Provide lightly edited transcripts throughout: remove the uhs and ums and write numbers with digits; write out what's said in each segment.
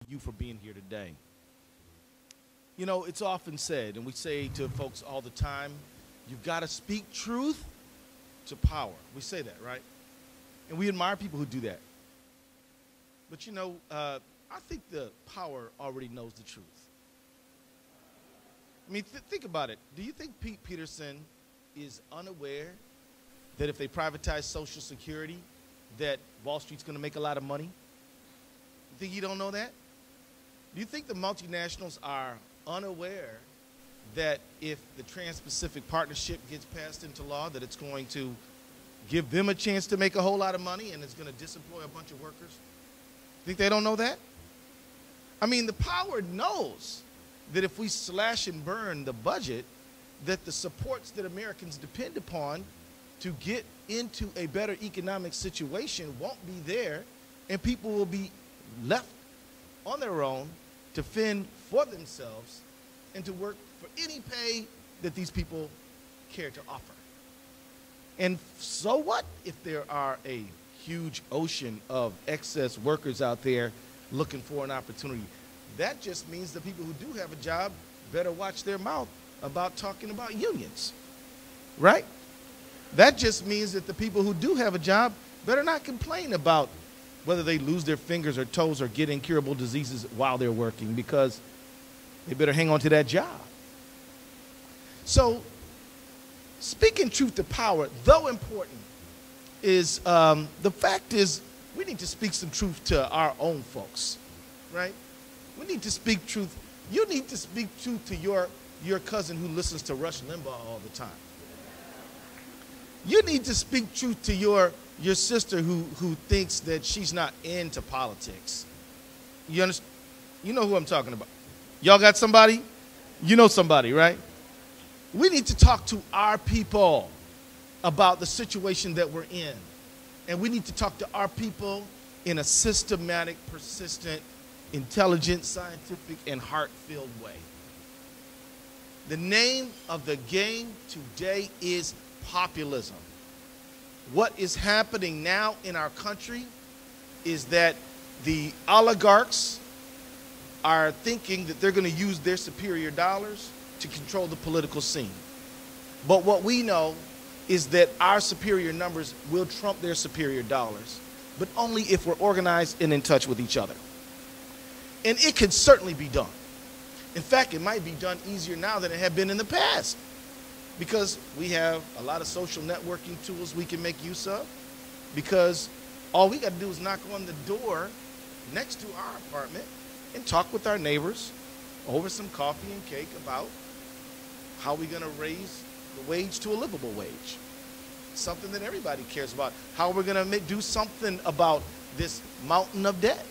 you for being here today. You know, it's often said, and we say to folks all the time, you've got to speak truth to power. We say that, right? And we admire people who do that. But you know, I think the power already knows the truth. I mean, think about it. Do you think Pete Peterson is unaware that if they privatize Social Security, that Wall Street's going to make a lot of money? You think he don't know that? Do you think the multinationals are unaware that if the Trans-Pacific Partnership gets passed into law, that it's going to give them a chance to make a whole lot of money and it's going to disemploy a bunch of workers? Think they don't know that? I mean, the power knows that if we slash and burn the budget, that the supports that Americans depend upon to get into a better economic situation won't be there, and people will be left on their own to fend for themselves and to work for any pay that these people care to offer. And so what if there are a huge ocean of excess workers out there looking for an opportunity? That just means the people who do have a job better watch their mouth about talking about unions, right? That just means that the people who do have a job better not complain about whether they lose their fingers or toes or get incurable diseases while they're working, because they better hang on to that job. So speaking truth to power, though important, is the fact is we need to speak some truth to our own folks, right? We need to speak truth. You need to speak truth to your cousin who listens to Rush Limbaugh all the time. You need to speak truth to your sister who thinks that she's not into politics. You understand? You know who I'm talking about. Y'all got somebody? You know somebody, right? We need to talk to our people about the situation that we're in. And we need to talk to our people in a systematic, persistent, intelligent, scientific, and heart-filled way. The name of the game today is populism. What is happening now in our country is that the oligarchs are thinking that they're going to use their superior dollars to control the political scene. But what we know is that our superior numbers will trump their superior dollars, but only if we're organized and in touch with each other. And it could certainly be done. In fact, it might be done easier now than it had been in the past, because we have a lot of social networking tools we can make use of, because all we got to do is knock on the door next to our apartment and talk with our neighbors over some coffee and cake about how we're going to raise the wage to a livable wage, something that everybody cares about, how we're going to do something about this mountain of debt.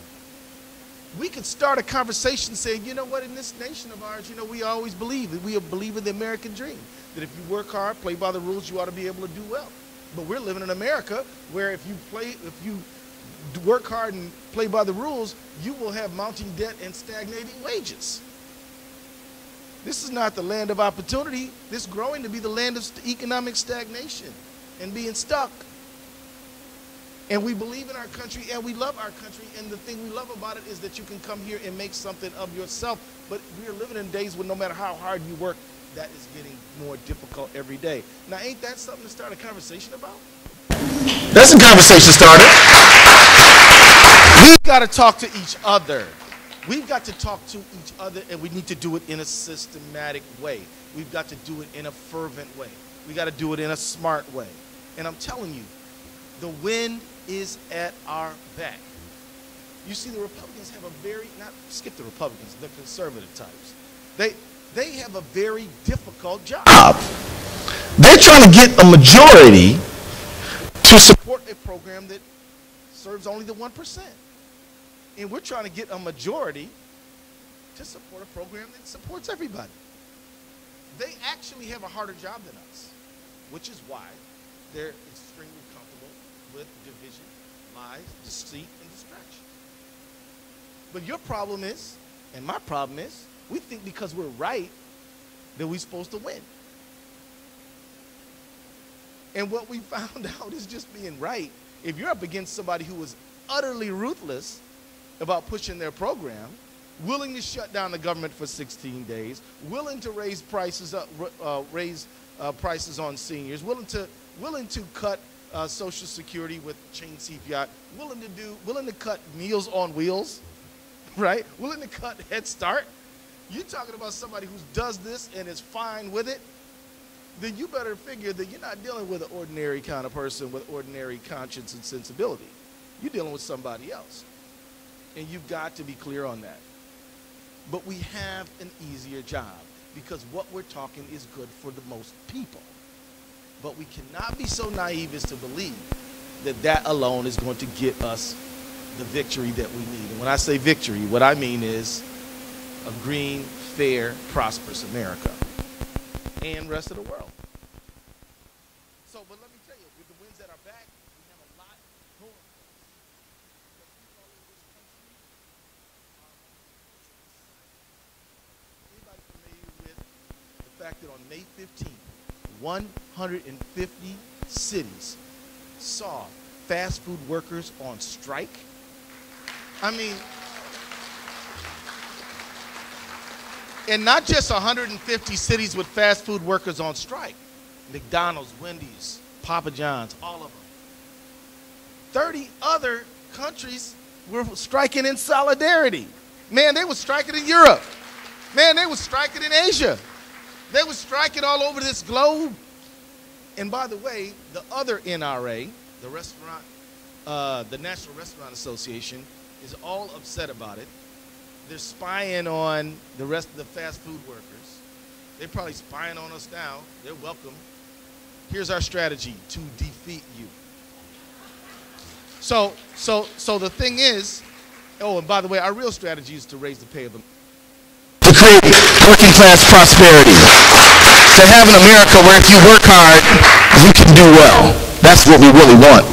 We could start a conversation saying, you know what, in this nation of ours, you know, we always believe that we believe in the American dream, that if you work hard, play by the rules, you ought to be able to do well. But we're living in America where if you work hard and play by the rules, you will have mounting debt and stagnating wages. This is not the land of opportunity. This is growing to be the land of economic stagnation and being stuck. And we believe in our country and we love our country, and the thing we love about it is that you can come here and make something of yourself. But we are living in days when no matter how hard you work, that is getting more difficult every day. Now, ain't that something to start a conversation about? That's a conversation starter. We've got to talk to each other. We've got to talk to each other, and we need to do it in a systematic way. We've got to do it in a fervent way. We got to do it in a smart way. And I'm telling you, the wind is at our back. You see, the Republicans have a very, skip the Republicans, the conservative types. They have a very difficult job. They're trying to get a majority to support a program that serves only the 1%. And we're trying to get a majority to support a program that supports everybody. They actually have a harder job than us, which is why they're extremely comfortable with division, lies, deceit, and distraction. But your problem is, and my problem is, we think because we're right that we're supposed to win. And what we found out is just being right. If you're up against somebody who is utterly ruthless about pushing their program, willing to shut down the government for 16 days, willing to raise prices prices on seniors, willing to cut Social Security with change CPI, willing to cut Meals on Wheels, right? Willing to cut Head Start. You're talking about somebody who does this and is fine with it. Then you better figure that you're not dealing with an ordinary kind of person with ordinary conscience and sensibility. You're dealing with somebody else. And you've got to be clear on that. But we have an easier job because what we're talking is good for the most people. But we cannot be so naive as to believe that that alone is going to get us the victory that we need. And when I say victory, what I mean is a green, fair, prosperous America and rest of the world. So, but let me tell you, with the winds at our back, we have a lot going on. Anybody familiar with the fact that on May 15th, 150 cities saw fast food workers on strike? I mean, and not just 150 cities with fast food workers on strike. McDonald's, Wendy's, Papa John's, all of them. 30 other countries were striking in solidarity. Man, they were striking in Europe. Man, they were striking in Asia. They were striking all over this globe. And by the way, the other NRA, the National Restaurant Association, is all upset about it. They're spying on the rest of the fast food workers. They're probably spying on us now. They're welcome. Here's our strategy to defeat you. So the thing is, oh, and by the way, our real strategy is to raise the pay of them. To create working class prosperity. To have an America where if you work hard, you can do well. That's what we really want.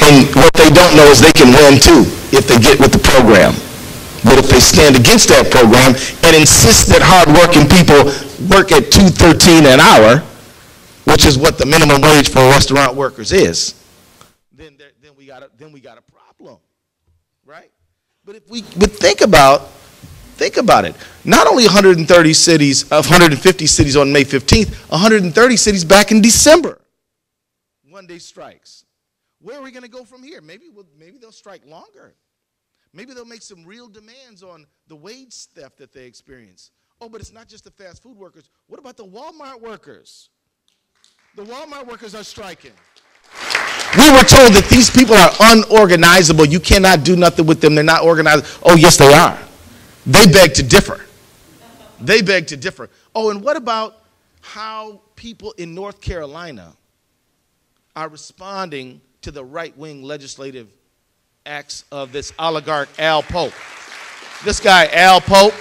And what they don't know is they can win too if they get with the program. But if they stand against that program and insist that hard-working people work at $2.13 an hour, which is what the minimum wage for restaurant workers is, then we got a problem, right? But think about it. Not only 150 cities on May 15th, 130 cities back in December. One-day strikes. Where are we going to go from here? Maybe they'll strike longer. Maybe they'll make some real demands on the wage theft that they experience. Oh, but it's not just the fast food workers. What about the Walmart workers? The Walmart workers are striking. We were told that these people are unorganizable. You cannot do nothing with them. They're not organized. Oh, yes, they are. They beg to differ. They beg to differ. Oh, and what about how people in North Carolina are responding to the right-wing legislative acts of this oligarch Al Pope? This guy Al Pope,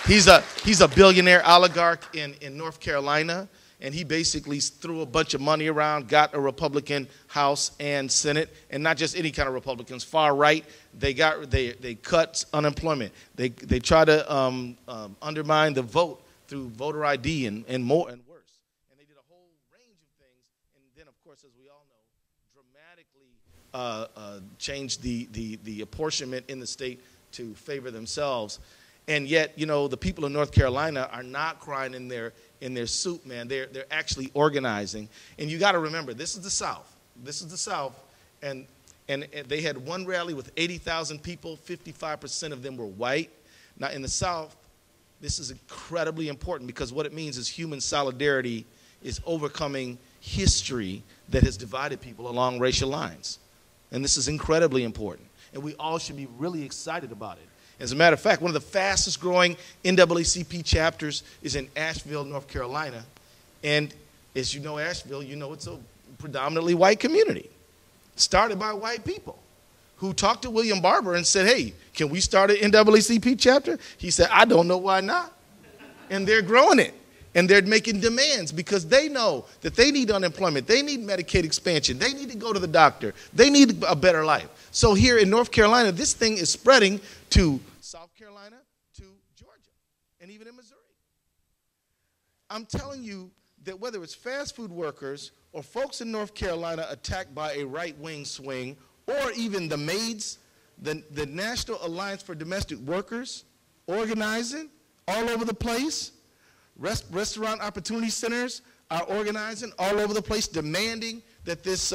he's a billionaire oligarch in North Carolina, and he basically threw a bunch of money around, got a Republican House and Senate, and not just any kind of Republicans, far right. They cut unemployment. They try to undermine the vote through voter ID and more and worse. And they did a whole range of things, and then of course, as we all know, dramatically changed the apportionment in the state to favor themselves. And yet, you know, the people of North Carolina are not crying in their soup, man. They're actually organizing. And you got to remember, this is the South. This is the South, and they had one rally with 80,000 people. 55% of them were white. Now, in the South, this is incredibly important because what it means is human solidarity is overcoming history that has divided people along racial lines. And this is incredibly important. And we all should be really excited about it. As a matter of fact, one of the fastest growing NAACP chapters is in Asheville, North Carolina. And as you know Asheville, you know it's a predominantly white community. Started by white people who talked to William Barber and said, hey, can we start an NAACP chapter? He said, I don't know why not. And they're growing it. And they're making demands because they know that they need unemployment. They need Medicaid expansion. They need to go to the doctor. They need a better life. So here in North Carolina, this thing is spreading to South Carolina, to Georgia, and even in Missouri. I'm telling you that whether it's fast food workers or folks in North Carolina attacked by a right-wing swing, or even the maids, the National Alliance for Domestic Workers, organizing all over the place. Restaurant opportunity centers are organizing all over the place, demanding that this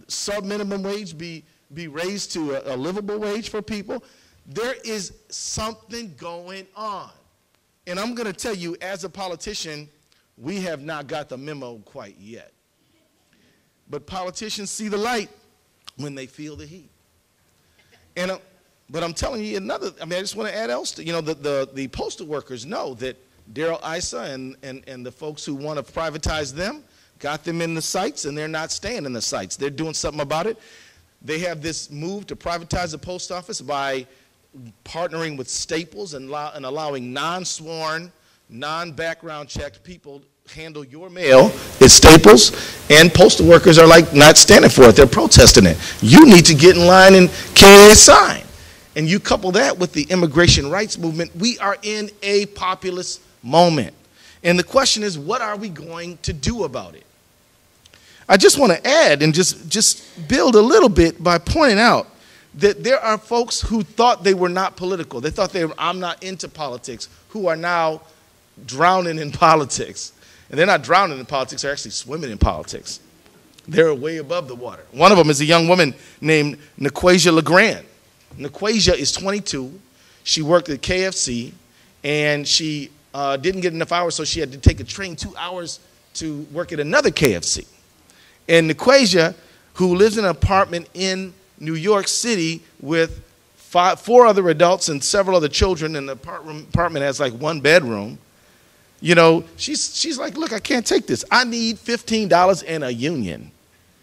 sub-minimum wage be raised to a livable wage for people. There is something going on. And I'm going to tell you, as a politician, we have not got the memo quite yet. But politicians see the light when they feel the heat. But I'm telling you I just want to add else to, the postal workers know that Darrell Issa and the folks who want to privatize them got them in the sites, and they're not staying in the sites. They're doing something about it. They have this move to privatize the post office by partnering with Staples and allowing non-sworn, non-background checked people handle your mail at Staples, and postal workers are not standing for it. They're protesting it. You need to get in line and carry a sign. And you couple that with the immigration rights movement, we are in a populist moment. And the question is, what are we going to do about it? I just want to add and just build a little bit by pointing out that there are folks who thought they were not political. They thought I'm not into politics, who are now drowning in politics. And they're not drowning in politics, they're actually swimming in politics. They're way above the water. One of them is a young woman named Naquasia LeGrand. Naquasia is 22. She worked at KFC, and she didn't get enough hours, so she had to take a train 2 hours to work at another KFC. And Naquasia, who lives in an apartment in New York City with 4 other adults and several other children, and the apartment has like 1 bedroom, she's like, look, I can't take this. I need $15 and a union.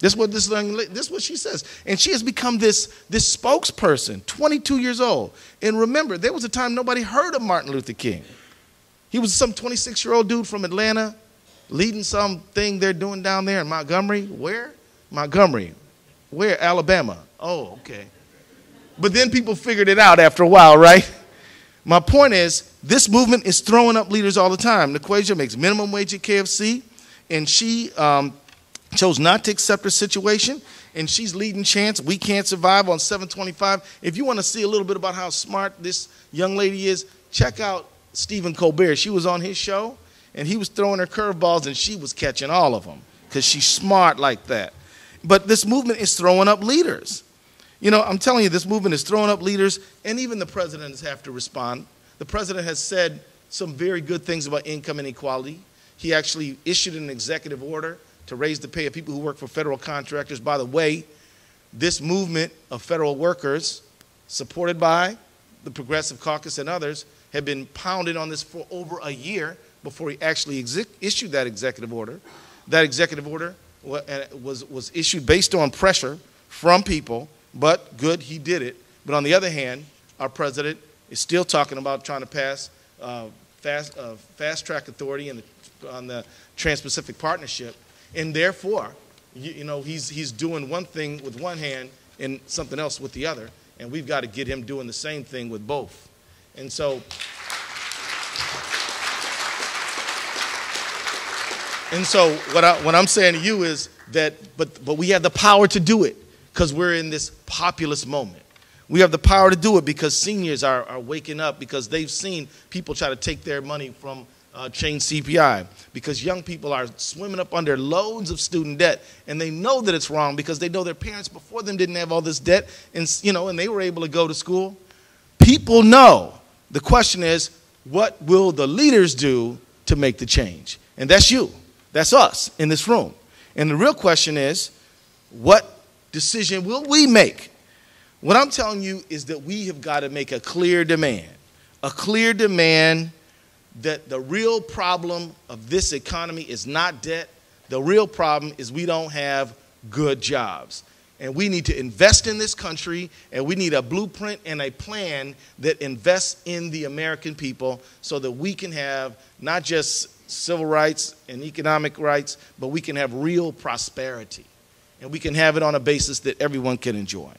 This is what she says. And she has become this spokesperson, 22 years old. And remember, there was a time nobody heard of Martin Luther King. He was some 26-year-old dude from Atlanta leading something they're doing down there in Montgomery. Where? Montgomery. Where? Alabama. Oh, okay. But then people figured it out after a while, right? My point is, this movement is throwing up leaders all the time. Naquasia makes minimum wage at KFC, and she chose not to accept her situation, and she's leading chants. We Can't Survive on 725. If you want to see a little bit about how smart this young lady is, check out Stephen Colbert. She was on his show, and he was throwing her curveballs, and she was catching all of them because she's smart like that. But this movement is throwing up leaders. I'm telling you, this movement is throwing up leaders, and even the presidents have to respond. The president has said some very good things about income inequality. He actually issued an executive order to raise the pay of people who work for federal contractors. By the way, this movement of federal workers, supported by the Progressive Caucus and others, have been pounding on this for over a year before he actually issued that executive order. That executive order was issued based on pressure from people, but good, he did it. But on the other hand, our president is still talking about trying to pass fast-track authority on the Trans-Pacific Partnership. And therefore, he's doing one thing with one hand and something else with the other. And we've got to get him doing the same thing with both. And so, what I'm saying to you is that, but we have the power to do it because we're in this populist moment. We have the power to do it because seniors are waking up because they've seen people try to take their money from change CPI, because young people are swimming up under loads of student debt, and they know that it's wrong because they know their parents before them didn't have all this debt, and they were able to go to school. People know. The question is, what will the leaders do to make the change? And that's you. That's us in this room. And the real question is, what decision will we make? What I'm telling you is that we have got to make a clear demand that the real problem of this economy is not debt. The real problem is we don't have good jobs. And we need to invest in this country, and we need a blueprint and a plan that invests in the American people so that we can have not just civil rights and economic rights, but we can have real prosperity. And we can have it on a basis that everyone can enjoy.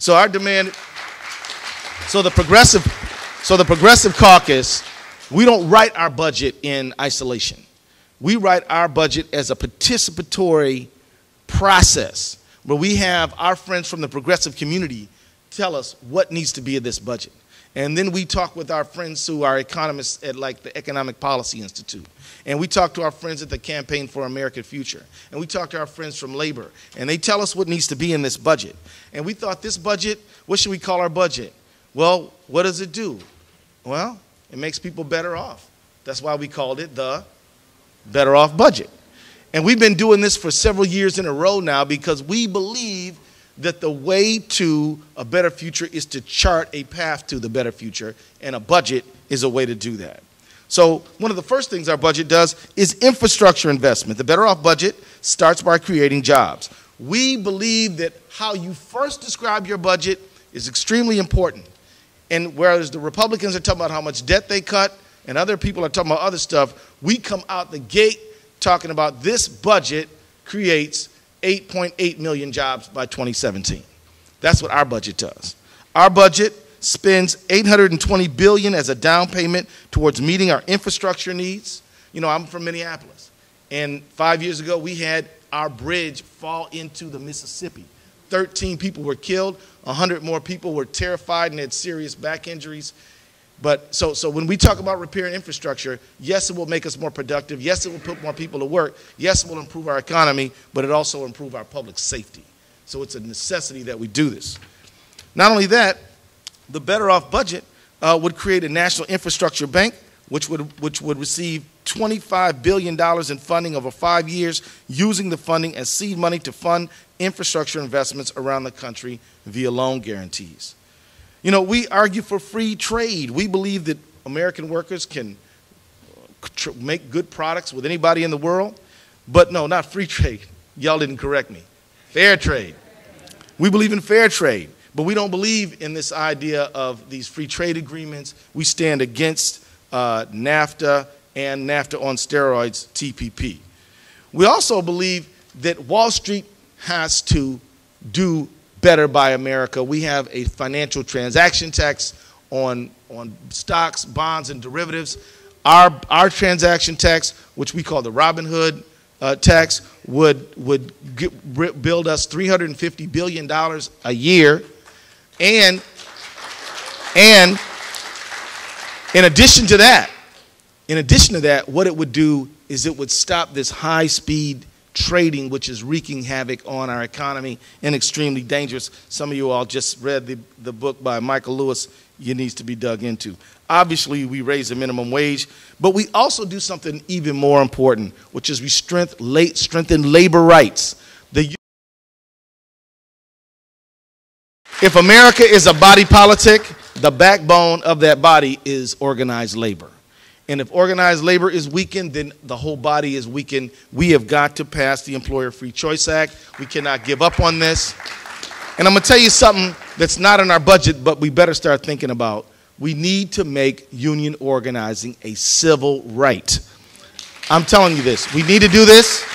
So our demand, the Progressive Caucus, we don't write our budget in isolation. We write our budget as a participatory process where we have our friends from the progressive community tell us what needs to be in this budget. And then we talk with our friends who are economists at like the Economic Policy Institute. And we talk to our friends at the Campaign for American Future. And we talk to our friends from labor. And they tell us what needs to be in this budget. And we thought this budget, what should we call our budget? Well, what does it do? Well, it makes people better off. That's why we called it the Better Off Budget. And we've been doing this for several years in a row now because we believe that the way to a better future is to chart a path to the better future, and a budget is a way to do that. So one of the first things our budget does is infrastructure investment. The Better Off Budget starts by creating jobs. We believe that how you first describe your budget is extremely important. And whereas the Republicans are talking about how much debt they cut and other people are talking about other stuff, we come out the gate talking about this budget creates 8.8 million jobs by 2017. That's what our budget does. Our budget spends $820 billion as a down payment towards meeting our infrastructure needs. You know, I'm from Minneapolis, and 5 years ago we had our bridge fall into the Mississippi. 13 people were killed, 100 more people were terrified and had serious back injuries. But so when we talk about repairing infrastructure, yes, it will make us more productive. Yes, it will put more people to work. Yes, it will improve our economy, but it also improve our public safety. So it's a necessity that we do this. Not only that, the Better Off Budget would create a national infrastructure bank, which would receive $25 billion in funding over 5 years, using the funding as seed money to fund infrastructure investments around the country via loan guarantees. You know, we argue for free trade. We believe that American workers can make good products with anybody in the world. But no, not free trade. Y'all didn't correct me. Fair trade. We believe in fair trade. But we don't believe in this idea of these free trade agreements. We stand against NAFTA and NAFTA on steroids, TPP. We also believe that Wall Street has to do better by America. We have a financial transaction tax on stocks, bonds, and derivatives. Our transaction tax, which we call the Robin Hood tax, would build us $350 billion a year. And in addition to that, what it would do is it would stop this high-speed trading, which is wreaking havoc on our economy and extremely dangerous. Some of you all just read the book by Michael Lewis. It needs to be dug into. Obviously, we raise the minimum wage, but we also do something even more important, which is we strengthen labor rights. If America is a body politic, the backbone of that body is organized labor. And if organized labor is weakened, then the whole body is weakened. We have got to pass the Employer Free Choice Act. We cannot give up on this. And I'm going to tell you something that's not in our budget, but we better start thinking about. We need to make union organizing a civil right. I'm telling you this. We need to do this.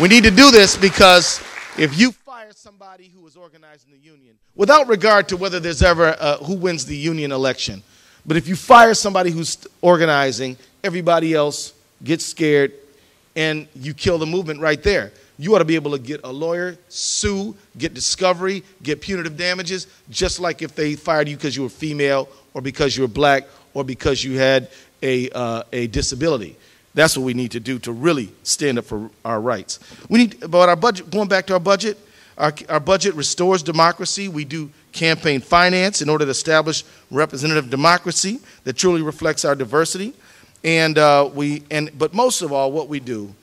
We need to do this because if you fire somebody who is organized in the union, without regard to whether there's ever who wins the union election, but if you fire somebody who's organizing, everybody else gets scared and you kill the movement right there. You ought to be able to get a lawyer, sue, get discovery, get punitive damages, just like if they fired you because you were female or because you were black or because you had a disability. That's what we need to do to really stand up for our rights. But our budget, going back to our budget restores democracy. We do campaign finance in order to establish representative democracy that truly reflects our diversity. But most of all, what we do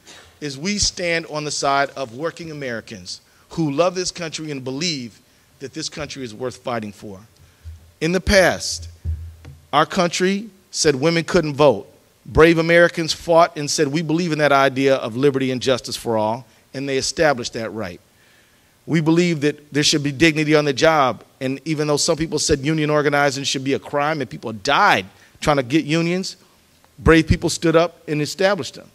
is we stand on the side of working Americans who love this country and believe that this country is worth fighting for. In the past, our country said women couldn't vote. Brave Americans fought and said, we believe in that idea of liberty and justice for all, and they established that right. We believe that there should be dignity on the job, and even though some people said union organizing should be a crime and people died trying to get unions, brave people stood up and established them.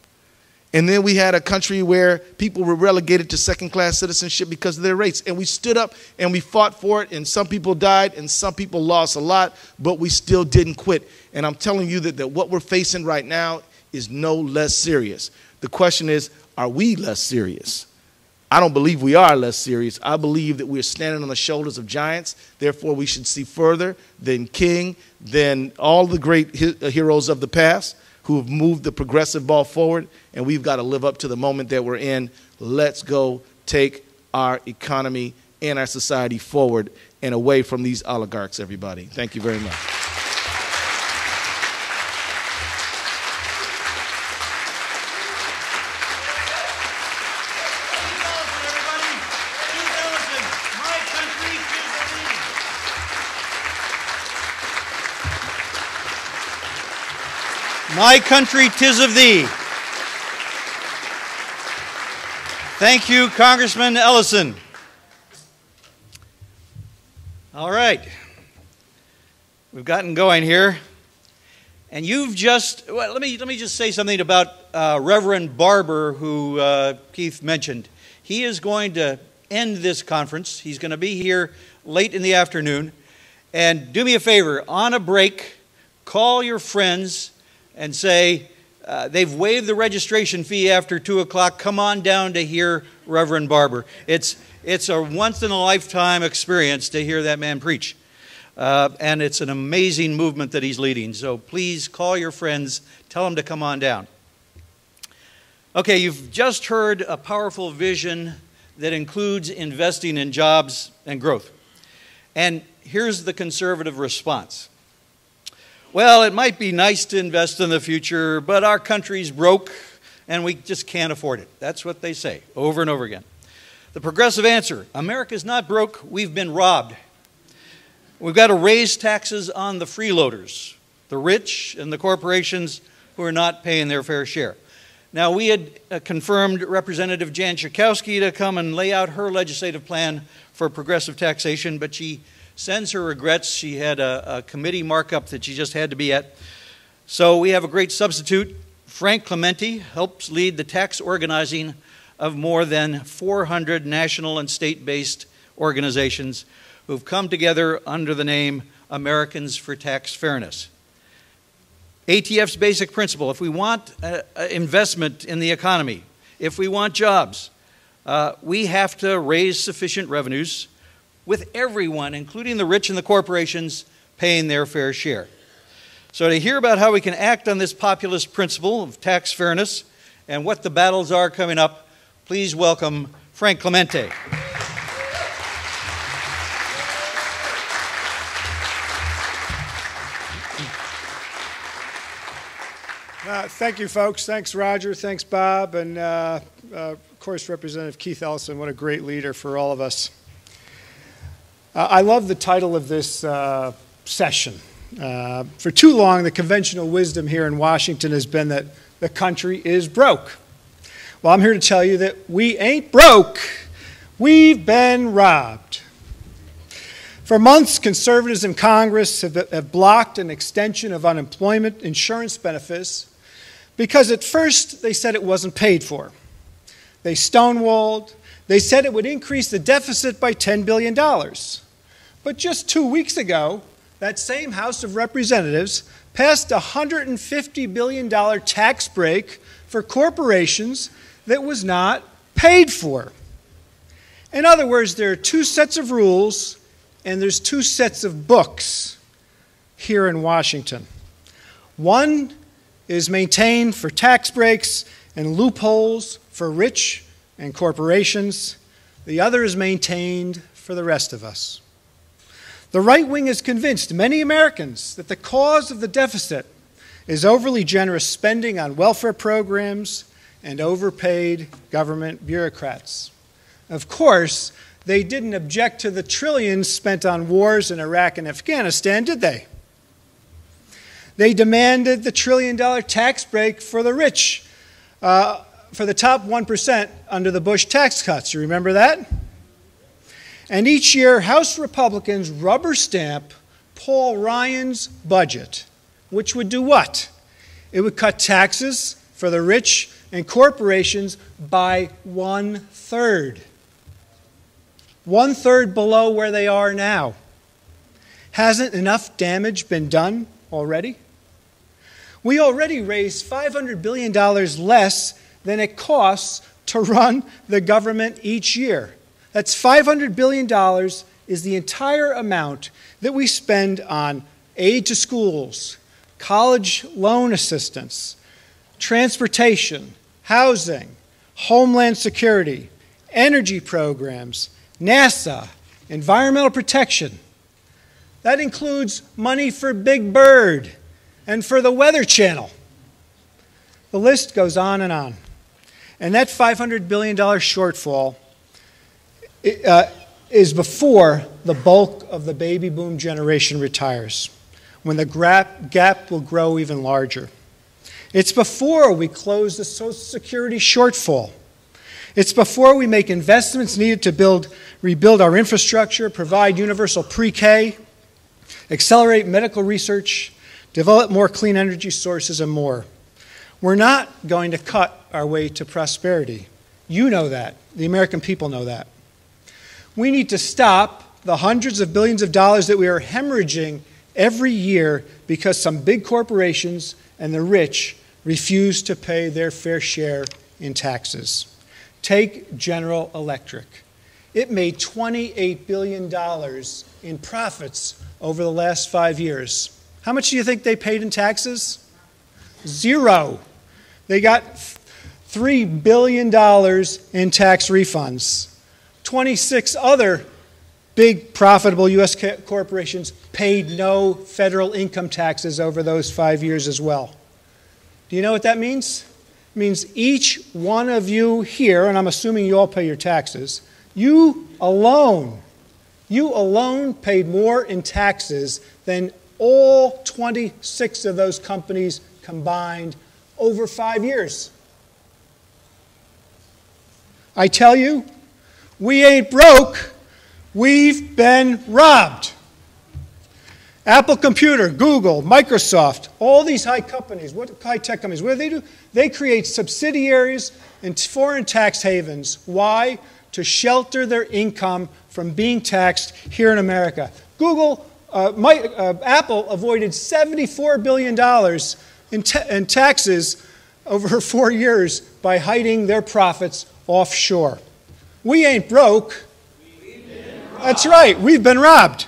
And then we had a country where people were relegated to second-class citizenship because of their race. And we stood up and we fought for it, and some people died and some people lost a lot, but we still didn't quit. And I'm telling you that what we're facing right now is no less serious. The question is, are we less serious? I don't believe we are less serious. I believe that we're standing on the shoulders of giants. Therefore, we should see further than King, than all the great heroes of the past who have moved the progressive ball forward, and we've got to live up to the moment that we're in. Let's go take our economy and our society forward and away from these oligarchs, everybody. Thank you very much. My country, 'tis of thee. Thank you, Congressman Ellison. All right. We've gotten going here. And you've just, well, let me just say something about Reverend Barber, who Keith mentioned. He is going to end this conference. He's going to be here late in the afternoon. And do me a favor, on a break, call your friends and say, they've waived the registration fee after 2 o'clock. Come on down to hear Reverend Barber. It's a once-in-a-lifetime experience to hear that man preach. And it's an amazing movement that he's leading. So please call your friends. Tell them to come on down. Okay, you've just heard a powerful vision that includes investing in jobs and growth. And here's the conservative response. Well, it might be nice to invest in the future, but our country's broke and we just can't afford it. That's what they say over and over again. The progressive answer, America's not broke, we've been robbed. We've got to raise taxes on the freeloaders, the rich and the corporations who are not paying their fair share. Now, we had confirmed Representative Jan Schakowsky to come and lay out her legislative plan for progressive taxation, but she sends her regrets. She had a committee markup that she just had to be at. So we have a great substitute. Frank Clemente helps lead the tax organizing of more than 400 national and state-based organizations who've come together under the name Americans for Tax Fairness. ATF's basic principle, if we want investment in the economy, if we want jobs, we have to raise sufficient revenues with everyone, including the rich and the corporations, paying their fair share. So to hear about how we can act on this populist principle of tax fairness and what the battles are coming up, please welcome Frank Clemente. Thank you, folks. Thanks, Roger. Thanks, Bob. And, of course, Representative Keith Ellison. What a great leader for all of us. I love the title of this session. For too long, the conventional wisdom here in Washington has been that the country is broke. Well, I'm here to tell you that we ain't broke. We've been robbed. For months, conservatives in Congress have blocked an extension of unemployment insurance benefits because at first they said it wasn't paid for. They stonewalled. They said it would increase the deficit by $10 billion. But just 2 weeks ago, that same House of Representatives passed a $150 billion tax break for corporations that was not paid for. In other words, there are two sets of rules and there's two sets of books here in Washington. One is maintained for tax breaks and loopholes for rich and corporations. The other is maintained for the rest of us. The right wing has convinced many Americans that the cause of the deficit is overly generous spending on welfare programs and overpaid government bureaucrats. Of course, they didn't object to the trillions spent on wars in Iraq and Afghanistan, did they? They demanded the $1 trillion tax break for the rich, for the top 1% under the Bush tax cuts. You remember that? And each year, House Republicans rubber stamp Paul Ryan's budget, which would do what? It would cut taxes for the rich and corporations by 1/3. 1/3 below where they are now. Hasn't enough damage been done already? We already raised $500 billion less than it costs to run the government each year. That's $500 billion is the entire amount that we spend on aid to schools, college loan assistance, transportation, housing, homeland security, energy programs, NASA, environmental protection. That includes money for Big Bird and for the Weather Channel. The list goes on. And that $500 billion shortfall is before the bulk of the baby boom generation retires, when the gap will grow even larger. It's before we close the Social Security shortfall. It's before we make investments needed to rebuild our infrastructure, provide universal pre-K, accelerate medical research, develop more clean energy sources, and more. We're not going to cut our way to prosperity. You know that. The American people know that. We need to stop the hundreds of billions of dollars that we are hemorrhaging every year because some big corporations and the rich refuse to pay their fair share in taxes. Take General Electric. It made $28 billion in profits over the last 5 years. How much do you think they paid in taxes? Zero. They got $3 billion in tax refunds. 26 other big profitable U.S. corporations paid no federal income taxes over those 5 years as well. Do you know what that means? It means each one of you here, and I'm assuming you all pay your taxes, you alone paid more in taxes than all 26 of those companies combined over 5 years. I tell you, we ain't broke, we've been robbed. Apple Computer, Google, Microsoft, all these high-tech companies, what do they do? They create subsidiaries in foreign tax havens. Why? To shelter their income from being taxed here in America. Apple avoided $74 billion in taxes over 4 years by hiding their profits offshore. We ain't broke. That's right, we've been robbed.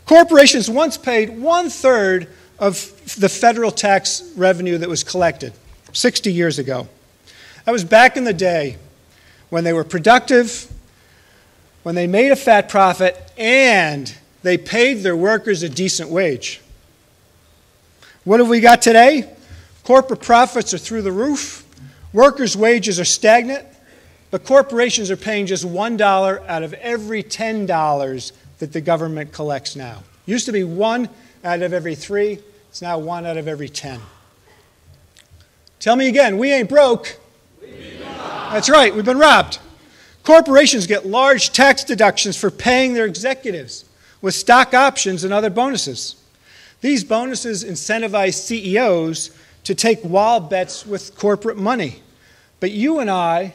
Corporations once paid 1/3 of the federal tax revenue that was collected 60 years ago. That was back in the day when they were productive, when they made a fat profit, and they paid their workers a decent wage. What have we got today? Corporate profits are through the roof, workers' wages are stagnant, but corporations are paying just $1 out of every $10 that the government collects now. Used to be 1 out of every 3, it's now 1 out of every 10. Tell me again, we ain't broke. That's right, we've been robbed. Corporations get large tax deductions for paying their executives with stock options and other bonuses. These bonuses incentivize CEOs to take wild bets with corporate money. But you and I,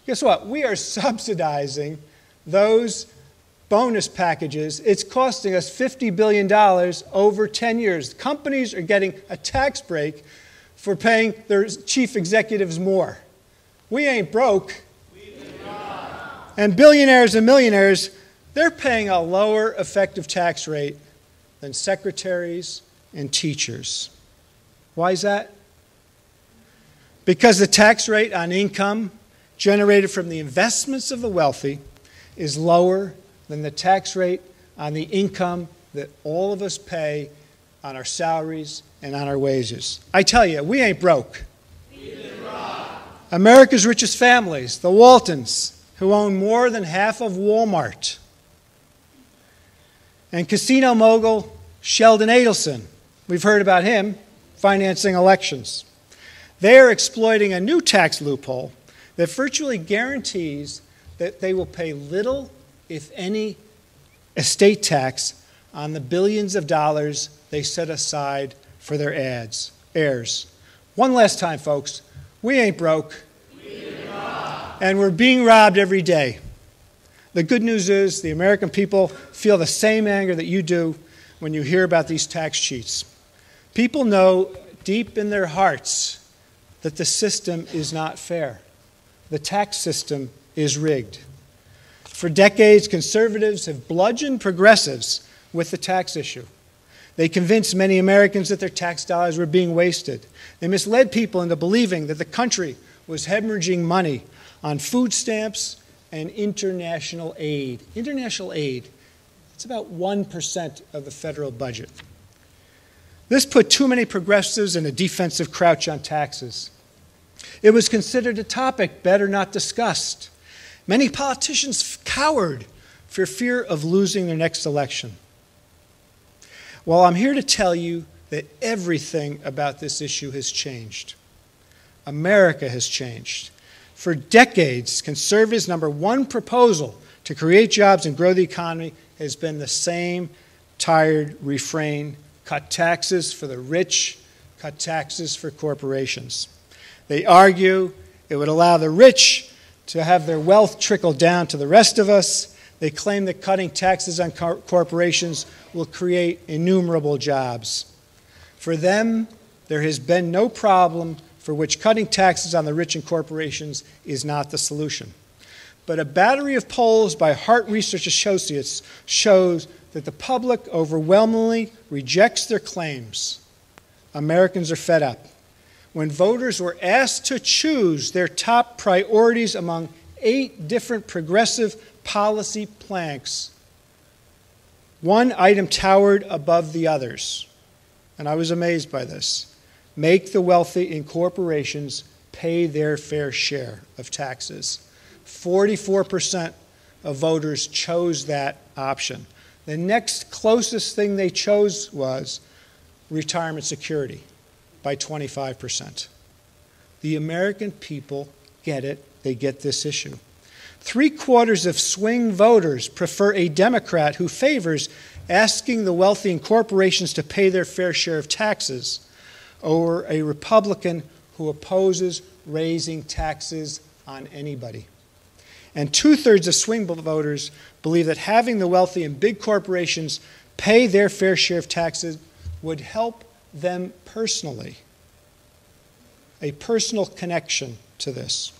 guess what? We are subsidizing those bonus packages. It's costing us $50 billion over 10 years. Companies are getting a tax break for paying their chief executives more. We ain't broke. And billionaires and millionaires, they're paying a lower effective tax rate than secretaries and teachers. Why is that? Because the tax rate on income generated from the investments of the wealthy is lower than the tax rate on the income that all of us pay on our salaries and on our wages. I tell you, we ain't broke. America's richest families, the Waltons, who own more than half of Walmart, and casino mogul Sheldon Adelson, we've heard about him financing elections. They are exploiting a new tax loophole that virtually guarantees that they will pay little, if any, estate tax on the billions of dollars they set aside for their heirs. One last time, folks, we ain't broke. And we're being robbed every day. The good news is the American people feel the same anger that you do when you hear about these tax cheats. People know deep in their hearts that the system is not fair. the tax system is rigged. For decades, conservatives have bludgeoned progressives with the tax issue. They convinced many Americans that their tax dollars were being wasted. They misled people into believing that the country was hemorrhaging money on food stamps and international aid. International aid, it's about 1% of the federal budget. This put too many progressives in a defensive crouch on taxes. It was considered a topic better not discussed. Many politicians cowered for fear of losing their next election. Well, I'm here to tell you that everything about this issue has changed. America has changed. For decades, conservatives' number one proposal to create jobs and grow the economy has been the same tired refrain: cut taxes for the rich, cut taxes for corporations. They argue it would allow the rich to have their wealth trickle down to the rest of us. They claim that cutting taxes on corporations will create innumerable jobs. For them, there has been no problem for which cutting taxes on the rich and corporations is not the solution. But a battery of polls by Hart Research Associates shows that the public overwhelmingly rejects their claims. Americans are fed up. When voters were asked to choose their top priorities among 8 different progressive policy planks, one item towered above the others, and I was amazed by this: make the wealthy in corporations pay their fair share of taxes. 44% of voters chose that option. The next closest thing they chose was retirement security, by 25%. The American people get it. They get this issue. 3/4 of swing voters prefer a Democrat who favors asking the wealthy and corporations to pay their fair share of taxes over a Republican who opposes raising taxes on anybody. And 2/3 of swing voters believe that having the wealthy and big corporations pay their fair share of taxes would help them personally. A personal connection to this.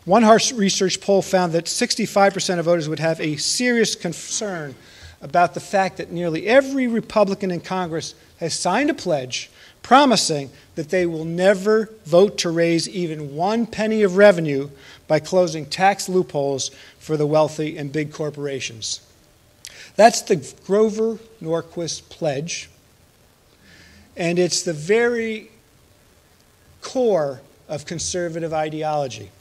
One Hart Research poll found that 65% of voters would have a serious concern about the fact that nearly every Republican in Congress has signed a pledge promising that they will never vote to raise even 1 penny of revenue by closing tax loopholes for the wealthy and big corporations. That's the Grover Norquist pledge, and it's the very core of conservative ideology.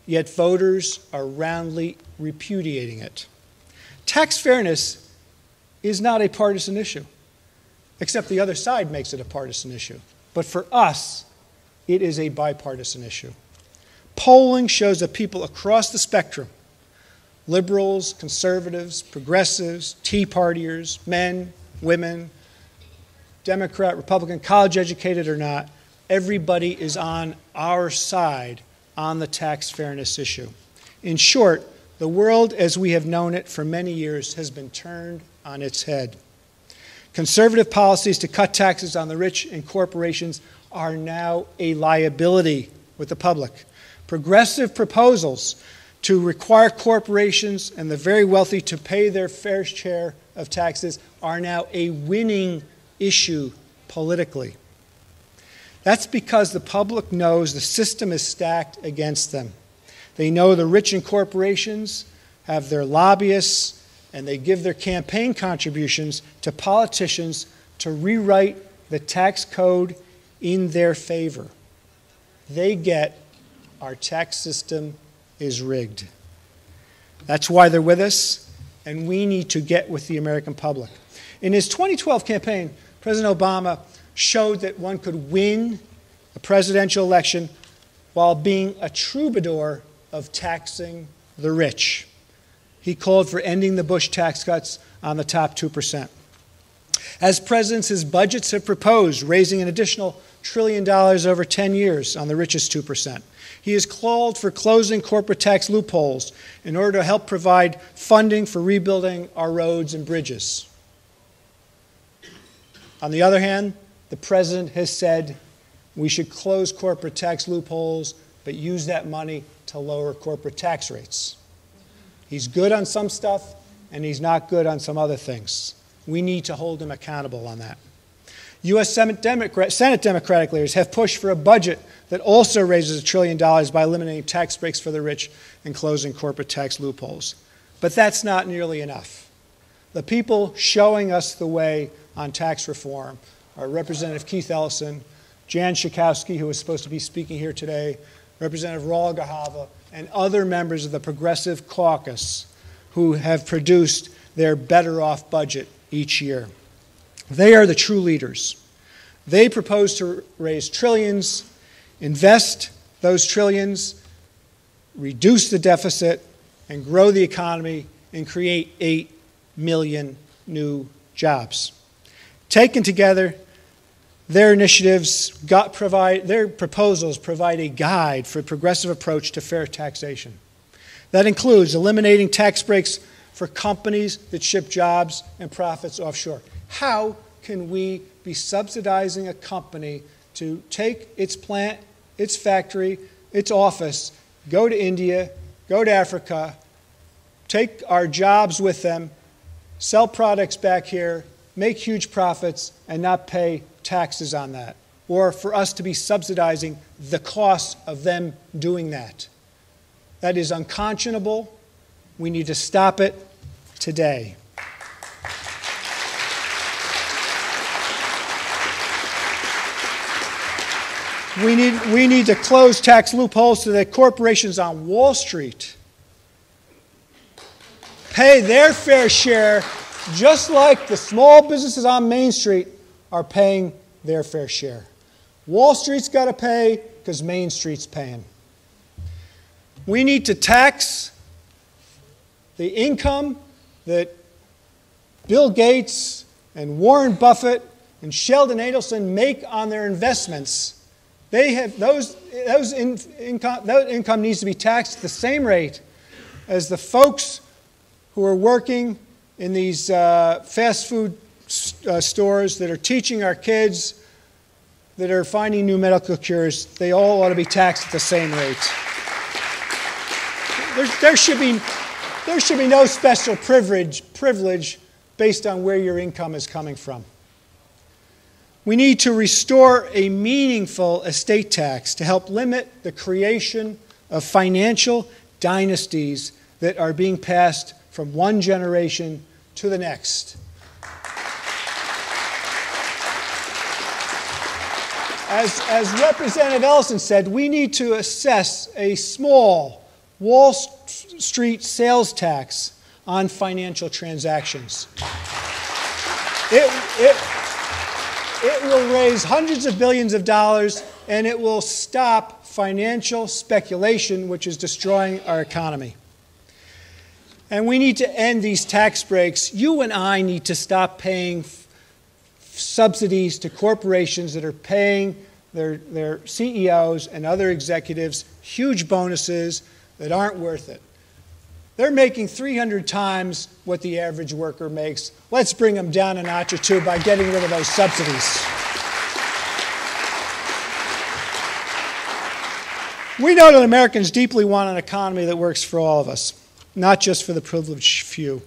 Yet voters are roundly repudiating it. Tax fairness is not a partisan issue, except the other side makes it a partisan issue. But for us, it is a bipartisan issue. Polling shows that people across the spectrum, liberals, conservatives, progressives, Tea Partiers, men, women, Democrat, Republican, college-educated or not, everybody is on our side on the tax fairness issue. In short, the world as we have known it for many years has been turned on its head. Conservative policies to cut taxes on the rich and corporations are now a liability with the public. Progressive proposals to require corporations and the very wealthy to pay their fair share of taxes are now a winning issue politically. That's because the public knows the system is stacked against them. They know the rich and corporations have their lobbyists, and they give their campaign contributions to politicians to rewrite the tax code in their favor. They get our tax system is rigged. That's why they're with us, and we need to get with the American public. In his 2012 campaign, President Obama showed that one could win a presidential election while being a troubadour of taxing the rich. He called for ending the Bush tax cuts on the top 2%. As presidents, his budgets have proposed raising an additional $1 trillion over 10 years on the richest 2%. He has called for closing corporate tax loopholes in order to help provide funding for rebuilding our roads and bridges. On the other hand, the president has said we should close corporate tax loopholes but use that money to lower corporate tax rates. He's good on some stuff, and he's not good on some other things. We need to hold him accountable on that. U.S. Senate Democratic leaders have pushed for a budget that also raises $1 trillion by eliminating tax breaks for the rich and closing corporate tax loopholes. But that's not nearly enough. The people showing us the way on tax reform are Representative Keith Ellison, Jan Schakowsky, who is supposed to be speaking here today, Representative Raul Grijalva, and other members of the Progressive Caucus who have produced their better off budget each year. They are the true leaders. They propose to raise trillions, invest those trillions, reduce the deficit, and grow the economy and create 8 million new jobs. Taken together, their initiatives their proposals provide a guide for a progressive approach to fair taxation. That includes eliminating tax breaks for companies that ship jobs and profits offshore. How can we be subsidizing a company to take its plant, its factory, its office, go to India, go to Africa, take our jobs with them, sell products back here, make huge profits, and not pay taxes on that? Or for us to be subsidizing the cost of them doing that. That is unconscionable. We need to stop it today. We need to close tax loopholes so that corporations on Wall Street pay their fair share, just like the small businesses on Main Street are paying their fair share. Wall Street's got to pay because Main Street's paying. We need to tax the income that Bill Gates and Warren Buffett and Sheldon Adelson make on their investments. They have that income needs to be taxed at the same rate as the folks who are working in these fast food stores that are teaching our kids, that are finding new medical cures. They all ought to be taxed at the same rate. There should be no special privilege based on where your income is coming from. We need to restore a meaningful estate tax to help limit the creation of financial dynasties that are being passed from one generation to the next. As Representative Ellison said, we need to assess a small Wall Street sales tax on financial transactions. It will raise hundreds of billions of dollars, and it will stop financial speculation, which is destroying our economy. And we need to end these tax breaks. You and I need to stop paying subsidies to corporations that are paying their CEOs and other executives huge bonuses that aren't worth it. They're making 300 times what the average worker makes. Let's bring them down a notch or two by getting rid of those subsidies. We know that Americans deeply want an economy that works for all of us, not just for the privileged few.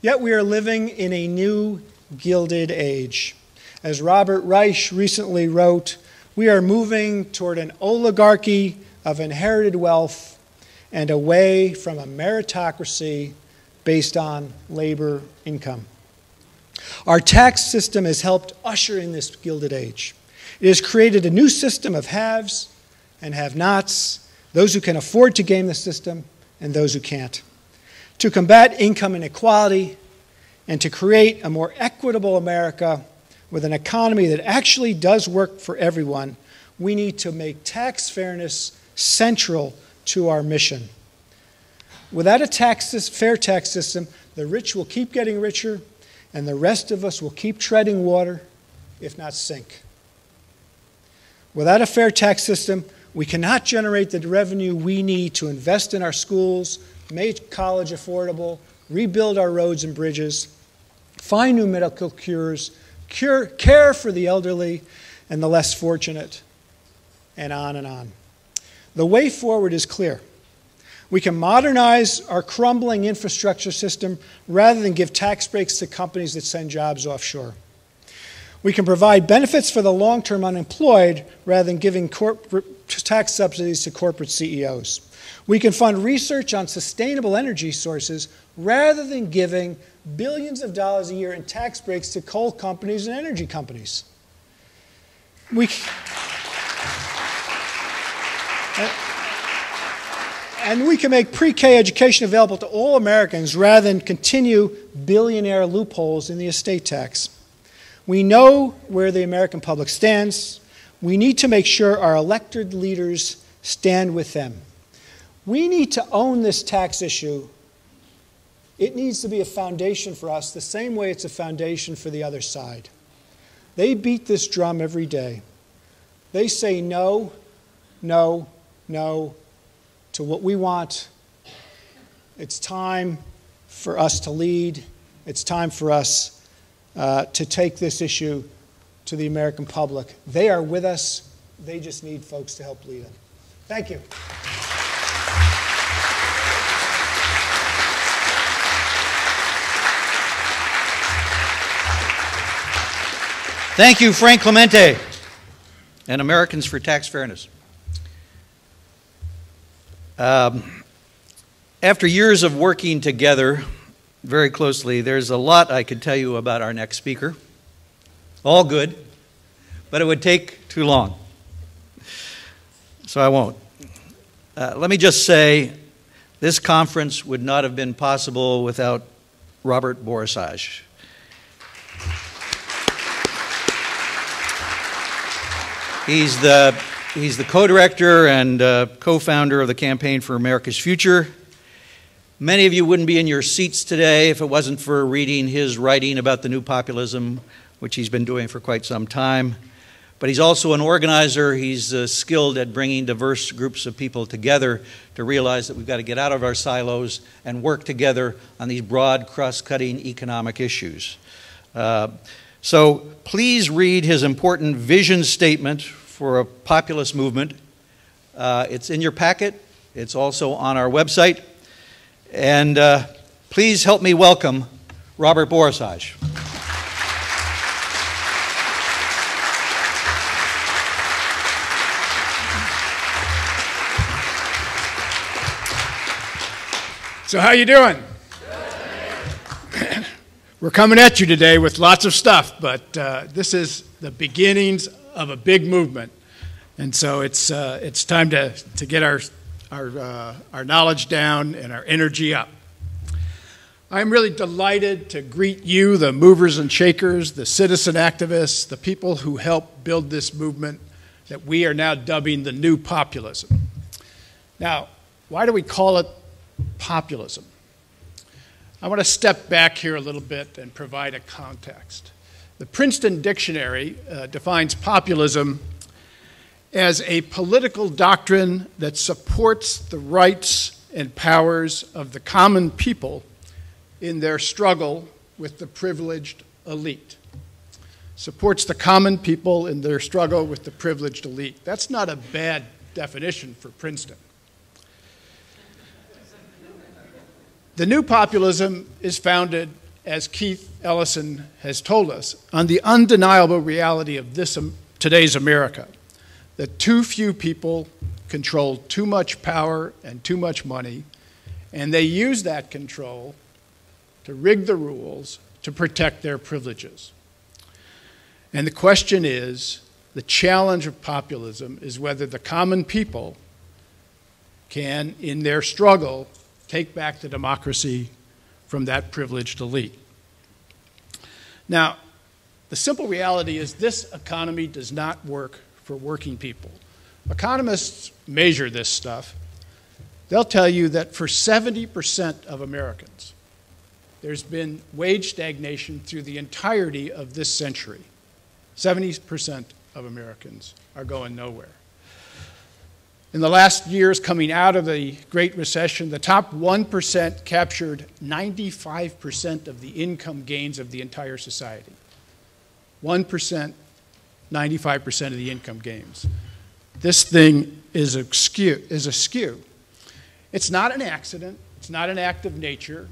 Yet we are living in a new Gilded Age. As Robert Reich recently wrote, we are moving toward an oligarchy of inherited wealth and away from a meritocracy based on labor income. Our tax system has helped usher in this Gilded Age. It has created a new system of haves and have-nots, those who can afford to game the system and those who can't. To combat income inequality and to create a more equitable America with an economy that actually does work for everyone, we need to make tax fairness central to our mission. Without a fair tax system, the rich will keep getting richer, and the rest of us will keep treading water, if not sink. Without a fair tax system, we cannot generate the revenue we need to invest in our schools, make college affordable, rebuild our roads and bridges, find new medical cures, care for the elderly and the less fortunate, and on and on. The way forward is clear. We can modernize our crumbling infrastructure system rather than give tax breaks to companies that send jobs offshore. We can provide benefits for the long-term unemployed rather than giving tax subsidies to corporate CEOs. We can fund research on sustainable energy sources rather than giving billions of dollars a year in tax breaks to coal companies and energy companies. And we can make pre-K education available to all Americans rather than continue billionaire loopholes in the estate tax. We know where the American public stands. We need to make sure our elected leaders stand with them. We need to own this tax issue. It needs to be a foundation for us the same way it's a foundation for the other side. They beat this drum every day. They say no, no, no to what we want. It's time for us to lead. It's time for us to take this issue to the American public. They are with us. They just need folks to help lead them. Thank you. Thank you, Frank Clemente and Americans for Tax Fairness. After years of working together very closely, there's a lot I could tell you about our next speaker. All good, but it would take too long. So I won't. Let me just say, this conference would not have been possible without Robert Borisage. He's the co-director and co-founder of the Campaign for America's Future. Many of you wouldn't be in your seats today if it wasn't for reading his writing about the new populism, which he's been doing for quite some time. But he's also an organizer. He's skilled at bringing diverse groups of people together to realize that we've got to get out of our silos and work together on these broad, cross-cutting economic issues. So please read his important vision statement for a populist movement. It's in your packet. It's also on our website. And please help me welcome Robert Borisage. So how you doing? We're coming at you today with lots of stuff, but this is the beginnings of a big movement, and so it's time to get our knowledge down and our energy up. I'm really delighted to greet you, the movers and shakers, the citizen activists, the people who helped build this movement that we are now dubbing the new populism. Now, why do we call it populism? I want to step back here a little bit and provide a context. The Princeton Dictionary defines populism as a political doctrine that supports the rights and powers of the common people in their struggle with the privileged elite. Supports the common people in their struggle with the privileged elite. That's not a bad definition for Princeton. The new populism is founded, as Keith Ellison has told us, on the undeniable reality of today's America, that too few people control too much power and too much money, and they use that control to rig the rules to protect their privileges. And the question is, the challenge of populism is whether the common people can, in their struggle, take back the democracy from that privileged elite. Now, the simple reality is this economy does not work for working people. Economists measure this stuff. They'll tell you that for 70% of Americans, there's been wage stagnation through the entirety of this century. 70% of Americans are going nowhere. In the last years coming out of the Great Recession, the top 1% captured 95% of the income gains of the entire society. 1%, 95% of the income gains. This thing is askew. It's not an accident. It's not an act of nature.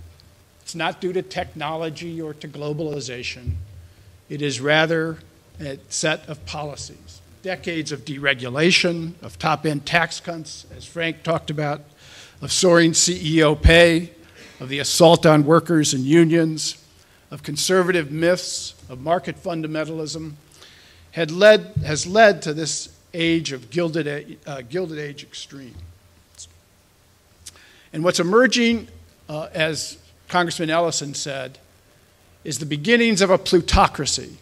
It's not due to technology or to globalization. It is rather a set of policies. Decades of deregulation, of top-end tax cuts, as Frank talked about, of soaring CEO pay, of the assault on workers and unions, of conservative myths, of market fundamentalism, has led to this age of Gilded Age extreme. And what's emerging, as Congressman Ellison said, is the beginnings of a plutocracy,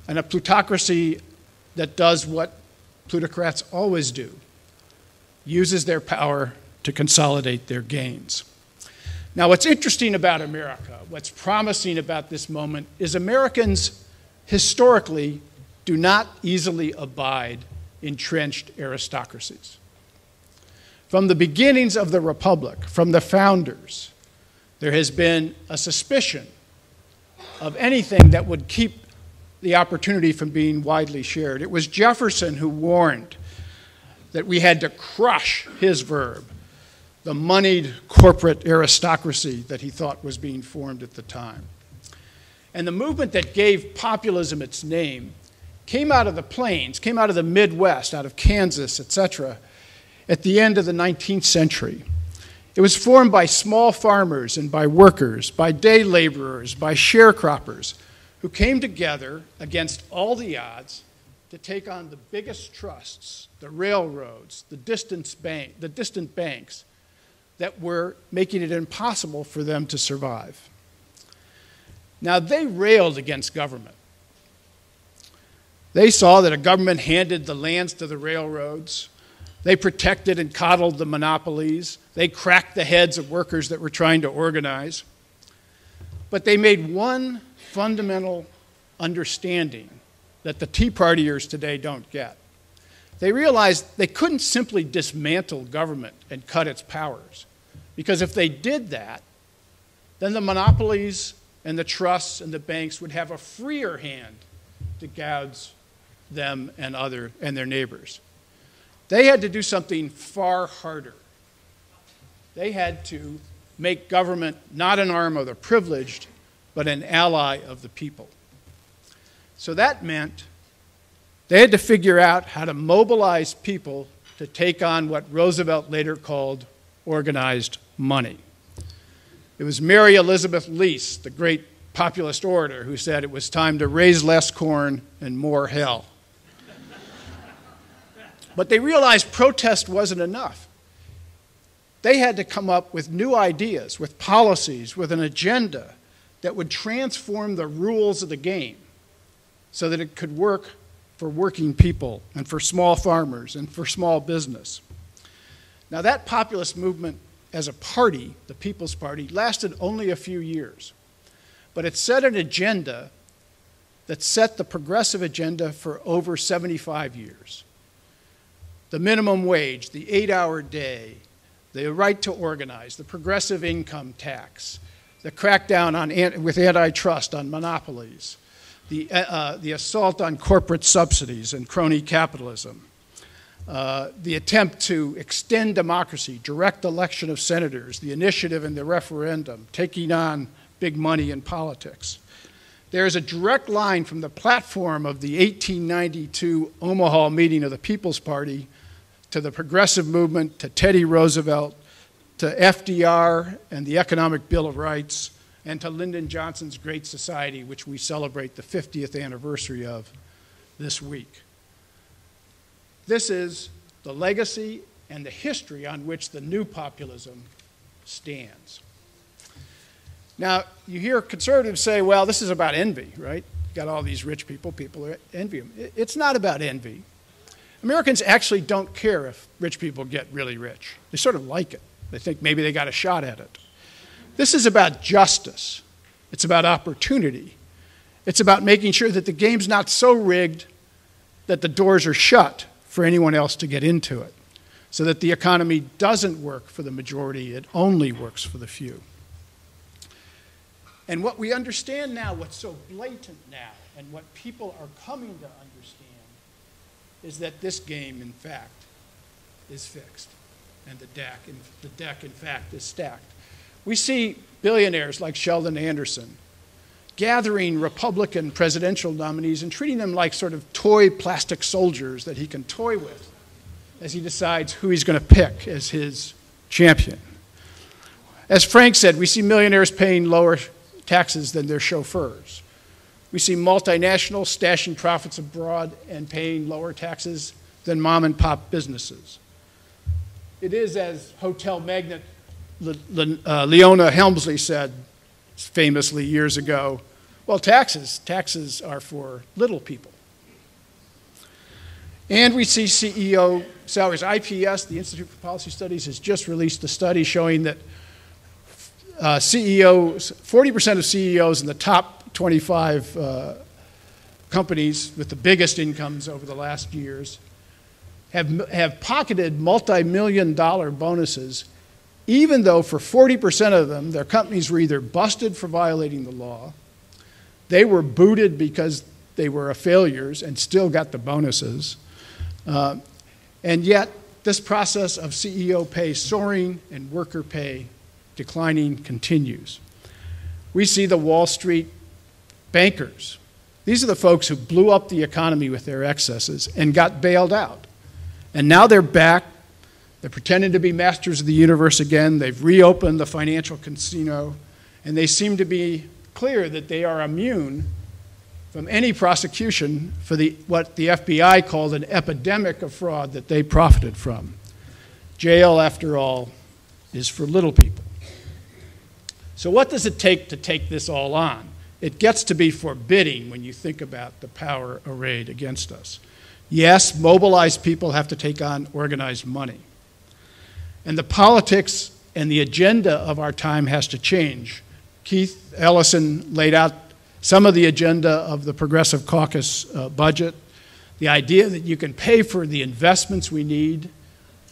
and a plutocracy that does what plutocrats always do, uses their power to consolidate their gains. Now, what's interesting about America, what's promising about this moment, is Americans historically do not easily abide entrenched aristocracies. From the beginnings of the Republic, from the founders, there has been a suspicion of anything that would keep the opportunity from being widely shared. It was Jefferson who warned that we had to crush his verb, the moneyed corporate aristocracy that he thought was being formed at the time. And the movement that gave populism its name came out of the plains, came out of the Midwest, out of Kansas, etc., at the end of the 19th century. It was formed by small farmers and by workers, by day laborers, by sharecroppers, who came together against all the odds to take on the biggest trusts, the railroads, the distant banks that were making it impossible for them to survive. Now, they railed against government. They saw that a government handed the lands to the railroads. They protected and coddled the monopolies. They cracked the heads of workers that were trying to organize. But they made one fundamental understanding that the Tea Partiers today don't get. They realized they couldn't simply dismantle government and cut its powers, because if they did that, then the monopolies and the trusts and the banks would have a freer hand to gouge them and their neighbors. They had to do something far harder. They had to make government not an arm of the privileged, but an ally of the people. So that meant they had to figure out how to mobilize people to take on what Roosevelt later called organized money. It was Mary Elizabeth Lease, the great populist orator, who said it was time to raise less corn and more hell. But they realized protest wasn't enough. They had to come up with new ideas, with policies, with an agenda that would transform the rules of the game so that it could work for working people and for small farmers and for small business. Now, that populist movement as a party, the People's Party, lasted only a few years. But it set an agenda that set the progressive agenda for over 75 years. The minimum wage, the 8-hour day, the right to organize, the progressive income tax, the crackdown with antitrust on monopolies, the assault on corporate subsidies and crony capitalism, the attempt to extend democracy, direct election of senators, the initiative and the referendum, taking on big money in politics. There is a direct line from the platform of the 1892 Omaha meeting of the People's Party to the progressive movement, to Teddy Roosevelt, to FDR and the Economic Bill of Rights, and to Lyndon Johnson's Great Society, which we celebrate the 50th anniversary of this week. This is the legacy and the history on which the new populism stands. Now, you hear conservatives say, well, this is about envy, right? You got all these rich people envy them. It's not about envy. Americans actually don't care if rich people get really rich. They sort of like it. They think maybe they got a shot at it. This is about justice. It's about opportunity. It's about making sure that the game's not so rigged that the doors are shut for anyone else to get into it, so that the economy doesn't work for the majority, it only works for the few. And what we understand now, what's so blatant now, and what people are coming to understand, is that this game, in fact, is fixed, and the deck, in fact, is stacked. We see billionaires like Sheldon Anderson gathering Republican presidential nominees and treating them like sort of toy plastic soldiers that he can toy with as he decides who he's going to pick as his champion. As Frank said, we see millionaires paying lower taxes than their chauffeurs. We see multinationals stashing profits abroad and paying lower taxes than mom and pop businesses. It is, as hotel magnate Leona Helmsley said famously years ago, well, taxes are for little people. And we see CEO salaries. IPS, the Institute for Policy Studies, has just released a study showing that 40% of CEOs in the top 25 companies with the biggest incomes over the last years have pocketed multi-million-dollar bonuses, even though for 40% of them, their companies were either busted for violating the law, they were booted because they were failures and still got the bonuses, and yet this process of CEO pay soaring and worker pay declining continues. We see the Wall Street bankers. These are the folks who blew up the economy with their excesses and got bailed out. And now they're back. They're pretending to be masters of the universe again. They've reopened the financial casino, and they seem to be clear that they are immune from any prosecution for what the FBI called an epidemic of fraud that they profited from. Jail, after all, is for little people. So what does it take to take this all on? It gets to be forbidding when you think about the power arrayed against us. Yes, mobilized people have to take on organized money. And the politics and the agenda of our time has to change. Keith Ellison laid out some of the agenda of the Progressive Caucus budget, the idea that you can pay for the investments we need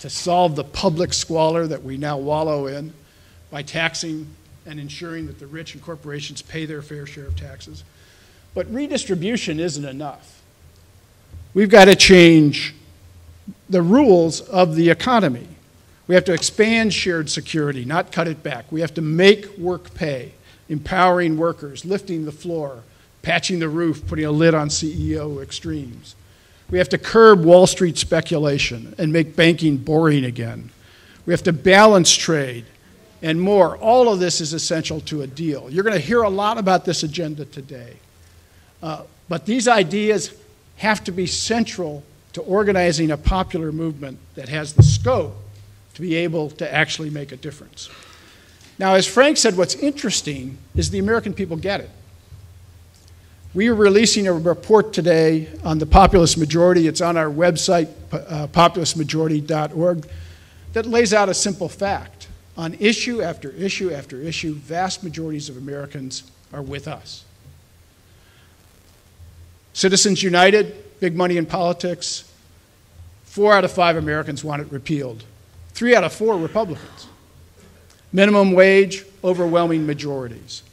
to solve the public squalor that we now wallow in by taxing and ensuring that the rich and corporations pay their fair share of taxes. But redistribution isn't enough. We've got to change the rules of the economy. We have to expand shared security, not cut it back. We have to make work pay, empowering workers, lifting the floor, patching the roof, putting a lid on CEO extremes. We have to curb Wall Street speculation and make banking boring again. We have to balance trade and more. All of this is essential to a deal. You're going to hear a lot about this agenda today. But these ideas have to be central to organizing a popular movement that has the scope to be able to actually make a difference. Now, as Frank said, what's interesting is the American people get it. We are releasing a report today on the populist majority. It's on our website, populistmajority.org, that lays out a simple fact. On issue after issue after issue, vast majorities of Americans are with us. Citizens United, big money in politics, 4 out of 5 Americans want it repealed. 3 out of 4 Republicans. Minimum wage, overwhelming majorities.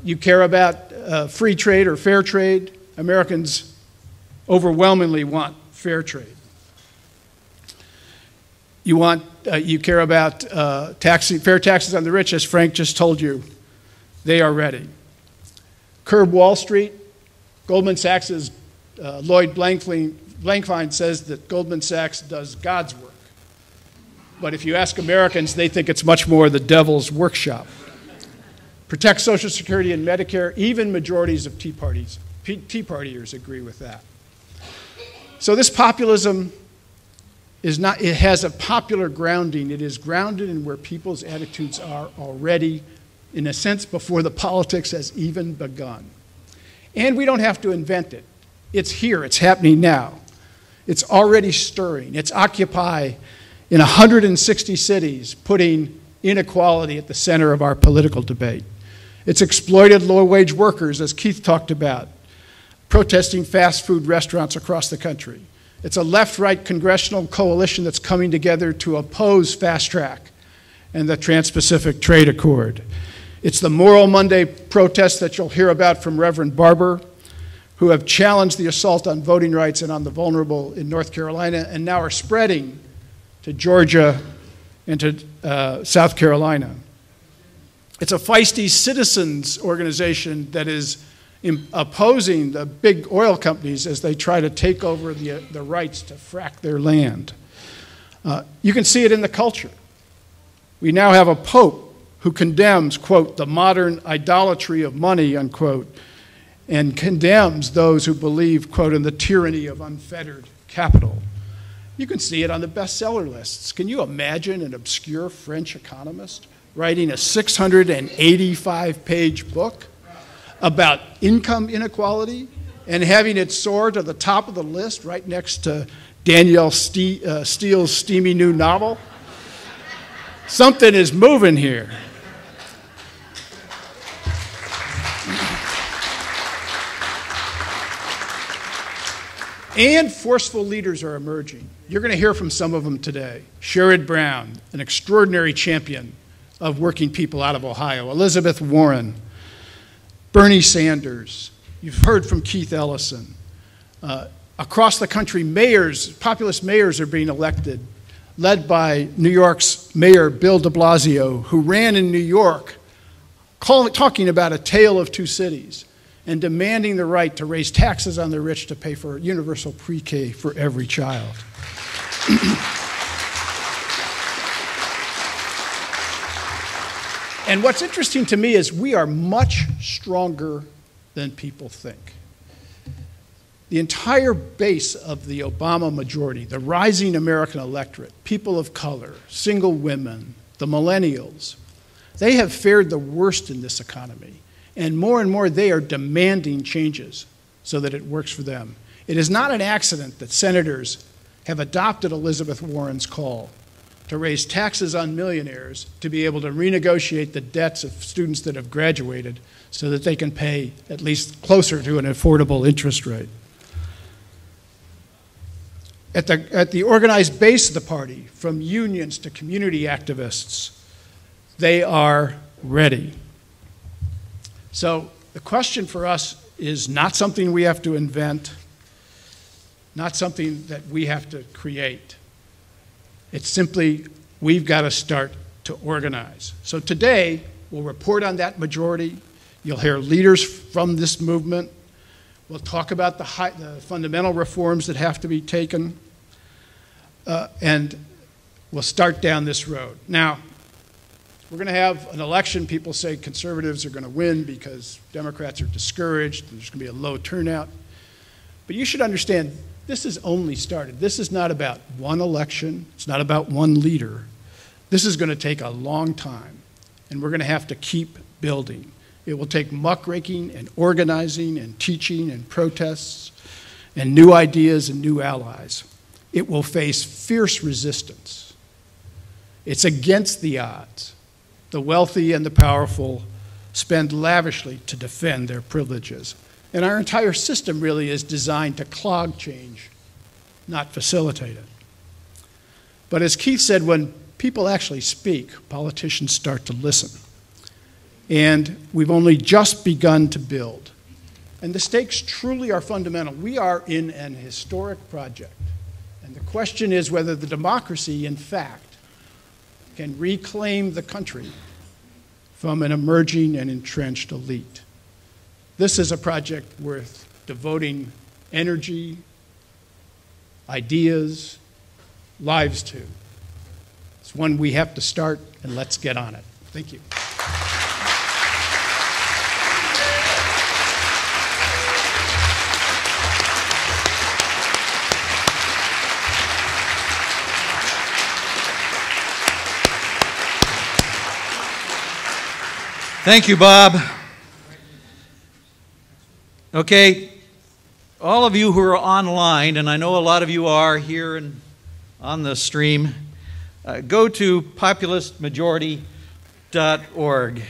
You care about free trade or fair trade, Americans overwhelmingly want fair trade. You care about fair taxes on the rich, as Frank just told you, they are ready. Curb Wall Street, Goldman Sachs's Lloyd Blankfein says that Goldman Sachs does God's work. But if you ask Americans, they think it's much more the devil's workshop. Protect Social Security and Medicare, even majorities of Tea Partiers agree with that. So this populism is not, it has a popular grounding. It is grounded in where people's attitudes are already, in a sense, before the politics has even begun. And we don't have to invent it. It's here, it's happening now. It's already stirring. It's Occupy in 160 cities, putting inequality at the center of our political debate. It's exploited low-wage workers, as Keith talked about, protesting fast food restaurants across the country. It's a left-right congressional coalition that's coming together to oppose Fast Track and the Trans-Pacific Trade Accord. It's the Moral Monday protests that you'll hear about from Reverend Barber, who have challenged the assault on voting rights and on the vulnerable in North Carolina and now are spreading to Georgia and to South Carolina. It's a feisty citizens organization that is opposing the big oil companies as they try to take over the rights to frack their land. You can see it in the culture. We now have a pope who condemns, quote, the modern idolatry of money, unquote, and condemns those who believe, quote, in the tyranny of unfettered capital. You can see it on the bestseller lists. Can you imagine an obscure French economist writing a 685-page book about income inequality and having it soar to the top of the list right next to Danielle Steele's steamy new novel? Something is moving here. And forceful leaders are emerging. You're going to hear from some of them today. Sherrod Brown, an extraordinary champion of working people out of Ohio. Elizabeth Warren. Bernie Sanders. You've heard from Keith Ellison. Across the country, mayors, populist mayors are being elected, led by New York's Mayor Bill de Blasio, who ran in New York, talking about a tale of two cities and demanding the right to raise taxes on the rich to pay for universal pre-K for every child. And what's interesting to me is we are much stronger than people think. The entire base of the Obama majority, the rising American electorate, people of color, single women, the millennials, they have fared the worst in this economy. And more they are demanding changes so that it works for them. It is not an accident that senators have adopted Elizabeth Warren's call to raise taxes on millionaires to be able to renegotiate the debts of students that have graduated so that they can pay at least closer to an affordable interest rate. At the organized base of the party, from unions to community activists, they are ready. So the question for us is not something we have to invent, not something that we have to create. It's simply we've got to start to organize. So today, we'll report on that majority. You'll hear leaders from this movement. We'll talk about the fundamental reforms that have to be taken. And we'll start down this road. Now, we're going to have an election. People say conservatives are going to win because Democrats are discouraged. There's going to be a low turnout. But you should understand, this has only started. This is not about one election. It's not about one leader. This is going to take a long time, and we're going to have to keep building. It will take muckraking and organizing and teaching and protests and new ideas and new allies. It will face fierce resistance. It's against the odds. The wealthy and the powerful spend lavishly to defend their privileges. And our entire system really is designed to clog change, not facilitate it. But as Keith said, when people actually speak, politicians start to listen. And we've only just begun to build. And the stakes truly are fundamental. We are in an historic project. And the question is whether the democracy, in fact, can reclaim the country from an emerging and entrenched elite. This is a project worth devoting energy, ideas, lives to. It's one we have to start, and let's get on it. Thank you. Thank you, Bob. Okay, all of you who are online, and I know a lot of you are here and on the stream, go to populistmajority.org.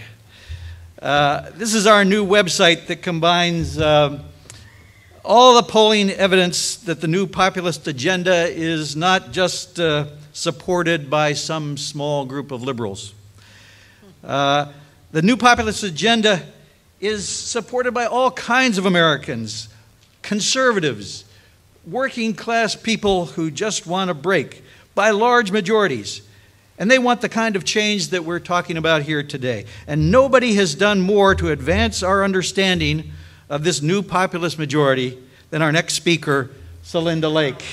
This is our new website that combines all the polling evidence that the new populist agenda is not just supported by some small group of liberals. The new populist agenda is supported by all kinds of Americans, conservatives, working class people who just want a break by large majorities. And they want the kind of change that we're talking about here today. And nobody has done more to advance our understanding of this new populist majority than our next speaker, Celinda Lake.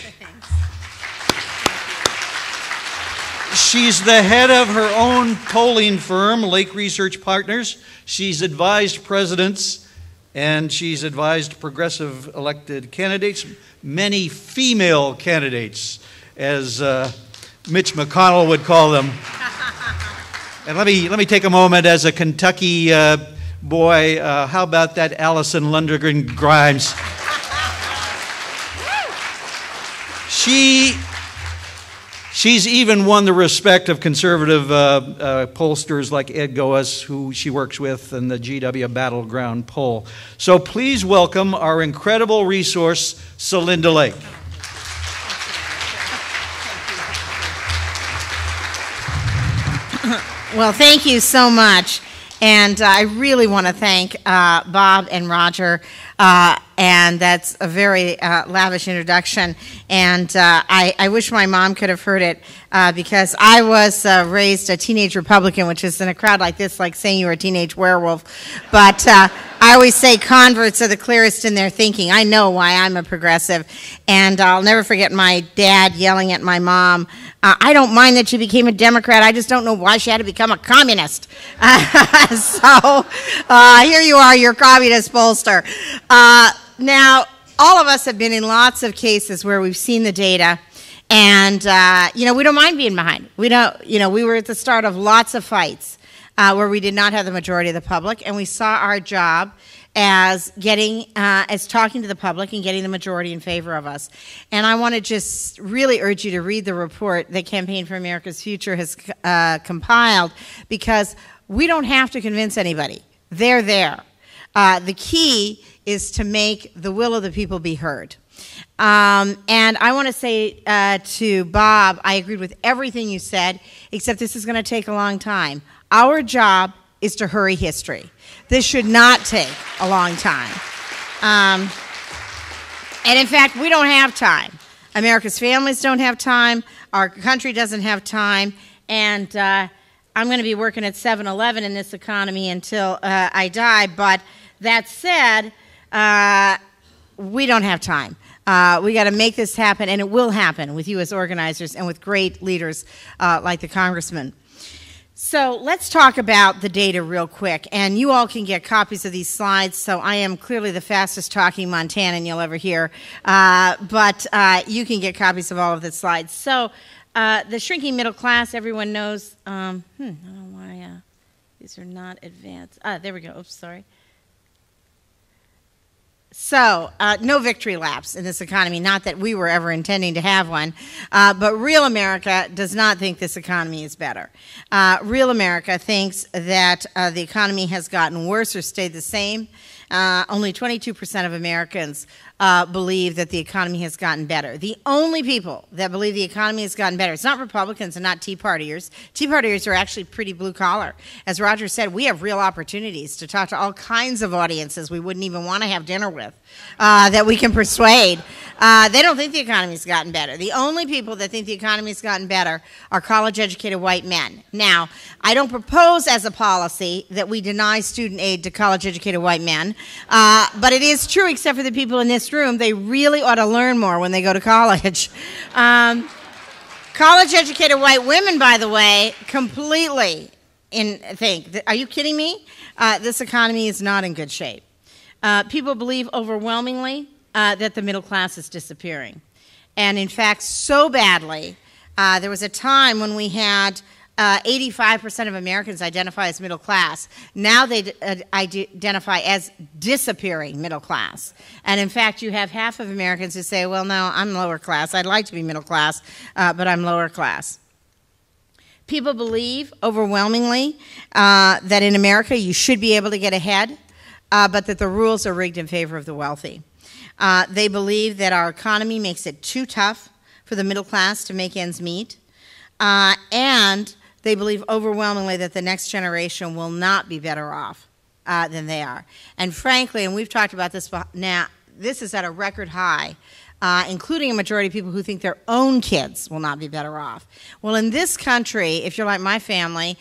She's the head of her own polling firm, Lake Research Partners. She's advised presidents and she's advised progressive elected candidates, many female candidates, as Mitch McConnell would call them. And let me take a moment as a Kentucky boy. How about that Allison Lundgren Grimes? She's even won the respect of conservative pollsters like Ed Goas, who she works with, in the GW Battleground poll. So please welcome our incredible resource, Celinda Lake. Well, thank you so much. And I really want to thank Bob and Roger. And that's a very lavish introduction. And I wish my mom could have heard it because I was raised a teenage Republican, which is in a crowd like this, like saying you're a teenage werewolf. But I always say converts are the clearest in their thinking. I know why I'm a progressive. And I'll never forget my dad yelling at my mom, I don't mind that she became a Democrat. I just don't know why she had to become a communist. So here you are, your communist pollster. Now, all of us have been in lots of cases where we've seen the data, and we don't mind being behind. We were at the start of lots of fights where we did not have the majority of the public, and we saw our job as talking to the public and getting the majority in favor of us. And I want to just really urge you to read the report that Campaign for America's Future has compiled, because we don't have to convince anybody. They're there. The key is to make the will of the people be heard. And I want to say to Bob, I agreed with everything you said, except this is going to take a long time. Our job is to hurry history. This should not take a long time. And in fact, we don't have time. America's families don't have time. Our country doesn't have time. And I'm going to be working at 7-Eleven in this economy until I die. But that said, we don't have time. We got to make this happen, and it will happen with you as organizers and with great leaders like the congressman. So let's talk about the data real quick, and you all can get copies of these slides. So I am clearly the fastest talking Montanan you'll ever hear, but you can get copies of all of the slides. So the shrinking middle class, everyone knows. I don't know why these are not advanced. There we go. Oops, sorry. So, no victory laps in this economy, not that we were ever intending to have one, but real America does not think this economy is better. Real America thinks that the economy has gotten worse or stayed the same. Only 22% of Americans believe that the economy has gotten better. The only people that believe the economy has gotten better, it's not Republicans and not Tea Partiers. Tea Partiers are actually pretty blue collar. As Roger said, we have real opportunities to talk to all kinds of audiences we wouldn't even want to have dinner with, that we can persuade. They don't think the economy's gotten better. The only people that think the economy's gotten better are college-educated white men. Now, I don't propose as a policy that we deny student aid to college-educated white men, but it is true, except for the people in this room, they really ought to learn more when they go to college. College-educated white women, by the way, completely think, are you kidding me? This economy is not in good shape. People believe overwhelmingly that the middle class is disappearing. And in fact, so badly, there was a time when we had 85% of Americans identify as middle class. Now they identify as disappearing middle class. And in fact, you have half of Americans who say, well, no, I'm lower class. I'd like to be middle class, but I'm lower class. People believe overwhelmingly that in America you should be able to get ahead, but that the rules are rigged in favor of the wealthy. They believe that our economy makes it too tough for the middle class to make ends meet, and they believe overwhelmingly that the next generation will not be better off than they are. And frankly, and we've talked about this now, this is at a record high, including a majority of people who think their own kids will not be better off. Well, in this country, if you're like my family,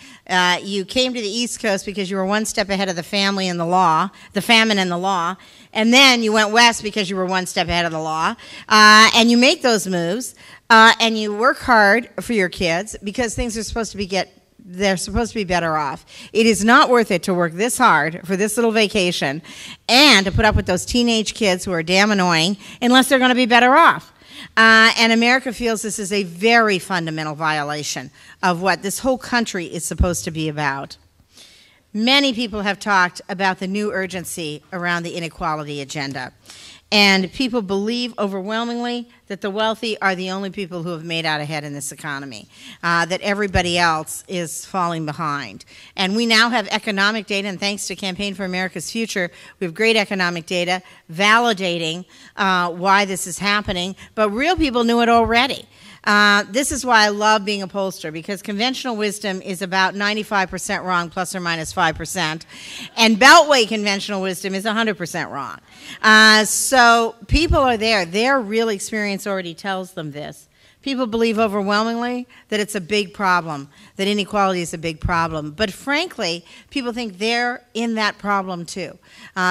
you came to the East Coast because you were one step ahead of the family and the law, the famine and the law, and then you went west because you were one step ahead of the law, and you make those moves, and you work hard for your kids because things are supposed to be they're supposed to be better off. It is not worth it to work this hard for this little vacation and to put up with those teenage kids who are damn annoying unless they're going to be better off. And America feels this is a very fundamental violation of what this whole country is supposed to be about. Many people have talked about the new urgency around the inequality agenda. And people believe overwhelmingly that the wealthy are the only people who have made out ahead in this economy, that everybody else is falling behind. And we now have economic data, and thanks to Campaign for America's Future, we have great economic data validating why this is happening, but real people knew it already. This is why I love being a pollster, because conventional wisdom is about 95% wrong, plus or minus 5%, and Beltway conventional wisdom is 100% wrong. So people are there. Their real experience already tells them this. People believe overwhelmingly that it's a big problem, that inequality is a big problem. But frankly, people think they're in that problem too.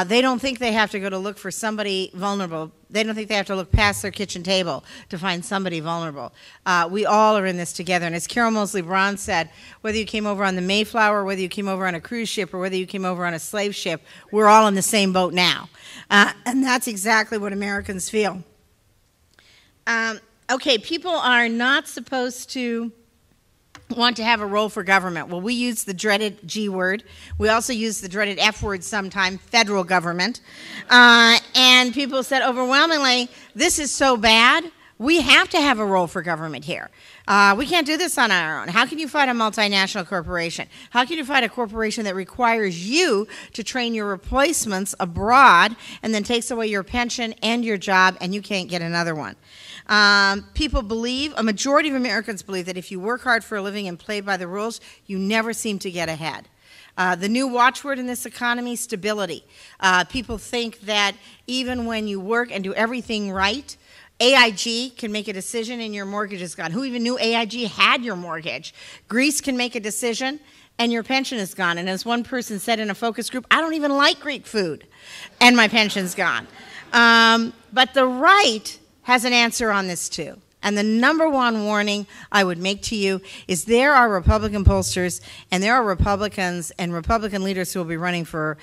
They don't think they have to go to look for somebody vulnerable. They don't think they have to look past their kitchen table to find somebody vulnerable. We all are in this together. And as Carol Moseley Braun said, whether you came over on the Mayflower, whether you came over on a cruise ship, or whether you came over on a slave ship, we're all in the same boat now. And that's exactly what Americans feel. Okay, people are not supposed to want to have a role for government. Well, we use the dreaded G word. We also use the dreaded F word sometimes, federal government. And people said overwhelmingly, this is so bad, we have to have a role for government here. We can't do this on our own. How can you fight a multinational corporation? How can you fight a corporation that requires you to train your replacements abroad and then takes away your pension and your job and you can't get another one? People believe, a majority of Americans believe, that if you work hard for a living and play by the rules, you never seem to get ahead. The new watchword in this economy, stability. People think that even when you work and do everything right, AIG can make a decision and your mortgage is gone. Who even knew AIG had your mortgage? Greece can make a decision and your pension is gone. And as one person said in a focus group, I don't even like Greek food and my pension's gone. But the right has an answer on this too. And the number one warning I would make to you is there are Republican pollsters and there are Republicans and Republican leaders who will be running for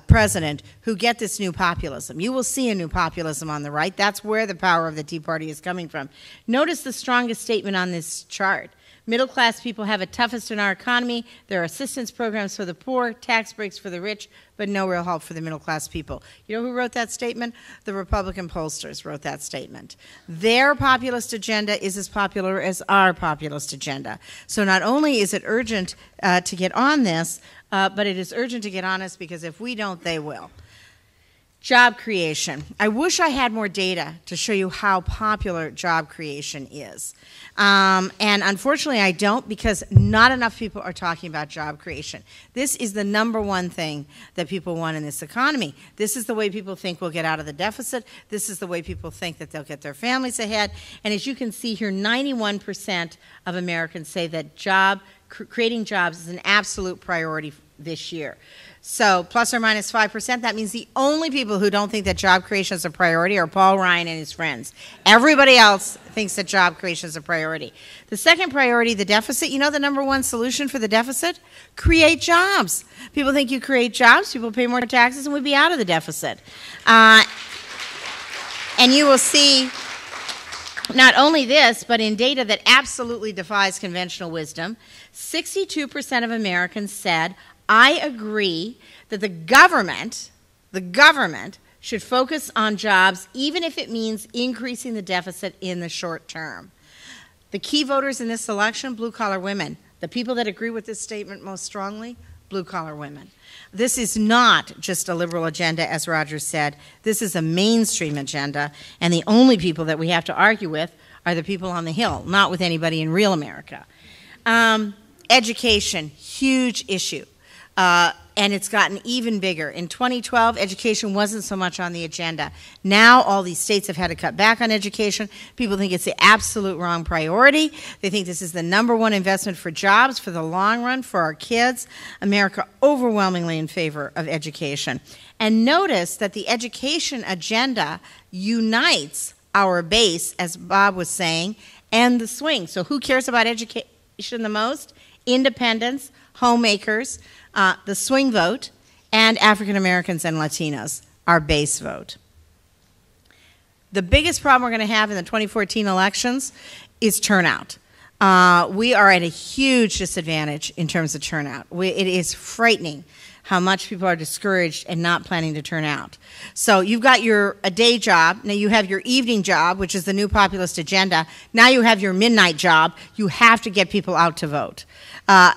president who get this new populism. You will see a new populism on the right. That's where the power of the Tea Party is coming from. Notice the strongest statement on this chart. Middle-class people have it toughest in our economy. There are assistance programs for the poor, tax breaks for the rich, but no real help for the middle-class people. You know who wrote that statement? The Republican pollsters wrote that statement. Their populist agenda is as popular as our populist agenda. So not only is it urgent to get on this, but it is urgent to get on this because if we don't, they will. Job creation. I wish I had more data to show you how popular job creation is. And unfortunately I don't, because not enough people are talking about job creation. This is the number one thing that people want in this economy. This is the way people think we'll get out of the deficit. This is the way people think that they'll get their families ahead. And as you can see here, 91% of Americans say that creating jobs is an absolute priority this year. So plus or minus 5%, that means the only people who don't think that job creation is a priority are Paul Ryan and his friends. Everybody else thinks that job creation is a priority. The second priority, the deficit, you know the number one solution for the deficit? Create jobs. People think you create jobs, people pay more taxes, and we'd be out of the deficit. And you will see not only this, but in data that absolutely defies conventional wisdom, 62% of Americans said, I agree that the government should focus on jobs even if it means increasing the deficit in the short term. The key voters in this election, blue-collar women. The people that agree with this statement most strongly, blue-collar women. This is not just a liberal agenda, as Roger said. This is a mainstream agenda, and the only people that we have to argue with are the people on the Hill, not with anybody in real America. Education, huge issue. And it's gotten even bigger. In 2012, education wasn't so much on the agenda. Now all these states have had to cut back on education. People think it's the absolute wrong priority. They think this is the #1 investment for jobs, for the long run, for our kids. America overwhelmingly in favor of education. And notice that the education agenda unites our base, as Bob was saying, and the swing. So who cares about education the most? Independents, homemakers, the swing vote, and African Americans and Latinos, our base vote. The biggest problem we're going to have in the 2014 elections is turnout. We are at a huge disadvantage in terms of turnout. It is frightening how much people are discouraged and not planning to turn out. So you've got a day job. Now you have your evening job, which is the new populist agenda. Now you have your midnight job. You have to get people out to vote.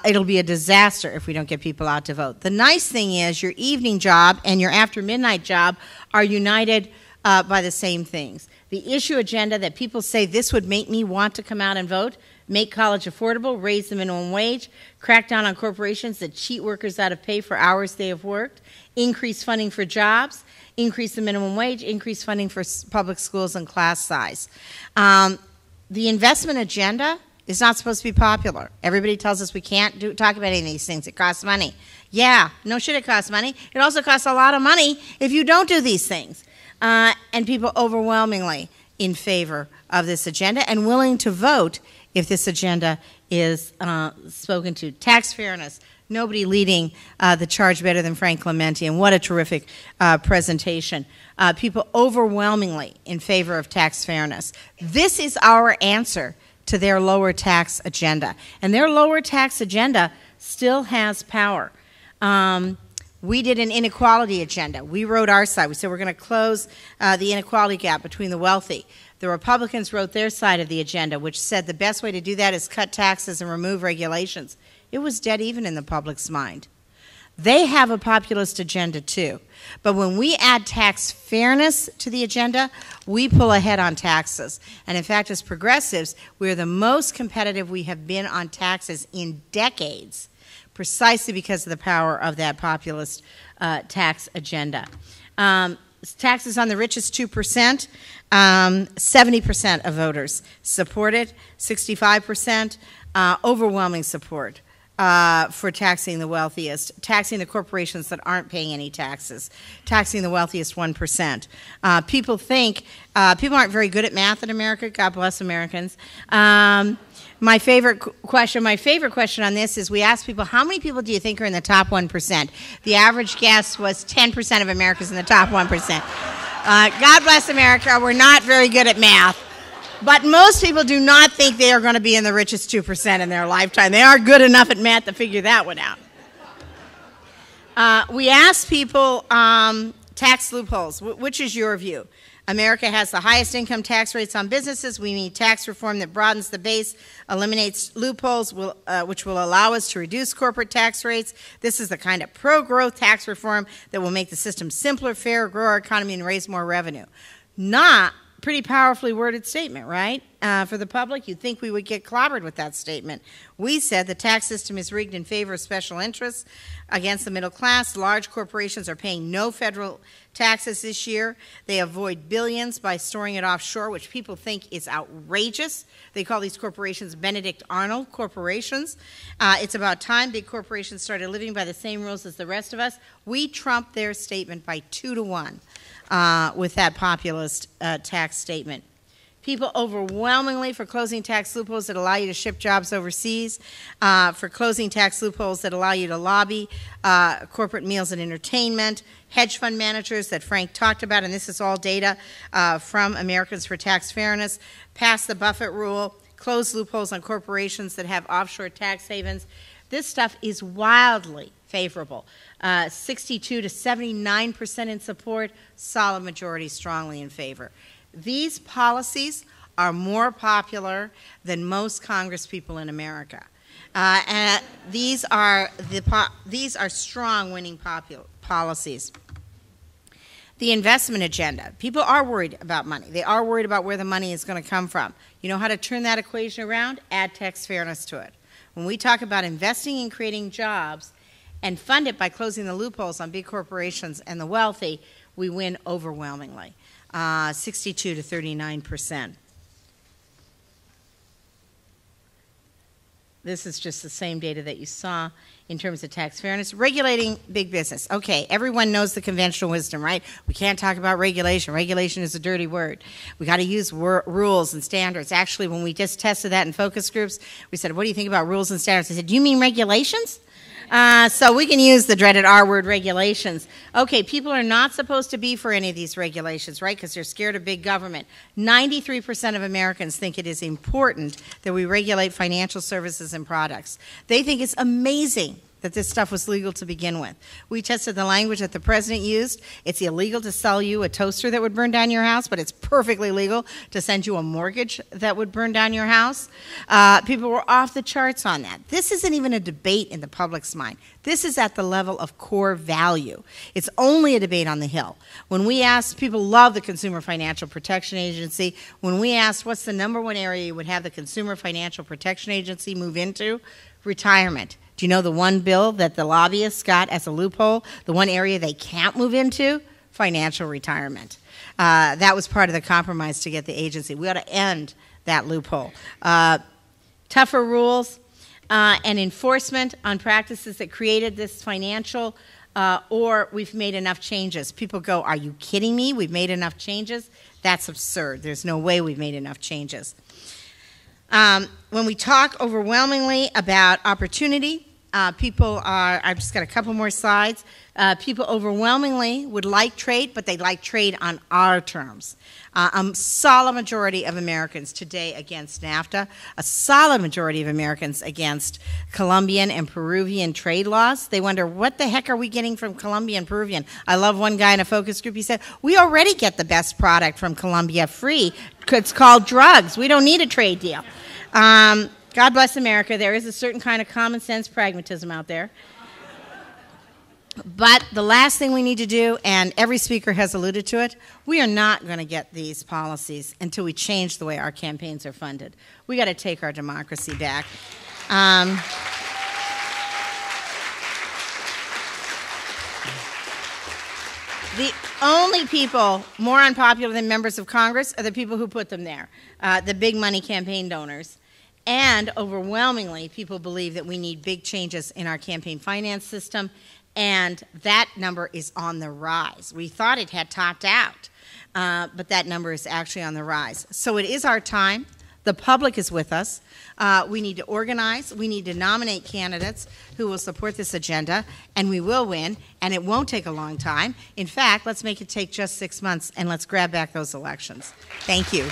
It'll be a disaster if we don't get people out to vote. The nice thing is your evening job and your after midnight job are united by the same things. The issue agenda that people say this would make me want to come out and vote: make college affordable, raise the minimum wage, crack down on corporations that cheat workers out of pay for hours they have worked, increase funding for jobs, increase the minimum wage, increase funding for public schools and class size. The investment agenda is not supposed to be popular. Everybody tells us we can't talk about any of these things. It costs money. Yeah, no shit, it costs money. It also costs a lot of money if you don't do these things. And people overwhelmingly in favor of this agenda and willing to vote if this agenda is spoken to. Tax fairness, nobody leading the charge better than Frank Clementi, and what a terrific presentation. People overwhelmingly in favor of tax fairness. This is our answer to their lower tax agenda. And their lower tax agenda still has power. We did an inequality agenda. We wrote our side. We said we're going to close the inequality gap between the wealthy. The Republicans wrote their side of the agenda, which said the best way to do that is cut taxes and remove regulations. It was dead even in the public's mind. They have a populist agenda too. But when we add tax fairness to the agenda, we pull ahead on taxes. And in fact, as progressives, we're the most competitive we have been on taxes in decades, precisely because of the power of that populist tax agenda. Taxes on the richest 2%, 70% of voters support it, 65% overwhelming support for taxing the wealthiest, taxing the corporations that aren't paying any taxes, taxing the wealthiest 1%. People think, people aren't very good at math in America. God bless Americans. My favorite question on this is we asked people, how many people do you think are in the top 1%? The average guess was 10% of Americans in the top 1%. God bless America, we're not very good at math. But most people do not think they are going to be in the richest 2% in their lifetime. They are good enough at math to figure that one out. We asked people tax loopholes. Which is your view? America has the highest income tax rates on businesses. We need tax reform that broadens the base, eliminates loopholes, which will allow us to reduce corporate tax rates. This is the kind of pro-growth tax reform that will make the system simpler, fairer, grow our economy, and raise more revenue. Not pretty powerfully worded statement, right? For the public, you'd think we would get clobbered with that statement. We said the tax system is rigged in favor of special interests against the middle class. Large corporations are paying no federal taxes this year. They avoid billions by storing it offshore, which people think is outrageous. They call these corporations Benedict Arnold corporations. It's about time big corporations started living by the same rules as the rest of us. We trumped their statement by 2-1 with that populist tax statement. People overwhelmingly for closing tax loopholes that allow you to ship jobs overseas, for closing tax loopholes that allow you to lobby corporate meals and entertainment, hedge fund managers that Frank talked about, and this is all data from Americans for Tax Fairness, pass the Buffett rule, close loopholes on corporations that have offshore tax havens. This stuff is wildly favorable. 62 to 79% in support, solid majority strongly in favor. These policies are more popular than most Congress people in America. And these are strong winning policies. The investment agenda. People are worried about money. They are worried about where the money is going to come from. You know how to turn that equation around? Add tax fairness to it. When we talk about investing and creating jobs and fund it by closing the loopholes on big corporations and the wealthy, we win overwhelmingly, 62 to 39%. This is just the same data that you saw in terms of tax fairness. Regulating big business. Okay, everyone knows the conventional wisdom, right? We can't talk about regulation. Regulation is a dirty word. We got to use rules and standards. Actually, when we just tested that in focus groups, we said, what do you think about rules and standards? I said, do you mean regulations? So we can use the dreaded R word, regulations. Okay, people are not supposed to be for any of these regulations, right, because they're scared of big government. 93% of Americans think it is important that we regulate financial services and products. They think it's amazing that this stuff was legal to begin with. We tested the language that the president used. It's illegal to sell you a toaster that would burn down your house, but it's perfectly legal to send you a mortgage that would burn down your house. People were off the charts on that. This isn't even a debate in the public's mind. This is at the level of core value. It's only a debate on the Hill. When we asked, people love the Consumer Financial Protection Agency. When we asked what's the number one area you would have the Consumer Financial Protection Agency move into, retirement. Do you know the one bill that the lobbyists got as a loophole? The one area they can't move into? Financial retirement. That was part of the compromise to get the agency. We ought to end that loophole. Tougher rules and enforcement on practices that created this financial, or we've made enough changes. People go, are you kidding me? We've made enough changes? That's absurd. There's no way we've made enough changes. When we talk overwhelmingly about opportunity, people are, I've just got a couple more slides, people overwhelmingly would like trade, but they like trade on our terms. A solid majority of Americans today against NAFTA, a solid majority of Americans against Colombian and Peruvian trade laws. They wonder, what the heck are we getting from Colombia and Peruvian? I love one guy in a focus group, he said, we already get the best product from Colombia free. It's called drugs. We don't need a trade deal. God bless America. There is a certain kind of common sense pragmatism out there. But the last thing we need to do, and every speaker has alluded to it, we are not going to get these policies until we change the way our campaigns are funded. We got to take our democracy back. The only people more unpopular than members of Congress are the people who put them there, the big money campaign donors. And overwhelmingly, people believe that we need big changes in our campaign finance system, and that number is on the rise. We thought it had topped out, but that number is actually on the rise. So it is our time. The public is with us. We need to organize. We need to nominate candidates who will support this agenda, and we will win, and it won't take a long time. In fact, let's make it take just 6 months, and let's grab back those elections. Thank you.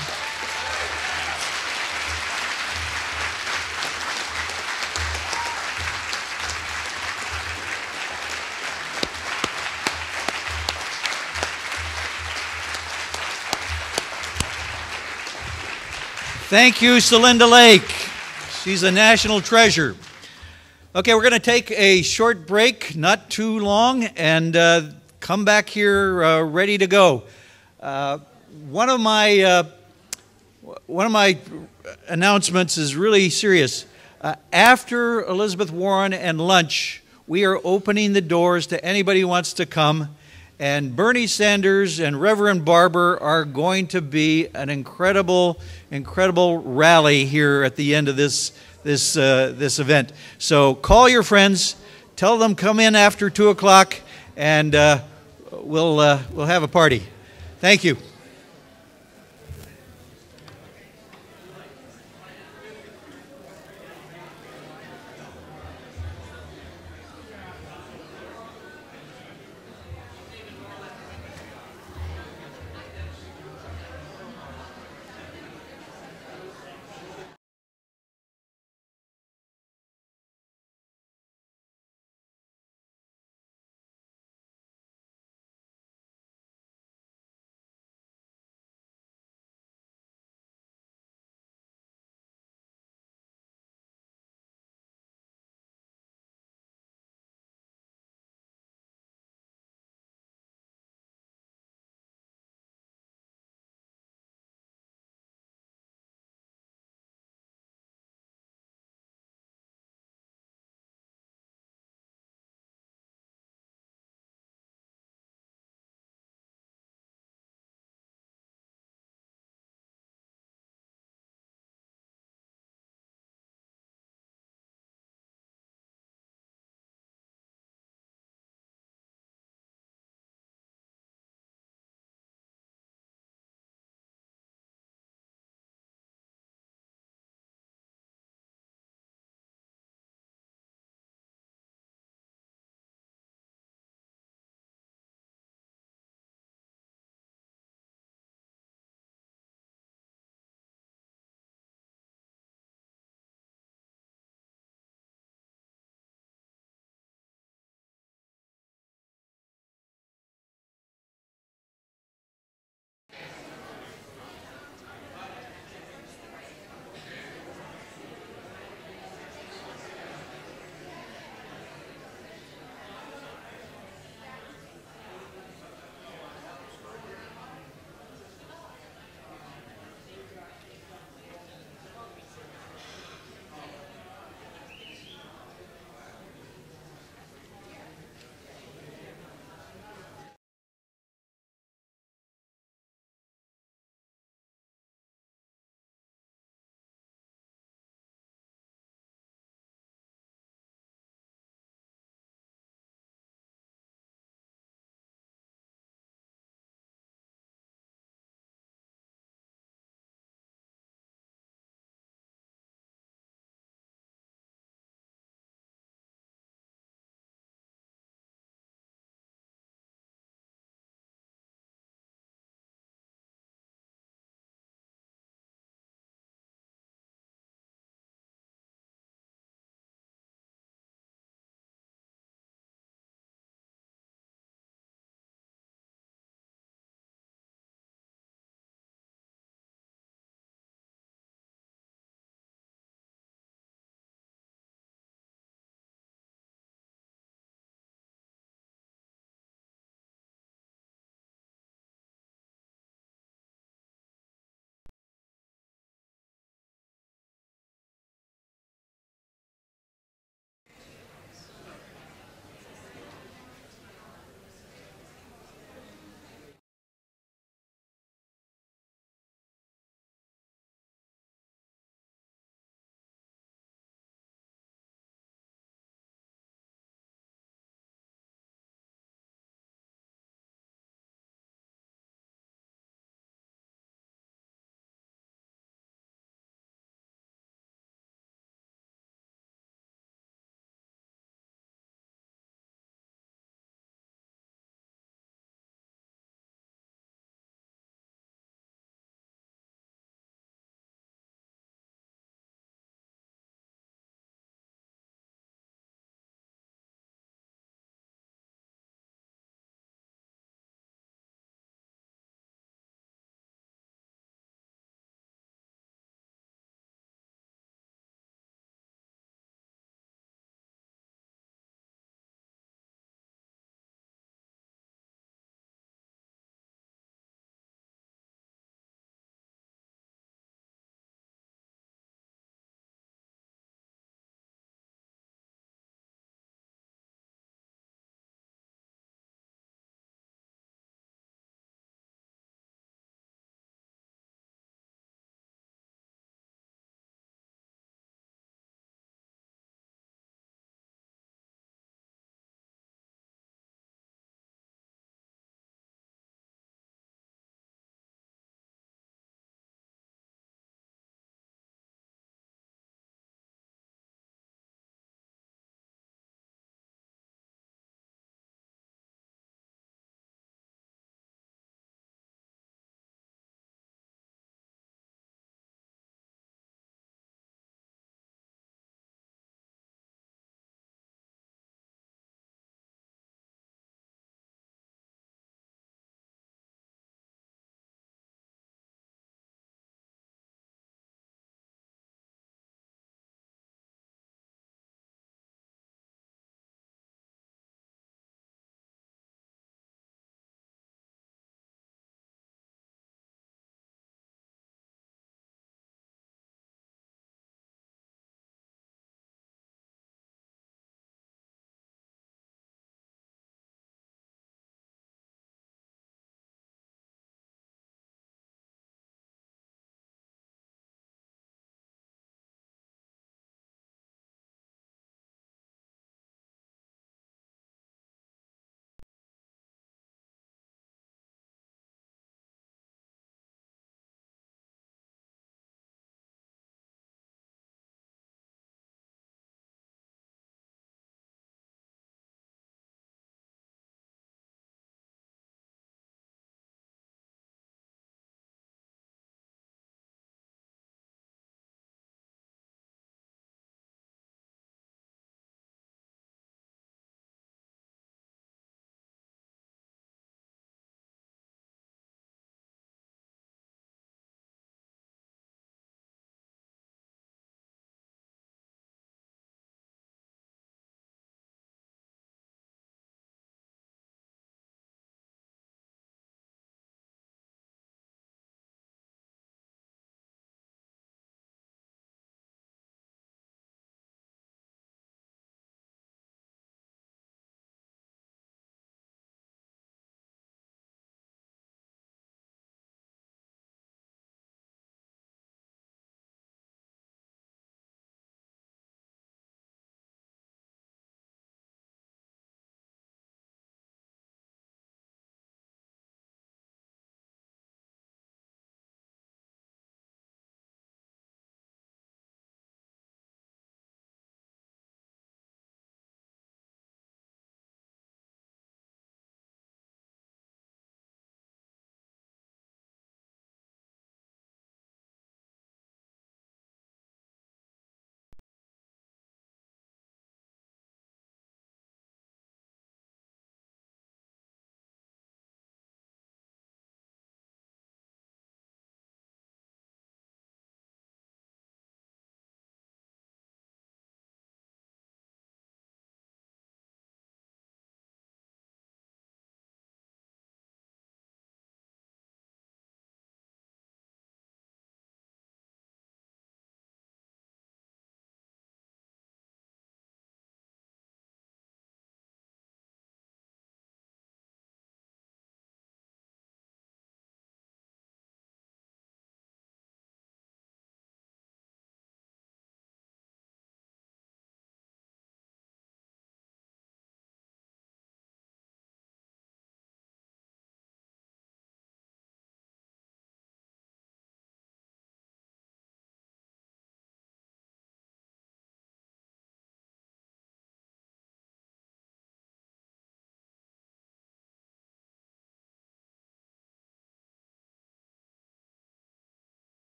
Thank you, Celinda Lake. She's a national treasure. Okay, we're going to take a short break, not too long, and come back here ready to go. One of my announcements is really serious. After Elizabeth Warren and lunch, we are opening the doors to anybody who wants to come. And Bernie Sanders and Reverend Barber are going to be an incredible rally here at the end of this event. So call your friends, tell them come in after 2 o'clock, and we'll have a party. Thank you.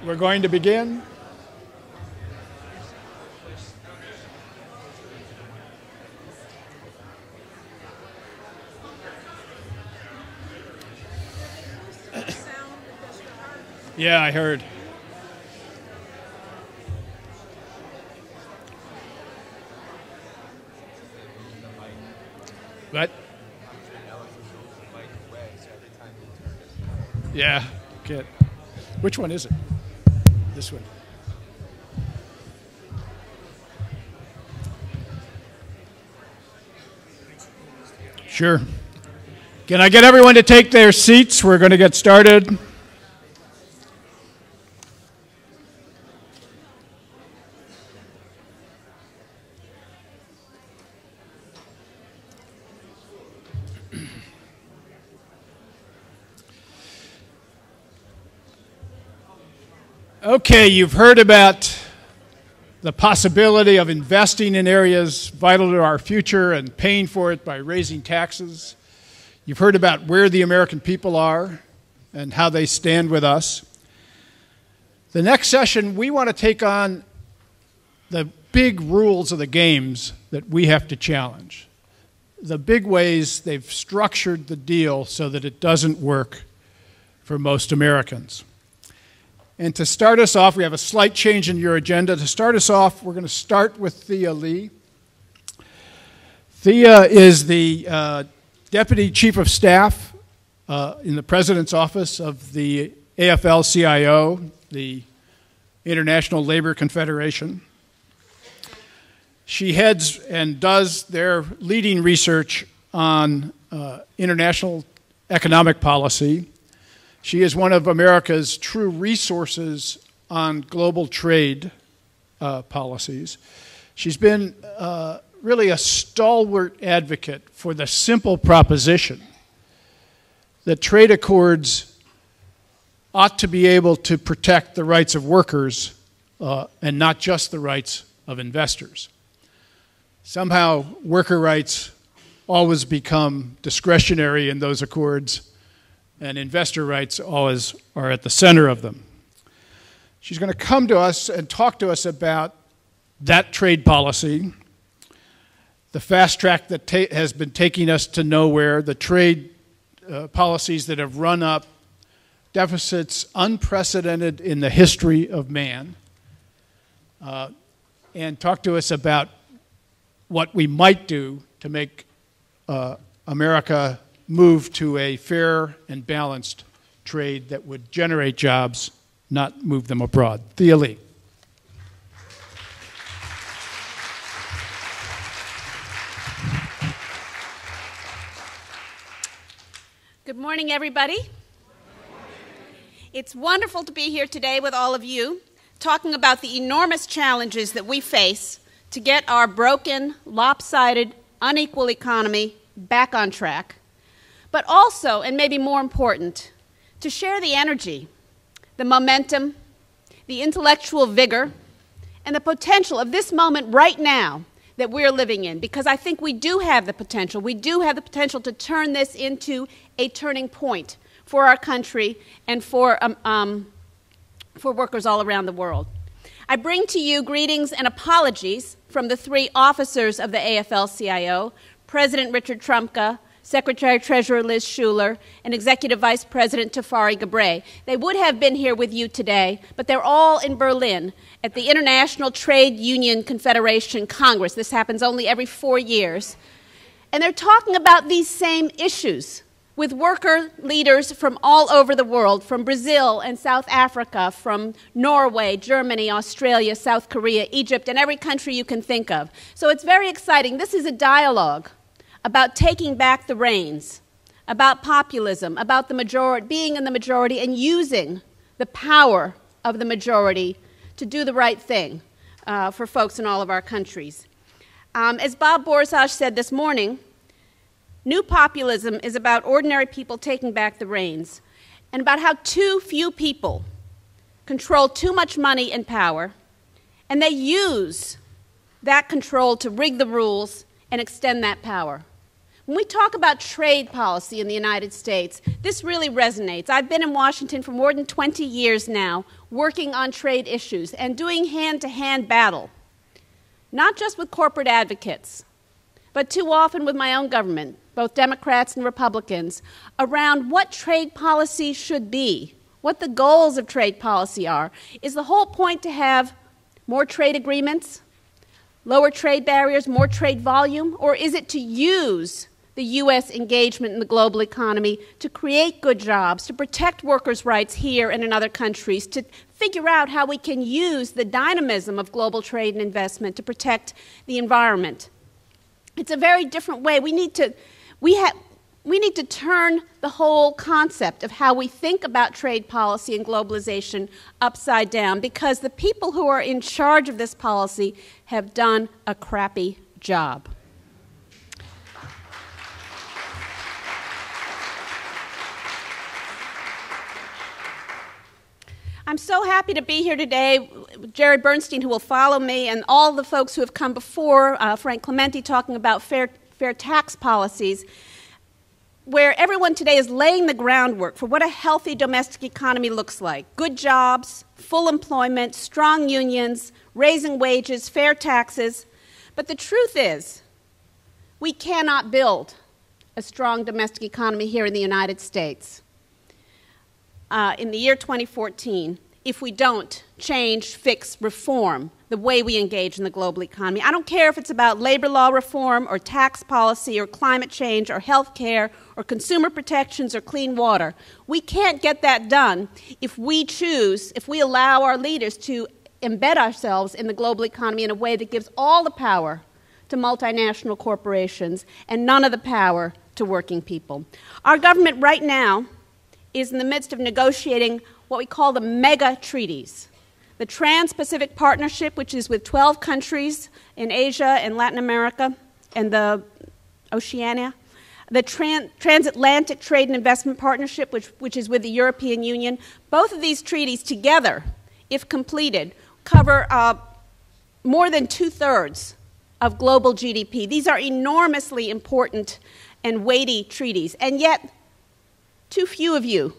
We're going to begin. Yeah, I heard. What? Yeah, good. Which one is it? This one. Sure. Can I get everyone to take their seats? We're going to get started. Okay, you've heard about the possibility of investing in areas vital to our future and paying for it by raising taxes. You've heard about where the American people are and how they stand with us. The next session, we want to take on the big rules of the games that we have to challenge. The big ways they've structured the deal so that it doesn't work for most Americans. And to start us off, we have a slight change in your agenda. To start us off, we're going to start with Thea Lee. Thea is the Deputy Chief of Staff in the President's Office of the AFL-CIO, the International Labor Confederation. She heads and does their leading research on international economic policy. She is one of America's true resources on global trade policies. She's been really a stalwart advocate for the simple proposition that trade accords ought to be able to protect the rights of workers and not just the rights of investors. Somehow, worker rights always become discretionary in those accords, and investor rights always are at the center of them. She's going to come to us and talk to us about that trade policy, the fast track that has been taking us to nowhere, the trade policies that have run up deficits unprecedented in the history of man, and talk to us about what we might do to make America move to a fair and balanced trade that would generate jobs, not move them abroad. Thea Lee. Good morning, everybody. It's wonderful to be here today with all of you, talking about the enormous challenges that we face to get our broken, lopsided, unequal economy back on track. But also, and maybe more important, to share the energy, the momentum, the intellectual vigor, and the potential of this moment right now that we're living in, because I think we do have the potential. We do have the potential to turn this into a turning point for our country and for workers all around the world. I bring to you greetings and apologies from the three officers of the AFL-CIO, President Richard Trumka, Secretary-Treasurer Liz Schuler, and Executive Vice President Tafari Gabbray. They would have been here with you today, but they're all in Berlin at the International Trade Union Confederation Congress. This happens only every 4 years. And they're talking about these same issues with worker leaders from all over the world, from Brazil and South Africa, from Norway, Germany, Australia, South Korea, Egypt, and every country you can think of. So it's very exciting. This is a dialogue about taking back the reins, about populism, about the majority, being in the majority and using the power of the majority to do the right thing for folks in all of our countries. As Bob Borzage said this morning, new populism is about ordinary people taking back the reins and about how too few people control too much money and power, and they use that control to rig the rules and extend that power. When we talk about trade policy in the United States, this really resonates. I've been in Washington for more than 20 years now, working on trade issues and doing hand-to-hand battle, not just with corporate advocates, but too often with my own government, both Democrats and Republicans, around what trade policy should be, what the goals of trade policy are. Is the whole point to have more trade agreements, lower trade barriers, more trade volume, or is it to use the U.S. engagement in the global economy to create good jobs, to protect workers' rights here and in other countries, to figure out how we can use the dynamism of global trade and investment to protect the environment? It's a very different way. We need to turn the whole concept of how we think about trade policy and globalization upside down, because the people who are in charge of this policy have done a crappy job. I'm so happy to be here today with Jerry Bernstein, who will follow me, and all the folks who have come before, Frank Clementi talking about fair tax policies, where everyone today is laying the groundwork for what a healthy domestic economy looks like. Good jobs, full employment, strong unions, raising wages, fair taxes. But the truth is, we cannot build a strong domestic economy here in the United States in the year 2014 if we don't change, fix, reform the way we engage in the global economy. I don't care if it's about labor law reform or tax policy or climate change or health care or consumer protections or clean water. We can't get that done if we allow our leaders to embed ourselves in the global economy in a way that gives all the power to multinational corporations and none of the power to working people. Our government right now is in the midst of negotiating what we call the mega treaties. The Trans-Pacific Partnership, which is with 12 countries in Asia and Latin America and the Oceania. The Transatlantic Trade and Investment Partnership, which is with the European Union. Both of these treaties together, if completed, cover more than 2/3 of global GDP. These are enormously important and weighty treaties, and yet too few of you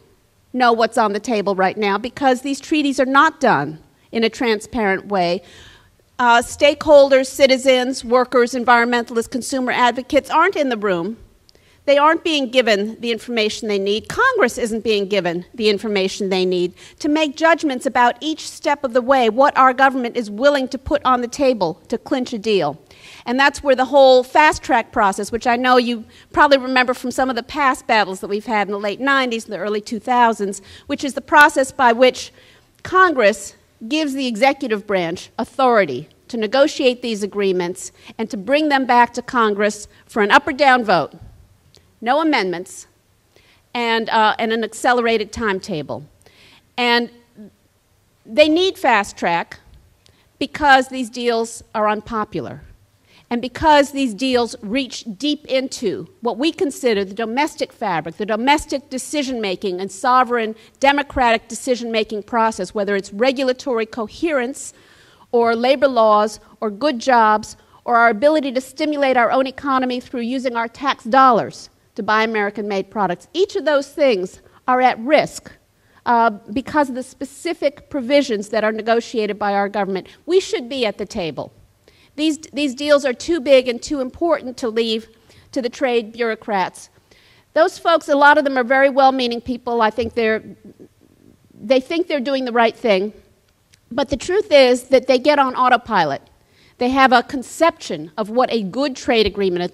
know what's on the table right now because these treaties are not done in a transparent way. Stakeholders, citizens, workers, environmentalists, consumer advocates aren't in the room. They aren't being given the information they need. Congress isn't being given the information they need to make judgments about each step of the way, what our government is willing to put on the table to clinch a deal. And that's where the whole fast-track process, which I know you probably remember from some of the past battles that we've had in the late 90s and the early 2000s, which is the process by which Congress gives the executive branch authority to negotiate these agreements and to bring them back to Congress for an up or down vote, no amendments, and an accelerated timetable. And they need fast track because these deals are unpopular and because these deals reach deep into what we consider the domestic fabric, the domestic decision-making and sovereign democratic decision-making process, whether it's regulatory coherence or labor laws or good jobs or our ability to stimulate our own economy through using our tax dollars to buy American-made products. Each of those things are at risk because of the specific provisions that are negotiated by our government. We should be at the table. These deals are too big and too important to leave to the trade bureaucrats. Those folks, a lot of them are very well-meaning people. I think they think they're doing the right thing. But the truth is that they get on autopilot. They have a conception of what a good trade agreement,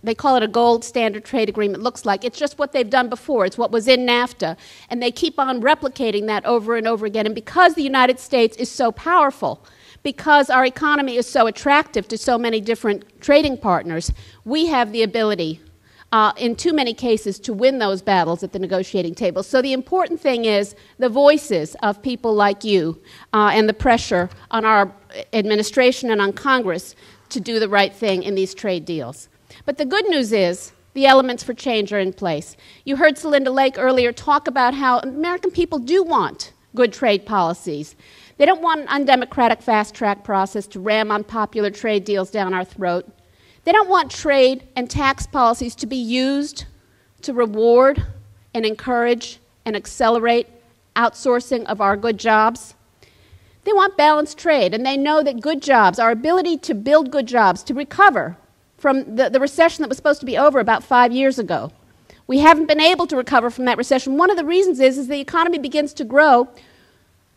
they call it a gold standard trade agreement, looks like. It's just what they've done before. It's what was in NAFTA. And they keep on replicating that over and over again. And because the United States is so powerful, because our economy is so attractive to so many different trading partners, we have the ability, in too many cases, to win those battles at the negotiating table. So the important thing is the voices of people like you and the pressure on our administration and on Congress to do the right thing in these trade deals. But the good news is the elements for change are in place. You heard Celinda Lake earlier talk about how American people do want good trade policies. They don't want an undemocratic fast-track process to ram unpopular trade deals down our throat. They don't want trade and tax policies to be used to reward and encourage and accelerate outsourcing of our good jobs. They want balanced trade, and they know that good jobs, our ability to build good jobs, to recover from the recession that was supposed to be over about 5 years ago. We haven't been able to recover from that recession. One of the reasons is the economy begins to grow,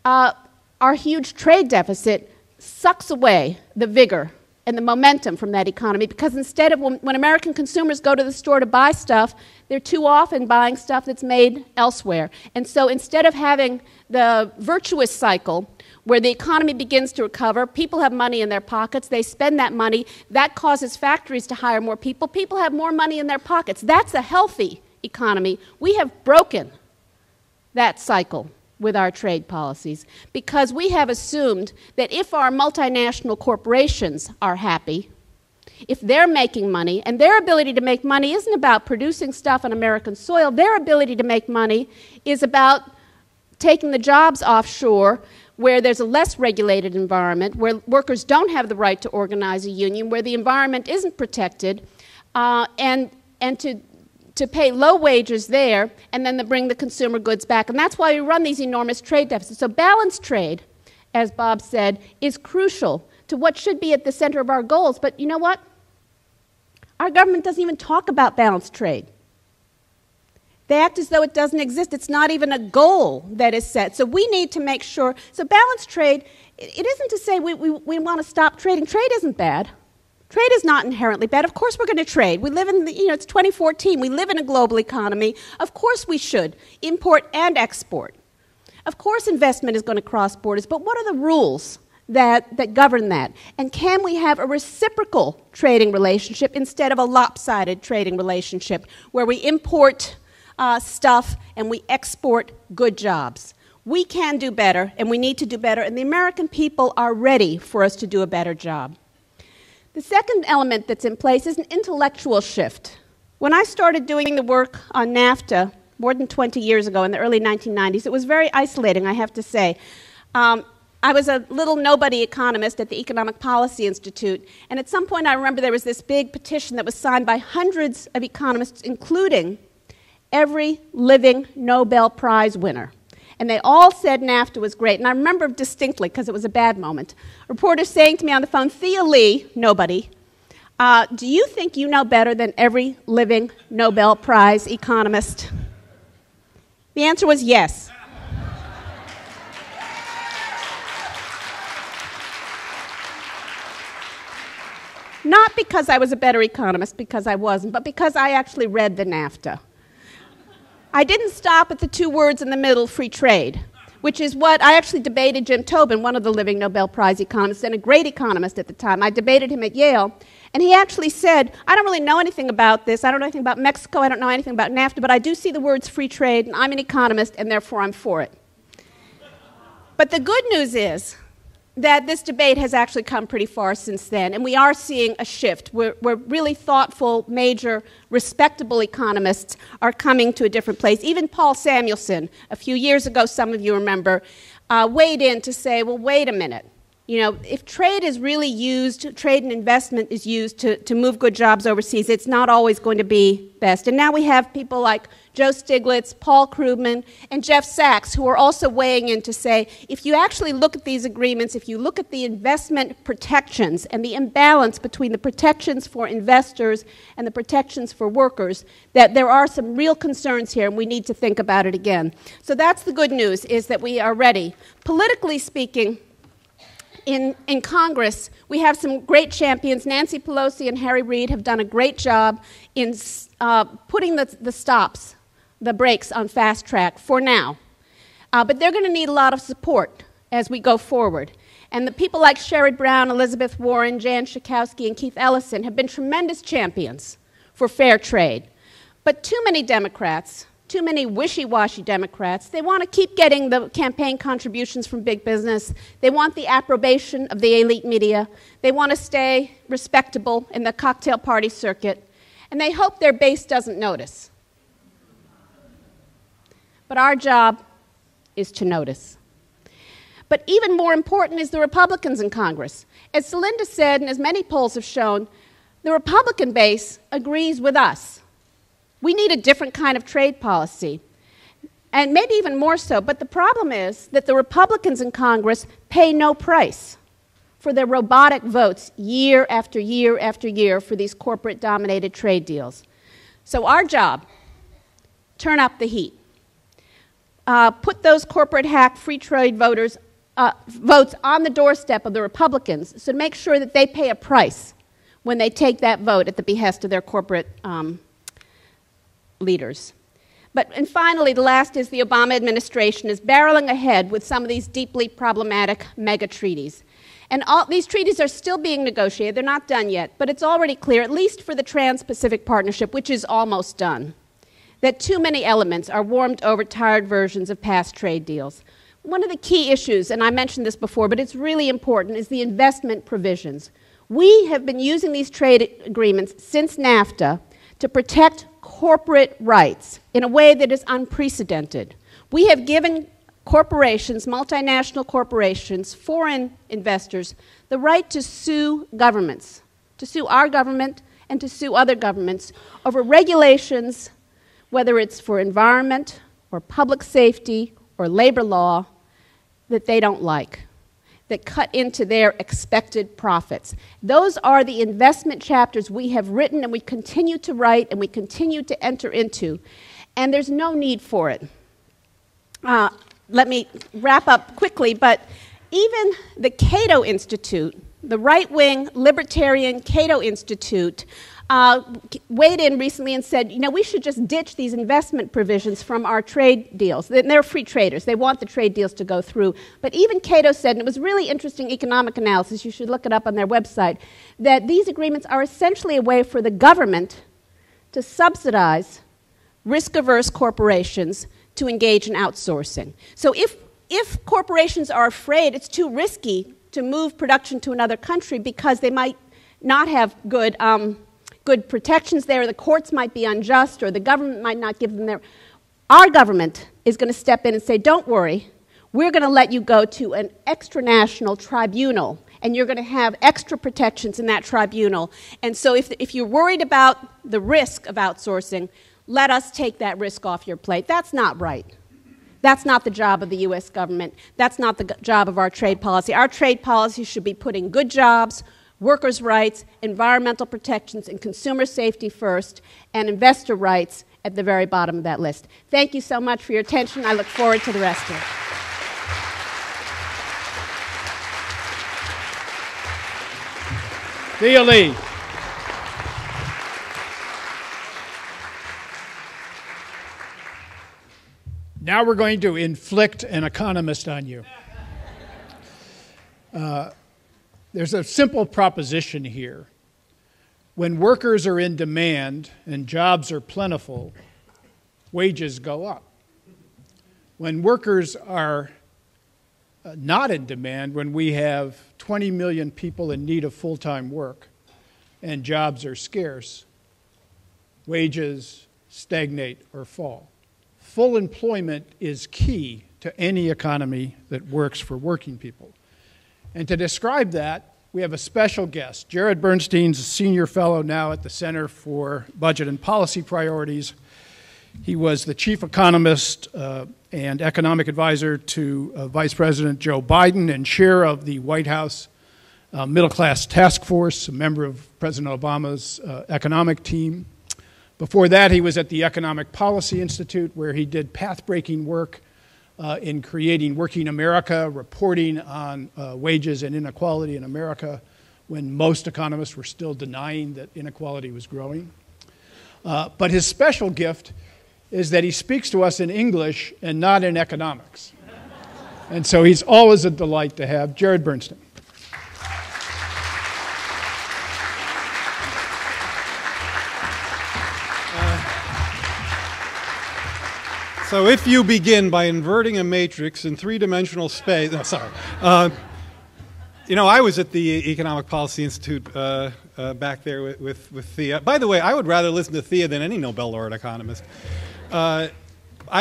our huge trade deficit sucks away the vigor and the momentum from that economy, because instead of when American consumers go to the store to buy stuff, they're too often buying stuff that's made elsewhere. And so instead of having the virtuous cycle where the economy begins to recover, people have money in their pockets, they spend that money, that causes factories to hire more people, people have more money in their pockets. That's a healthy economy. We have broken that cycle with our trade policies, because we have assumed that if our multinational corporations are happy, if they're making money, and their ability to make money isn't about producing stuff on American soil, their ability to make money is about taking the jobs offshore where there's a less regulated environment, where workers don't have the right to organize a union, where the environment isn't protected, and to pay low wages there, and then to bring the consumer goods back. And that's why we run these enormous trade deficits. So balanced trade, as Bob said, is crucial to what should be at the center of our goals. But you know what? Our government doesn't even talk about balanced trade. They act as though it doesn't exist. It's not even a goal that is set. So we need to make sure. So balanced trade, it isn't to say we want to stop trading. Trade isn't bad. Trade is not inherently bad. Of course we're going to trade. We live in, it's 2014. We live in a global economy. Of course we should import and export. Of course investment is going to cross borders. But what are the rules that govern that? And can we have a reciprocal trading relationship instead of a lopsided trading relationship where we import stuff and we export good jobs? We can do better, and we need to do better, and the American people are ready for us to do a better job. The second element that's in place is an intellectual shift. When I started doing the work on NAFTA more than 20 years ago in the early 1990s, it was very isolating, I have to say. I was a little nobody economist at the Economic Policy Institute, and at some point I remember there was this big petition that was signed by hundreds of economists, including every living Nobel Prize winner. And they all said NAFTA was great. And I remember distinctly, because it was a bad moment, a reporter saying to me on the phone, "Thea Lee, nobody, do you think you know better than every living Nobel Prize economist?" The answer was yes. Not because I was a better economist, because I wasn't, but because I actually read the NAFTA. I didn't stop at the two words in the middle, free trade, which is what I actually debated Jim Tobin, one of the living Nobel Prize economists and a great economist at the time. I debated him at Yale, and he actually said, "I don't really know anything about this. I don't know anything about Mexico. I don't know anything about NAFTA, but I do see the words free trade, and I'm an economist, and therefore I'm for it." But the good news is that this debate has actually come pretty far since then, and we are seeing a shift where really thoughtful, major, respectable economists are coming to a different place. Even Paul Samuelson, a few years ago, some of you remember, weighed in to say, well, wait a minute. You know, if trade is really used, trade and investment is used to move good jobs overseas, it's not always going to be best. And now we have people like Joe Stiglitz, Paul Krugman, and Jeff Sachs, who are also weighing in to say, if you actually look at these agreements, if you look at the investment protections and the imbalance between the protections for investors and the protections for workers, that there are some real concerns here, and we need to think about it again. So that's the good news, is that we are ready. Politically speaking, in Congress, we have some great champions. Nancy Pelosi and Harry Reid have done a great job in putting the brakes on fast track for now. But they're going to need a lot of support as we go forward. And the people like Sherrod Brown, Elizabeth Warren, Jan Schakowsky, and Keith Ellison have been tremendous champions for fair trade. But too many Democrats, too many wishy-washy Democrats, they want to keep getting the campaign contributions from big business. They want the approbation of the elite media. They want to stay respectable in the cocktail party circuit. And they hope their base doesn't notice. But our job is to notice. But even more important is the Republicans in Congress. As Celinda said, and as many polls have shown, The Republican base agrees with us. We need a different kind of trade policy, and maybe even more so. But the problem is that the Republicans in Congress pay no price for their robotic votes year after year after year for these corporate-dominated trade deals. So our job, turn up the heat. Put those corporate hack free trade votes on the doorstep of the Republicans, so make sure that they pay a price when they take that vote at the behest of their corporate leaders. And finally, the last is the Obama administration is barreling ahead with some of these deeply problematic mega treaties. And these treaties are still being negotiated. They're not done yet, but it's already clear, at least for the Trans-Pacific Partnership, which is almost done, that too many elements are warmed over tired versions of past trade deals. One of the key issues, and I mentioned this before, but it's really important, is the investment provisions. We have been using these trade agreements since NAFTA to protect corporate rights in a way that is unprecedented. We have given corporations, multinational corporations, foreign investors, the right to sue governments, to sue our government and to sue other governments over regulations, whether it's for environment or public safety or labor law, that they don't like, that cut into their expected profits. Those are the investment chapters we have written and we continue to write and we continue to enter into, and there's no need for it. Let me wrap up quickly, but even the Cato Institute, the right-wing libertarian Cato Institute, weighed in recently and said, we should just ditch these investment provisions from our trade deals. They're free traders. They want the trade deals to go through. But even Cato said, and it was really interesting economic analysis, you should look it up on their website, that these agreements are essentially a way for the government to subsidize risk-averse corporations to engage in outsourcing. So if corporations are afraid it's too risky to move production to another country because they might not have good protections there, the courts might be unjust, or the government might not give them our government is going to step in and say, don't worry, we're going to let you go to an extranational tribunal, and you're going to have extra protections in that tribunal. And so if you're worried about the risk of outsourcing, let us take that risk off your plate. That's not right. That's not the job of the U.S. government. That's not the job of our trade policy. Our trade policy should be putting good jobs, workers' rights, environmental protections, and consumer safety first, and investor rights at the very bottom of that list. Thank you so much for your attention. I look forward to the rest of it. Thea Lee. Now we're going to inflict an economist on you. There's a simple proposition here. When workers are in demand and jobs are plentiful, wages go up. When workers are not in demand, when we have 20 million people in need of full-time work and jobs are scarce, wages stagnate or fall. Full employment is key to any economy that works for working people. And to describe that, we have a special guest. Jared Bernstein's a senior fellow now at the Center for Budget and Policy Priorities. He was the chief economist and economic advisor to Vice President Joe Biden and chair of the White House Middle Class Task Force, a member of President Obama's economic team. Before that, he was at the Economic Policy Institute, where he did path-breaking work in creating Working America, reporting on wages and inequality in America when most economists were still denying that inequality was growing. But his special gift is that he speaks to us in English and not in economics. And so he's always a delight to have. Jared Bernstein. So if you begin by inverting a matrix in three-dimensional space, I was at the Economic Policy Institute back there with Thea. By the way, I would rather listen to Thea than any Nobel laureate economist. I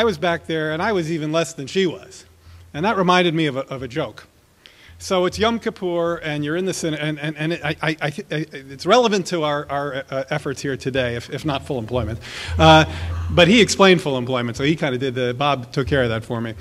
was back there, and I was even less than she was. And that reminded me of a joke. So it's Yom Kippur, and you're in the synagogue, and it's relevant to our efforts here today, if not full employment. But he explained full employment, so he kind of did Bob took care of that for me.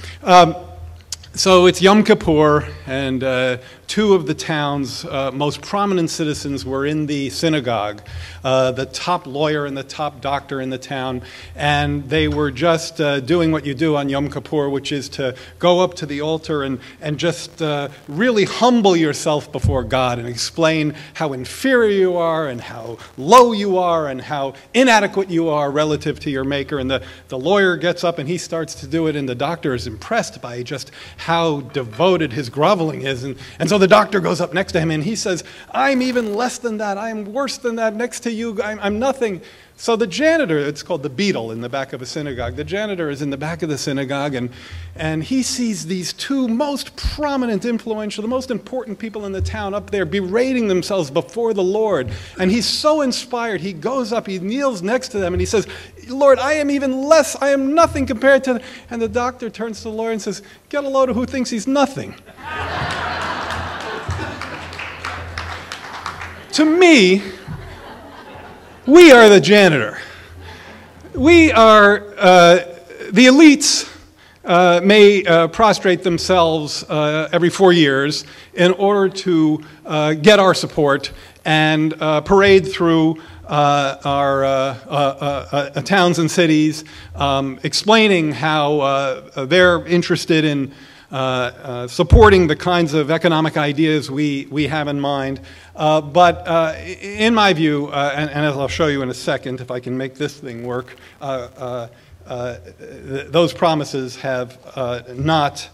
So it's Yom Kippur, and two of the town's most prominent citizens were in the synagogue, the top lawyer and the top doctor in the town, and they were just doing what you do on Yom Kippur, which is to go up to the altar and just really humble yourself before God and explain how inferior you are and how low you are and how inadequate you are relative to your Maker. And the lawyer gets up and he starts to do it, and the doctor is impressed by just how devoted his groveling is. And so the doctor goes up next to him and he says, I'm even less than that. I am worse than that. Next to you, I'm nothing. So the janitor, it's called the beadle in the back of a synagogue, the janitor is in the back of the synagogue, and he sees these two most prominent, influential, the most important people in the town up there berating themselves before the Lord. And he's so inspired, he goes up, he kneels next to them, and he says, Lord, I am even less, I am nothing compared to... And the doctor turns to the lawyer and says, get a load of who thinks he's nothing. To me, we are the janitor. We are, the elites may prostrate themselves every 4 years in order to get our support and parade through our towns and cities, explaining how they're interested in supporting the kinds of economic ideas we have in mind. But in my view, and as I'll show you in a second, if I can make this thing work, those promises have not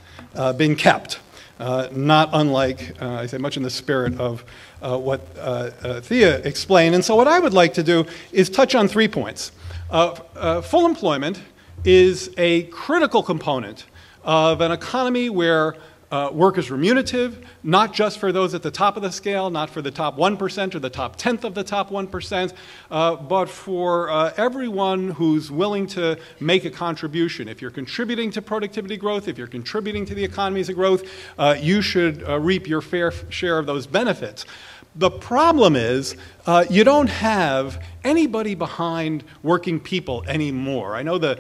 been kept. Not unlike, I say, much in the spirit of what Thea explained. And so what I would like to do is touch on 3 points. Full employment is a critical component of an economy where work is remunerative, not just for those at the top of the scale, not for the top 1% or the top 10th of the top 1%, but for everyone who's willing to make a contribution. If you're contributing to productivity growth, if you're contributing to the economies of growth, you should reap your fair share of those benefits. The problem is you don't have anybody behind working people anymore. I know the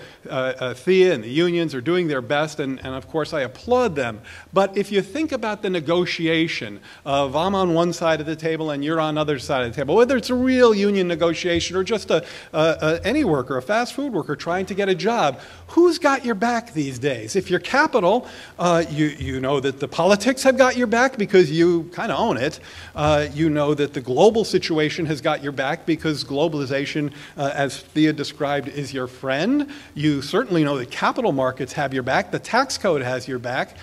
Thea and the unions are doing their best, and of course I applaud them. But if you think about the negotiation of I'm on one side of the table and you're on the other side of the table, whether it's a real union negotiation or just any worker, a fast food worker trying to get a job, who's got your back these days? If you're capital, you know that the politics have got your back because you kind of own it. You know that the global situation has got your back because globalization, as Thea described, is your friend. You certainly know that capital markets have your back. The tax code has your back.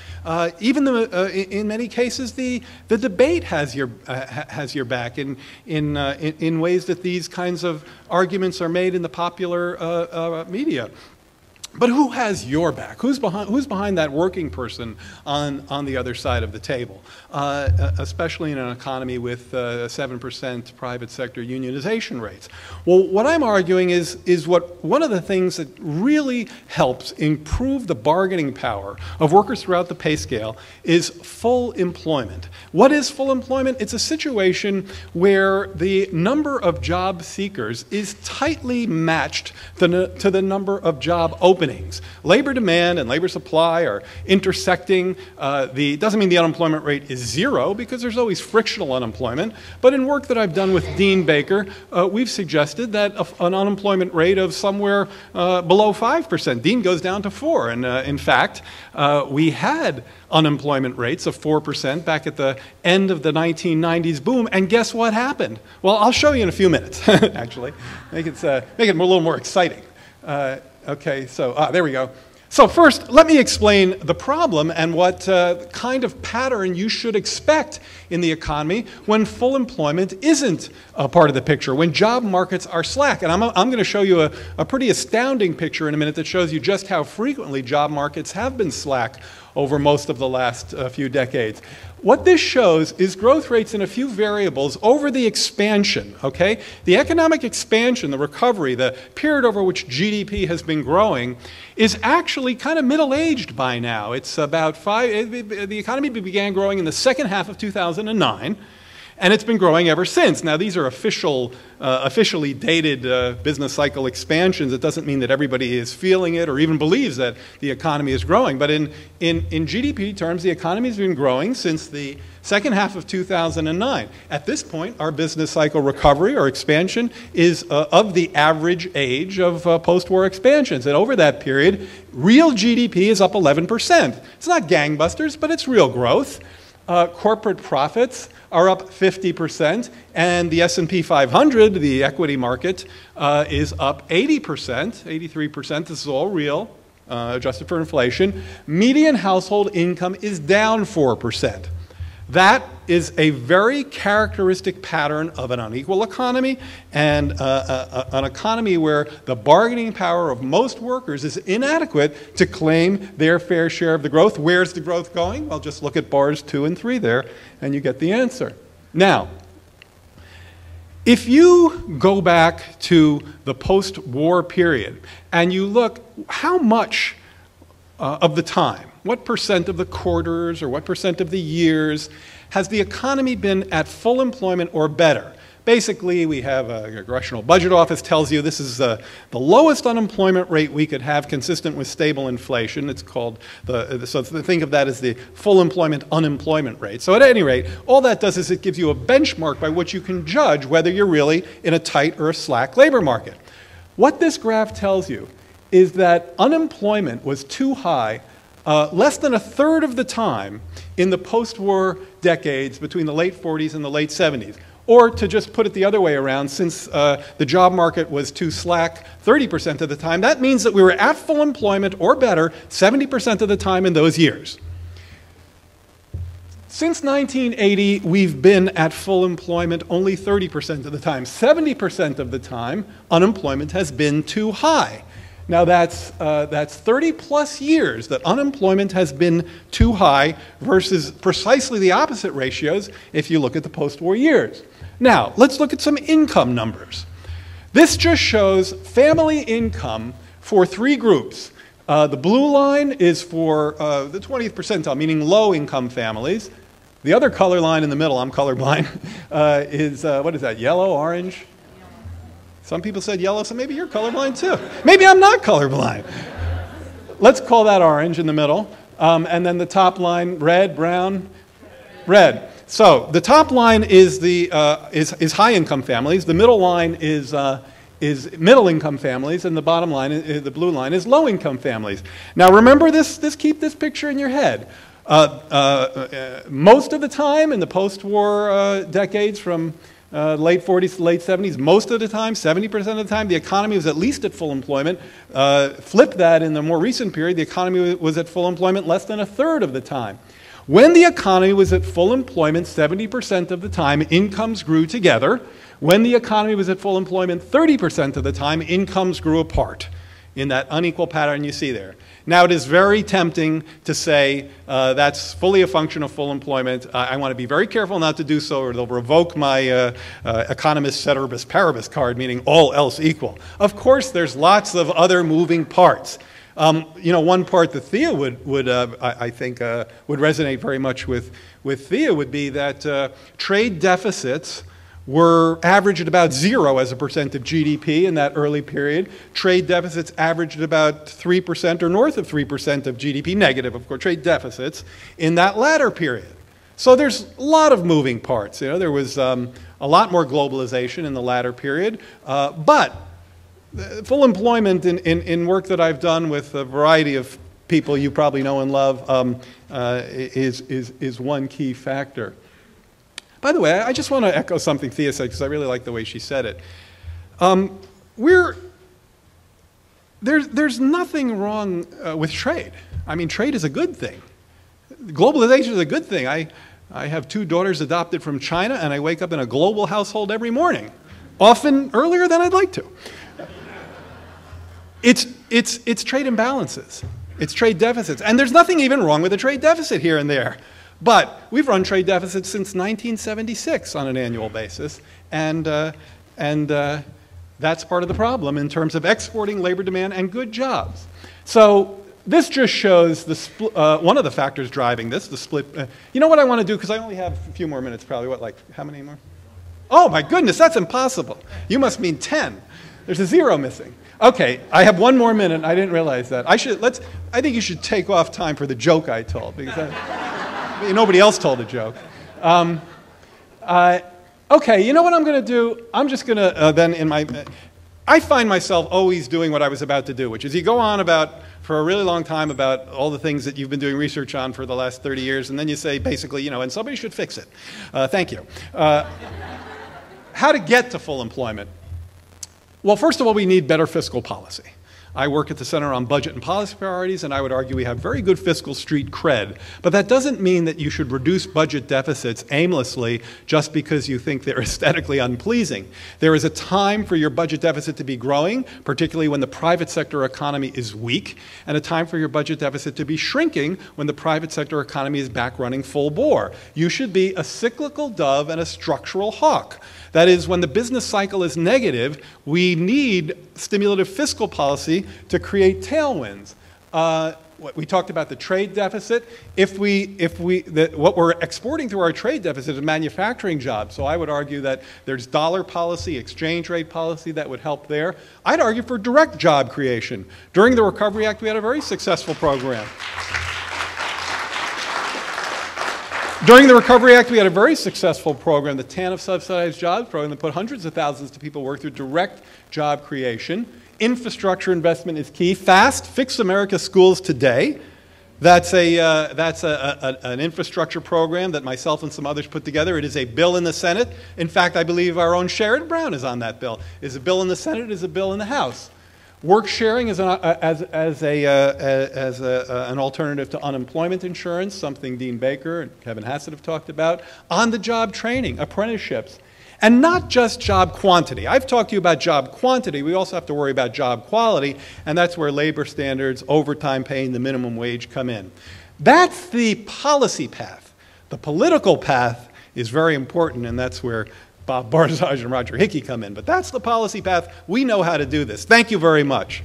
Even in many cases, the debate has your back in ways that these kinds of arguments are made in the popular media. But who has your back? Who's behind that working person on the other side of the table? Especially in an economy with 7% private sector unionization rates. Well, what I'm arguing is one of the things that really helps improve the bargaining power of workers throughout the pay scale is full employment. What is full employment? It's a situation where the number of job seekers is tightly matched to the number of job openings. Labor demand and labor supply are intersecting. Doesn't mean the unemployment rate is zero because there's always frictional unemployment. But in work that I've done with Dean Baker, we've suggested that an unemployment rate of somewhere below 5%. Dean goes down to 4%. And in fact, we had unemployment rates of 4% back at the end of the 1990s boom. And guess what happened? Well, I'll show you in a few minutes, actually. Make it a little more exciting. Okay, so there we go. So first, let me explain the problem and what kind of pattern you should expect in the economy when full employment isn't a part of the picture, when job markets are slack. And I'm going to show you a pretty astounding picture in a minute that shows you just how frequently job markets have been slack over most of the last few decades. What this shows is growth rates in a few variables over the expansion, okay? The economic expansion, the recovery, the period over which GDP has been growing is actually kind of middle-aged by now. It's about the economy began growing in the second half of 2009, and it's been growing ever since. Now, these are officially dated business cycle expansions. It doesn't mean that everybody is feeling it or even believes that the economy is growing. But in GDP terms, the economy has been growing since the second half of 2009. At this point, our business cycle recovery or expansion is of the average age of post-war expansions. And over that period, real GDP is up 11%. It's not gangbusters, but it's real growth. Corporate profits are up 50%, and the S&P 500, the equity market, is up 80%, 83%. This is all real, adjusted for inflation. Median household income is down 4%. That is a very characteristic pattern of an unequal economy and an economy where the bargaining power of most workers is inadequate to claim their fair share of the growth. Where's the growth going? Well, just look at bars 2 and 3 there, and you get the answer. Now, if you go back to the post-war period and you look how much of the time, what percent of the quarters or what percent of the years has the economy been at full employment or better? Basically, we have a Congressional Budget Office tells you this is the lowest unemployment rate we could have consistent with stable inflation. It's called so think of that as the full employment unemployment rate. So at any rate, all that does is it gives you a benchmark by which you can judge whether you're really in a tight or a slack labor market. What this graph tells you is that unemployment was too high less than a third of the time in the post-war decades between the late 40s and the late 70s. Or to just put it the other way around, since the job market was too slack 30% of the time, that means that we were at full employment or better 70% of the time in those years. Since 1980, we've been at full employment only 30% of the time. 70% of the time, unemployment has been too high. Now that's 30 plus years that unemployment has been too high versus precisely the opposite ratios if you look at the post-war years. Now, let's look at some income numbers. This just shows family income for 3 groups. The blue line is for the 20th percentile, meaning low-income families. The other color line in the middle, I'm colorblind, is, what is that, yellow, orange? Some people said yellow, so maybe you're colorblind too. Maybe I'm not colorblind. Let's call that orange in the middle. And then the top line, red, brown, red. So the top line is is high-income families. The middle line is middle-income families, and the bottom line, the blue line, is low-income families. Now remember this. Keep this picture in your head. Most of the time in the post-war decades, from late 40s to late 70s, most of the time, 70% of the time, the economy was at least at full employment. Flip that in the more recent period, the economy was at full employment less than a third of the time. When the economy was at full employment 70% of the time, incomes grew together. When the economy was at full employment 30% of the time, incomes grew apart in that unequal pattern you see there. Now, it is very tempting to say that's fully a function of full employment. I want to be very careful not to do so, or they'll revoke my economist ceteris paribus card, meaning all else equal. Of course, there's lots of other moving parts. You know, one part that Thea I think would resonate very much with Thea would be that trade deficits were averaged at about 0 as a percent of GDP in that early period. Trade deficits averaged at about 3% or north of 3% of GDP, negative, of course, trade deficits in that latter period. So there's a lot of moving parts. You know, there was a lot more globalization in the latter period, but full employment in work that I've done with a variety of people you probably know and love is one key factor. By the way, I just want to echo something Thea said, because I really like the way she said it. There's nothing wrong with trade. I mean, trade is a good thing. Globalization is a good thing. I have 2 daughters adopted from China, and I wake up in a global household every morning, often earlier than I'd like to. It's trade imbalances. It's trade deficits. And there's nothing even wrong with a trade deficit here and there. But we've run trade deficits since 1976 on an annual basis, and that's part of the problem in terms of exporting labor demand and good jobs. So this just shows the one of the factors driving this, the split. You know what I want to do, because I only have a few more minutes probably. What, like, how many more? Oh, my goodness, that's impossible. You must mean 10. There's a 0 missing. Okay, I have 1 more minute. I didn't realize that. I think you should take off time for the joke I told, because nobody else told a joke. Okay, you know what I'm going to do? I'm just going to I find myself always doing what I was about to do, which is you go on for a really long time about all the things that you've been doing research on for the last 30 years, and then you say basically, and somebody should fix it. Thank you. How to get to full employment? Well, first of all, we need better fiscal policy. I work at the Center on Budget and Policy Priorities, and I would argue we have very good fiscal street cred. But that doesn't mean that you should reduce budget deficits aimlessly just because you think they're aesthetically unpleasing. There is a time for your budget deficit to be growing, particularly when the private sector economy is weak, and a time for your budget deficit to be shrinking when the private sector economy is back running full bore. You should be a cyclical dove and a structural hawk. That is, when the business cycle is negative, we need stimulative fiscal policy to create tailwinds. We talked about the trade deficit. What we're exporting through our trade deficit is manufacturing jobs. So I would argue that there's dollar policy, exchange rate policy that would help there. I'd argue for direct job creation. During the Recovery Act, we had a very successful program. During the Recovery Act, we had a very successful program, the TANF Subsidized Jobs Program, that put hundreds of thousands of people work through direct job creation. Infrastructure investment is key. FAST, Fix America Schools Today. That's an infrastructure program that myself and some others put together. It is a bill in the Senate. In fact, I believe our own Sherrod Brown is on that bill. Is a bill in the Senate, is a bill in the House. Work sharing is an alternative to unemployment insurance, something Dean Baker and Kevin Hassett have talked about. On-the-job training, apprenticeships. And not just job quantity. I've talked to you about job quantity. We also have to worry about job quality, and that's where labor standards, overtime paying the minimum wage come in. That's the policy path. The political path is very important, and that's where Bob Barzaj and Roger Hickey come in. But that's the policy path. We know how to do this. Thank you very much.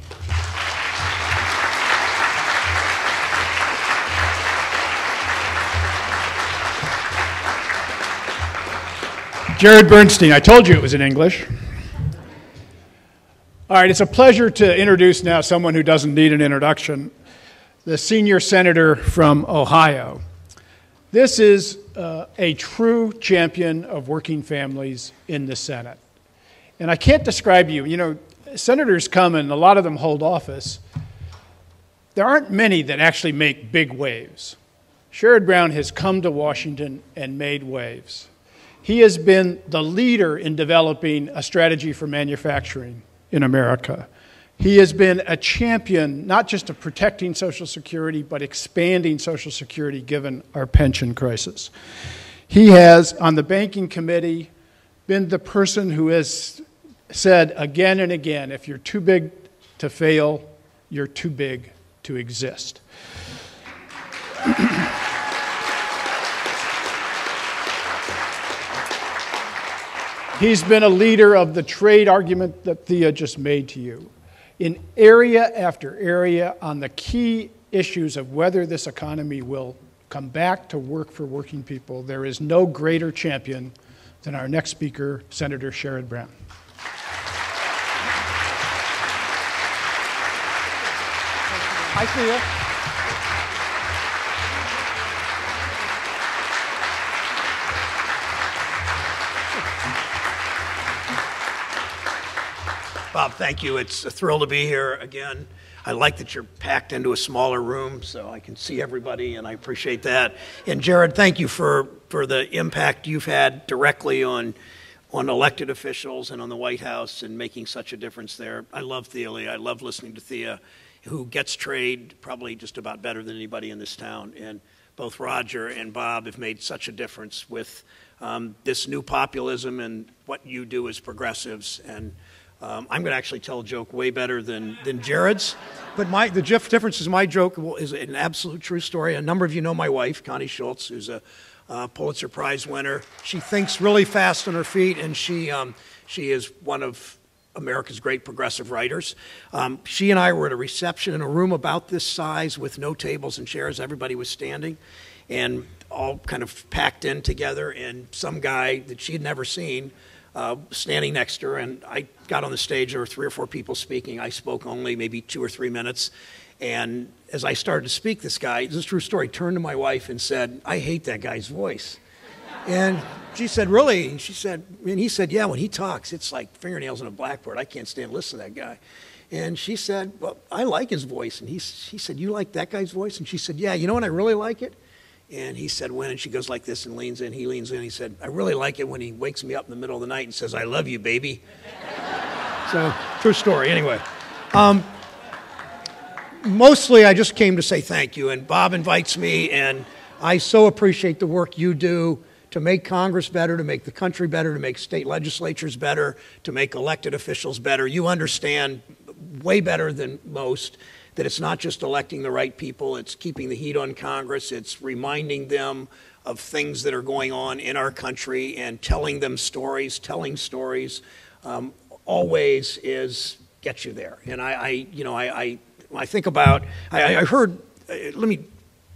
Jared Bernstein, I told you it was in English. All right, it's a pleasure to introduce now someone who doesn't need an introduction, the senior senator from Ohio. This is a true champion of working families in the Senate. And I can't describe you. Senators come and a lot of them hold office. There aren't many that actually make big waves. Sherrod Brown has come to Washington and made waves. He has been the leader in developing a strategy for manufacturing in America. He has been a champion, not just of protecting Social Security, but expanding Social Security given our pension crisis. He has, on the Banking Committee, been the person who has said again and again, if you're too big to fail, you're too big to exist. He's been a leader of the trade argument that Thea just made to you. In area after area on the key issues of whether this economy will come back to work for working people, there is no greater champion than our next speaker, Senator Sherrod Brown. Hi, Thea. Bob, thank you. It's a thrill to be here again. I like that you're packed into a smaller room so I can see everybody, and I appreciate that. And Jared, thank you for the impact you've had directly on elected officials and on the White House and making such a difference there. I love Thea Lee. I love listening to Thea, who gets trade probably just about better than anybody in this town. And both Roger and Bob have made such a difference with this new populism and what you do as progressives. And I'm going to actually tell a joke way better than Jared's. But the difference is my joke is an absolute true story. A number of you know my wife, Connie Schultz, who's a Pulitzer Prize winner. She thinks really fast on her feet, and she is one of America's great progressive writers. She and I were at a reception in a room about this size with no tables and chairs. Everybody was standing and all kind of packed in together, and some guy that she had never seen standing next to her, and I got on the stage. There were 3 or 4 people speaking. I spoke only maybe 2 or 3 minutes, and as I started to speak, this guy, this is a true story, turned to my wife and said, "I hate that guy's voice." And she said, "Really?" And he said, "Yeah, when he talks, it's like fingernails on a blackboard. I can't stand listening to that guy." And she said, "Well, I like his voice." And he said, "You like that guy's voice?" And she said, "Yeah, you know when I really like it?" And he said, "When?" And she goes like this and leans in. He leans in. He said, "I really like it when he wakes me up in the middle of the night and says, 'I love you, baby.'" So, true story. Anyway, mostly I just came to say thank you. And Bob invites me, and I so appreciate the work you do to make Congress better, to make the country better, to make state legislatures better, to make elected officials better. You understand way better than most that it's not just electing the right people, it's keeping the heat on Congress, it's reminding them of things that are going on in our country and telling them stories. Telling stories always gets you there. And I think about, I heard, let me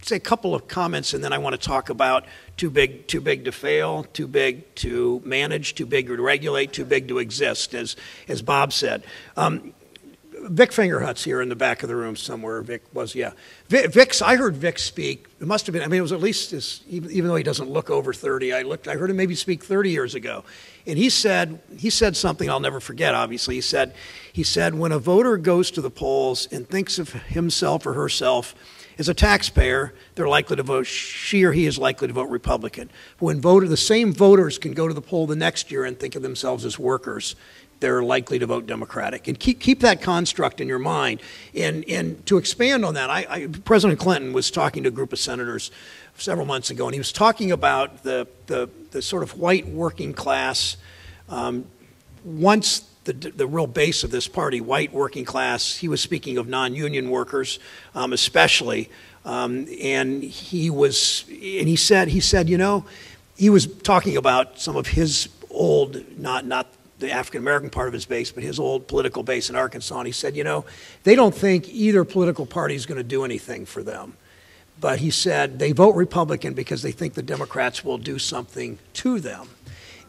say a couple of comments, and then I want to talk about too big to fail, too big to manage, too big to regulate, too big to exist, as Bob said. Vic Fingerhut's here in the back of the room somewhere. Vic was, yeah. I heard Vic speak. It must have been, it was at least, even though he doesn't look over 30, I heard him maybe speak 30 years ago. And he said something I'll never forget, obviously. He said, when a voter goes to the polls and thinks of himself or herself as a taxpayer, they're likely to vote, she or he is likely to vote Republican. When the same voters can go to the poll the next year and think of themselves as workers, they're likely to vote Democratic. And keep that construct in your mind. And to expand on that, President Clinton was talking to a group of senators several months ago, and he was talking about the sort of white working class. Once the real base of this party, white working class, he was speaking of non-union workers, especially. And he said, you know, he was talking about some of his old, not the African-American part of his base, but his old political base in Arkansas. And he said, you know, they don't think either political party is going to do anything for them. But he said they vote Republican because they think the Democrats will do something to them.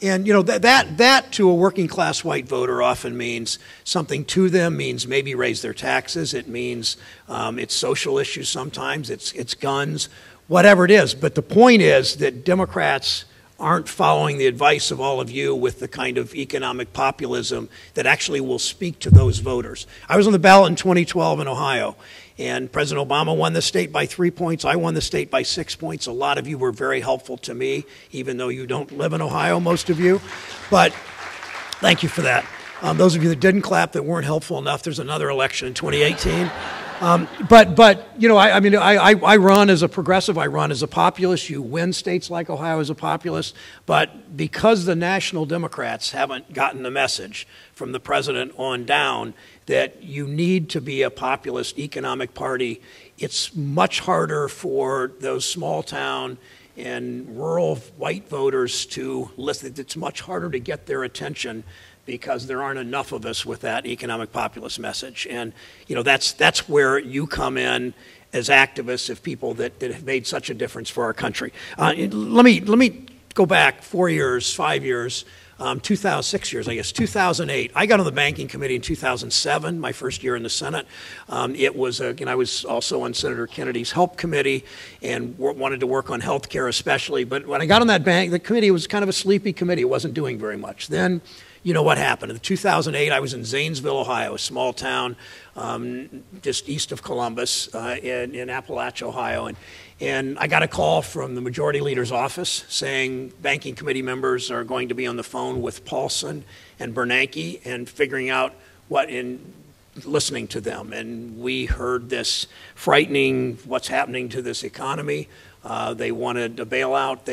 And, you know, that to a working class white voter often means something to them, means maybe raise their taxes. It means it's social issues sometimes, it's guns, whatever it is. But the point is that Democrats aren't following the advice of all of you with the kind of economic populism that actually will speak to those voters. I was on the ballot in 2012 in Ohio, and President Obama won the state by 3 points. I won the state by 6 points. A lot of you were very helpful to me, even though you don't live in Ohio, most of you. But thank you for that. Those of you that didn't clap, that weren't helpful enough, there's another election in 2018. But you know, I run as a progressive, I run as a populist. You win states like Ohio as a populist, but because the national Democrats haven't gotten the message from the president on down that you need to be a populist economic party, it's much harder for those small town and rural white voters to listen. It's much harder to get their attention because there aren't enough of us with that economic populist message. And you know, that's where you come in as activists, of people that have made such a difference for our country. Let me go back 4 years, 5 years, 6 years, I guess, 2008. I got on the banking committee in 2007, my first year in the Senate. It was, again, I was also on Senator Kennedy's help committee and wanted to work on health care especially. But when I got on the committee, it was kind of a sleepy committee. It wasn't doing very much. Then, you know what happened. In 2008, I was in Zanesville, Ohio, a small town just east of Columbus in Appalachia, Ohio. And I got a call from the majority leader's office saying banking committee members are going to be on the phone with Paulson and Bernanke and figuring out what, in listening to them, and we heard this frightening, what's happening to this economy. They wanted a bailout.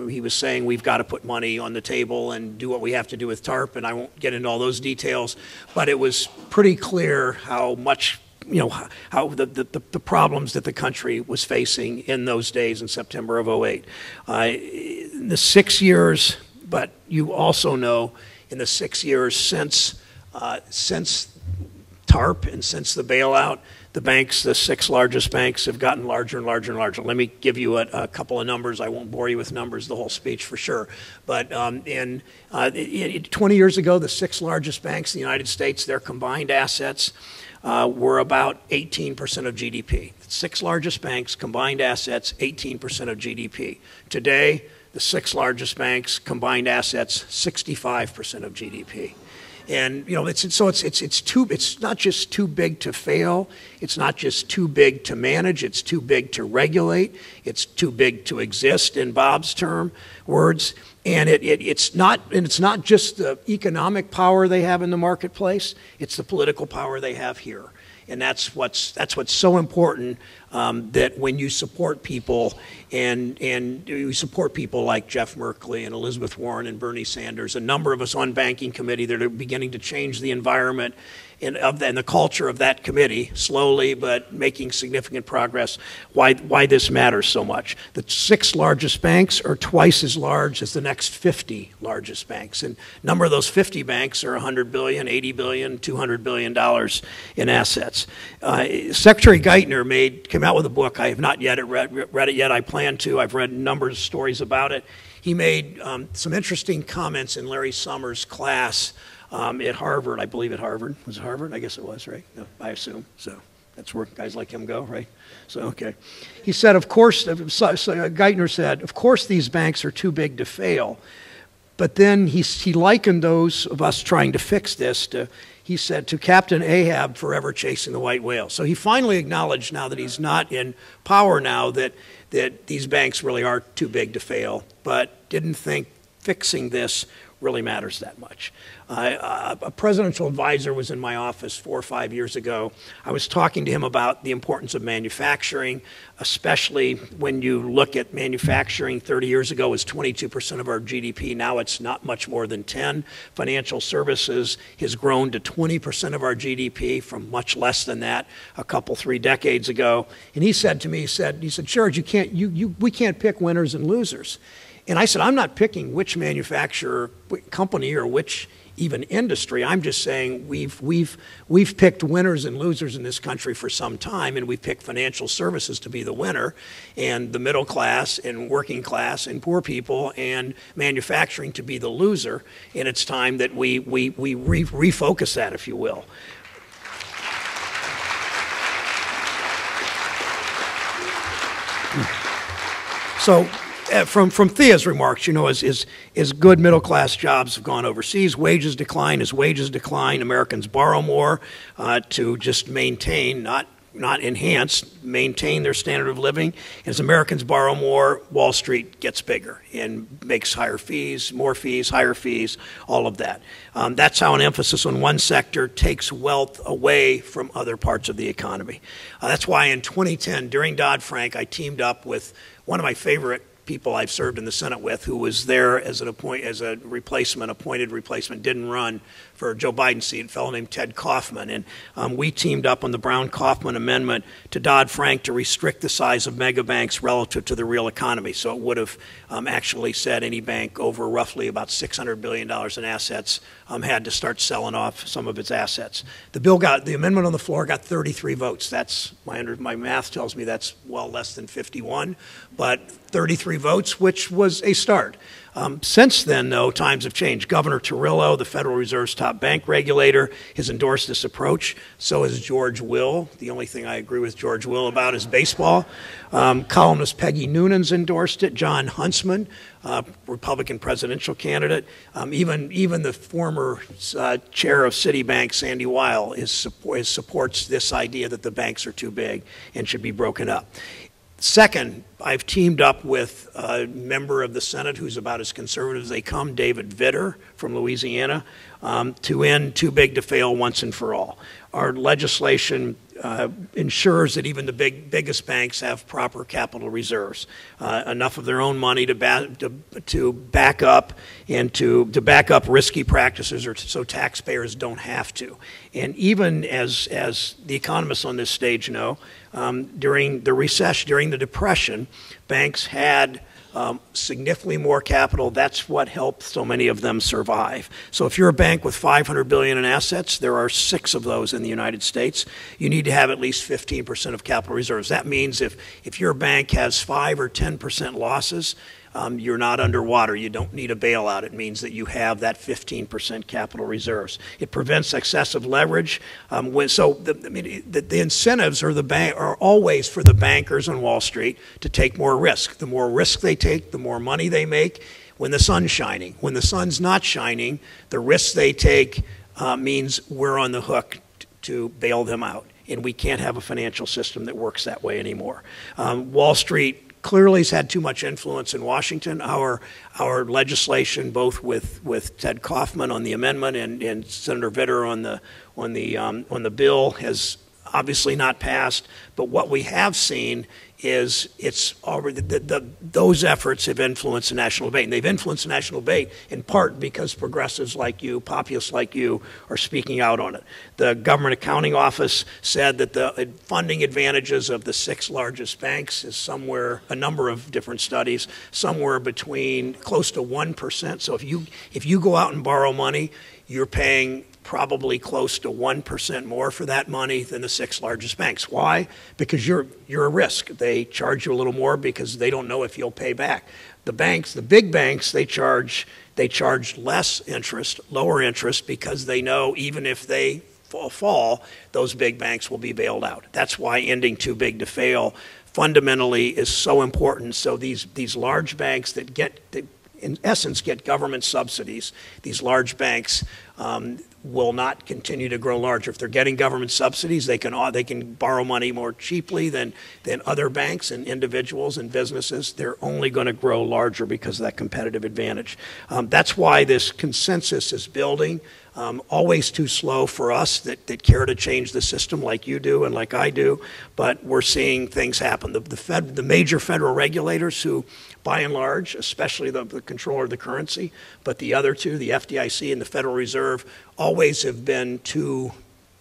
He was saying we've got to put money on the table and do what we have to do with TARP, and I won't get into all those details, but it was pretty clear how much, how the problems that the country was facing in those days in September of '08. In the 6 years, but you also know in the 6 years since TARP and since the bailout, the banks, the 6 largest banks, have gotten larger and larger and larger. Let me give you a couple of numbers. I won't bore you with numbers the whole speech for sure. But 20 years ago, the 6 largest banks in the United States, their combined assets were about 18% of GDP. The 6 largest banks, combined assets, 18% of GDP. Today, the 6 largest banks, combined assets, 65% of GDP. And it's not just too big to fail. It's not just too big to manage. It's too big to regulate. It's too big to exist, in Bob's words. And it's not just the economic power they have in the marketplace. It's the political power they have here. And that's what's so important, that when you support people and you support people like Jeff Merkley and Elizabeth Warren and Bernie Sanders, a number of us on banking committee that are beginning to change the environment and the culture of that committee, slowly but making significant progress, why this matters so much. The 6 largest banks are twice as large as the next 50 largest banks. And a number of those 50 banks are $100 billion, $80 billion, $200 billion in assets. Secretary Geithner came out with a book. I have not yet read it yet. I plan to. I've read a number of stories about it. He made some interesting comments in Larry Summers' class at Harvard, I believe at Harvard. Was it Harvard? I guess it was, right? No, I assume. So that's where guys like him go, right? So, okay. He said, of course, Geithner said, of course these banks are too big to fail. But then he likened those of us trying to fix this he said, to Captain Ahab forever chasing the white whale. So he finally acknowledged, now that he's not in power now, that these banks really are too big to fail, but didn't think fixing this really matters that much. A presidential advisor was in my office 4 or 5 years ago. I was talking to him about the importance of manufacturing, especially when you look at manufacturing. 30 years ago was 22% of our GDP. Now it's not much more than 10. Financial services has grown to 20% of our GDP from much less than that a couple, 3 decades ago. And he said to me, he said, George, we can't pick winners and losers. And I said, I'm not picking which manufacturer, company, or which even industry. I'm just saying we've picked winners and losers in this country for some time, and we've picked financial services to be the winner, and the middle class and working class and poor people and manufacturing to be the loser. And it's time that we refocus that, if you will. So, from Thea's remarks, as good middle-class jobs have gone overseas, wages decline. As wages decline, Americans borrow more to just maintain, not enhance, maintain their standard of living. As Americans borrow more, Wall Street gets bigger and makes higher fees, more fees, higher fees, all of that. That's how an emphasis on one sector takes wealth away from other parts of the economy. That's why in 2010, during Dodd-Frank, I teamed up with one of my favorite people I've served in the Senate with, who was there as appointed replacement, didn't run for Joe Biden's seat, a fellow named Ted Kaufman. And we teamed up on the Brown-Kaufman amendment to Dodd-Frank to restrict the size of mega banks relative to the real economy. So it would have actually said any bank over roughly about $600 billion in assets had to start selling off some of its assets. The amendment on the floor got 33 votes. That's my math tells me that's well less than 51, but 33 votes, which was a start. Since then, though, times have changed. Governor Torrillo, the Federal Reserve's top bank regulator, has endorsed this approach. So has George Will. The only thing I agree with George Will about is baseball. Columnist Peggy Noonan's endorsed it. John Huntsman, Republican presidential candidate. Even the former chair of Citibank, Sandy Weil, supports this idea that the banks are too big and should be broken up. Second, I've teamed up with a member of the Senate who's about as conservative as they come, David Vitter from Louisiana, to end too big to fail once and for all. our legislation ensures that even the biggest banks have proper capital reserves, enough of their own money to back up and to back up risky practices, or so taxpayers don't have to. And even as the economists on this stage know, during the recession, during the Depression, banks had significantly more capital. That's what helped so many of them survive. So if you're a bank with $500 billion in assets, there are 6 of those in the United States. You need to have at least 15% of capital reserves. That means if your bank has 5 or 10% losses, you're not underwater. You don't need a bailout. It means that you have that 15% capital reserves. It prevents excessive leverage. The incentives are always for the bankers on Wall Street to take more risk. The more risk they take, the more money they make when the sun's shining. When the sun's not shining, the risks they take means we're on the hook to bail them out. And we can't have a financial system that works that way anymore. Wall Street clearly has had too much influence in Washington. Our legislation, both with Ted Kaufman on the amendment and Senator Vitter on the bill, has obviously not passed. But what we have seen is it's already those efforts have influenced the national debate. And they've influenced the national debate in part because progressives like you, populists like you, are speaking out on it. The Government Accounting Office said that the funding advantages of the 6 largest banks is somewhere, a number of different studies, somewhere between close to 1%. So if you go out and borrow money, you're paying probably close to 1% more for that money than the 6 largest banks. Why? Because you're a risk. They charge you a little more because they don't know if you'll pay back. The banks, the big banks, they charge less interest, lower interest, because they know even if they fall, those big banks will be bailed out. That's why ending too big to fail fundamentally is so important. So these large banks that in essence get government subsidies, these large banks will not continue to grow larger. If they're getting government subsidies, they can borrow money more cheaply than other banks and individuals and businesses. They're only going to grow larger because of that competitive advantage. That's why this consensus is building. Always too slow for us that care to change the system like you do and like I do, but we're seeing things happen. The major federal regulators who, by and large, especially the controller of the currency, but the other two, the FDIC and the Federal Reserve, always have been too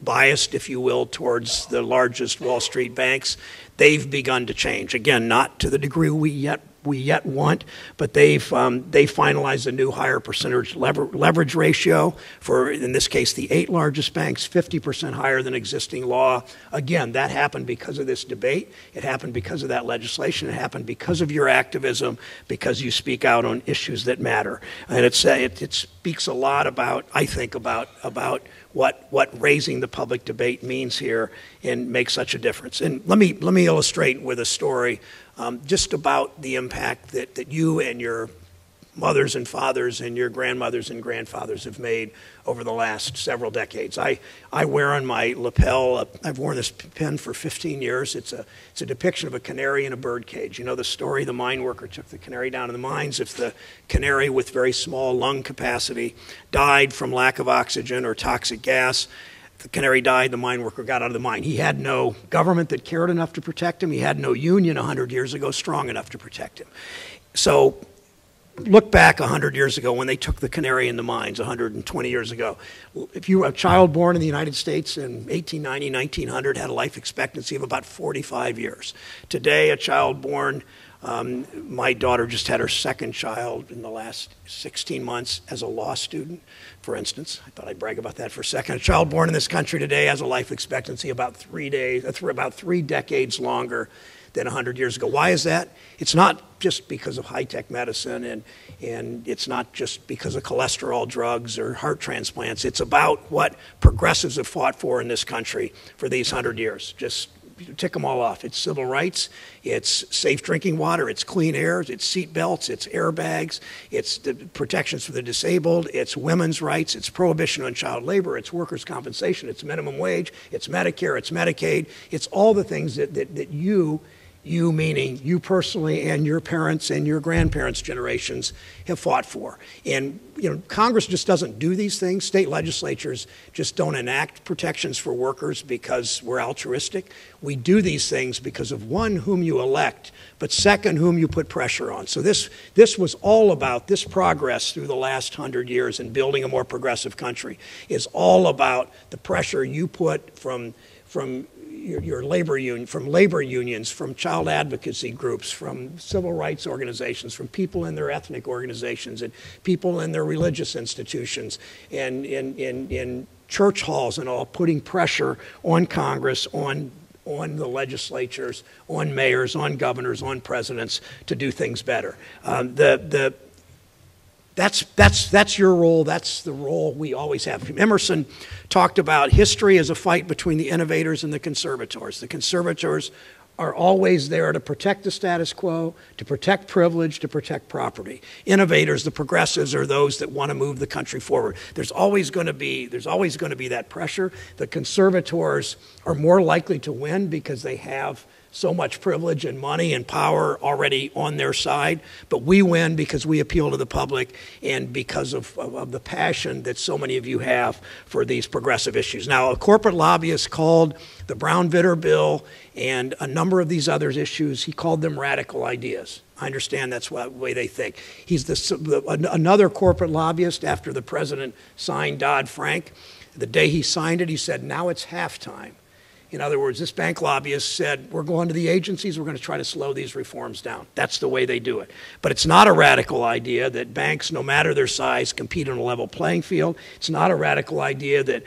biased, if you will, towards the largest Wall Street banks. They've begun to change. Again, not to the degree we yet want, but they've finalized a new higher percentage leverage ratio for, in this case, the 8 largest banks, 50% higher than existing law. Again, that happened because of this debate. It happened because of that legislation. It happened because of your activism, because you speak out on issues that matter. And it speaks a lot about, I think, about what raising the public debate means here and makes such a difference. And let me illustrate with a story just about the impact that you and your mothers and fathers and your grandmothers and grandfathers have made over the last several decades. I wear on my lapel, I've worn this pin for 15 years. It's a depiction of a canary in a bird cage. You know the story, the mine worker took the canary down to the mines. If the canary with very small lung capacity died from lack of oxygen or toxic gas, the canary died, the mine worker got out of the mine. He had no government that cared enough to protect him. He had no union 100 years ago strong enough to protect him. So look back 100 years ago when they took the canary in the mines, 120 years ago. If you were a child born in the United States in 1890, 1900, had a life expectancy of about 45 years. Today, a child born, my daughter just had her second child in the last 16 months as a law student, for instance. I thought I'd brag about that for a second. A child born in this country today has a life expectancy about 3 decades longer than 100 years ago. Why is that? It's not just because of high-tech medicine and it's not just because of cholesterol drugs or heart transplants. It's about what progressives have fought for in this country for these 100 years. Just tick them all off. It's civil rights, it's safe drinking water, it's clean air, it's seat belts, it's airbags, it's the protections for the disabled, it's women's rights, it's prohibition on child labor, it's workers' compensation, it's minimum wage, it's Medicare, it's Medicaid, it's all the things that you you meaning you personally and your parents and your grandparents' generations have fought for. And Congress just doesn't do these things. State legislatures just don't enact protections for workers because we're altruistic. We do these things because of, one, whom you elect, but second, whom you put pressure on. So this was all about, this progress through the last 100 years in building a more progressive country is all about the pressure you put from your labor union, from labor unions, from child advocacy groups, from civil rights organizations, from people in their ethnic organizations, and people in their religious institutions, and in church halls and all, putting pressure on Congress, on the legislatures, on mayors, on governors, on presidents to do things better. That's your role. That's the role we always have. Emerson talked about history as a fight between the innovators and the conservators. The conservators are always there to protect the status quo, to protect privilege, to protect property. Innovators, the progressives, are those that want to move the country forward. There's always going to be that pressure. The conservators are more likely to win because they have so much privilege and money and power already on their side, but we win because we appeal to the public and because of the passion that so many of you have for these progressive issues. Now, a corporate lobbyist called the Brown-Vitter bill and a number of these other issues, he called them radical ideas. I understand that's the way they think. He's another corporate lobbyist after the president signed Dodd-Frank. The day he signed it, he said, now it's halftime. In other words, this bank lobbyist said, we're going to the agencies, we're going to try to slow these reforms down. That's the way they do it. But it's not a radical idea that banks, no matter their size, compete on a level playing field. It's not a radical idea that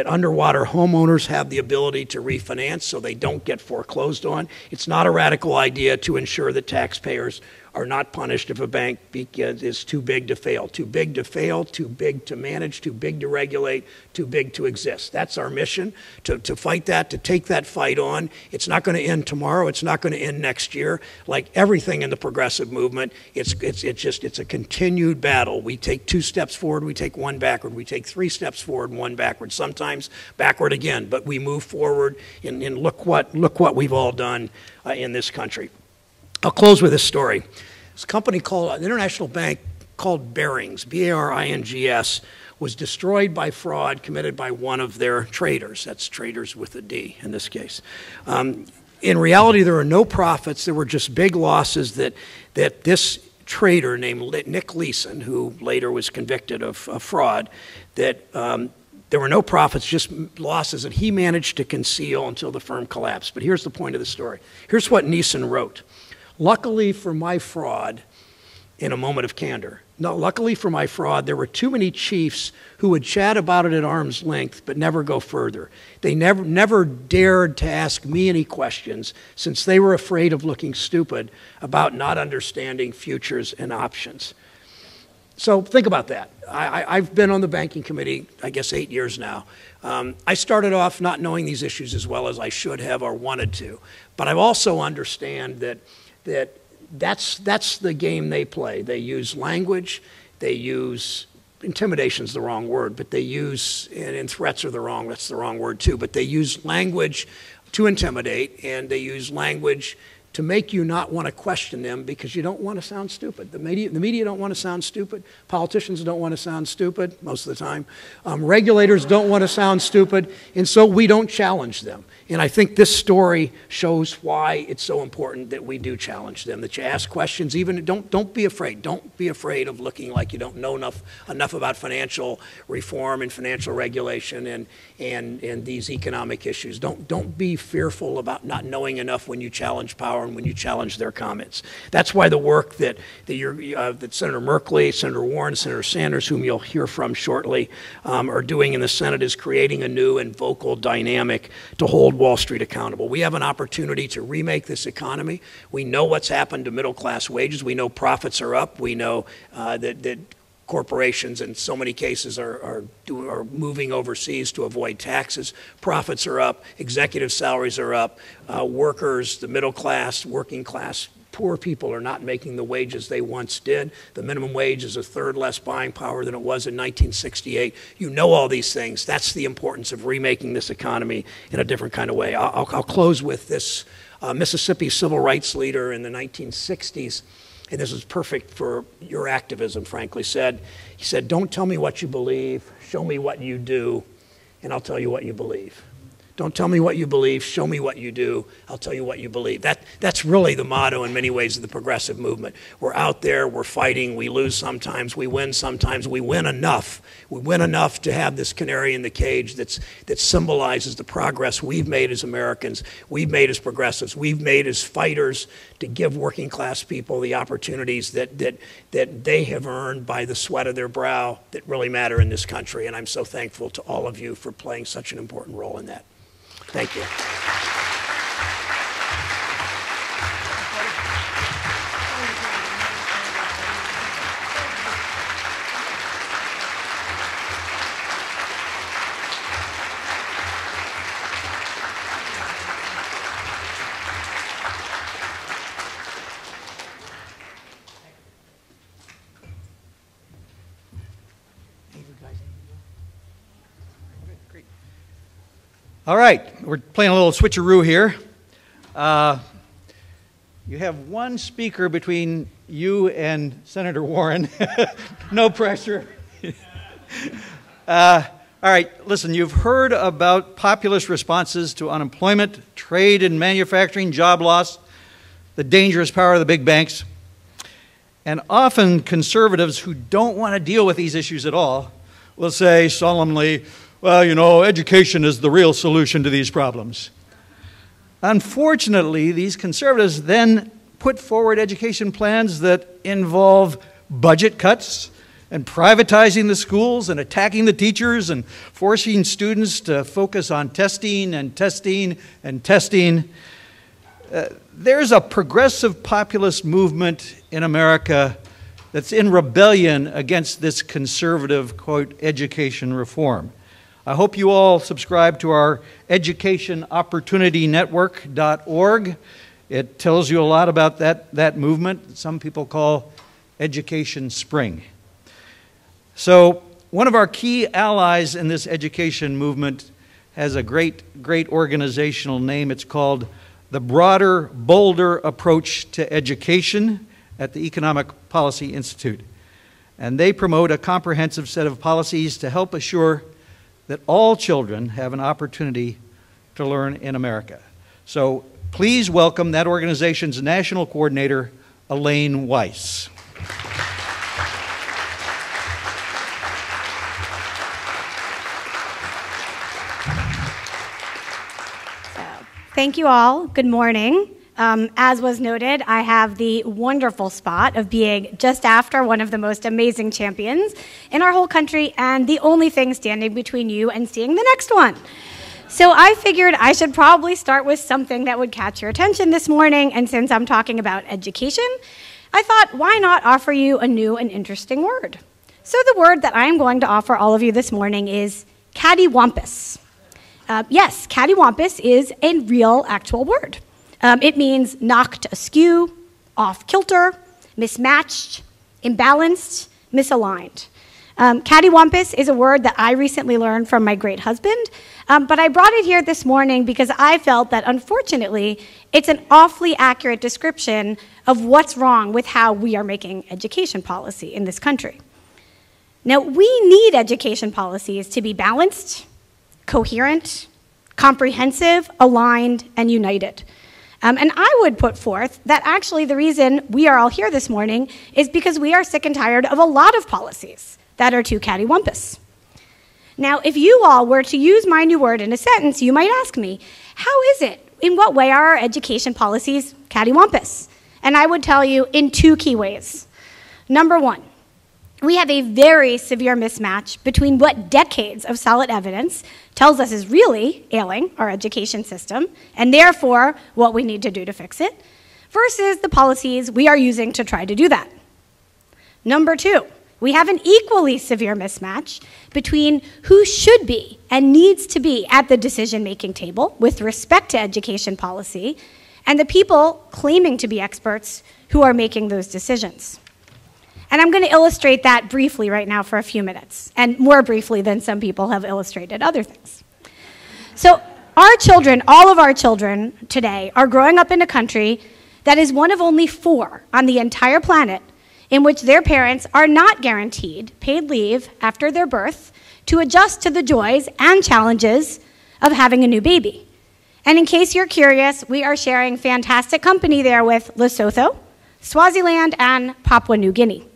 underwater homeowners have the ability to refinance so they don't get foreclosed on. It's not a radical idea to ensure that taxpayers are not punished if a bank is too big to fail. Too big to fail, too big to manage, too big to regulate, too big to exist. That's our mission, to fight that, to take that fight on. It's not going to end tomorrow. It's not going to end next year. Like everything in the progressive movement, it's a continued battle. We take 2 steps forward, we take 1 backward. We take 3 steps forward, 1 backward. Sometimes backward again, but we move forward. And look what we've all done in this country. I'll close with this story. This company called, an international bank called Barings, B-A-R-I-N-G-S, was destroyed by fraud committed by one of their traders. That's traders with a D in this case. In reality, there were no profits. There were just big losses that this trader named Nick Leeson, who later was convicted of fraud, that there were no profits, just losses that he managed to conceal until the firm collapsed. But here's the point of the story. Here's what Neeson wrote. Luckily for my fraud, in a moment of candor, luckily for my fraud, there were too many chiefs who would chat about it at arm's length but never go further. They never dared to ask me any questions since they were afraid of looking stupid about not understanding futures and options. So think about that. I've been on the banking committee, I guess, 8 years now. I started off not knowing these issues as well as I should have or wanted to, but I also understand that's the game they play. They use language, they use, intimidation's the wrong word, but they use, and threats are that's the wrong word too, but they use language to intimidate, and they use language to make you not want to question them because you don't want to sound stupid. The media don't want to sound stupid. Politicians don't want to sound stupid most of the time. Regulators don't want to sound stupid, and so we don't challenge them. And I think this story shows why it's so important that we do challenge them, that you ask questions. Even don't be afraid. Don't be afraid of looking like you don't know enough about financial reform and financial regulation and these economic issues. Don't be fearful about not knowing enough when you challenge power and when you challenge their comments. That's why the work that Senator Merkley, Senator Warren, Senator Sanders, whom you'll hear from shortly, are doing in the Senate is creating a new and vocal dynamic to hold Wall Street accountable. We have an opportunity to remake this economy. We know what's happened to middle-class wages. We know profits are up. We know that corporations in so many cases are moving overseas to avoid taxes. Profits are up. Executive salaries are up. Workers, the middle class, working class Poor people are not making the wages they once did. The minimum wage is a third less buying power than it was in 1968. You know all these things. That's the importance of remaking this economy in a different kind of way. I'll close with this. Mississippi civil rights leader in the 1960s, and this is perfect for your activism, frankly, he said, don't tell me what you believe, show me what you do, and I'll tell you what you believe. Don't tell me what you believe, show me what you do, I'll tell you what you believe. That's really the motto in many ways of the progressive movement. We're out there, we're fighting, we lose sometimes, we win sometimes, we win enough. We win enough to have this canary in the cage that symbolizes the progress we've made as Americans, we've made as progressives, we've made as fighters to give working class people the opportunities that they have earned by the sweat of their brow that really matter in this country. And I'm so thankful to all of you for playing such an important role in that. Thank you. All right, we're playing a little switcheroo here. You have one speaker between you and Senator Warren. No pressure. All right, listen, you've heard about populist responses to unemployment, trade and manufacturing, job loss, the dangerous power of the big banks. And often conservatives who don't want to deal with these issues at all will say solemnly, well, you know, education is the real solution to these problems. Unfortunately, these conservatives then put forward education plans that involve budget cuts and privatizing the schools and attacking the teachers and forcing students to focus on testing and testing and testing. There's a progressive populist movement in America that's in rebellion against this conservative, quote, education reform. I hope you all subscribe to our educationopportunitynetwork.org. It tells you a lot about that movement that some people call Education Spring. So one of our key allies in this education movement has a great organizational name. It's called the Broader, Bolder Approach to Education at the Economic Policy Institute. And they promote a comprehensive set of policies to help assure that all children have an opportunity to learn in America. So please welcome that organization's national coordinator, Elaine Weiss. Thank you all. Good morning. As was noted, I have the wonderful spot of being just after one of the most amazing champions in our whole country and the only thing standing between you and seeing the next one. So I figured I should probably start with something that would catch your attention this morning, and since I'm talking about education, I thought, why not offer you a new and interesting word? So the word that I'm going to offer all of you this morning is cattywampus. Yes, cattywampus is a real, actual word. It means knocked askew, off kilter, mismatched, imbalanced, misaligned. Cattywampus is a word that I recently learned from my great husband, but I brought it here this morning because I felt that unfortunately it's an awfully accurate description of what's wrong with how we are making education policy in this country. Now, we need education policies to be balanced, coherent, comprehensive, aligned, and united. And I would put forth that actually the reason we are all here this morning is because we are sick and tired of a lot of policies that are too cattywampus. Now, if you all were to use my new word in a sentence, you might ask me, how is it? In what way are our education policies cattywampus? And I would tell you in two key ways. Number one, we have a very severe mismatch between what decades of solid evidence tells us is really ailing our education system, and therefore what we need to do to fix it, versus the policies we are using to try to do that. Number two, we have an equally severe mismatch between who should be and needs to be at the decision-making table with respect to education policy and the people claiming to be experts who are making those decisions. And I'm going to illustrate that briefly right now for a few minutes, and more briefly than some people have illustrated other things. So our children, all of our children today, are growing up in a country that is one of only 4 on the entire planet in which their parents are not guaranteed paid leave after their birth to adjust to the joys and challenges of having a new baby. And in case you're curious, we are sharing fantastic company there with Lesotho, Swaziland, and Papua New Guinea.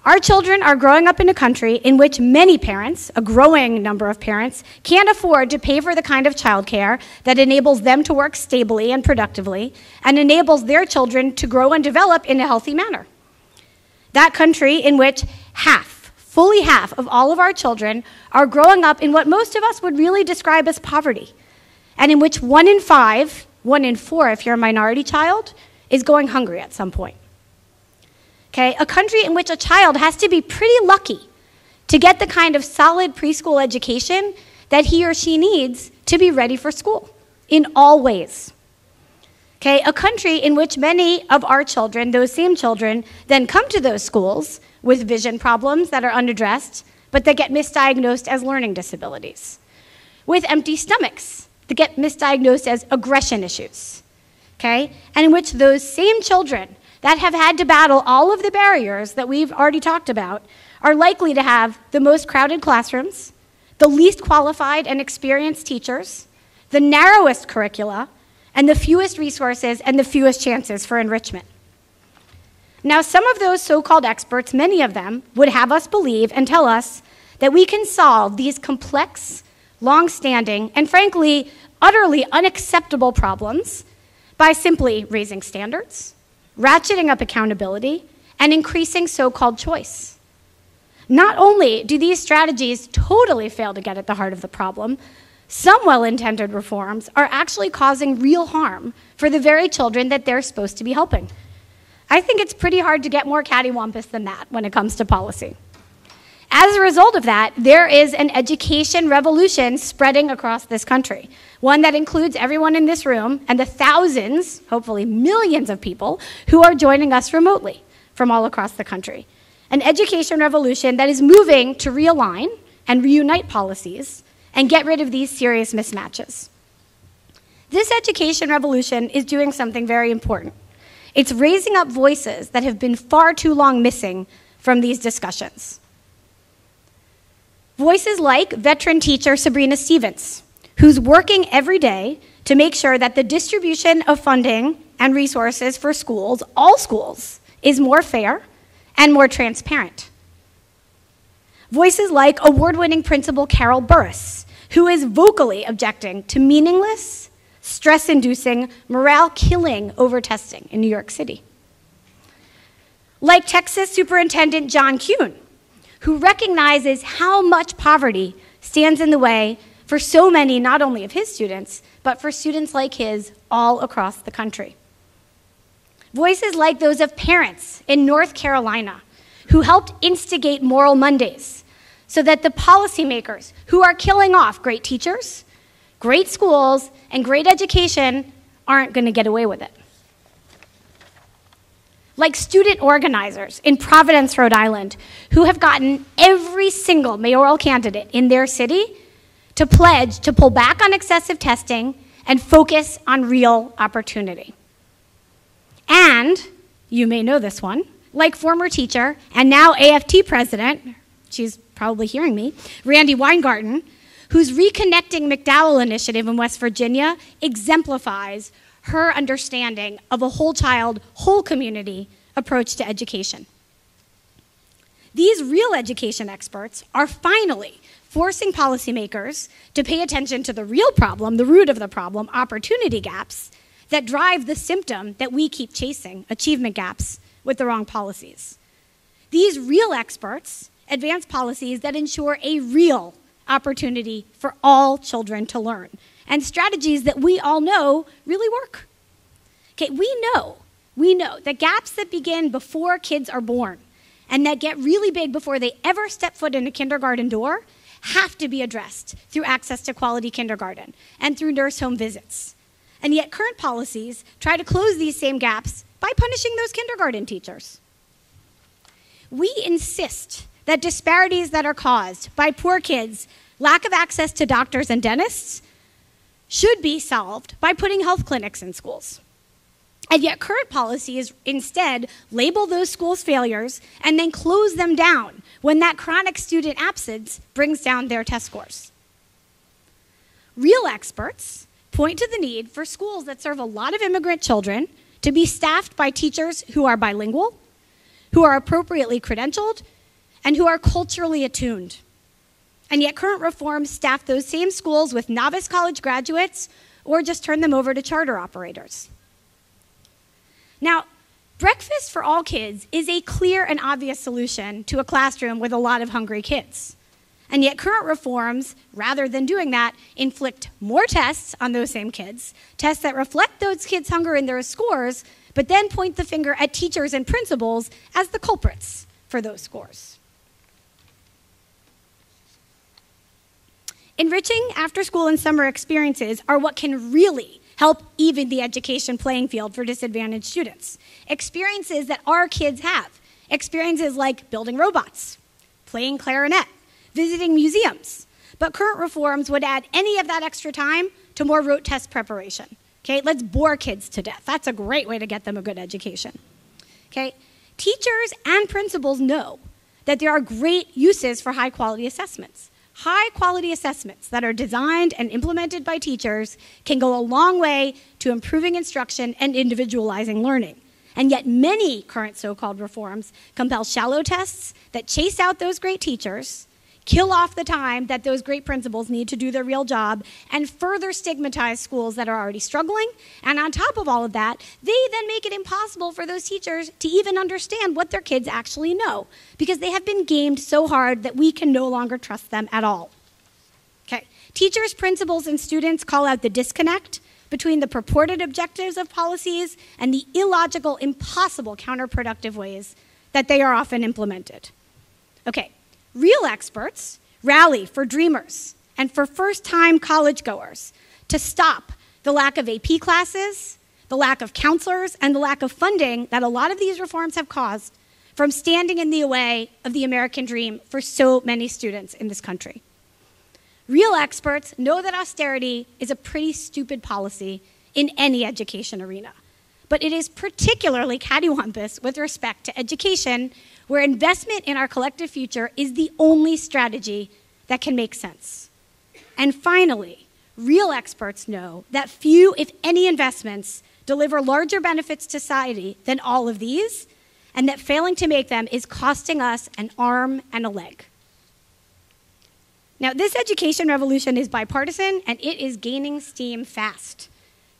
Our children are growing up in a country in which many parents, a growing number of parents, can't afford to pay for the kind of childcare that enables them to work stably and productively and enables their children to grow and develop in a healthy manner. That country in which fully half of all of our children are growing up in what most of us would really describe as poverty, and in which 1 in 5, 1 in 4 if you're a minority child, is going hungry at some point. Okay, a country in which a child has to be pretty lucky to get the kind of solid preschool education that he or she needs to be ready for school in all ways. Okay, a country in which many of our children, those same children, then come to those schools with vision problems that are unaddressed, but that get misdiagnosed as learning disabilities, with empty stomachs that get misdiagnosed as aggression issues, okay, and in which those same children that have had to battle all of the barriers that we've already talked about are likely to have the most crowded classrooms, the least qualified and experienced teachers, the narrowest curricula, and the fewest resources and the fewest chances for enrichment. Now, some of those so-called experts, many of them, would have us believe and tell us that we can solve these complex, long-standing, and frankly, utterly unacceptable problems by simply raising standards, ratcheting up accountability, and increasing so-called choice. Not only do these strategies totally fail to get at the heart of the problem, some well-intended reforms are actually causing real harm for the very children that they're supposed to be helping. I think it's pretty hard to get more cattywampus than that when it comes to policy. As a result of that, there is an education revolution spreading across this country, one that includes everyone in this room and the thousands, hopefully millions of people who are joining us remotely from all across the country. An education revolution that is moving to realign and reunite policies and get rid of these serious mismatches. This education revolution is doing something very important. It's raising up voices that have been far too long missing from these discussions. Voices like veteran teacher Sabrina Stevens, who's working every day to make sure that the distribution of funding and resources for schools, all schools, is more fair and more transparent. Voices like award-winning principal Carol Burris, who is vocally objecting to meaningless, stress-inducing, morale-killing over-testing in New York City. Like Texas Superintendent John Kuhn, who recognizes how much poverty stands in the way for so many, not only of his students, but for students like his all across the country. Voices like those of parents in North Carolina, who helped instigate Moral Mondays, so that the policymakers who are killing off great teachers, great schools, and great education aren't going to get away with it. Like student organizers in Providence, Rhode Island, who have gotten every single mayoral candidate in their city to pledge to pull back on excessive testing and focus on real opportunity. And, you may know this one, like former teacher and now AFT president, she's probably hearing me, Randy Weingarten, whose Reconnecting McDowell initiative in West Virginia exemplifies her understanding of a whole child, whole community approach to education. These real education experts are finally forcing policymakers to pay attention to the real problem, the root of the problem, opportunity gaps that drive the symptom that we keep chasing, achievement gaps, with the wrong policies. These real experts advance policies that ensure a real opportunity for all children to learn, and strategies that we all know really work. Okay, we know that gaps that begin before kids are born and that get really big before they ever step foot in a kindergarten door have to be addressed through access to quality kindergarten and through nurse home visits. And yet current policies try to close these same gaps by punishing those kindergarten teachers. We insist that disparities that are caused by poor kids, lack of access to doctors and dentists, should be solved by putting health clinics in schools. And yet current policies instead label those schools failures and then close them down when that chronic student absence brings down their test scores. Real experts point to the need for schools that serve a lot of immigrant children to be staffed by teachers who are bilingual, who are appropriately credentialed, and who are culturally attuned. And yet current reforms staff those same schools with novice college graduates or just turn them over to charter operators. Now, breakfast for all kids is a clear and obvious solution to a classroom with a lot of hungry kids. And yet current reforms, rather than doing that, inflict more tests on those same kids, tests that reflect those kids' hunger in their scores, but then point the finger at teachers and principals as the culprits for those scores. Enriching after-school and summer experiences are what can really help even the education playing field for disadvantaged students. Experiences that our kids have. Experiences like building robots, playing clarinet, visiting museums. But current reforms would add any of that extra time to more rote test preparation. Okay, let's bore kids to death. That's a great way to get them a good education. Okay, teachers and principals know that there are great uses for high-quality assessments. High-quality assessments that are designed and implemented by teachers can go a long way to improving instruction and individualizing learning. And yet many current so-called reforms compel shallow tests that chase out those great teachers, kill off the time that those great principals need to do their real job, and further stigmatize schools that are already struggling. And on top of all of that, they then make it impossible for those teachers to even understand what their kids actually know, because they have been gamed so hard that we can no longer trust them at all. Okay. Teachers, principals, and students call out the disconnect between the purported objectives of policies and the illogical, impossible, counterproductive ways that they are often implemented. Okay. Real experts rally for dreamers and for first-time college goers to stop the lack of AP classes, the lack of counselors, and the lack of funding that a lot of these reforms have caused from standing in the way of the American dream for so many students in this country. Real experts know that austerity is a pretty stupid policy in any education arena, but it is particularly cattywampus with respect to education, where investment in our collective future is the only strategy that can make sense. And finally, real experts know that few, if any, investments deliver larger benefits to society than all of these, and that failing to make them is costing us an arm and a leg. Now, this education revolution is bipartisan, and it is gaining steam fast.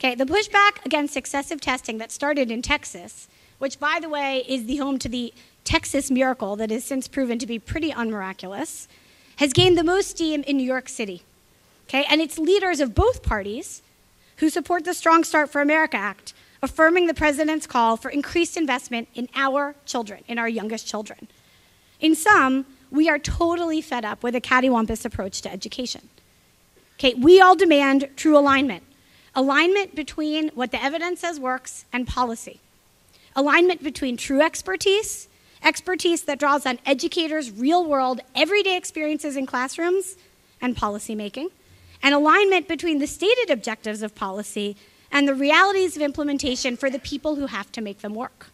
Okay, the pushback against excessive testing that started in Texas, which, by the way, is the home to the Texas miracle that has since proven to be pretty unmiraculous, has gained the most steam in New York City. Okay, and it's leaders of both parties who support the Strong Start for America Act, affirming the president's call for increased investment in our children, in our youngest children. In sum, we are totally fed up with a cattywampus approach to education. Okay, we all demand true alignment. Alignment between what the evidence says works and policy. Alignment between true expertise, expertise that draws on educators' real-world, everyday experiences in classrooms and policymaking, and alignment between the stated objectives of policy and the realities of implementation for the people who have to make them work.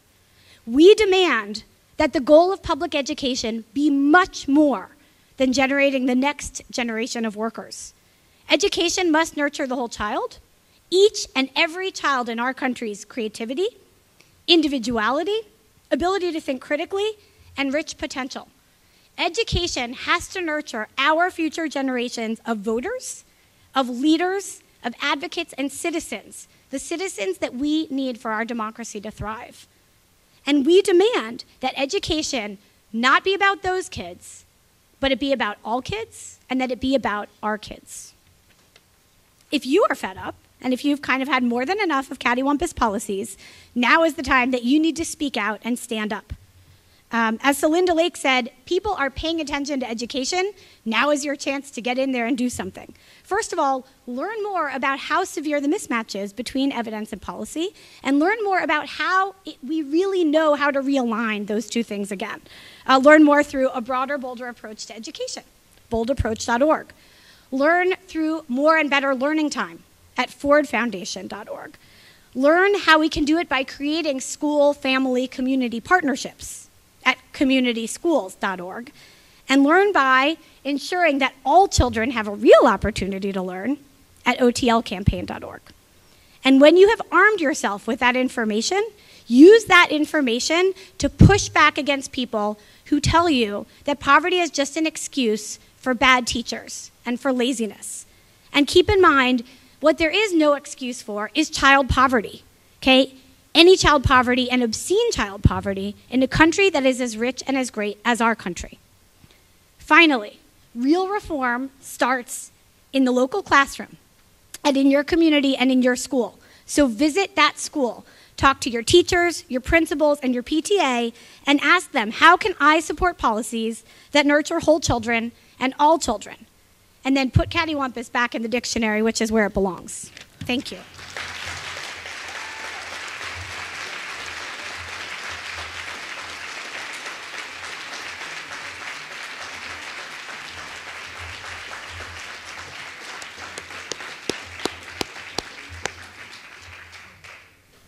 We demand that the goal of public education be much more than generating the next generation of workers. Education must nurture the whole child, each and every child in our country's creativity, individuality, ability to think critically, and rich potential. Education has to nurture our future generations of voters, of leaders, of advocates, and citizens, the citizens that we need for our democracy to thrive. And we demand that education not be about those kids, but it be about all kids, and that it be about our kids. If you are fed up, and if you've kind of had more than enough of cattywampus policies, now is the time that you need to speak out and stand up. As Celinda Lake said, people are paying attention to education. Now is your chance to get in there and do something. First of all, learn more about how severe the mismatch is between evidence and policy, and learn more about how we really know how to realign those two things again. Learn more through a broader, bolder approach to education, boldapproach.org. Learn through more and better learning time at fordfoundation.org. Learn how we can do it by creating school, family, community partnerships at communityschools.org. And learn by ensuring that all children have a real opportunity to learn at otlcampaign.org. And when you have armed yourself with that information, use that information to push back against people who tell you that poverty is just an excuse for bad teachers and for laziness. And keep in mind, what there is no excuse for is child poverty, okay? Any child poverty and obscene child poverty in a country that is as rich and as great as our country. Finally, real reform starts in the local classroom and in your community and in your school. So visit that school. Talk to your teachers, your principals, and your PTA, and ask them, how can I support policies that nurture whole children and all children? And then put cattywampus back in the dictionary, which is where it belongs. Thank you.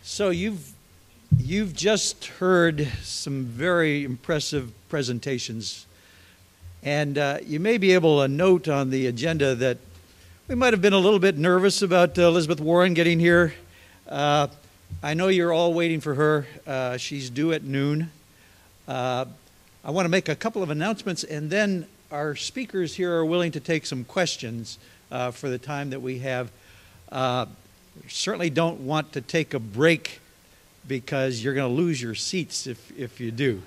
So you've just heard some very impressive presentations, and you may be able to note on the agenda that we might have been a little bit nervous about Elizabeth Warren getting here. I know you're all waiting for her. She's due at noon. I want to make a couple of announcements, and then our speakers here are willing to take some questions for the time that we have. Certainly don't want to take a break because you're going to lose your seats if you do.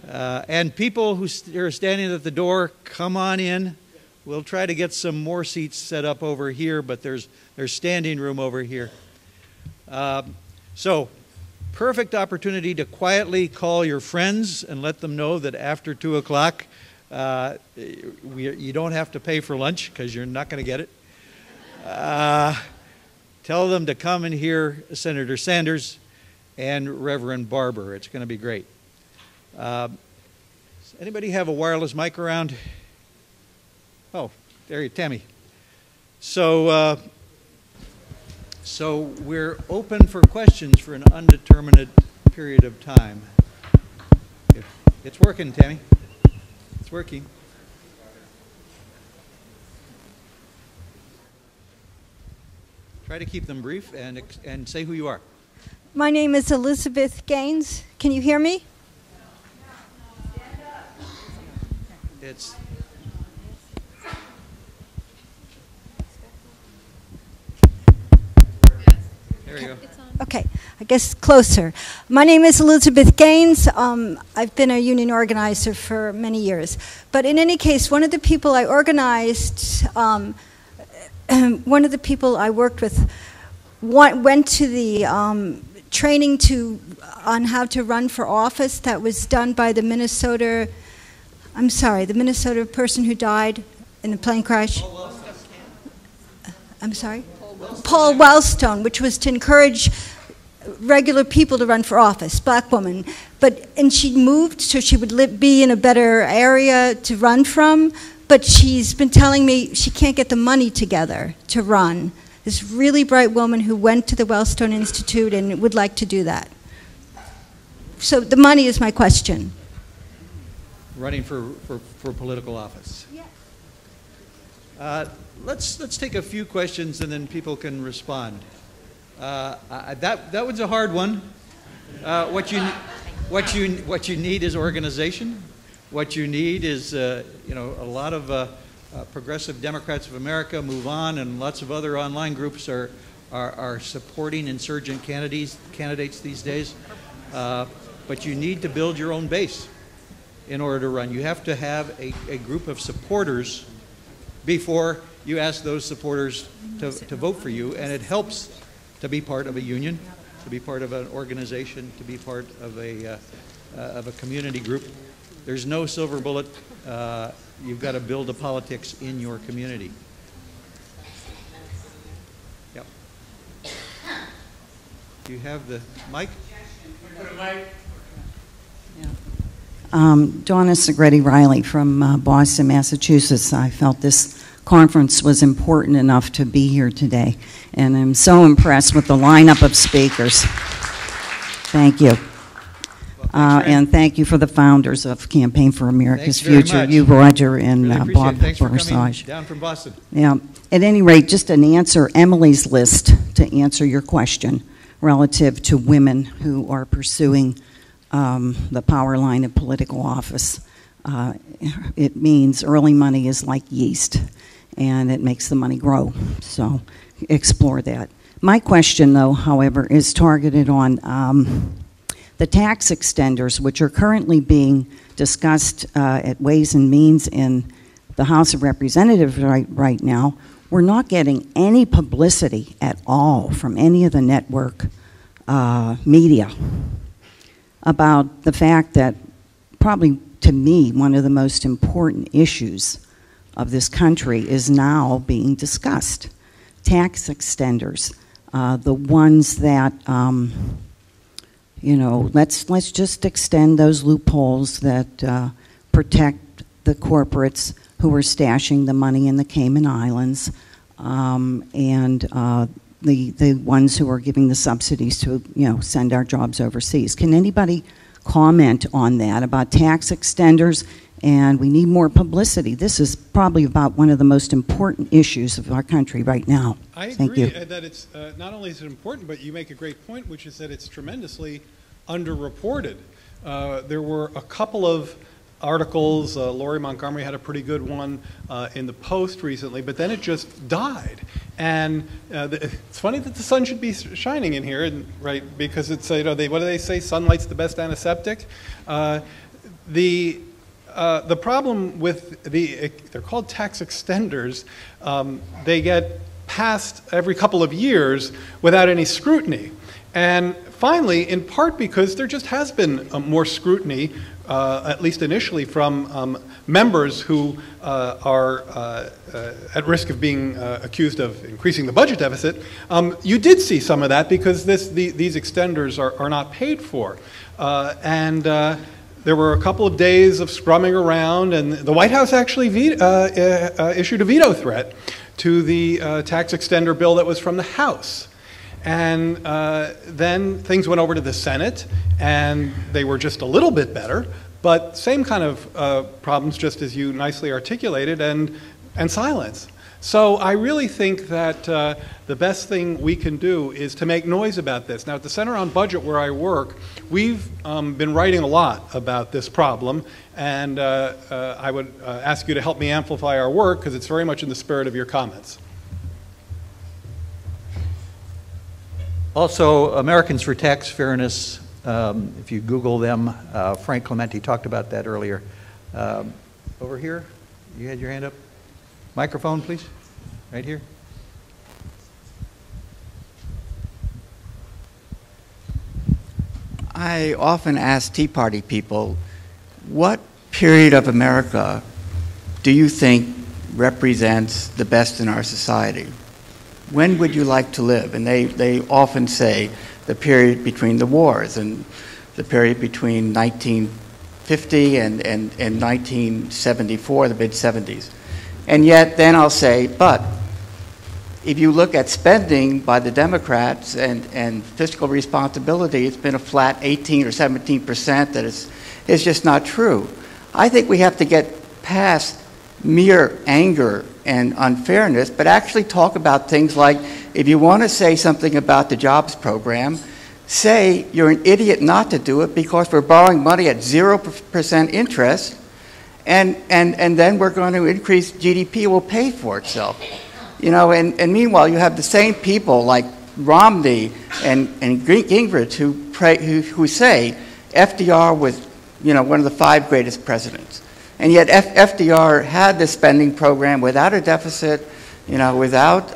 And people who are standing at the door, come on in. We'll try to get some more seats set up over here, but there's standing room over here. So, perfect opportunity to quietly call your friends and let them know that after 2 o'clock, you don't have to pay for lunch because you're not going to get it. Tell them to come and hear Senator Sanders and Reverend Barber. It's going to be great. Does anybody have a wireless mic around? Oh, there you, Tammy. So we're open for questions for an undetermined period of time. It's working, Tammy. It's working. Try to keep them brief and say who you are. My name is Elizabeth Gaines. Can you hear me? It's there you go. Okay, I guess closer. My name is Elizabeth Gaines. I've been a union organizer for many years. But in any case, one of the people I organized, one of the people I worked with went to the training on how to run for office that was done by the Minnesota person who died in the plane crash. I'm sorry? Paul Wellstone, which was to encourage regular people to run for office, black woman. And she moved so she would be in a better area to run from, but she's been telling me she can't get the money together to run. This really bright woman who went to the Wellstone Institute and would like to do that. So the money is my question. Running for political office. Yes. Let's take a few questions and then people can respond. That was a hard one. What you need is organization. What you need is a lot of Progressive Democrats of America, Move On, and lots of other online groups are supporting insurgent candidates these days. But you need to build your own base in order to run. You have to have a group of supporters before you ask those supporters to vote for you, and it helps to be part of a union, to be part of an organization, to be part of of a community group. There's no silver bullet. You've got to build the politics in your community. Yep. Do you have the mic? Donna Segretti Riley from Boston, Massachusetts. I felt this conference was important enough to be here today, and I'm so impressed with the lineup of speakers. Thank you. And thank you for the founders of Campaign for America's Future, you, Roger, and really Bob Thanks for Borsage. coming down from Boston. Yeah. At any rate, just an answer, Emily's list to answer your question relative to women who are pursuing the power line of political office. It means early money is like yeast, and it makes the money grow. So explore that. My question, though, however, is targeted on the tax extenders, which are currently being discussed at Ways and Means in the House of Representatives right now. We're not getting any publicity at all from any of the network media about the fact that probably, to me, one of the most important issues of this country is now being discussed. Tax extenders, the ones that, you know, let's just extend those loopholes that protect the corporates who are stashing the money in the Cayman Islands, and the ones who are giving the subsidies to, you know, send our jobs overseas. Can anybody comment on that, about tax extenders? And we need more publicity. This is probably about one of the most important issues of our country right now. I Thank agree you. that it's not only is it important, but you make a great point, which is that it's tremendously underreported. There were a couple of articles. Lori Montgomery had a pretty good one in the Post recently, but then it just died. And it's funny that the sun should be shining in here, right? Because it's, you know, what do they say? Sunlight's the best antiseptic. The problem with they're called tax extenders. They get passed every couple of years without any scrutiny. And finally, in part because there just has been more scrutiny, at least initially, from members who are at risk of being accused of increasing the budget deficit. You did see some of that because these extenders are not paid for. There were a couple of days of scrumming around, and the White House actually issued a veto threat to the tax extender bill that was from the House. And then things went over to the Senate, and they were just a little bit better, but same kind of problems, just as you nicely articulated, and silence. So I really think that the best thing we can do is to make noise about this. Now, at the Center on Budget, where I work, we've been writing a lot about this problem, and I would ask you to help me amplify our work, because it's very much in the spirit of your comments. Also, Americans for Tax Fairness, if you Google them, Frank Clementi talked about that earlier. Over here, you had your hand up. Microphone, please, right here. I often ask Tea Party people, what period of America do you think represents the best in our society? When would you like to live? And they often say the period between the wars and the period between 1950 and 1974, the mid-70s. And yet then I'll say, but if you look at spending by the Democrats and fiscal responsibility, it's been a flat 18 or 17%. That is just not true. I think we have to get past mere anger and unfairness, but actually talk about things like, if you want to say something about the jobs program, say you're an idiot not to do it because we're borrowing money at 0% interest, and then we're going to increase GDP, will pay for itself. You know, and meanwhile, you have the same people like Romney and Gingrich who say FDR was, you know, one of the 5 greatest presidents. And yet FDR had this spending program without a deficit, you know, without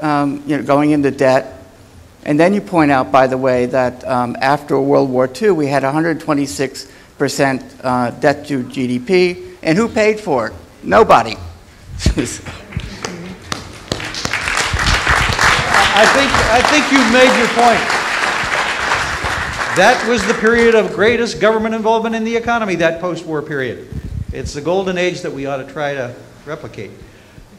you know, going into debt. And then you point out, by the way, that after World War II, we had 126 debt to GDP. And who paid for it? Nobody. I think you've made your point. That was the period of greatest government involvement in the economy, that post-war period. It's the golden age that we ought to try to replicate.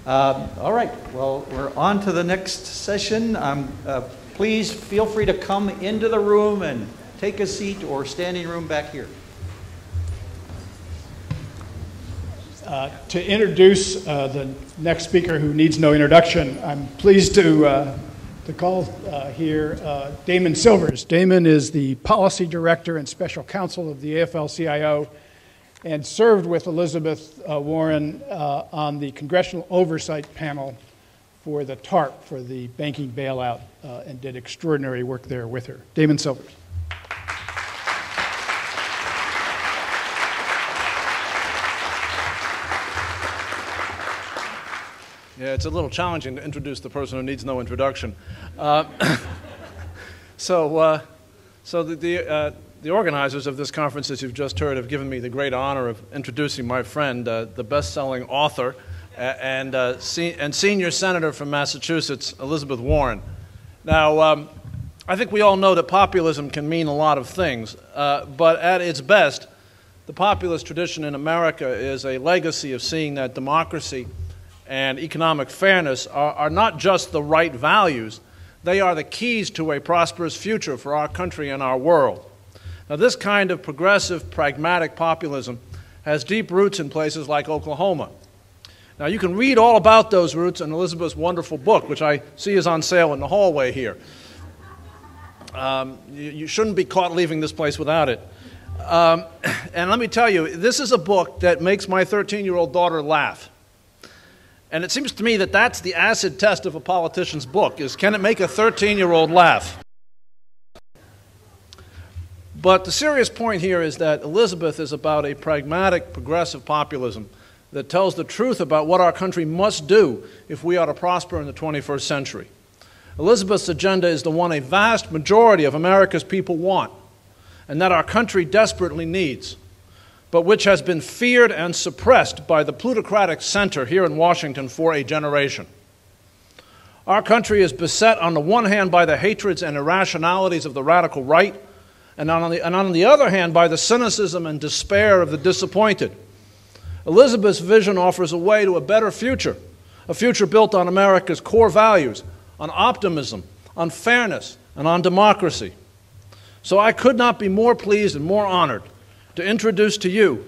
All right, well, we're on to the next session. Please feel free to come into the room and take a seat or standing room back here. To introduce the next speaker who needs no introduction, I'm pleased to call here Damon Silvers. Damon is the Policy Director and Special Counsel of the AFL-CIO and served with Elizabeth Warren on the Congressional Oversight Panel for the TARP, for the banking bailout, and did extraordinary work there with her. Damon Silvers. Yeah, it's a little challenging to introduce the person who needs no introduction. So the organizers of this conference, as you've just heard, have given me the great honor of introducing my friend, the best-selling author and senior senator from Massachusetts, Elizabeth Warren. Now, I think we all know that populism can mean a lot of things, but at its best, the populist tradition in America is a legacy of seeing that democracy and economic fairness are not just the right values, they are the keys to a prosperous future for our country and our world. Now, this kind of progressive, pragmatic populism has deep roots in places like Oklahoma. Now, you can read all about those roots in Elizabeth's wonderful book, which I see is on sale in the hallway here. You shouldn't be caught leaving this place without it. And let me tell you, this is a book that makes my 13-year-old daughter laugh. And it seems to me that that's the acid test of a politician's book, is can it make a 13-year-old laugh? But the serious point here is that Elizabeth is about a pragmatic, progressive populism that tells the truth about what our country must do if we are to prosper in the 21st century. Elizabeth's agenda is the one a vast majority of America's people want, and that our country desperately needs, but which has been feared and suppressed by the plutocratic center here in Washington for a generation. Our country is beset on the one hand by the hatreds and irrationalities of the radical right, and on the other hand by the cynicism and despair of the disappointed. Elizabeth's vision offers a way to a better future, a future built on America's core values, on optimism, on fairness, and on democracy. So I could not be more pleased and more honored to introduce to you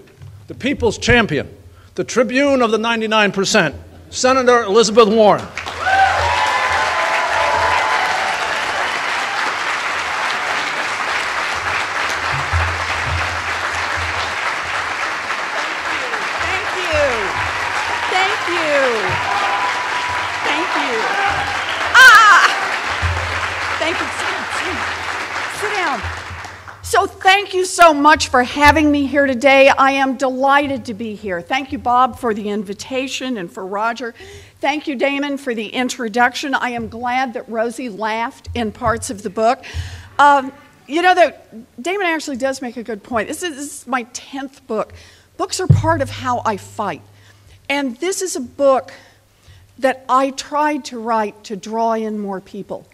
the people's champion, the tribune of the 99%, Senator Elizabeth Warren. Thank you so much for having me here today. I am delighted to be here. Thank you, Bob, for the invitation, and for Roger. Thank you, Damon, for the introduction. I am glad that Rosie laughed in parts of the book. You know, Damon actually does make a good point. This is my 10th book. Books are part of how I fight. And this is a book that I tried to write to draw in more people,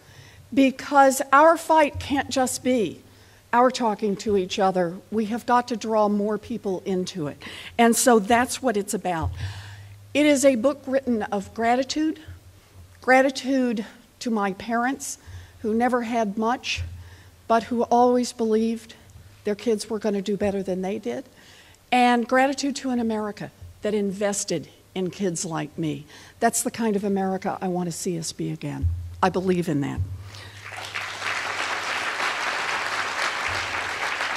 because our fight can't just be our talking to each other. We have got to draw more people into it. And so that's what it's about. It is a book written of gratitude, gratitude to my parents who never had much, but who always believed their kids were going to do better than they did, and gratitude to an America that invested in kids like me. That's the kind of America I want to see us be again. I believe in that.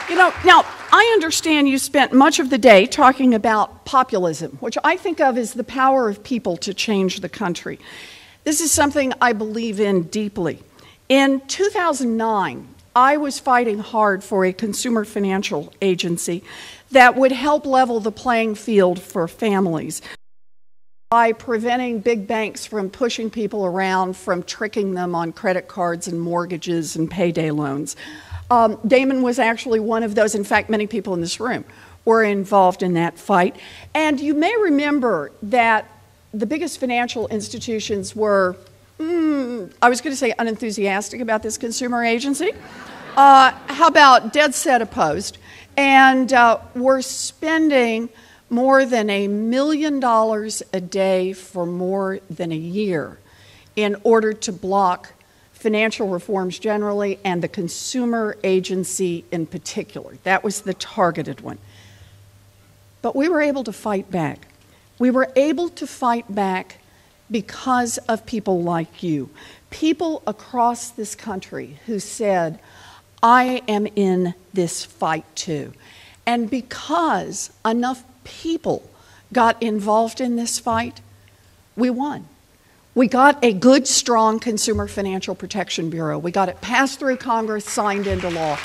You know, now, I understand you spent much of the day talking about populism, which I think of as the power of people to change the country. This is something I believe in deeply. In 2009, I was fighting hard for a consumer financial agency that would help level the playing field for families by preventing big banks from pushing people around, from tricking them on credit cards and mortgages and payday loans. Damon was actually one of those. In fact, many people in this room were involved in that fight. And you may remember that the biggest financial institutions were, I was going to say unenthusiastic about this consumer agency. How about dead set opposed? And we're spending more than $1 million a day for more than a year in order to block financial reforms generally and the consumer agency in particular. That was the targeted one. But we were able to fight back. We were able to fight back because of people like you, people across this country who said, I am in this fight too. And because enough people got involved in this fight, we won. We got a good, strong Consumer Financial Protection Bureau. We got it passed through Congress, signed into law.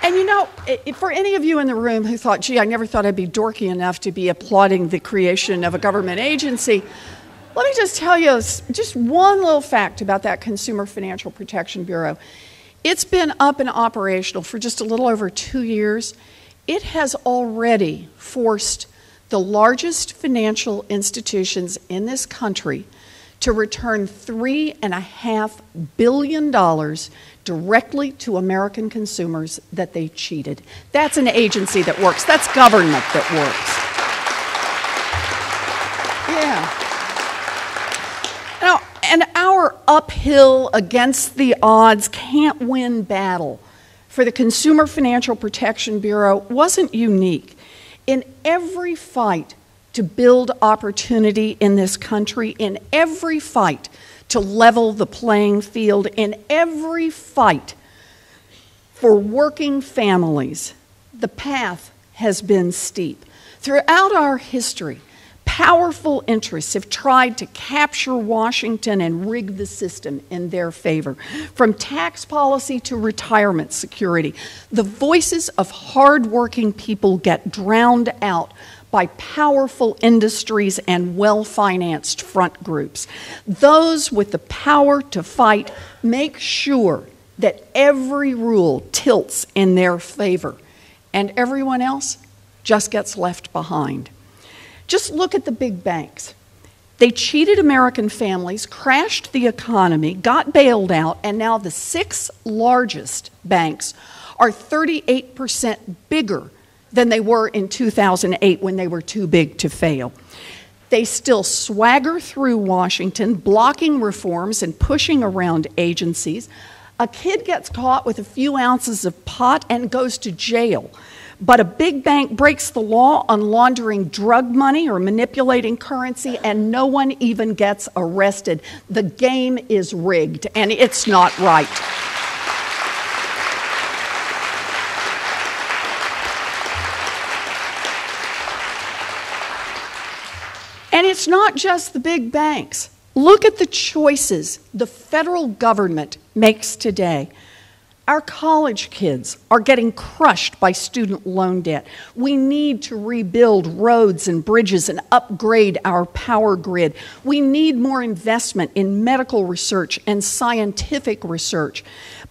And you know, for any of you in the room who thought, gee, I never thought I'd be dorky enough to be applauding the creation of a government agency, let me just tell you just one little fact about that Consumer Financial Protection Bureau. It's been up and operational for just a little over 2 years. It has already forced the largest financial institutions in this country to return $3.5 billion directly to American consumers that they cheated. That's an agency that works. That's government that works. Yeah. Now, and our uphill, against the odds, can't win battle for the Consumer Financial Protection Bureau wasn't unique. In every fight to build opportunity in this country, in every fight to level the playing field, in every fight for working families, the path has been steep. Throughout our history, powerful interests have tried to capture Washington and rig the system in their favor. From tax policy to retirement security, the voices of hardworking people get drowned out by powerful industries and well-financed front groups. Those with the power to fight make sure that every rule tilts in their favor, and everyone else just gets left behind. Just look at the big banks. They cheated American families, crashed the economy, got bailed out, and now the 6 largest banks are 38% bigger than they were in 2008 when they were too big to fail. They still swagger through Washington, blocking reforms and pushing around agencies. A kid gets caught with a few ounces of pot and goes to jail. But a big bank breaks the law on laundering drug money or manipulating currency, and no one even gets arrested. The game is rigged, and it's not right. And it's not just the big banks. Look at the choices the federal government makes today. Our college kids are getting crushed by student loan debt. We need to rebuild roads and bridges and upgrade our power grid. We need more investment in medical research and scientific research.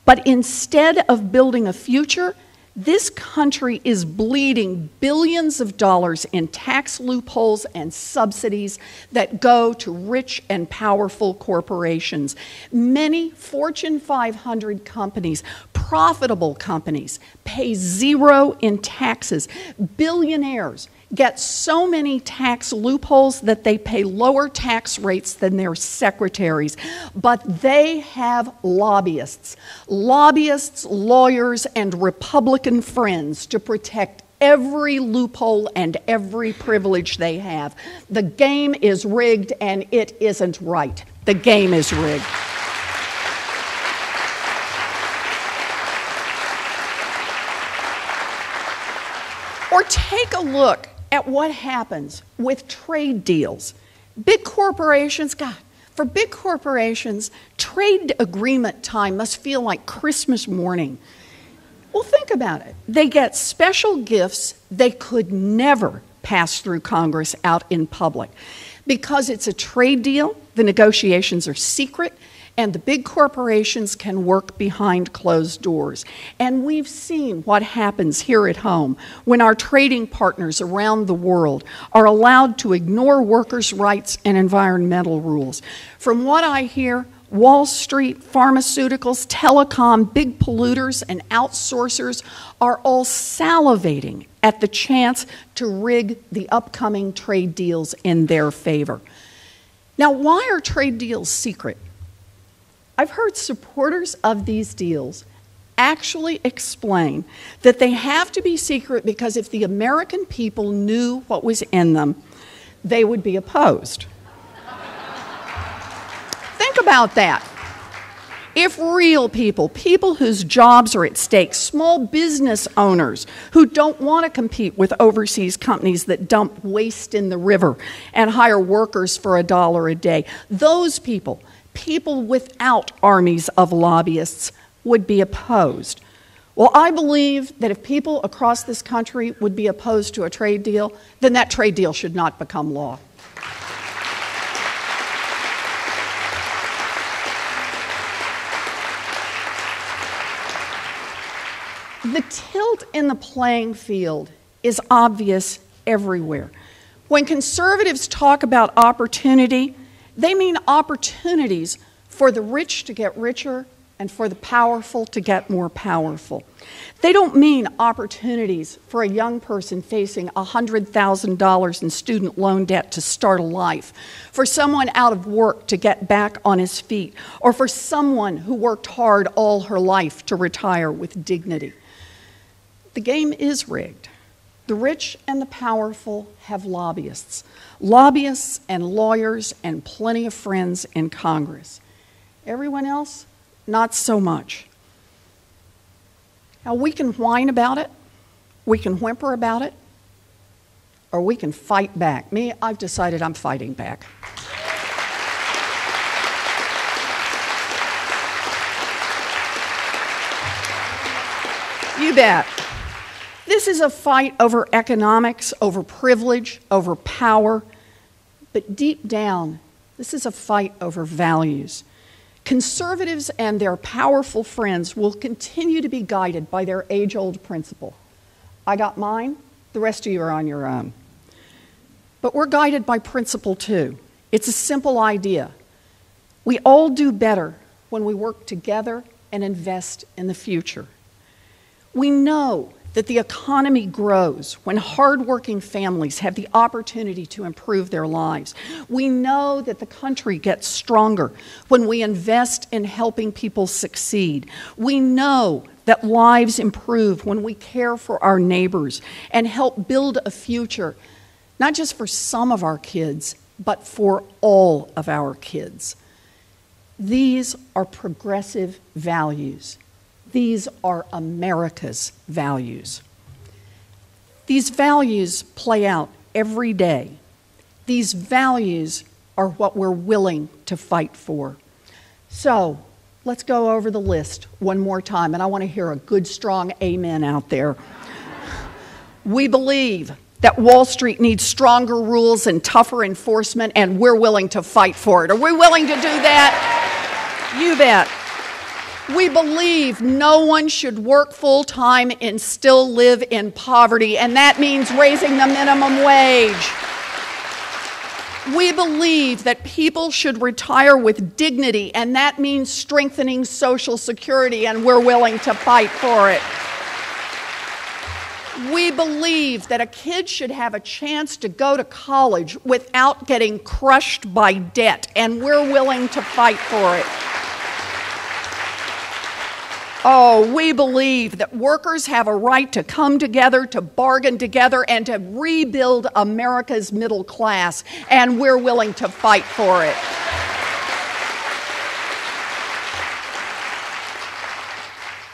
But instead of building a future, this country is bleeding billions of dollars in tax loopholes and subsidies that go to rich and powerful corporations. Many Fortune 500 companies, profitable companies, pay zero in taxes. Billionaires get so many tax loopholes that they pay lower tax rates than their secretaries. But they have lobbyists, lawyers, and Republican friends to protect every loophole and every privilege they have. The game is rigged, and it isn't right. The game is rigged. Or take a look at what happens with trade deals. Big corporations, God, for big corporations, trade agreement time must feel like Christmas morning. Well, think about it. They get special gifts they could never pass through Congress out in public. Because it's a trade deal, the negotiations are secret, and the big corporations can work behind closed doors. And we've seen what happens here at home when our trading partners around the world are allowed to ignore workers' rights and environmental rules. From what I hear, Wall Street, pharmaceuticals, telecom, big polluters, and outsourcers are all salivating at the chance to rig the upcoming trade deals in their favor. Now, why are trade deals secret? I've heard supporters of these deals actually explain that they have to be secret because if the American people knew what was in them, they would be opposed. Think about that. If real people, people whose jobs are at stake, small business owners who don't want to compete with overseas companies that dump waste in the river and hire workers for $1 a day, those people, people without armies of lobbyists, would be opposed. Well, I believe that if people across this country would be opposed to a trade deal, then that trade deal should not become law. The tilt in the playing field is obvious everywhere. When conservatives talk about opportunity, they mean opportunities for the rich to get richer and for the powerful to get more powerful. They don't mean opportunities for a young person facing $100,000 in student loan debt to start a life, for someone out of work to get back on his feet, or for someone who worked hard all her life to retire with dignity. The game is rigged. The rich and the powerful have lobbyists and lawyers and plenty of friends in Congress. Everyone else, not so much. Now, we can whine about it, we can whimper about it, or we can fight back. Me, I've decided I'm fighting back. You bet. This is a fight over economics, over privilege, over power, but deep down, this is a fight over values. Conservatives and their powerful friends will continue to be guided by their age-old principle. I got mine, the rest of you are on your own. But we're guided by principle too. It's a simple idea. We all do better when we work together and invest in the future. We know that the economy grows when hardworking families have the opportunity to improve their lives. We know that the country gets stronger when we invest in helping people succeed. We know that lives improve when we care for our neighbors and help build a future, not just for some of our kids, but for all of our kids. These are progressive values. These are America's values. These values play out every day. These values are what we're willing to fight for. So let's go over the list one more time, and I want to hear a good, strong amen out there. We believe that Wall Street needs stronger rules and tougher enforcement, and we're willing to fight for it. Are we willing to do that? You bet. We believe no one should work full-time and still live in poverty, and that means raising the minimum wage. We believe that people should retire with dignity, and that means strengthening Social Security, and we're willing to fight for it. We believe that a kid should have a chance to go to college without getting crushed by debt, and we're willing to fight for it. Oh, we believe that workers have a right to come together, to bargain together, and to rebuild America's middle class, and we're willing to fight for it.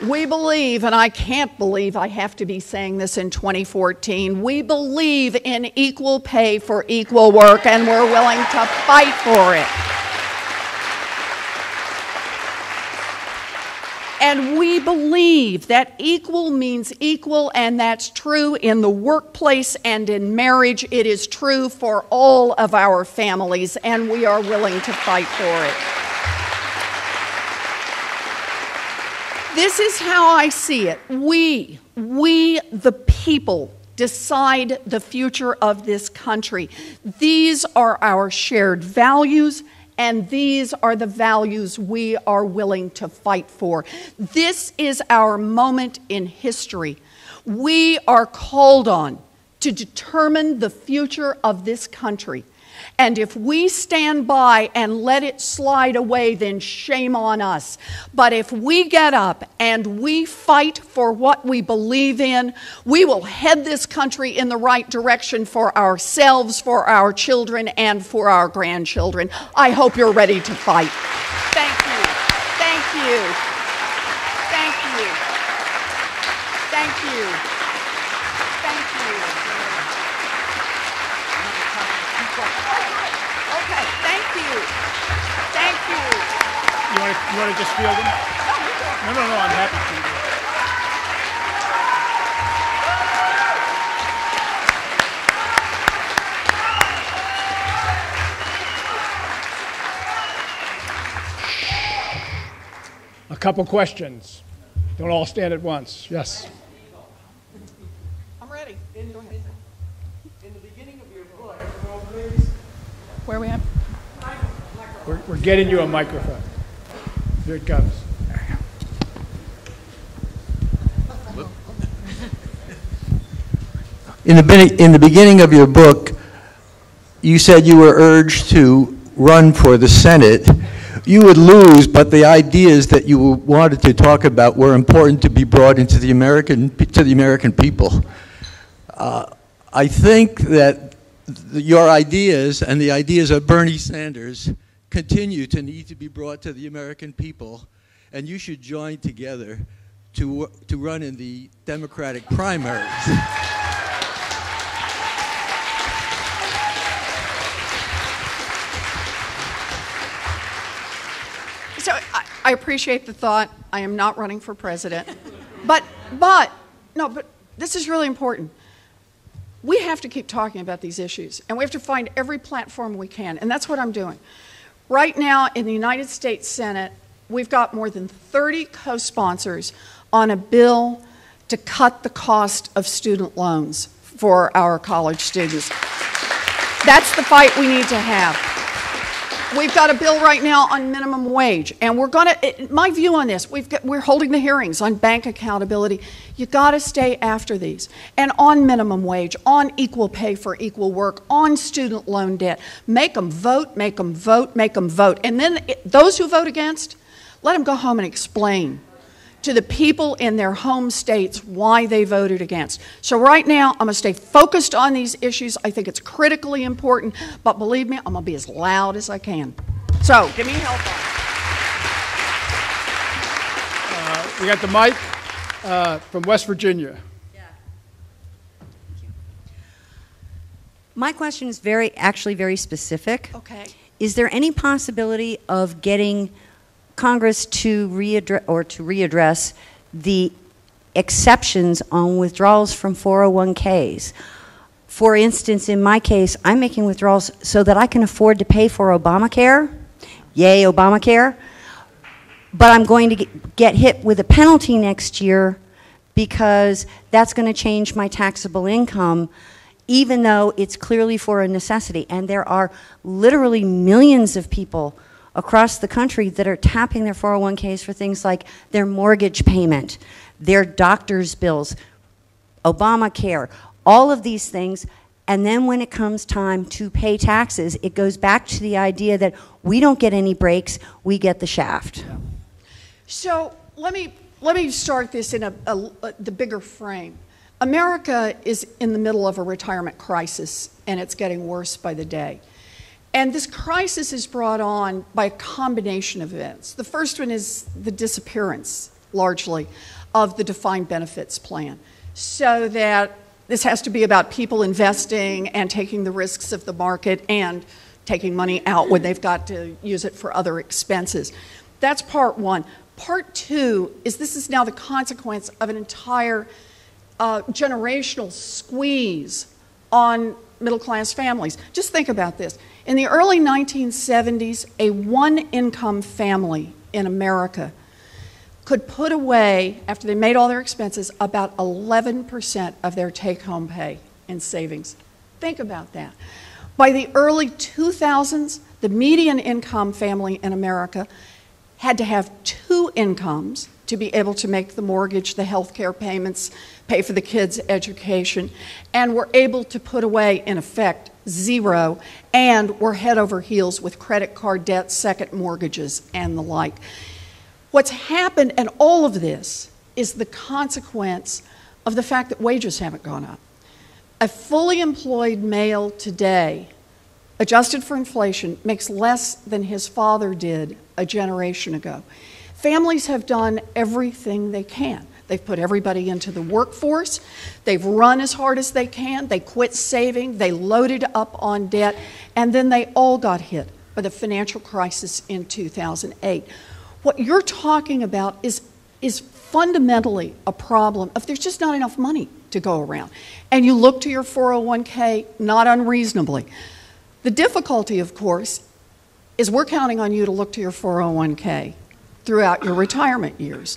We believe, and I can't believe I have to be saying this in 2014, we believe in equal pay for equal work, and we're willing to fight for it. And we believe that equal means equal, and that's true in the workplace and in marriage. It is true for all of our families, and we are willing to fight for it. This is how I see it. We, the people, decide the future of this country. These are our shared values, and these are the values we are willing to fight for. This is our moment in history. We are called on to determine the future of this country. And if we stand by and let it slide away, then shame on us. But if we get up and we fight for what we believe in, we will head this country in the right direction for ourselves, for our children, and for our grandchildren. I hope you're ready to fight. Thank you. Thank you. Thank you. Thank you. Thank you. Okay, thank you. Thank you. You want to just field them? No, I'm happy to. A couple questions. Don't all stand at once. Yes. I'm ready. In the beginning of your book, where are we at? We're getting you a microphone. Here it comes. In the beginning of your book, you said you were urged to run for the Senate. You would lose, but the ideas that you wanted to talk about were important to be brought into the American people. I think that your ideas and the ideas of Bernie Sanders continue to need to be brought to the American people, and you should join together to run in the Democratic primaries. So I appreciate the thought. I am not running for president. But this is really important. We have to keep talking about these issues, and we have to find every platform we can, and that's what I'm doing. Right now in the United States Senate, we've got more than 30 co-sponsors on a bill to cut the cost of student loans for our college students. That's the fight we need to have. We've got a bill right now on minimum wage, and my view on this, we're holding the hearings on bank accountability. You got to stay after these. And on minimum wage, on equal pay for equal work, on student loan debt. Make them vote, make them vote, make them vote. And then those who vote against, let them go home and explain to the people in their home states why they voted against. So right now, I'm going to stay focused on these issues. I think it's critically important, but believe me, I'm going to be as loud as I can. So give me help on it. We got the mic from West Virginia. My question is actually very specific. Okay. Is there any possibility of getting Congress to readdress the exceptions on withdrawals from 401ks? For instance, in my case, I'm making withdrawals so that I can afford to pay for Obamacare. Yay, Obamacare. But I'm going to get hit with a penalty next year because that's going to change my taxable income, even though it's clearly for a necessity. And there are literally millions of people across the country that are tapping their 401ks for things like their mortgage payment, their doctor's bills, Obamacare, all of these things. And then when it comes time to pay taxes, it goes back to the idea that we don't get any breaks, we get the shaft. So let me start this in the bigger frame. America is in the middle of a retirement crisis, and it's getting worse by the day. And this crisis is brought on by a combination of events. The first one is the disappearance, largely, of the defined benefits plan. So that this has to be about people investing and taking the risks of the market and taking money out when they've got to use it for other expenses. That's part one. Part two is this is now the consequence of an entire generational squeeze on middle-class families. Just think about this. In the early 1970s, a one-income family in America could put away, after they made all their expenses, about 11% of their take-home pay in savings. Think about that. By the early 2000s, the median income family in America had to have two incomes to be able to make the mortgage, the health care payments, pay for the kids' education, and were able to put away, in effect, zero, and were head over heels with credit card debt, second mortgages, and the like. What's happened, and all of this, is the consequence of the fact that wages haven't gone up. A fully employed male today, adjusted for inflation, makes less than his father did a generation ago. Families have done everything they can. They've put everybody into the workforce. They've run as hard as they can. They quit saving. They loaded up on debt. And then they all got hit by the financial crisis in 2008. What you're talking about is fundamentally a problem of there's just not enough money to go around. And you look to your 401k not unreasonably. The difficulty, of course, is we're counting on you to look to your 401k throughout your retirement years.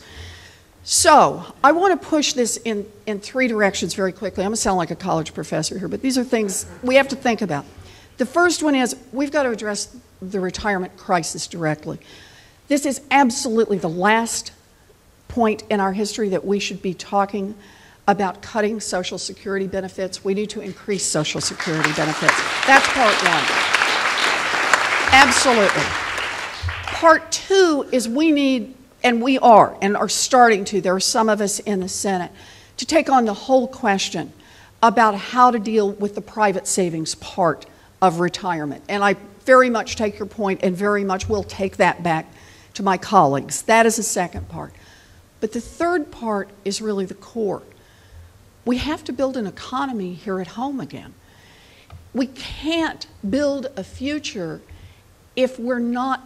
So I want to push this in three directions very quickly. I'm going to sound like a college professor here, but these are things we have to think about. The first one is we've got to address the retirement crisis directly. This is absolutely the last point in our history that we should be talking about cutting Social Security benefits. We need to increase Social Security benefits. That's part one. Absolutely. Part two is we need, and we are starting to, there are some of us in the Senate, to take on the whole question about how to deal with the private savings part of retirement. And I very much take your point and very much will take that back to my colleagues. That is the second part. But the third part is really the core. We have to build an economy here at home again. We can't build a future if we're not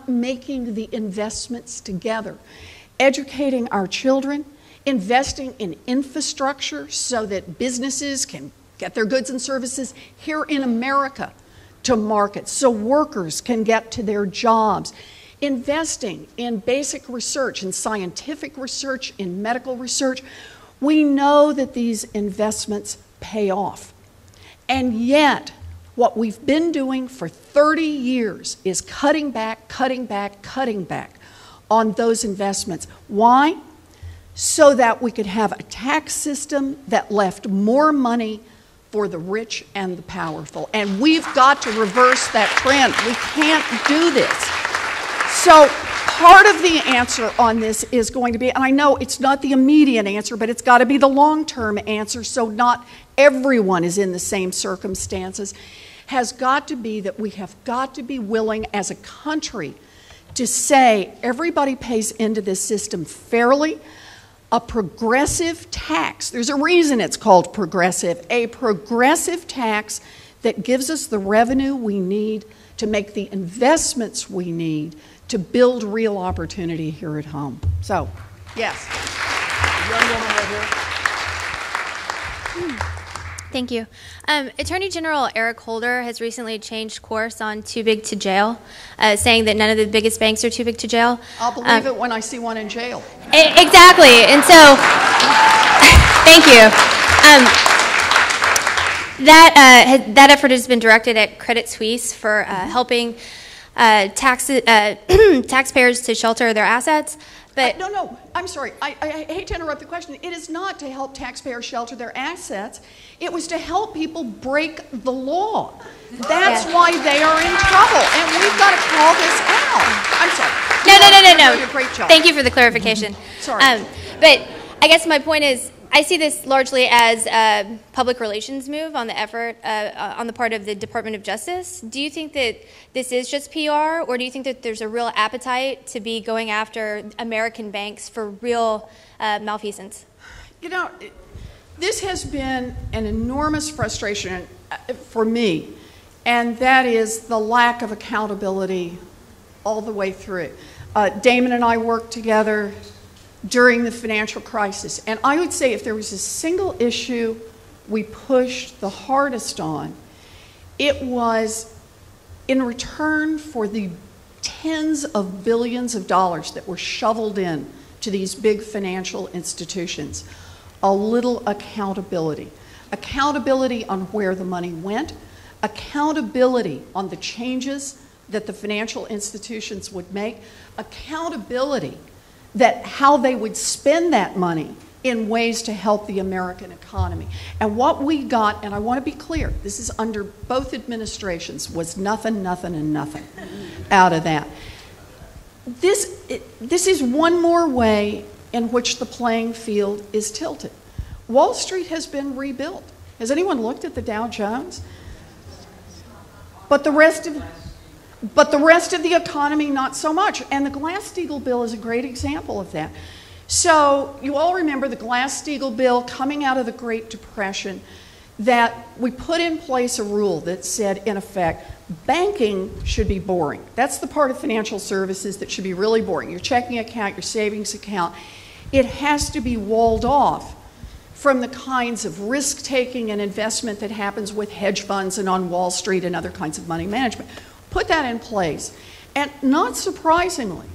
making the investments together. Educating our children, investing in infrastructure so that businesses can get their goods and services here in America to market, so workers can get to their jobs. Investing in basic research, in scientific research, in medical research. We know that these investments pay off. And yet, what we've been doing for 30 years is cutting back on those investments. Why? So that we could have a tax system that left more money for the rich and the powerful. And we've got to reverse that trend. We can't do this. So part of the answer on this is going to be, and I know it's not the immediate answer, but it's got to be the long-term answer, so not everyone is in the same circumstances, has got to be that we have got to be willing as a country to say everybody pays into this system fairly. A progressive tax, there's a reason it's called progressive, a progressive tax that gives us the revenue we need to make the investments we need to build real opportunity here at home. So, yes. Young woman right here. Thank you. Attorney General Eric Holder has recently changed course on too big to jail, saying that none of the biggest banks are too big to jail. I'll believe it when I see one in jail. Exactly. And so, thank you. That effort has been directed at Credit Suisse for helping taxpayers to shelter their assets. But no, I'm sorry. I hate to interrupt the question. It is not to help taxpayers shelter their assets. It was to help people break the law. That's why they are in trouble, and we've got to call this out. I'm sorry. No. You're doing a great job. Thank you for the clarification. Sorry. But I guess my point is, I see this largely as a public relations move on the effort on the part of the Department of Justice. Do you think that this is just PR, or do you think that there's a real appetite to be going after American banks for real malfeasance? You know, this has been an enormous frustration for me, and that is the lack of accountability all the way through. Damon and I worked together during the financial crisis. And I would say if there was a single issue we pushed the hardest on, it was in return for the tens of billions of dollars that were shoveled in to these big financial institutions, a little accountability. Accountability on where the money went, accountability on the changes that the financial institutions would make, accountability that how they would spend that money in ways to help the American economy. And what we got, and I want to be clear, this is under both administrations, was nothing, nothing, and nothing out of that. This is one more way in which the playing field is tilted. Wall Street has been rebuilt. Has anyone looked at the Dow Jones? But the rest of the economy, not so much. And the Glass-Steagall bill is a great example of that. So you all remember the Glass-Steagall bill coming out of the Great Depression, that we put in place a rule that said, in effect, banking should be boring. That's the part of financial services that should be really boring. Your checking account, your savings account, it has to be walled off from the kinds of risk-taking and investment that happens with hedge funds and on Wall Street and other kinds of money management. Put that in place. And not surprisingly,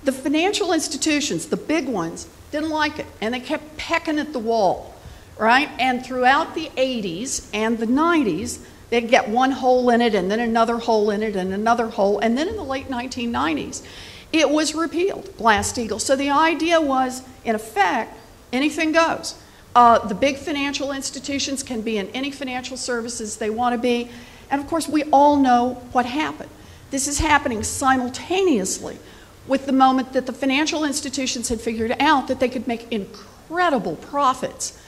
the financial institutions, the big ones, didn't like it, and they kept pecking at the wall, right? And throughout the 80s and the 90s, they'd get one hole in it, and then another hole in it, and another hole, and then in the late 1990s, it was repealed, Glass-Steagall. So the idea was, in effect, anything goes. The big financial institutions can be in any financial services they want to be, and of course, we all know what happened. This is happening simultaneously with the moment that the financial institutions had figured out that they could make incredible profits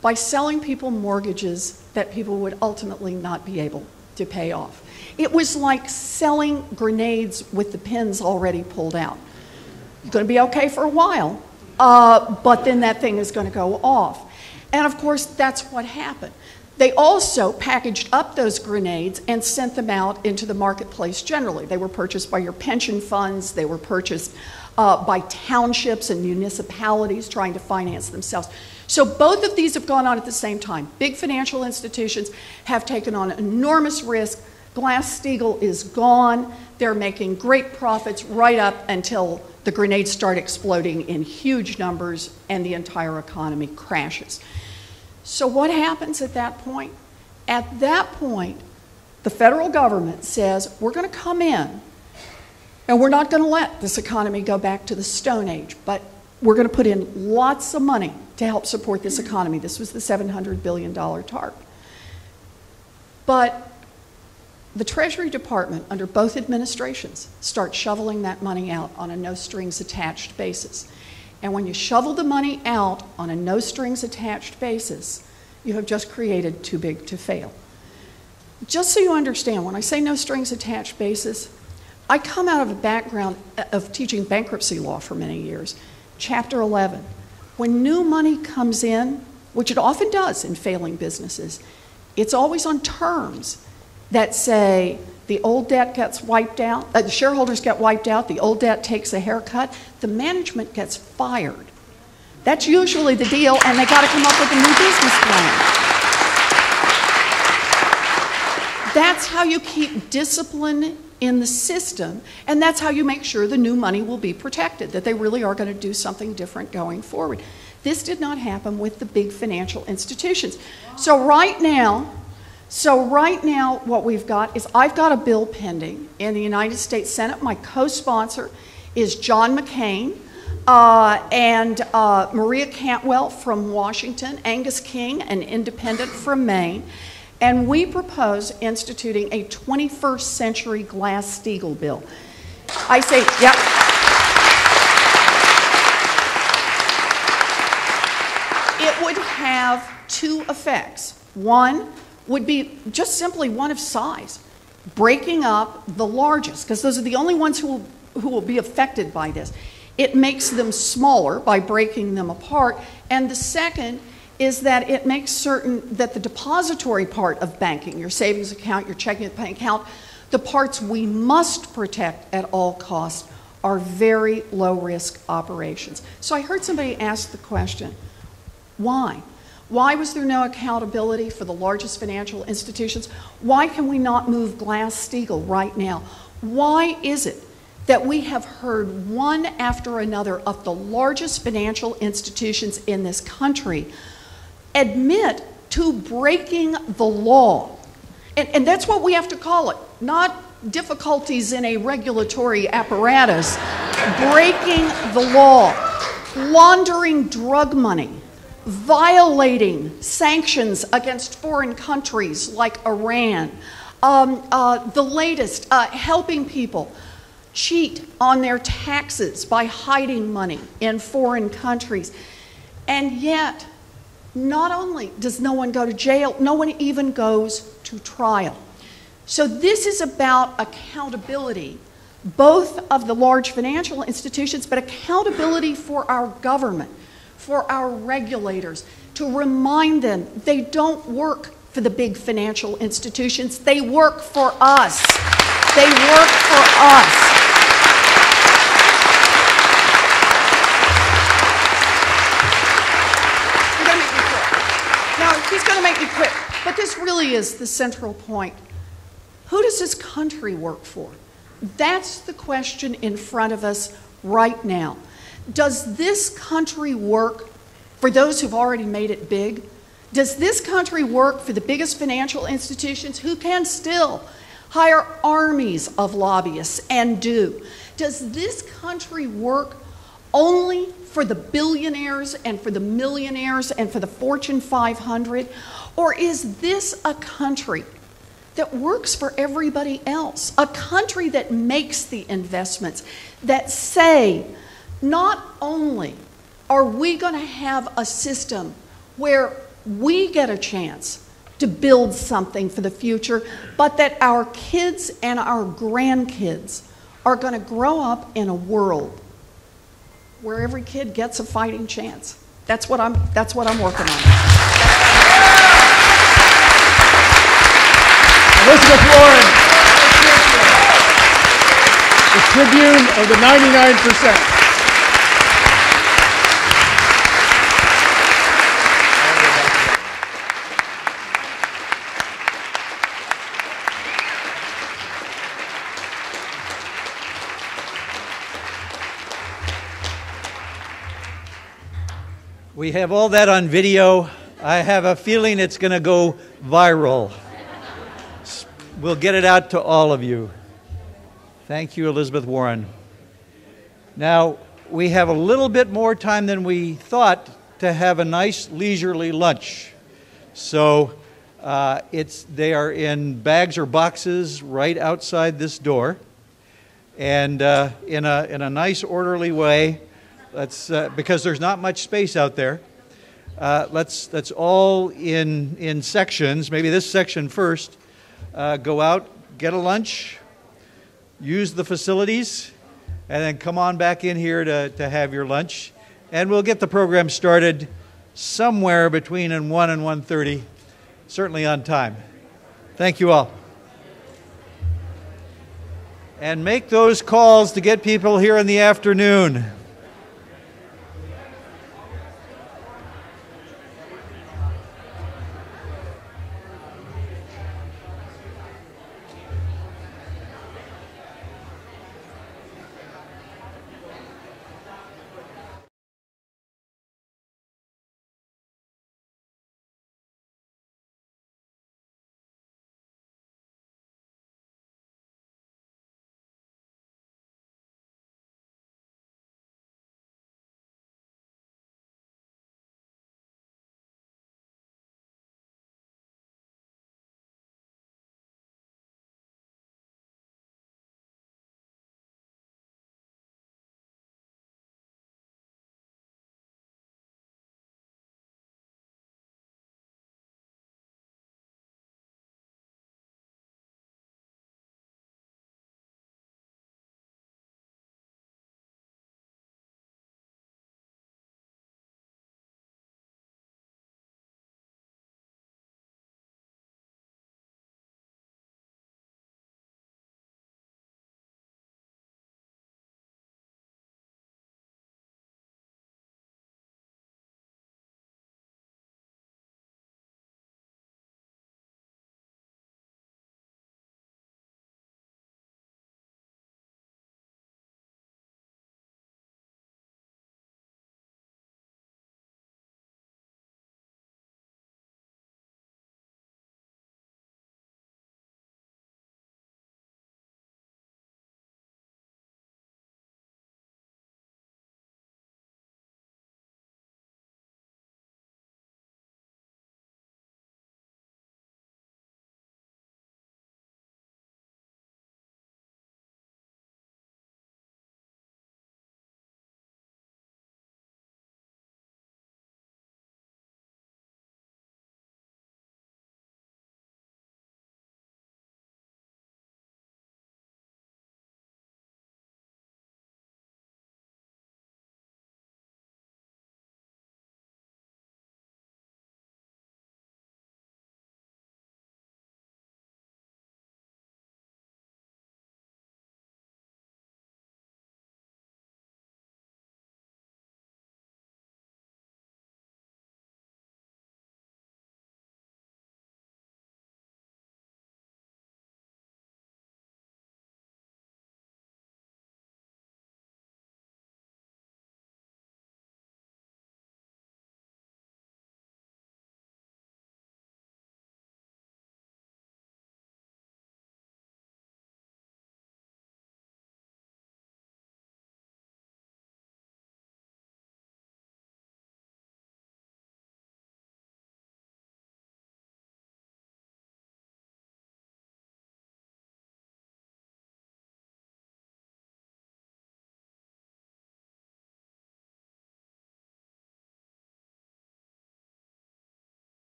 by selling people mortgages that people would ultimately not be able to pay off. It was like selling grenades with the pins already pulled out. It's going to be okay for a while, but then that thing is going to go off. And of course, that's what happened. They also packaged up those grenades and sent them out into the marketplace generally. They were purchased by your pension funds. They were purchased by townships and municipalities trying to finance themselves. So both of these have gone on at the same time. Big financial institutions have taken on enormous risk. Glass-Steagall is gone. They're making great profits right up until the grenades start exploding in huge numbers and the entire economy crashes. So what happens at that point? At that point, the federal government says, we're going to come in and we're not going to let this economy go back to the Stone Age, but we're going to put in lots of money to help support this economy. This was the $700 billion TARP. But the Treasury Department, under both administrations, starts shoveling that money out on a no-strings-attached basis. And when you shovel the money out on a no-strings-attached basis, you have just created too big to fail. Just so you understand, when I say no-strings-attached basis, I come out of a background of teaching bankruptcy law for many years. Chapter 11. When new money comes in, which it often does in failing businesses, it's always on terms that say the old debt gets wiped out, the shareholders get wiped out, the old debt takes a haircut, the management gets fired. That's usually the deal, and they got to come up with a new business plan. That's how you keep discipline in the system, and that's how you make sure the new money will be protected, that they really are going to do something different going forward. This did not happen with the big financial institutions. So right now, what we've got is I've got a bill pending in the United States Senate. My co-sponsor is John McCain and Maria Cantwell from Washington, Angus King, an independent from Maine. And we propose instituting a 21st century Glass-Steagall bill. I say, yep. It would have two effects. One would be just simply one of size, breaking up the largest, because those are the only ones who will be affected by this. It makes them smaller by breaking them apart. And the second is that it makes certain that the depository part of banking, your savings account, your checking account, the parts we must protect at all costs, are very low-risk operations. So I heard somebody ask the question, why? Why was there no accountability for the largest financial institutions? Why can we not move Glass-Steagall right now? Why is it that we have heard one after another of the largest financial institutions in this country admit to breaking the law? And that's what we have to call it, not difficulties in a regulatory apparatus, breaking the law, laundering drug money, violating sanctions against foreign countries like Iran, the latest, helping people cheat on their taxes by hiding money in foreign countries. And yet, not only does no one go to jail, no one even goes to trial. So this is about accountability, both of the large financial institutions, but accountability for our government, for our regulators, to remind them they don't work for the big financial institutions, they work for us. They work for us. He's going to make me quit. But this really is the central point. Who does this country work for? That's the question in front of us right now. Does this country work for those who've already made it big? Does this country work for the biggest financial institutions who can still hire armies of lobbyists and do? Does this country work only for the billionaires and for the millionaires and for the Fortune 500? Or is this a country that works for everybody else? A country that makes the investments, that say, not only are we going to have a system where we get a chance to build something for the future, but that our kids and our grandkids are going to grow up in a world where every kid gets a fighting chance. That's what I'm working on. Elizabeth Warren, the Tribune of the 99%. We have all that on video. I have a feeling it's going to go viral. We'll get it out to all of you. Thank you, Elizabeth Warren. Now, we have a little bit more time than we thought to have a nice leisurely lunch. So they are in bags or boxes right outside this door. And in a nice orderly way, let's because there's not much space out there. Let's all in sections. Maybe this section first. Go out, get a lunch, use the facilities, and then come on back in here to have your lunch. And we'll get the program started somewhere between 1 and 1:30, certainly on time. Thank you all. And make those calls to get people here in the afternoon.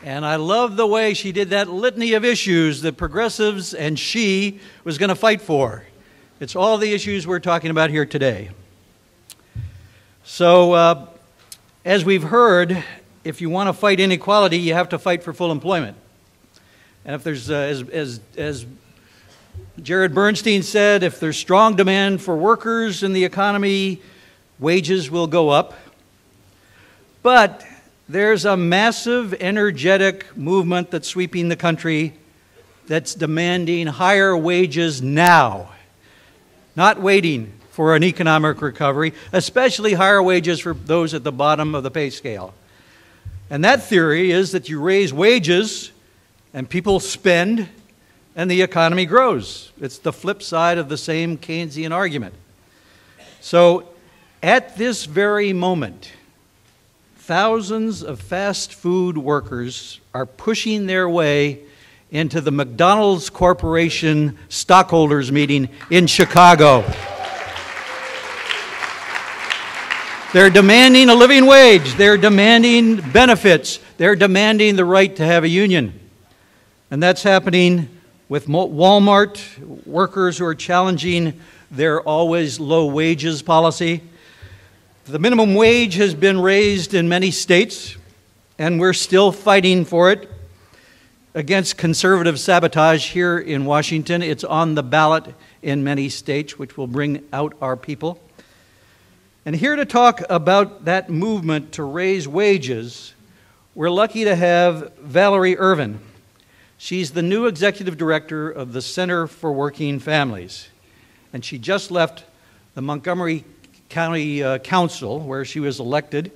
And I love the way she did that litany of issues that progressives and she was going to fight for. It's all the issues we're talking about here today. So, as we've heard, if you want to fight inequality, you have to fight for full employment. And if there's, as Jared Bernstein said, if there's strong demand for workers in the economy, wages will go up. But there's a massive, energetic movement that's sweeping the country that's demanding higher wages now, not waiting for an economic recovery, especially higher wages for those at the bottom of the pay scale. And that theory is that you raise wages and people spend and the economy grows. It's the flip side of the same Keynesian argument. So at this very moment, thousands of fast food workers are pushing their way into the McDonald's Corporation stockholders meeting in Chicago. They're demanding a living wage. They're demanding benefits. They're demanding the right to have a union. And that's happening with Walmart workers who are challenging their always low wages policy. The minimum wage has been raised in many states, and we're still fighting for it against conservative sabotage here in Washington. It's on the ballot in many states, which will bring out our people. And here to talk about that movement to raise wages, we're lucky to have Valerie Irvin. She's the new executive director of the Center for Working Families. And she just left the Montgomery County Council, where she was elected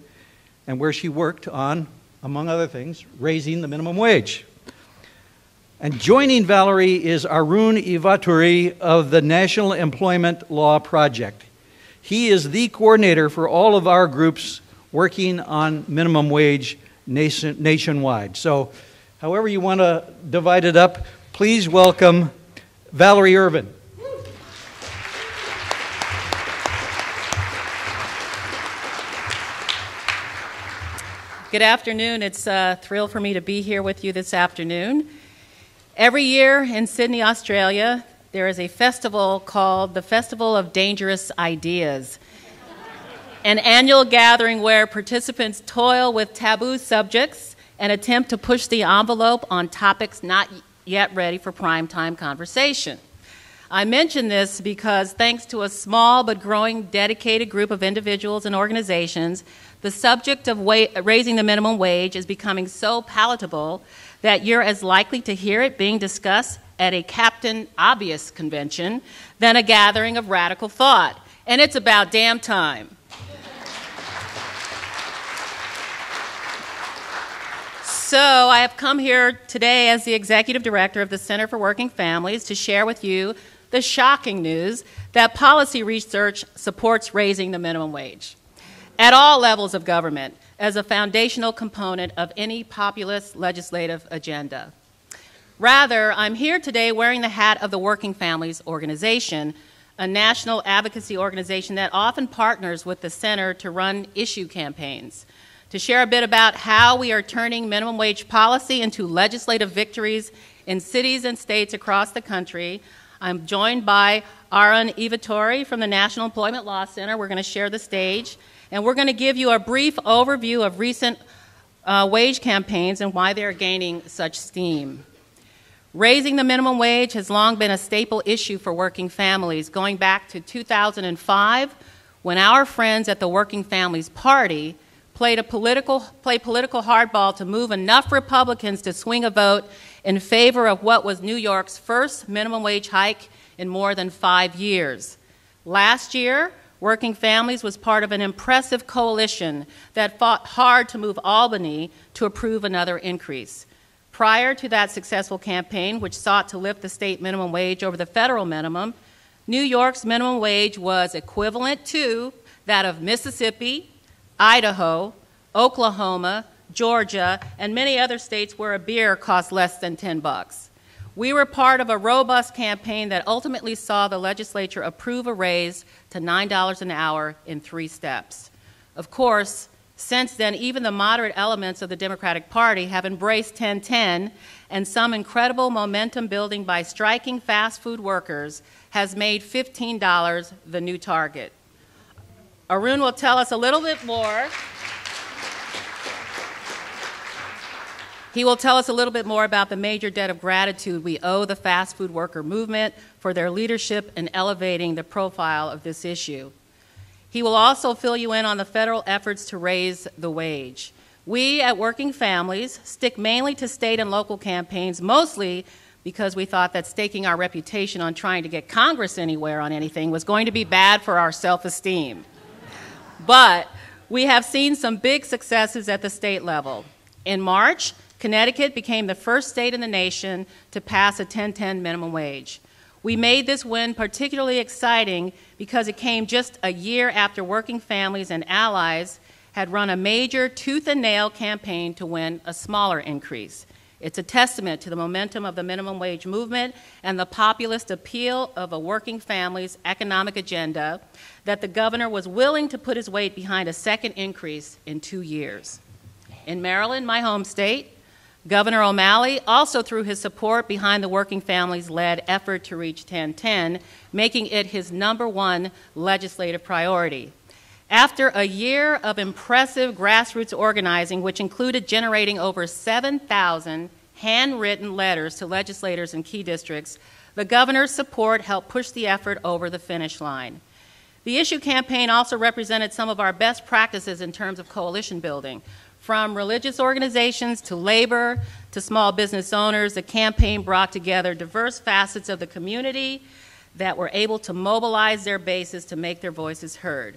and where she worked on, among other things, raising the minimum wage. And joining Valerie is Arun Ivaturi of the National Employment Law Project. He is the coordinator for all of our groups working on minimum wage nationwide. So however you want to divide it up, please welcome Valerie Irvin. Good afternoon. It's a thrill for me to be here with you this afternoon. Every year in Sydney, Australia, there is a festival called the Festival of Dangerous Ideas, an annual gathering where participants toil with taboo subjects and attempt to push the envelope on topics not yet ready for primetime conversation. I mention this because thanks to a small but growing dedicated group of individuals and organizations, the subject of raising the minimum wage is becoming so palatable that you're as likely to hear it being discussed at a Captain Obvious convention than a gathering of radical thought. And it's about damn time. So I have come here today as the executive director of the Center for Working Families to share with you the shocking news that policy research supports raising the minimum wage at all levels of government as a foundational component of any populist legislative agenda. Rather, I'm here today wearing the hat of the Working Families Organization, a national advocacy organization that often partners with the Center to run issue campaigns, to share a bit about how we are turning minimum wage policy into legislative victories in cities and states across the country. I'm joined by Arun Ivaturi from the National Employment Law Center. We're going to share the stage, and we're going to give you a brief overview of recent wage campaigns and why they're gaining such steam. Raising the minimum wage has long been a staple issue for working families, going back to 2005, when our friends at the Working Families Party played political hardball to move enough Republicans to swing a vote in favor of what was New York's first minimum wage hike in more than 5 years. Last year, Working Families was part of an impressive coalition that fought hard to move Albany to approve another increase. Prior to that successful campaign, which sought to lift the state minimum wage over the federal minimum, New York's minimum wage was equivalent to that of Mississippi, Idaho, Oklahoma, Georgia, and many other states where a beer costs less than $10. We were part of a robust campaign that ultimately saw the legislature approve a raise to $9 an hour in 3 steps. Of course, Since then, even the moderate elements of the Democratic Party have embraced 1010, and some incredible momentum building by striking fast food workers has made $15 the new target. Arun will tell us a little bit more. He will tell us a little bit more about the major debt of gratitude we owe the fast food worker movement for their leadership in elevating the profile of this issue. He will also fill you in on the federal efforts to raise the wage. We at Working Families stick mainly to state and local campaigns, mostly because we thought that staking our reputation on trying to get Congress anywhere on anything was going to be bad for our self-esteem. But we have seen some big successes at the state level. In March, Connecticut became the first state in the nation to pass a 1010 minimum wage. We made this win particularly exciting because it came just a year after Working Families and allies had run a major tooth-and-nail campaign to win a smaller increase. It's a testament to the momentum of the minimum wage movement and the populist appeal of a Working Families economic agenda that the governor was willing to put his weight behind a second increase in 2 years. In Maryland, my home state, Governor O'Malley also threw his support behind the Working Families-led effort to reach 1010, making it his #1 legislative priority. After a year of impressive grassroots organizing, which included generating over 7,000 handwritten letters to legislators in key districts, the governor's support helped push the effort over the finish line. The issue campaign also represented some of our best practices in terms of coalition building. From religious organizations to labor to small business owners, the campaign brought together diverse facets of the community that were able to mobilize their bases to make their voices heard.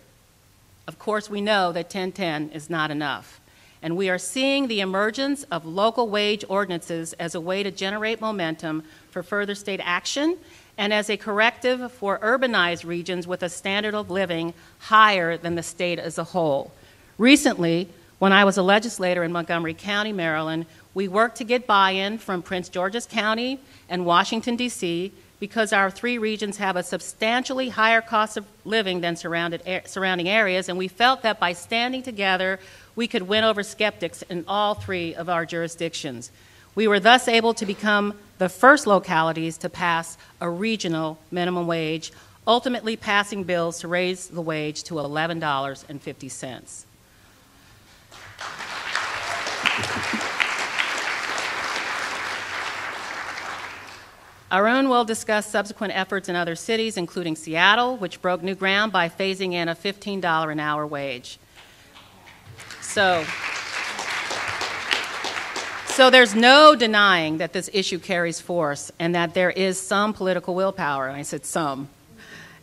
Of course, we know that 1010 is not enough, and we are seeing the emergence of local wage ordinances as a way to generate momentum for further state action and as a corrective for urbanized regions with a standard of living higher than the state as a whole. Recently, when I was a legislator in Montgomery County, Maryland, we worked to get buy-in from Prince George's County and Washington, D.C., because our 3 regions have a substantially higher cost of living than surrounding areas, and we felt that by standing together, we could win over skeptics in all 3 of our jurisdictions. We were thus able to become the first localities to pass a regional minimum wage, ultimately passing bills to raise the wage to $11.50. Arun will discuss subsequent efforts in other cities, including Seattle, which broke new ground by phasing in a $15 an hour wage. So there's no denying that this issue carries force and that there is some political willpower, and I said some,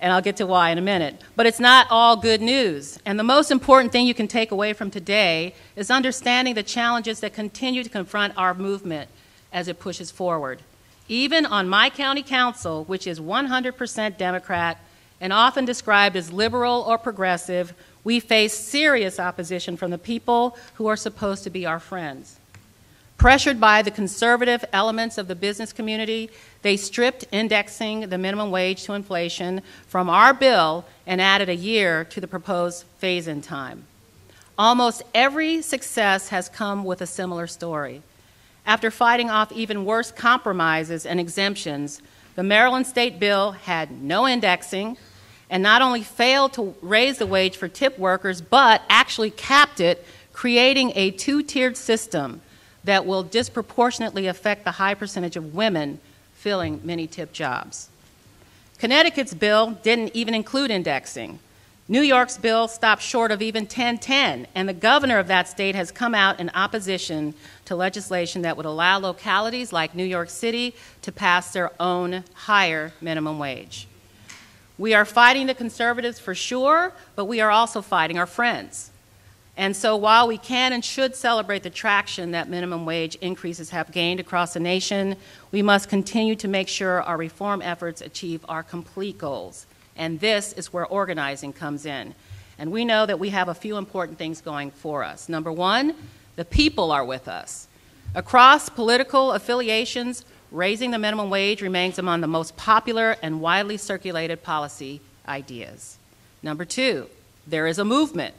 and I'll get to why in a minute. But it's not all good news, and the most important thing you can take away from today is understanding the challenges that continue to confront our movement as it pushes forward. Even on my county council, which is 100% Democrat and often described as liberal or progressive, we face serious opposition from the people who are supposed to be our friends. Pressured by the conservative elements of the business community, they stripped indexing the minimum wage to inflation from our bill and added a year to the proposed phase-in time. Almost every success has come with a similar story. After fighting off even worse compromises and exemptions, the Maryland state bill had no indexing and not only failed to raise the wage for tip workers, but actually capped it, creating a 2-tiered system that will disproportionately affect the high percentage of women filling many tip jobs. Connecticut's bill didn't even include indexing. New York's bill stopped short of even 1010, and the governor of that state has come out in opposition to legislation that would allow localities like New York City to pass their own higher minimum wage. We are fighting the conservatives for sure, but we are also fighting our friends. And so while we can and should celebrate the traction that minimum wage increases have gained across the nation, we must continue to make sure our reform efforts achieve our complete goals. And this is where organizing comes in. And we know that we have a few important things going for us. Number one, the people are with us. Across political affiliations, raising the minimum wage remains among the most popular and widely circulated policy ideas. Number two, there is a movement.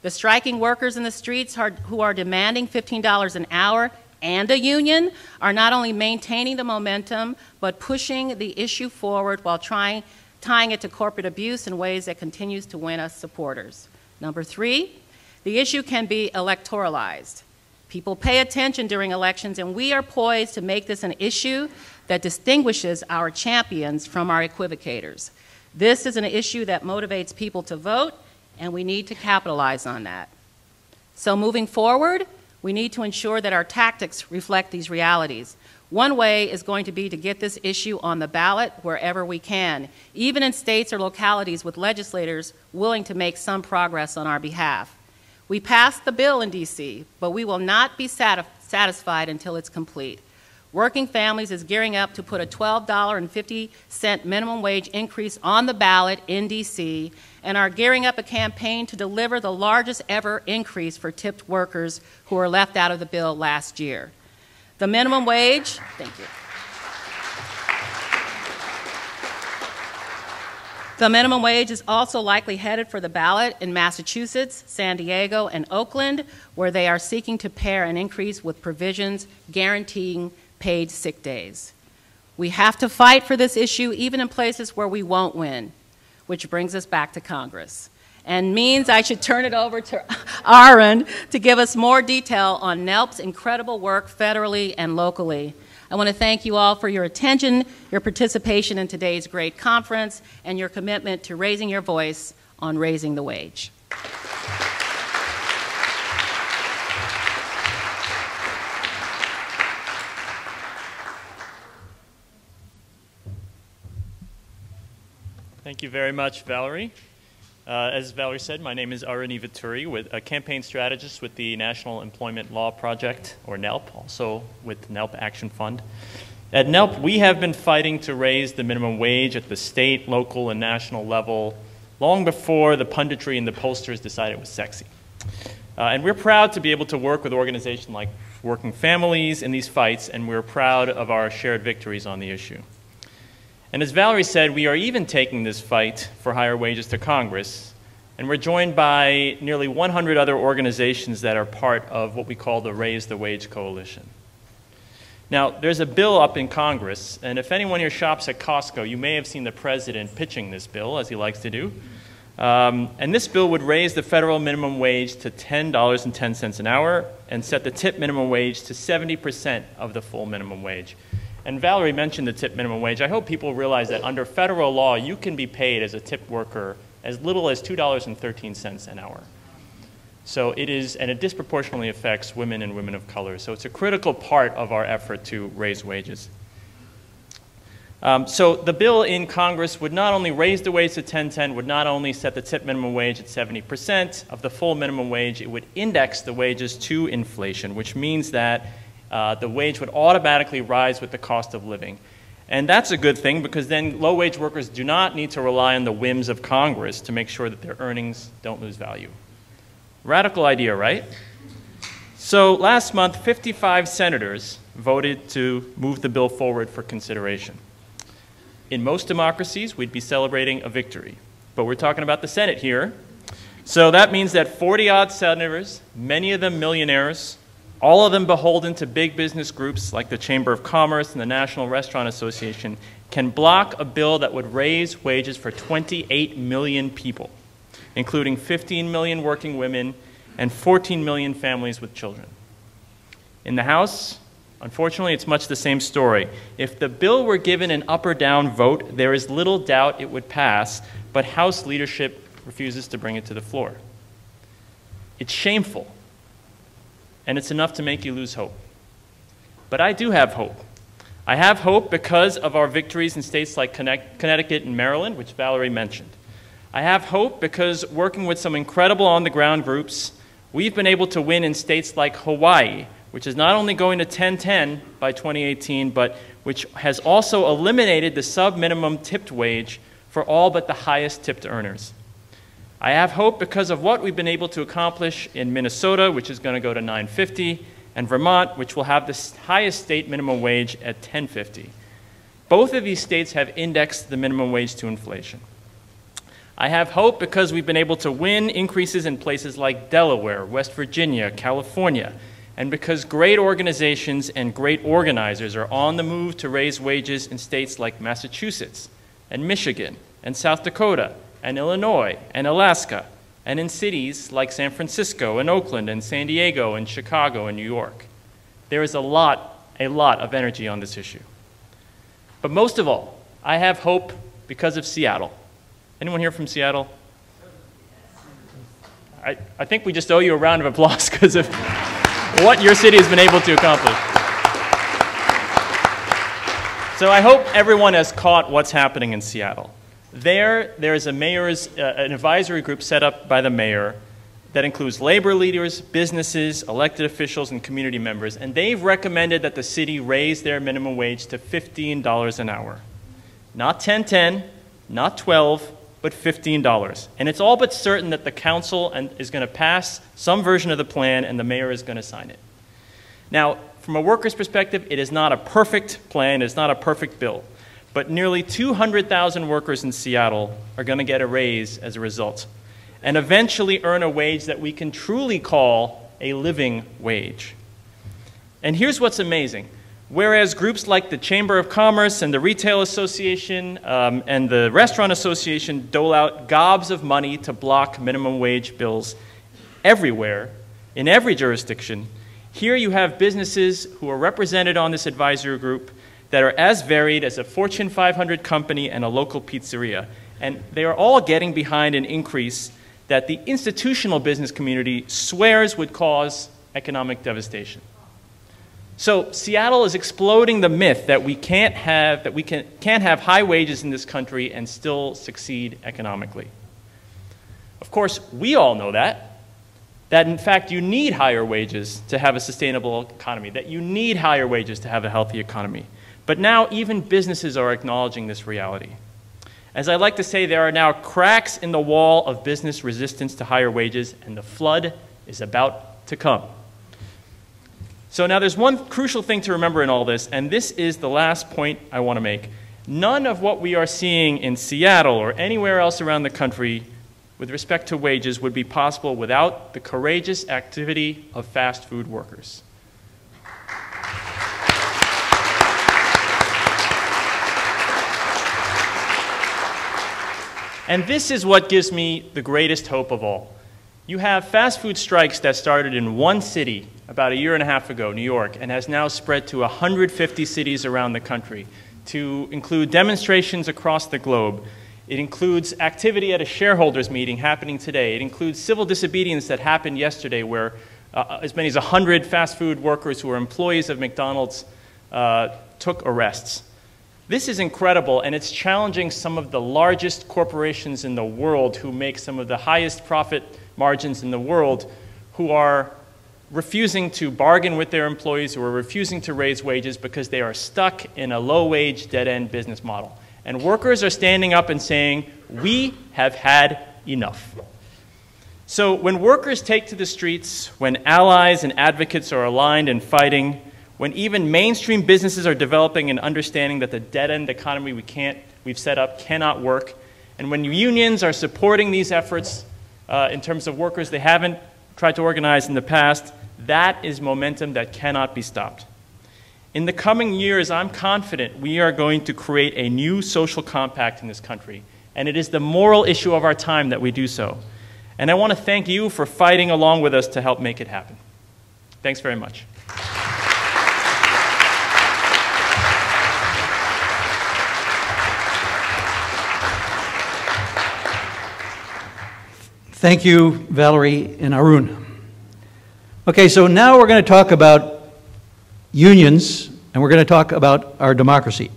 The striking workers in the streets who are demanding $15 an hour and a union are not only maintaining the momentum, but pushing the issue forward while tying it to corporate abuse in ways that continues to win us supporters. Number 3, the issue can be electoralized. People pay attention during elections, and we are poised to make this an issue that distinguishes our champions from our equivocators. This is an issue that motivates people to vote, and we need to capitalize on that. So moving forward, we need to ensure that our tactics reflect these realities. One way is going to be to get this issue on the ballot wherever we can, even in states or localities with legislators willing to make some progress on our behalf. We passed the bill in D.C., but we will not be satisfied until it's complete. Working Families is gearing up to put a $12.50 minimum wage increase on the ballot in D.C. and are gearing up a campaign to deliver the largest ever increase for tipped workers who were left out of the bill last year. The minimum wage, thank you. The minimum wage is also likely headed for the ballot in Massachusetts, San Diego, and Oakland, where they are seeking to pair an increase with provisions guaranteeing paid sick days. We have to fight for this issue even in places where we won't win, which brings us back to Congress, and means I should turn it over to Aaron to give us more detail on NELP's incredible work federally and locally. I want to thank you all for your attention, your participation in today's great conference, and your commitment to raising your voice on raising the wage. Thank you very much, Valerie. As Valerie said, my name is Aruni Vituri, with a campaign strategist with the National Employment Law Project, or NELP, also with NELP Action Fund. At NELP, we have been fighting to raise the minimum wage at the state, local, and national level long before the punditry and the pollsters decided it was sexy. And we're proud to be able to work with organizations like Working Families in these fights, and we're proud of our shared victories on the issue. And as Valerie said, we are even taking this fight for higher wages to Congress, and we're joined by nearly 100 other organizations that are part of what we call the Raise the Wage Coalition. Now, there's a bill up in Congress, and if anyone here shops at Costco, you may have seen the president pitching this bill, as he likes to do. And this bill would raise the federal minimum wage to $10.10 an hour and set the tip minimum wage to 70% of the full minimum wage. And Valerie mentioned the tip minimum wage. I hope people realize that under federal law, you can be paid as a tipped worker as little as $2.13 an hour. So it is, and it disproportionately affects women and women of color. So it's a critical part of our effort to raise wages. So the bill in Congress would not only raise the wage to $10.10, would not only set the tip minimum wage at 70% of the full minimum wage, it would index the wages to inflation, which means that the wage would automatically rise with the cost of living. And that's a good thing, because then low-wage workers do not need to rely on the whims of Congress to make sure that their earnings don't lose value. Radical idea, right? So last month, 55 senators voted to move the bill forward for consideration. In most democracies, we'd be celebrating a victory. But we're talking about the Senate here. So that means that 40-odd senators, many of them millionaires, all of them beholden to big business groups like the Chamber of Commerce and the National Restaurant Association, can block a bill that would raise wages for 28 million people, including 15 million working women and 14 million families with children. In the House, unfortunately, it's much the same story. If the bill were given an up or down vote, there is little doubt it would pass, but House leadership refuses to bring it to the floor. It's shameful. And it's enough to make you lose hope. But I do have hope. I have hope because of our victories in states like Connecticut and Maryland, which Valerie mentioned. I have hope because working with some incredible on-the-ground groups, we've been able to win in states like Hawaii, which is not only going to 10.10 by 2018, but which has also eliminated the sub-minimum tipped wage for all but the highest tipped earners. I have hope because of what we've been able to accomplish in Minnesota, which is going to go to $9.50, and Vermont, which will have the highest state minimum wage at $10.50. Both of these states have indexed the minimum wage to inflation. I have hope because we've been able to win increases in places like Delaware, West Virginia, California, and because great organizations and great organizers are on the move to raise wages in states like Massachusetts and Michigan and South Dakota and Illinois and Alaska, and in cities like San Francisco and Oakland and San Diego and Chicago and New York. There is a lot of energy on this issue. But most of all, I have hope because of Seattle. Anyone here from Seattle? I think we just owe you a round of applause because of what your city has been able to accomplish. So I hope everyone has caught what's happening in Seattle. There is an advisory group set up by the mayor that includes labor leaders, businesses, elected officials, and community members, and they've recommended that the city raise their minimum wage to $15 an hour. Not $10.10, not $12, but $15. And it's all but certain that the council is going to pass some version of the plan and the mayor is going to sign it. Now, from a worker's perspective, it is not a perfect plan, it's not a perfect bill, but nearly 200,000 workers in Seattle are going to get a raise as a result, and eventually earn a wage that we can truly call a living wage. And here's what's amazing. Whereas groups like the Chamber of Commerce and the Retail Association and the Restaurant Association dole out gobs of money to block minimum wage bills everywhere, in every jurisdiction, here you have businesses who are represented on this advisory group that are as varied as a Fortune 500 company and a local pizzeria. And they are all getting behind an increase that the institutional business community swears would cause economic devastation. So Seattle is exploding the myth that we can't have high wages in this country and still succeed economically. Of course, we all know that in fact you need higher wages to have a sustainable economy, that you need higher wages to have a healthy economy. But now even businesses are acknowledging this reality. As I like to say, there are now cracks in the wall of business resistance to higher wages, and the flood is about to come. So now there's one crucial thing to remember in all this, and this is the last point I want to make. None of what we are seeing in Seattle or anywhere else around the country with respect to wages would be possible without the courageous activity of fast food workers. And this is what gives me the greatest hope of all. You have fast food strikes that started in one city about a year and a half ago, New York, and has now spread to 150 cities around the country, to include demonstrations across the globe. It includes activity at a shareholders meeting happening today. It includes civil disobedience that happened yesterday where as many as 100 fast food workers who are employees of McDonald's took arrests. This is incredible, and it's challenging some of the largest corporations in the world who make some of the highest profit margins in the world, who are refusing to bargain with their employees, who are refusing to raise wages because they are stuck in a low-wage, dead-end business model. And workers are standing up and saying, we have had enough. So when workers take to the streets, when allies and advocates are aligned and fighting, when even mainstream businesses are developing and understanding that the dead-end economy we've set up cannot work, and when unions are supporting these efforts in terms of workers they haven't tried to organize in the past, that is momentum that cannot be stopped. In the coming years, I'm confident we are going to create a new social compact in this country, and it is the moral issue of our time that we do so. And I want to thank you for fighting along with us to help make it happen. Thanks very much. Thank you, Valerie and Arun. Okay, so now we're going to talk about unions, and we're going to talk about our democracy.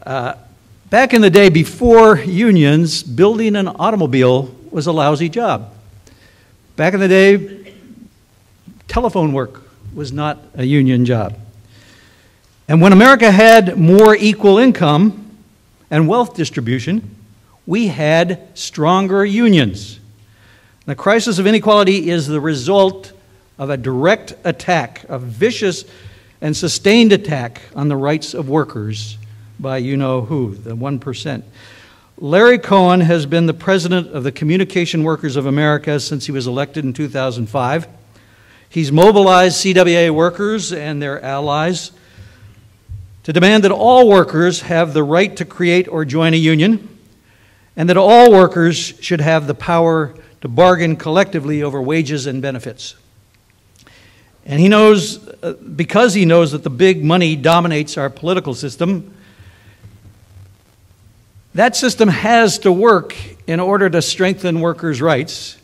Back in the day, before unions, building an automobile was a lousy job. Back in the day, telephone work was not a union job. And when America had more equal income and wealth distribution, we had stronger unions. The crisis of inequality is the result of a direct attack, a vicious and sustained attack on the rights of workers by you-know-who, the 1%. Larry Cohen has been the president of the Communication Workers of America since he was elected in 2005. He's mobilized CWA workers and their allies to demand that all workers have the right to create or join a union, and that all workers should have the power to bargain collectively over wages and benefits. And he knows, because he knows that the big money dominates our political system, that system has to work in order to strengthen workers' rights.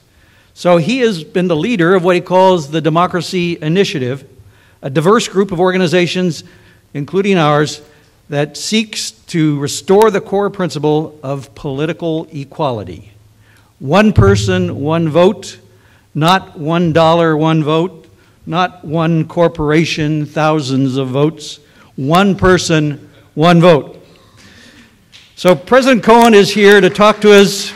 So he has been the leader of what he calls the Democracy Initiative, a diverse group of organizations, including ours, that seeks to restore the core principle of political equality. One person, one vote, not $1, one vote, not one corporation, thousands of votes, one person, one vote. So President Cohen is here to talk to us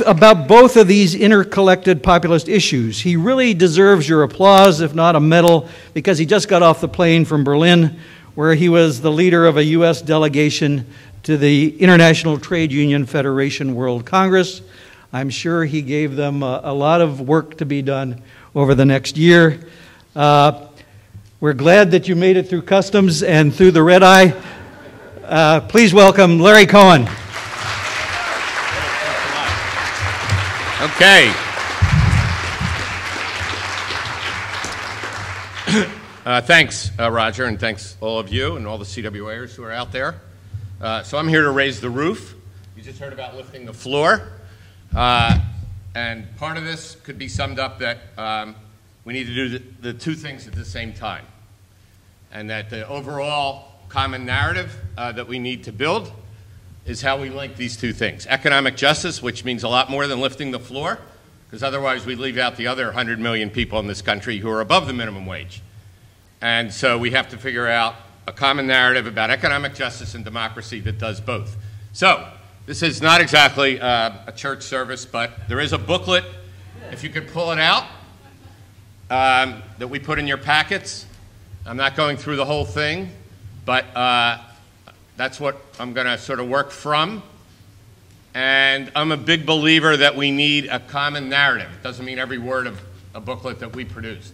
about both of these intercollected populist issues. He really deserves your applause, if not a medal, because he just got off the plane from Berlin, where he was the leader of a U.S. delegation to the International Trade Union Federation World Congress. I'm sure he gave them a lot of work to be done over the next year. We're glad that you made it through customs and through the red eye. Please welcome Larry Cohen. Okay. Thanks, Roger, and thanks all of you and all the CWAers who are out there. So I'm here to raise the roof. You just heard about lifting the floor. And part of this could be summed up that we need to do the two things at the same time. And that the overall common narrative that we need to build is how we link these two things. Economic justice, which means a lot more than lifting the floor, because otherwise we leave out the other 100 million people in this country who are above the minimum wage. And so we have to figure out a common narrative about economic justice and democracy that does both. So this is not exactly a church service, but there is a booklet, if you could pull it out, that we put in your packets. I'm not going through the whole thing, but that's what I'm going to sort of work from. And I'm a big believer that we need a common narrative. It doesn't mean every word of a booklet that we produced.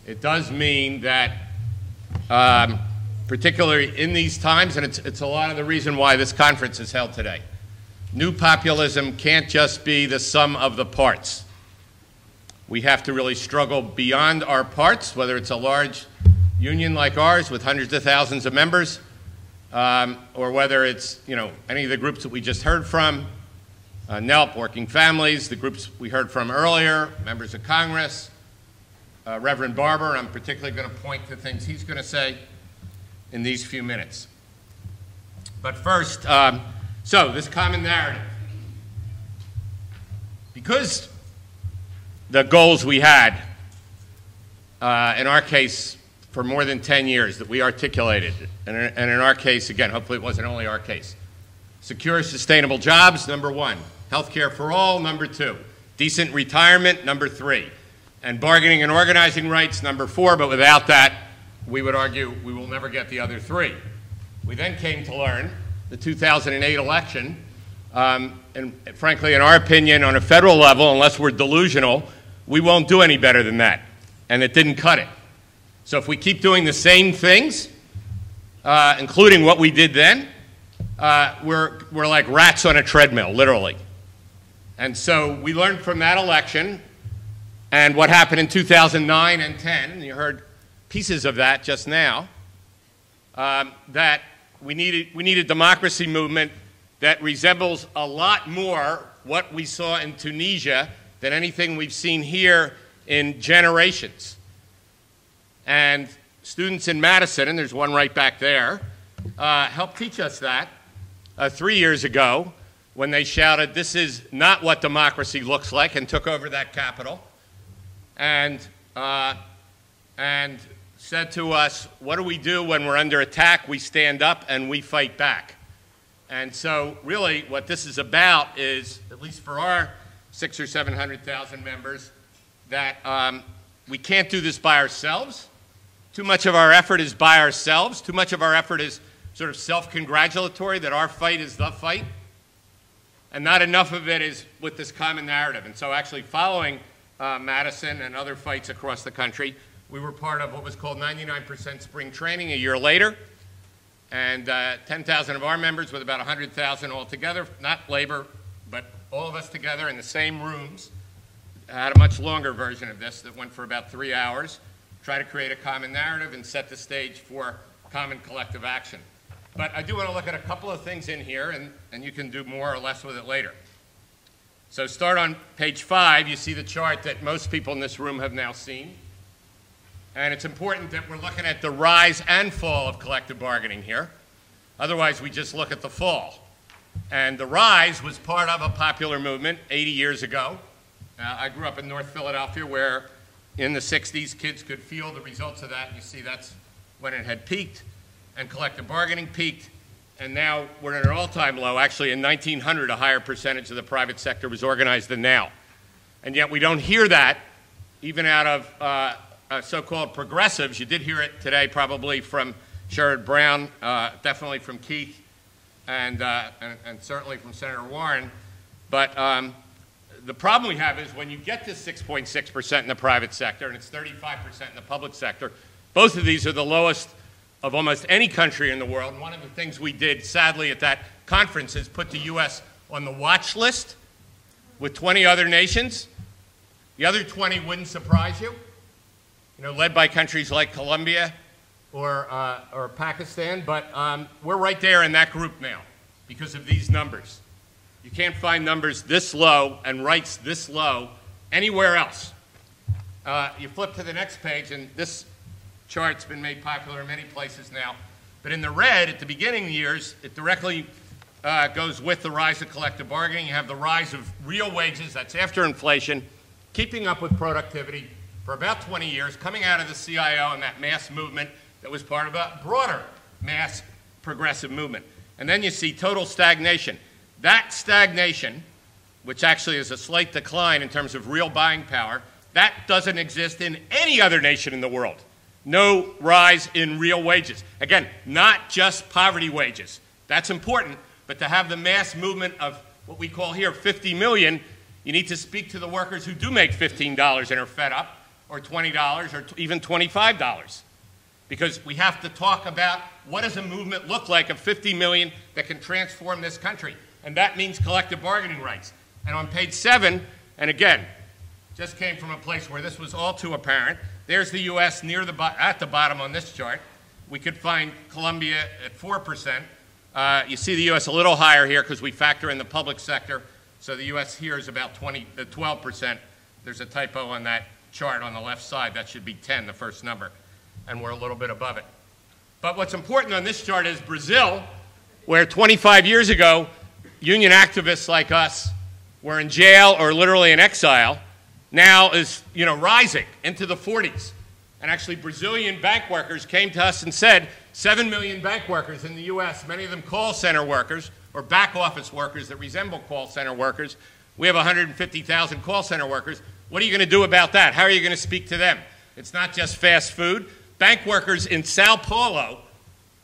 It does mean that, particularly in these times, and it's a lot of the reason why this conference is held today, new populism can't just be the sum of the parts. We have to really struggle beyond our parts, whether it's a large union like ours with hundreds of thousands of members, or whether it's, you know, any of the groups that we just heard from, NELP, Working Families, the groups we heard from earlier, members of Congress, Reverend Barber, and I'm particularly going to point to things he's going to say in these few minutes. But first, so this common narrative. Because the goals we had, in our case, for more than 10 years that we articulated, and in our case, again, hopefully it wasn't only our case. Secure, sustainable jobs, number one. Healthcare for all, number two. Decent retirement, number three. And bargaining and organizing rights, number four, but without that, we would argue we will never get the other three. We then came to learn the 2008 election, and frankly, in our opinion, on a federal level, unless we're delusional, we won't do any better than that. And it didn't cut it. So if we keep doing the same things, including what we did then, we're like rats on a treadmill, literally. And so we learned from that election and what happened in 2009 and 10, and you heard pieces of that just now, that we need a democracy movement that resembles a lot more what we saw in Tunisia than anything we've seen here in generations. And students in Madison, and there's one right back there, helped teach us that 3 years ago when they shouted, "This is not what democracy looks like," and took over that Capitol, and said to us, what do we do when we're under attack? We stand up and we fight back. And so really what this is about is, at least for our 600,000 or 700,000 members, that we can't do this by ourselves. Too much of our effort is by ourselves. Too much of our effort is sort of self-congratulatory that our fight is the fight, and not enough of it is with this common narrative. And so actually following Madison and other fights across the country, we were part of what was called 99% spring training a year later, and 10,000 of our members with about 100,000 altogether, not labor, but all of us together in the same rooms, had a much longer version of this that went for about 3 hours, try to create a common narrative and set the stage for common collective action. But I do want to look at a couple of things in here, and you can do more or less with it later. So start on page 5. You see the chart that most people in this room have now seen. And it's important that we're looking at the rise and fall of collective bargaining here. Otherwise, we just look at the fall. And the rise was part of a popular movement 80 years ago. I grew up in North Philadelphia where in the 60s kids could feel the results of that. And you see that's when it had peaked and collective bargaining peaked. And now we're at an all-time low. Actually, in 1900, a higher percentage of the private sector was organized than now. And yet we don't hear that even out of so-called progressives. You did hear it today probably from Sherrod Brown, definitely from Keith, and certainly from Senator Warren. But the problem we have is when you get to 6.6% in the private sector and it's 35% in the public sector, both of these are the lowest of almost any country in the world. And one of the things we did, sadly, at that conference is put the U.S. on the watch list with 20 other nations. The other 20 wouldn't surprise you, led by countries like Colombia or Pakistan. But we're right there in that group now because of these numbers. You can't find numbers this low and rights this low anywhere else. You flip to the next page, and this chart's been made popular in many places now. But in the red, at the beginning of the years, it directly goes with the rise of collective bargaining. You have the rise of real wages, that's after inflation, keeping up with productivity for about 20 years, coming out of the CIO and that mass movement that was part of a broader mass progressive movement. And then you see total stagnation. That stagnation, which actually is a slight decline in terms of real buying power, that doesn't exist in any other nation in the world. No rise in real wages. Again, not just poverty wages. That's important, but to have the mass movement of what we call here 50 million, you need to speak to the workers who do make $15 and are fed up, or $20, or even $25. Because we have to talk about what does a movement look like of 50 million that can transform this country. And that means collective bargaining rights. And on page 7, and again, just came from a place where this was all too apparent. There's the U.S. at the bottom on this chart. We could find Colombia at 4%. You see the U.S. a little higher here because we factor in the public sector. So the U.S. here is about 12%. There's a typo on that chart on the left side. That should be 10, the first number. And we're a little bit above it. But what's important on this chart is Brazil, where 25 years ago, union activists like us were in jail or literally in exile, now is rising into the 40s. And actually Brazilian bank workers came to us and said, 7 million bank workers in the U.S., many of them call center workers or back office workers that resemble call center workers. We have 150,000 call center workers. What are you going to do about that? How are you going to speak to them? It's not just fast food. Bank workers in Sao Paulo,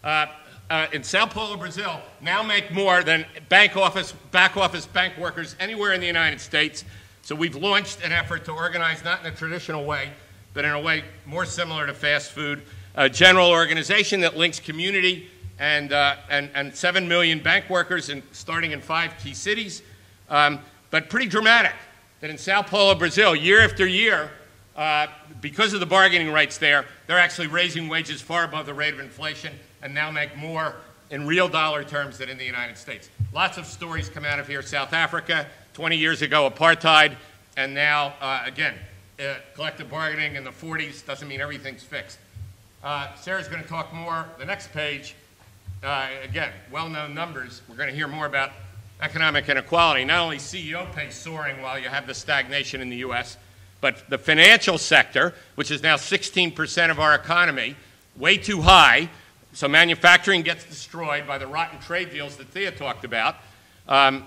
Brazil, now make more than back office bank workers anywhere in the United States. So we've launched an effort to organize, not in a traditional way, but in a way more similar to fast food, a general organization that links community and 7 million bank workers starting in 5 key cities. But pretty dramatic that in Sao Paulo, Brazil, year after year, because of the bargaining rights there, they're actually raising wages far above the rate of inflation and now make more in real dollar terms than in the United States. Lots of stories come out of here. South Africa, 20 years ago, apartheid, and now, again, collective bargaining in the 40s doesn't mean everything's fixed. Sarah's going to talk more. The next page, again, well-known numbers. We're going to hear more about economic inequality. Not only CEO pay soaring while you have the stagnation in the U.S., but the financial sector, which is now 16% of our economy, way too high. So manufacturing gets destroyed by the rotten trade deals that Thea talked about. And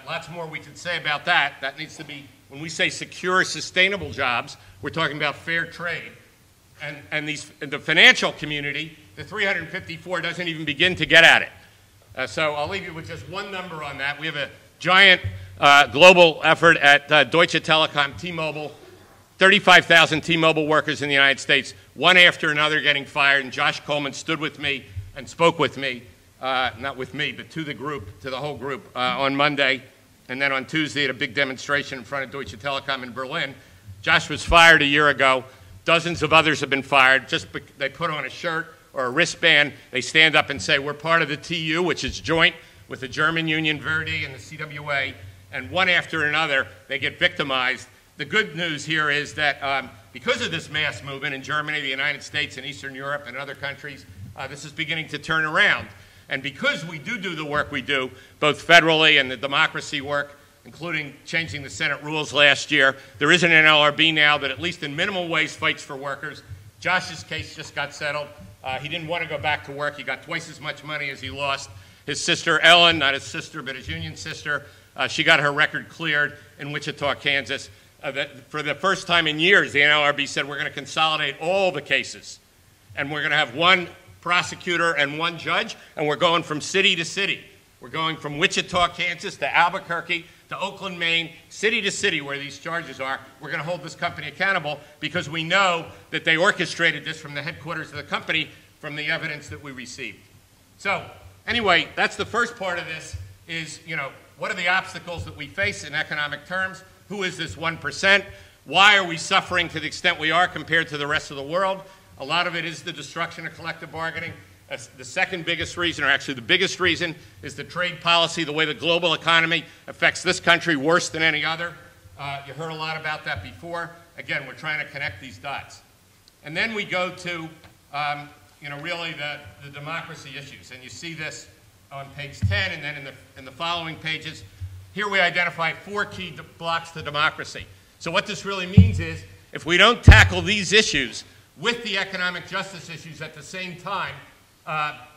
lots more we could say about that. That needs to be, when we say secure, sustainable jobs, we're talking about fair trade. And the financial community the 354 doesn't even begin to get at it. So I'll leave you with just one number on that. We have a giant global effort at Deutsche Telekom, T-Mobile, 35,000 T-Mobile workers in the United States, one after another getting fired, and Josh Coleman stood with me and spoke with me, not with me, but to the group, to the whole group, on Monday, and then on Tuesday at a big demonstration in front of Deutsche Telekom in Berlin. Josh was fired a year ago. Dozens of others have been fired. They put on a shirt or a wristband. They stand up and say, we're part of the TU, which is joint with the German Union, Verdi, and the CWA, and one after another, they get victimized. The good news here is that because of this mass movement in Germany, the United States, and Eastern Europe, and other countries, this is beginning to turn around. And because we do the work we do, both federally and the democracy work, including changing the Senate rules last year, there is an NLRB now that at least in minimal ways fights for workers. Josh's case just got settled. He didn't want to go back to work. He got twice as much money as he lost. His sister Ellen, not his sister, but his union sister, she got her record cleared in Wichita, Kansas. For the first time in years, the NLRB said we're going to consolidate all the cases. And we're going to have one prosecutor and one judge, and we're going from city to city. We're going from Wichita, Kansas to Albuquerque to Oakland, Maine, city to city where these charges are. We're going to hold this company accountable because we know that they orchestrated this from the headquarters of the company from the evidence that we received. So anyway, that's the first part of this is, you know, what are the obstacles that we face in economic terms? Who is this 1%? Why are we suffering to the extent we are compared to the rest of the world? A lot of it is the destruction of collective bargaining. The second biggest reason, or actually the biggest reason, is the trade policy, the way the global economy affects this country worse than any other. You heard a lot about that before. Again, we're trying to connect these dots. And then we go to, you know, really the democracy issues. And you see this on page 10 and then in the following pages. Here we identify 4 key blocks to democracy. So what this really means is if we don't tackle these issues with the economic justice issues at the same time,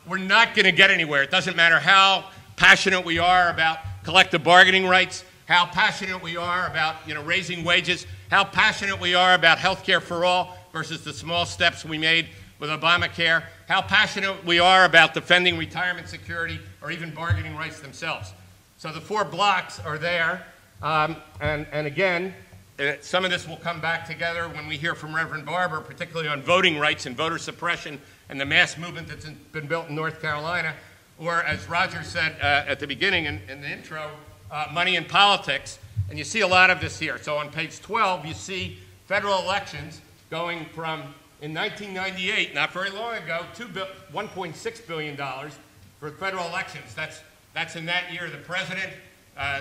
we're not going to get anywhere. It doesn't matter how passionate we are about collective bargaining rights, how passionate we are about, you know, raising wages, how passionate we are about health care for all versus the small steps we made with Obamacare, how passionate we are about defending retirement security or even bargaining rights themselves. So the 4 blocks are there, and again, some of this will come back together when we hear from Reverend Barber, particularly on voting rights and voter suppression and the mass movement that's been built in North Carolina, or as Roger said at the beginning in the intro, money in politics. And you see a lot of this here. So on page 12, you see federal elections going from, in 1998, not very long ago, $1.6 billion for federal elections. That's in that year the president,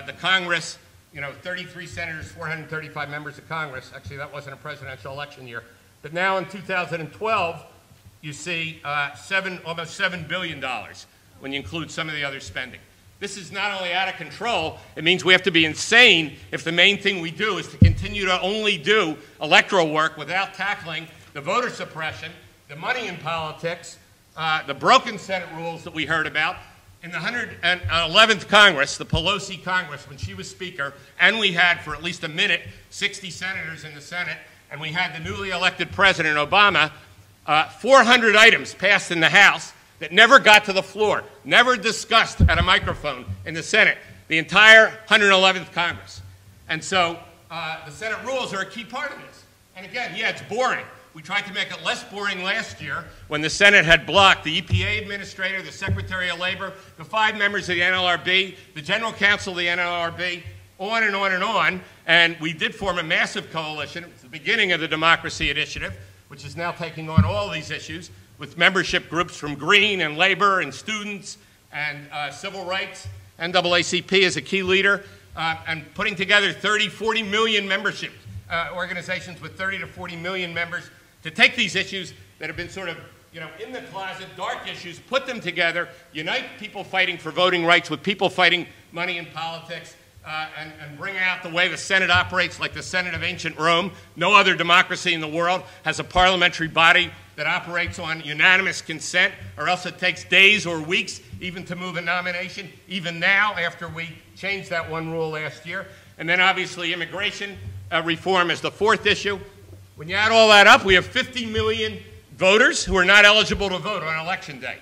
the Congress, you know, 33 senators, 435 members of Congress. Actually, that wasn't a presidential election year. But now in 2012, you see almost $7 billion when you include some of the other spending. This is not only out of control, it means we have to be insane if the main thing we do is to continue to only do electoral work without tackling the voter suppression, the money in politics, the broken Senate rules that we heard about. In the 111th Congress, the Pelosi Congress, when she was Speaker, and we had for at least a minute 60 senators in the Senate, and we had the newly elected President Obama, 400 items passed in the House that never got to the floor, never discussed at a microphone in the Senate, the entire 111th Congress. And so the Senate rules are a key part of this. And again, yeah, it's boring. We tried to make it less boring last year when the Senate had blocked the EPA administrator, the Secretary of Labor, the 5 members of the NLRB, the General Counsel of the NLRB, on and on and on. And we did form a massive coalition. It was the beginning of the Democracy Initiative, which is now taking on all these issues with membership groups from Green and Labor and students and civil rights. NAACP is a key leader and putting together 30, 40 million membership organizations with 30 to 40 million members to take these issues that have been sort of, you know, in the closet, dark issues, put them together, unite people fighting for voting rights with people fighting money in politics, and bring out the way the Senate operates like the Senate of ancient Rome. No other democracy in the world has a parliamentary body that operates on unanimous consent, or else it takes days or weeks even to move a nomination, even now after we changed that one rule last year. And then obviously immigration reform is the 4th issue. When you add all that up, we have 50 million voters who are not eligible to vote on election day.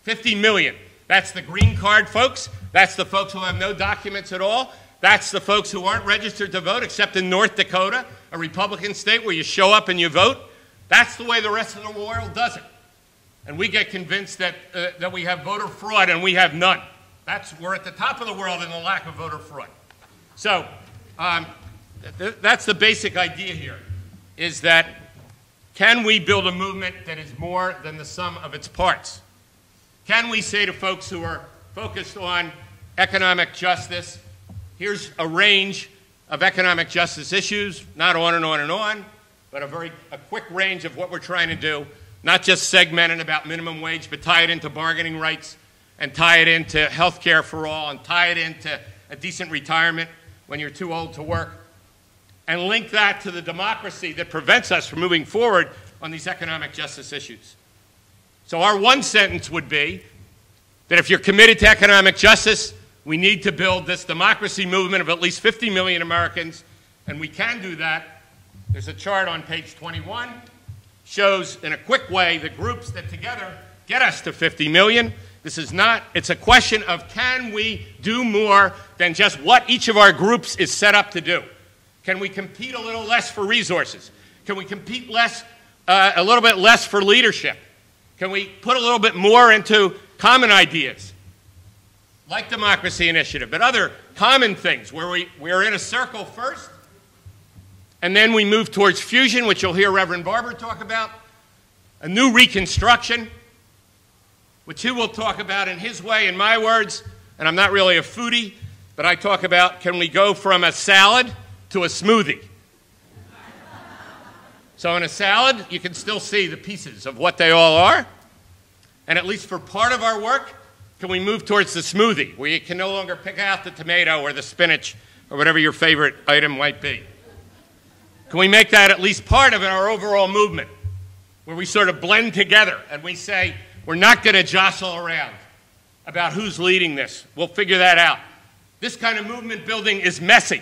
50 million. That's the green card folks. That's the folks who have no documents at all. That's the folks who aren't registered to vote, except in North Dakota, a Republican state where you show up and you vote. That's the way the rest of the world does it. And we get convinced that, that we have voter fraud, and we have none. We're at the top of the world in the lack of voter fraud. So that's the basic idea here, is that can we build a movement that is more than the sum of its parts? Can we say to folks who are focused on economic justice, here's a range of economic justice issues, not on and on and on, but a quick range of what we're trying to do, not just segmented about minimum wage, but tie it into bargaining rights and tie it into health care for all and tie it into a decent retirement when you're too old to work, and link that to the democracy that prevents us from moving forward on these economic justice issues. So our one sentence would be that if you're committed to economic justice, we need to build this democracy movement of at least 50 million Americans, and we can do that. There's a chart on page 21, shows in a quick way the groups that together get us to 50 million. This is not, it's a question of can we do more than just what each of our groups is set up to do? Can we compete a little less for resources? Can we compete a little bit less for leadership? Can we put a little bit more into common ideas, like Democracy Initiative, but other common things where we're in a circle first, and then we move towards fusion, which you'll hear Reverend Barber talk about, a new reconstruction, which he will talk about in his way, in my words, and I'm not really a foodie, but I talk about can we go from a salad to a smoothie? So in a salad, you can still see the pieces of what they all are. And at least for part of our work, can we move towards the smoothie, where you can no longer pick out the tomato or the spinach or whatever your favorite item might be? Can we make that at least part of our overall movement, where we sort of blend together and we say, we're not going to jostle around about who's leading this. We'll figure that out. This kind of movement building is messy.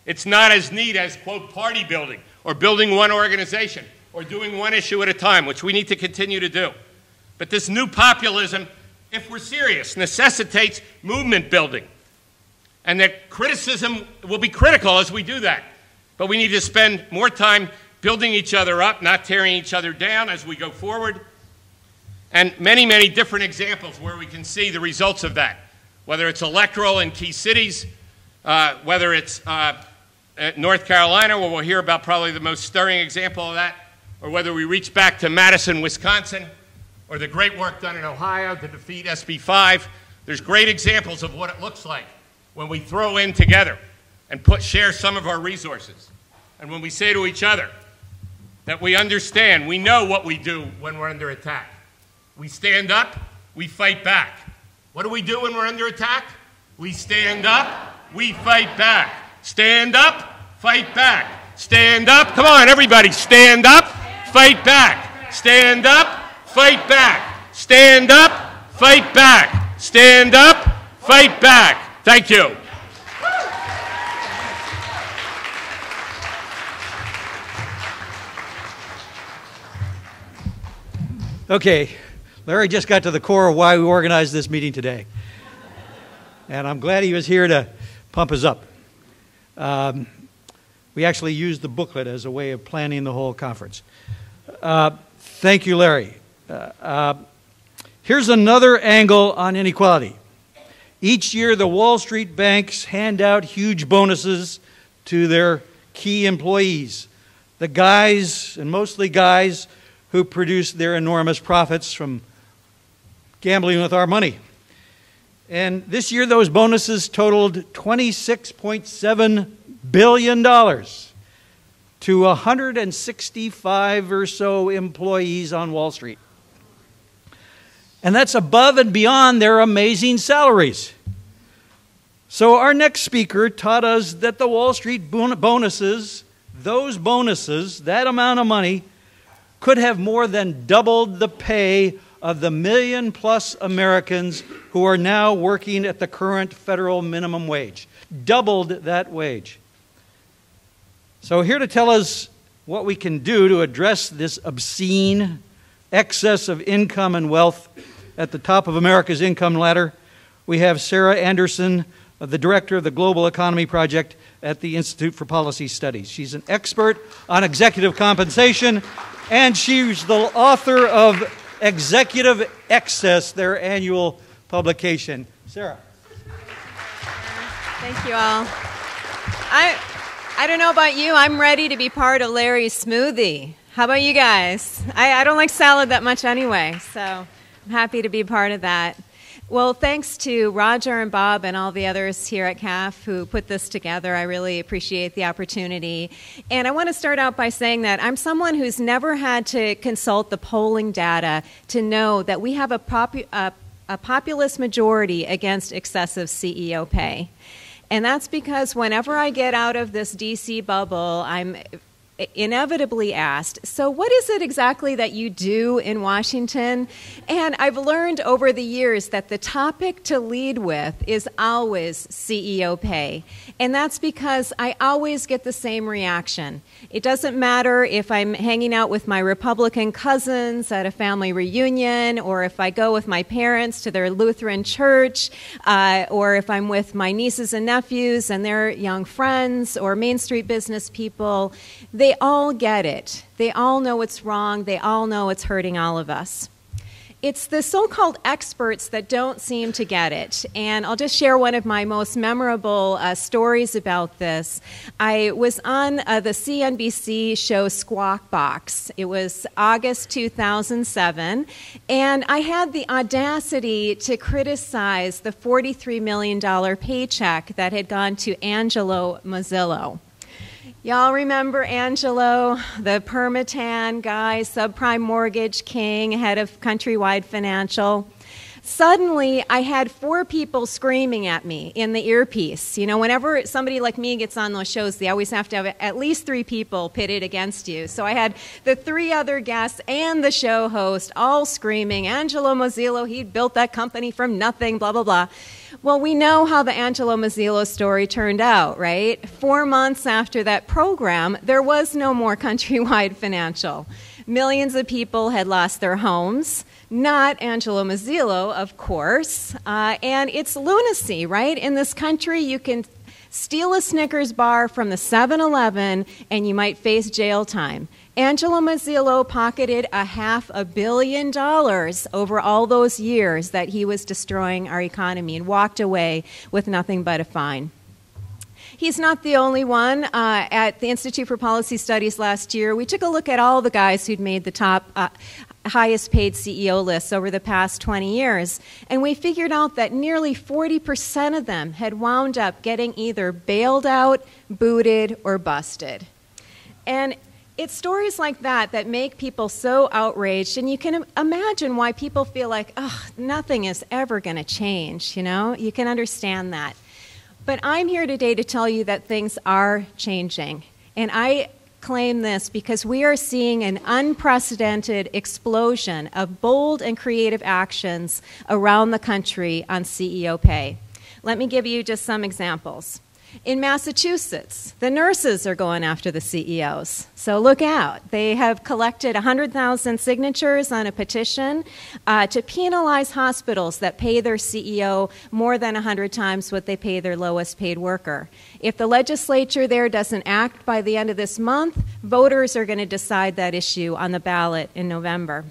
It's not as neat as, quote, party building, or building one organization, or doing one issue at a time, which we need to continue to do. But this new populism, if we're serious, necessitates movement building. And that criticism will be critical as we do that. But we need to spend more time building each other up, not tearing each other down as we go forward. And many, many different examples where we can see the results of that, whether it's electoral in key cities, whether it's North Carolina, where we'll hear about probably the most stirring example of that, or whether we reach back to Madison, Wisconsin, or the great work done in Ohio to defeat SB 5. There's great examples of what it looks like when we throw in together and share some of our resources. And when we say to each other that we understand, we know what we do when we're under attack. We stand up, we fight back. What do we do when we're under attack? We stand up, we fight back. Stand up, fight back. Stand up, come on everybody, stand up, fight back. Stand up, fight back. Stand up, fight back. Stand up, fight back. Thank you. Okay, Larry just got to the core of why we organized this meeting today. And I'm glad he was here to pump us up. We actually used the booklet as a way of planning the whole conference. Thank you, Larry. Here's another angle on inequality. Each year, the Wall Street banks hand out huge bonuses to their key employees, the guys, and mostly guys, who produce their enormous profits from gambling with our money. And this year, those bonuses totaled $26.7 billion to 165 or so employees on Wall Street. And that's above and beyond their amazing salaries. So our next speaker taught us that the Wall Street bonuses, those bonuses, that amount of money, could have more than doubled the pay of the million-plus Americans who are now working at the current federal minimum wage. Doubled that wage. So here to tell us what we can do to address this obscene, excess of income and wealth at the top of America's income ladder, we have Sarah Anderson, the director of the Global Economy Project at the Institute for Policy Studies. She's an expert on executive compensation, and she's the author of Executive Excess, their annual publication. Sarah. Thank you all. I don't know about you, I'm ready to be part of Larry's smoothie. How about you guys? I don't like salad that much anyway, so I'm happy to be part of that. Well, thanks to Roger and Bob and all the others here at CAF who put this together. I really appreciate the opportunity. And I want to start out by saying that I'm someone who's never had to consult the polling data to know that we have a populist majority against excessive CEO pay. And that's because whenever I get out of this DC bubble, I'm inevitably asked, so what is it exactly that you do in Washington? And I've learned over the years that the topic to lead with is always CEO pay. And that's because I always get the same reaction. It doesn't matter if I'm hanging out with my Republican cousins at a family reunion, or if I go with my parents to their Lutheran church, or if I'm with my nieces and nephews and their young friends, or Main Street business people. They all get it. They all know it's wrong. They all know it's hurting all of us. It's the so-called experts that don't seem to get it. And I'll just share one of my most memorable stories about this. I was on the CNBC show Squawk Box. It was August 2007. And I had the audacity to criticize the $43 million paycheck that had gone to Angelo Mozillo. Y'all remember Angelo, the permatan guy, subprime mortgage king, head of Countrywide Financial? Suddenly, I had 4 people screaming at me in the earpiece. You know, whenever somebody like me gets on those shows, they always have to have at least 3 people pitted against you. So I had the 3 other guests and the show host all screaming, Angelo Mozillo, he built that company from nothing, blah, blah, blah. Well, we know how the Angelo Mozillo story turned out, right? 4 months after that program, there was no more Countrywide Financial. Millions of people had lost their homes. Not Angelo Mozillo, of course. And it's lunacy, right? In this country, you can steal a Snickers bar from the 7-Eleven and you might face jail time. Angelo Mozillo pocketed $500 million over all those years that he was destroying our economy and walked away with nothing but a fine. He's not the only one. At the Institute for Policy Studies last year, we took a look at all the guys who'd made the top highest paid CEO lists over the past 20 years, and we figured out that nearly 40% of them had wound up getting either bailed out, booted, or busted. And it's stories like that that make people so outraged, and you can imagine why people feel like, oh, nothing is ever going to change, you know? You can understand that. But I'm here today to tell you that things are changing, and I claim this because we are seeing an unprecedented explosion of bold and creative actions around the country on CEO pay. Let me give you just some examples. In Massachusetts, the nurses are going after the CEOs. So look out. They have collected 100,000 signatures on a petition to penalize hospitals that pay their CEO more than 100 times what they pay their lowest paid worker. If the legislature there doesn't act by the end of this month, voters are going to decide that issue on the ballot in November.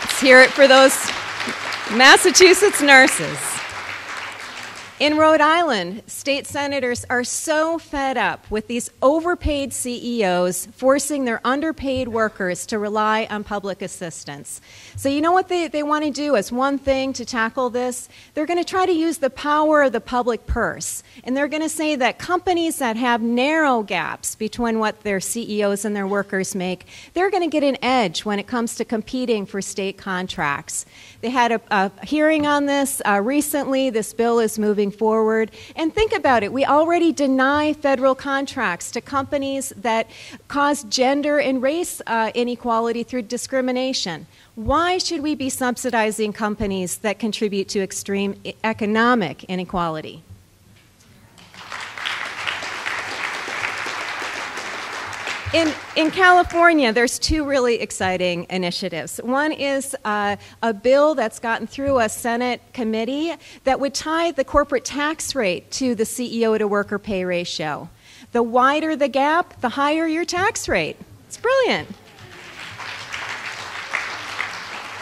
Let's hear it for those Massachusetts nurses. In Rhode Island, state senators are so fed up with these overpaid CEOs forcing their underpaid workers to rely on public assistance. So you know what they want to do as one thing to tackle this? They're going to try to use the power of the public purse. And they're going to say that companies that have narrow gaps between what their CEOs and their workers make, they're going to get an edge when it comes to competing for state contracts. They had a hearing on this recently. This bill is moving forward. And think about it. We already deny federal contracts to companies that cause gender and race inequality through discrimination. Why should we be subsidizing companies that contribute to extreme economic inequality? In California, there's two really exciting initiatives. One is a bill that's gotten through a Senate committee that would tie the corporate tax rate to the CEO to worker pay ratio. The wider the gap, the higher your tax rate. It's brilliant.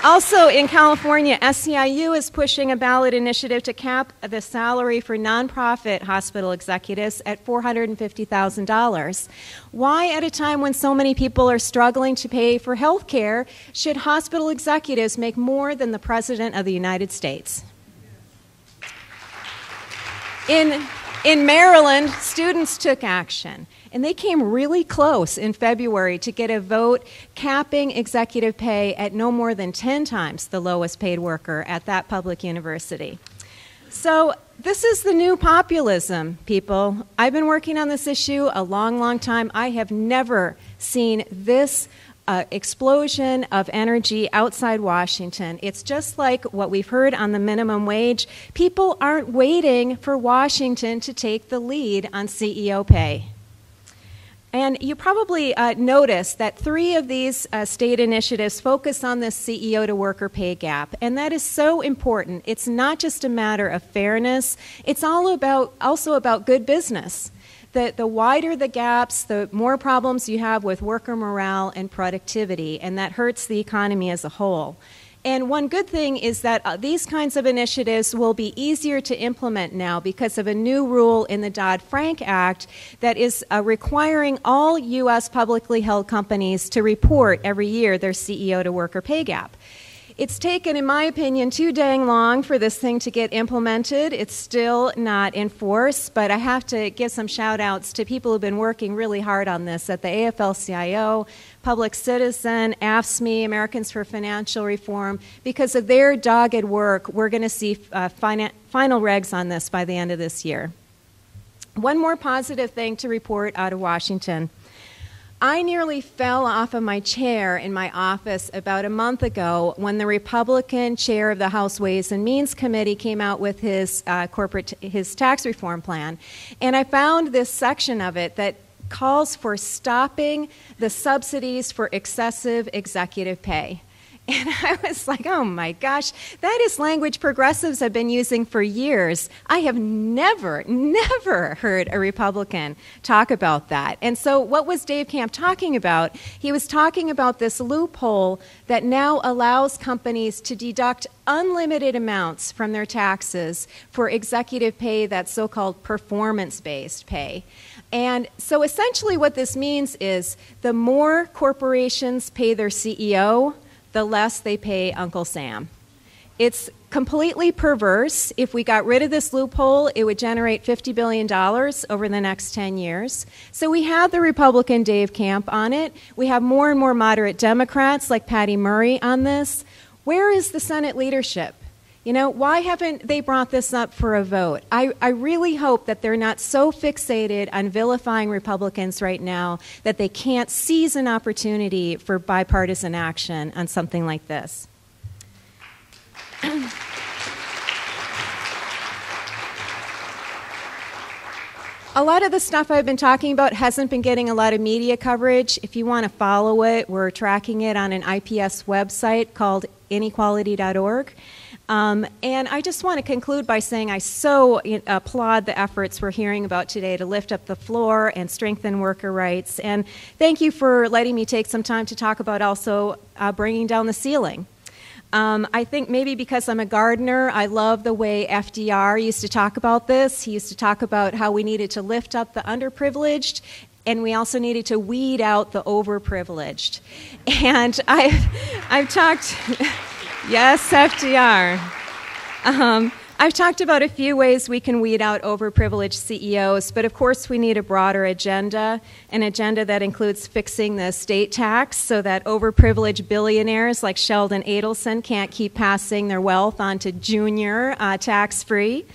Also in California, SEIU is pushing a ballot initiative to cap the salary for nonprofit hospital executives at $450,000. Why, at a time when so many people are struggling to pay for health care, should hospital executives make more than the President of the United States? In Maryland, students took action. And they came really close in February to get a vote capping executive pay at no more than 10 times the lowest paid worker at that public university. So this is the new populism, people. I've been working on this issue a long, long time. I have never seen this explosion of energy outside Washington. It's just like what we've heard on the minimum wage. People aren't waiting for Washington to take the lead on CEO pay. And you probably noticed that 3 of these state initiatives focus on this CEO to worker pay gap, and that is so important. It's not just a matter of fairness, it's also about good business. The wider the gaps, the more problems you have with worker morale and productivity, and that hurts the economy as a whole. And one good thing is that these kinds of initiatives will be easier to implement now because of a new rule in the Dodd-Frank Act that is requiring all U.S. publicly held companies to report every year their CEO to worker pay gap. It's taken, in my opinion, too dang long for this thing to get implemented. It's still not in force, but I have to give some shout-outs to people who've been working really hard on this at the AFL-CIO, Public Citizen, AFSCME, Americans for Financial Reform. Because of their dogged work, we're going to see final regs on this by the end of this year. One more positive thing to report out of Washington. I nearly fell off of my chair in my office about a month ago when the Republican chair of the House Ways and Means Committee came out with his tax reform plan. And I found this section of it that calls for stopping the subsidies for excessive executive pay. And I was like, oh my gosh, that is language progressives have been using for years. I have never heard a Republican talk about that. And so what was Dave Camp talking about? He was talking about this loophole that now allows companies to deduct unlimited amounts from their taxes for executive pay, that's so-called performance-based pay. And so essentially what this means is the more corporations pay their CEO, the less they pay Uncle Sam. It's completely perverse. If we got rid of this loophole, it would generate $50 billion over the next 10 years. So we have the Republican Dave Camp on it. We have more and more moderate Democrats like Patty Murray on this. Where is the Senate leadership? You know, why haven't they brought this up for a vote? I really hope that they're not so fixated on vilifying Republicans right now that they can't seize an opportunity for bipartisan action on something like this. A lot of the stuff I've been talking about hasn't been getting a lot of media coverage. If you want to follow it, we're tracking it on an IPS website called inequality.org. And I just want to conclude by saying I so applaud the efforts we're hearing about today to lift up the floor and strengthen worker rights. And thank you for letting me take some time to talk about also bringing down the ceiling. I think maybe because I'm a gardener, I love the way FDR used to talk about this. He used to talk about how we needed to lift up the underprivileged, and we also needed to weed out the overprivileged. And I've talked... Yes, FDR. I've talked about a few ways we can weed out overprivileged CEOs, but of course we need a broader agenda, an agenda that includes fixing the estate tax so that overprivileged billionaires like Sheldon Adelson can't keep passing their wealth on to Junior tax-free.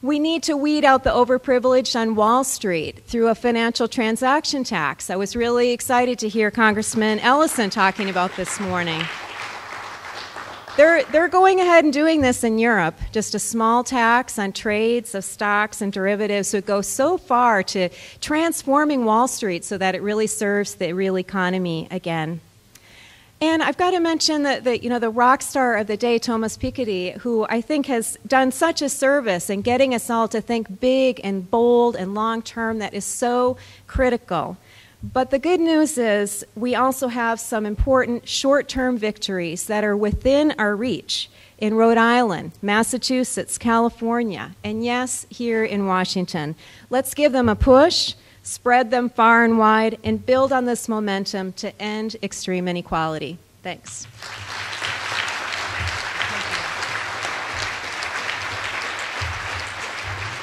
We need to weed out the overprivileged on Wall Street through a financial transaction tax. I was really excited to hear Congressman Ellison talking about this morning. They're going ahead and doing this in Europe, just a small tax on trades of stocks and derivatives. So it goes so far to transforming Wall Street so that it really serves the real economy again. And I've got to mention that the rock star of the day, Thomas Piketty, who I think has done such a service in getting us all to think big and bold and long term that is so critical. But the good news is we also have some important short-term victories that are within our reach in Rhode Island, Massachusetts, California, and yes, here in Washington. Let's give them a push, spread them far and wide, and build on this momentum to end extreme inequality. Thanks.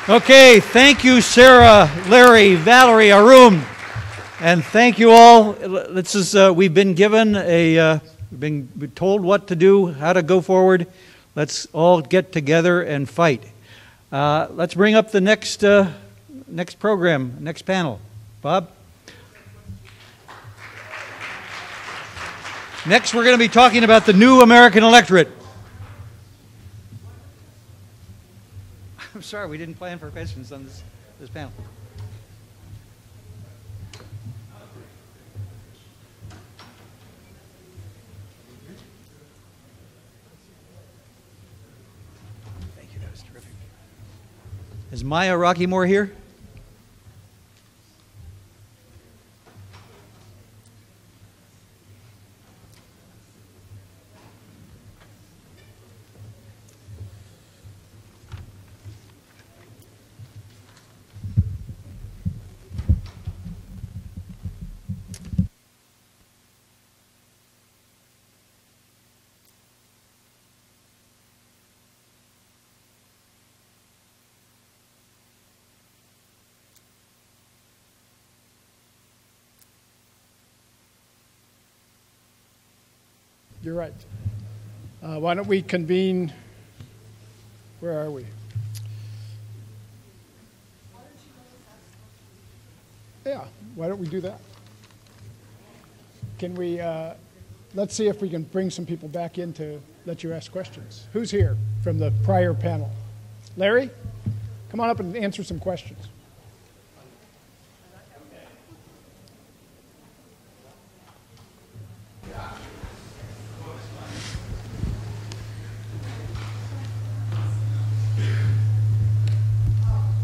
Okay, thank you, Sarah, Larry, Valerie, Arun. And thank you all. This is we've been given we've been told what to do, how to go forward. Let's all get together and fight. Let's bring up the next program, next panel. Bob? Next, we're going to be talking about the new American electorate. I'm sorry, we didn't plan for questions on this panel. Is Maya Rockymore here? You're right. Why don't we convene? Where are we? Yeah, why don't we do that? Can we, let's see if we can bring some people back in to let you ask questions. Who's here from the prior panel? Larry, come on up and answer some questions.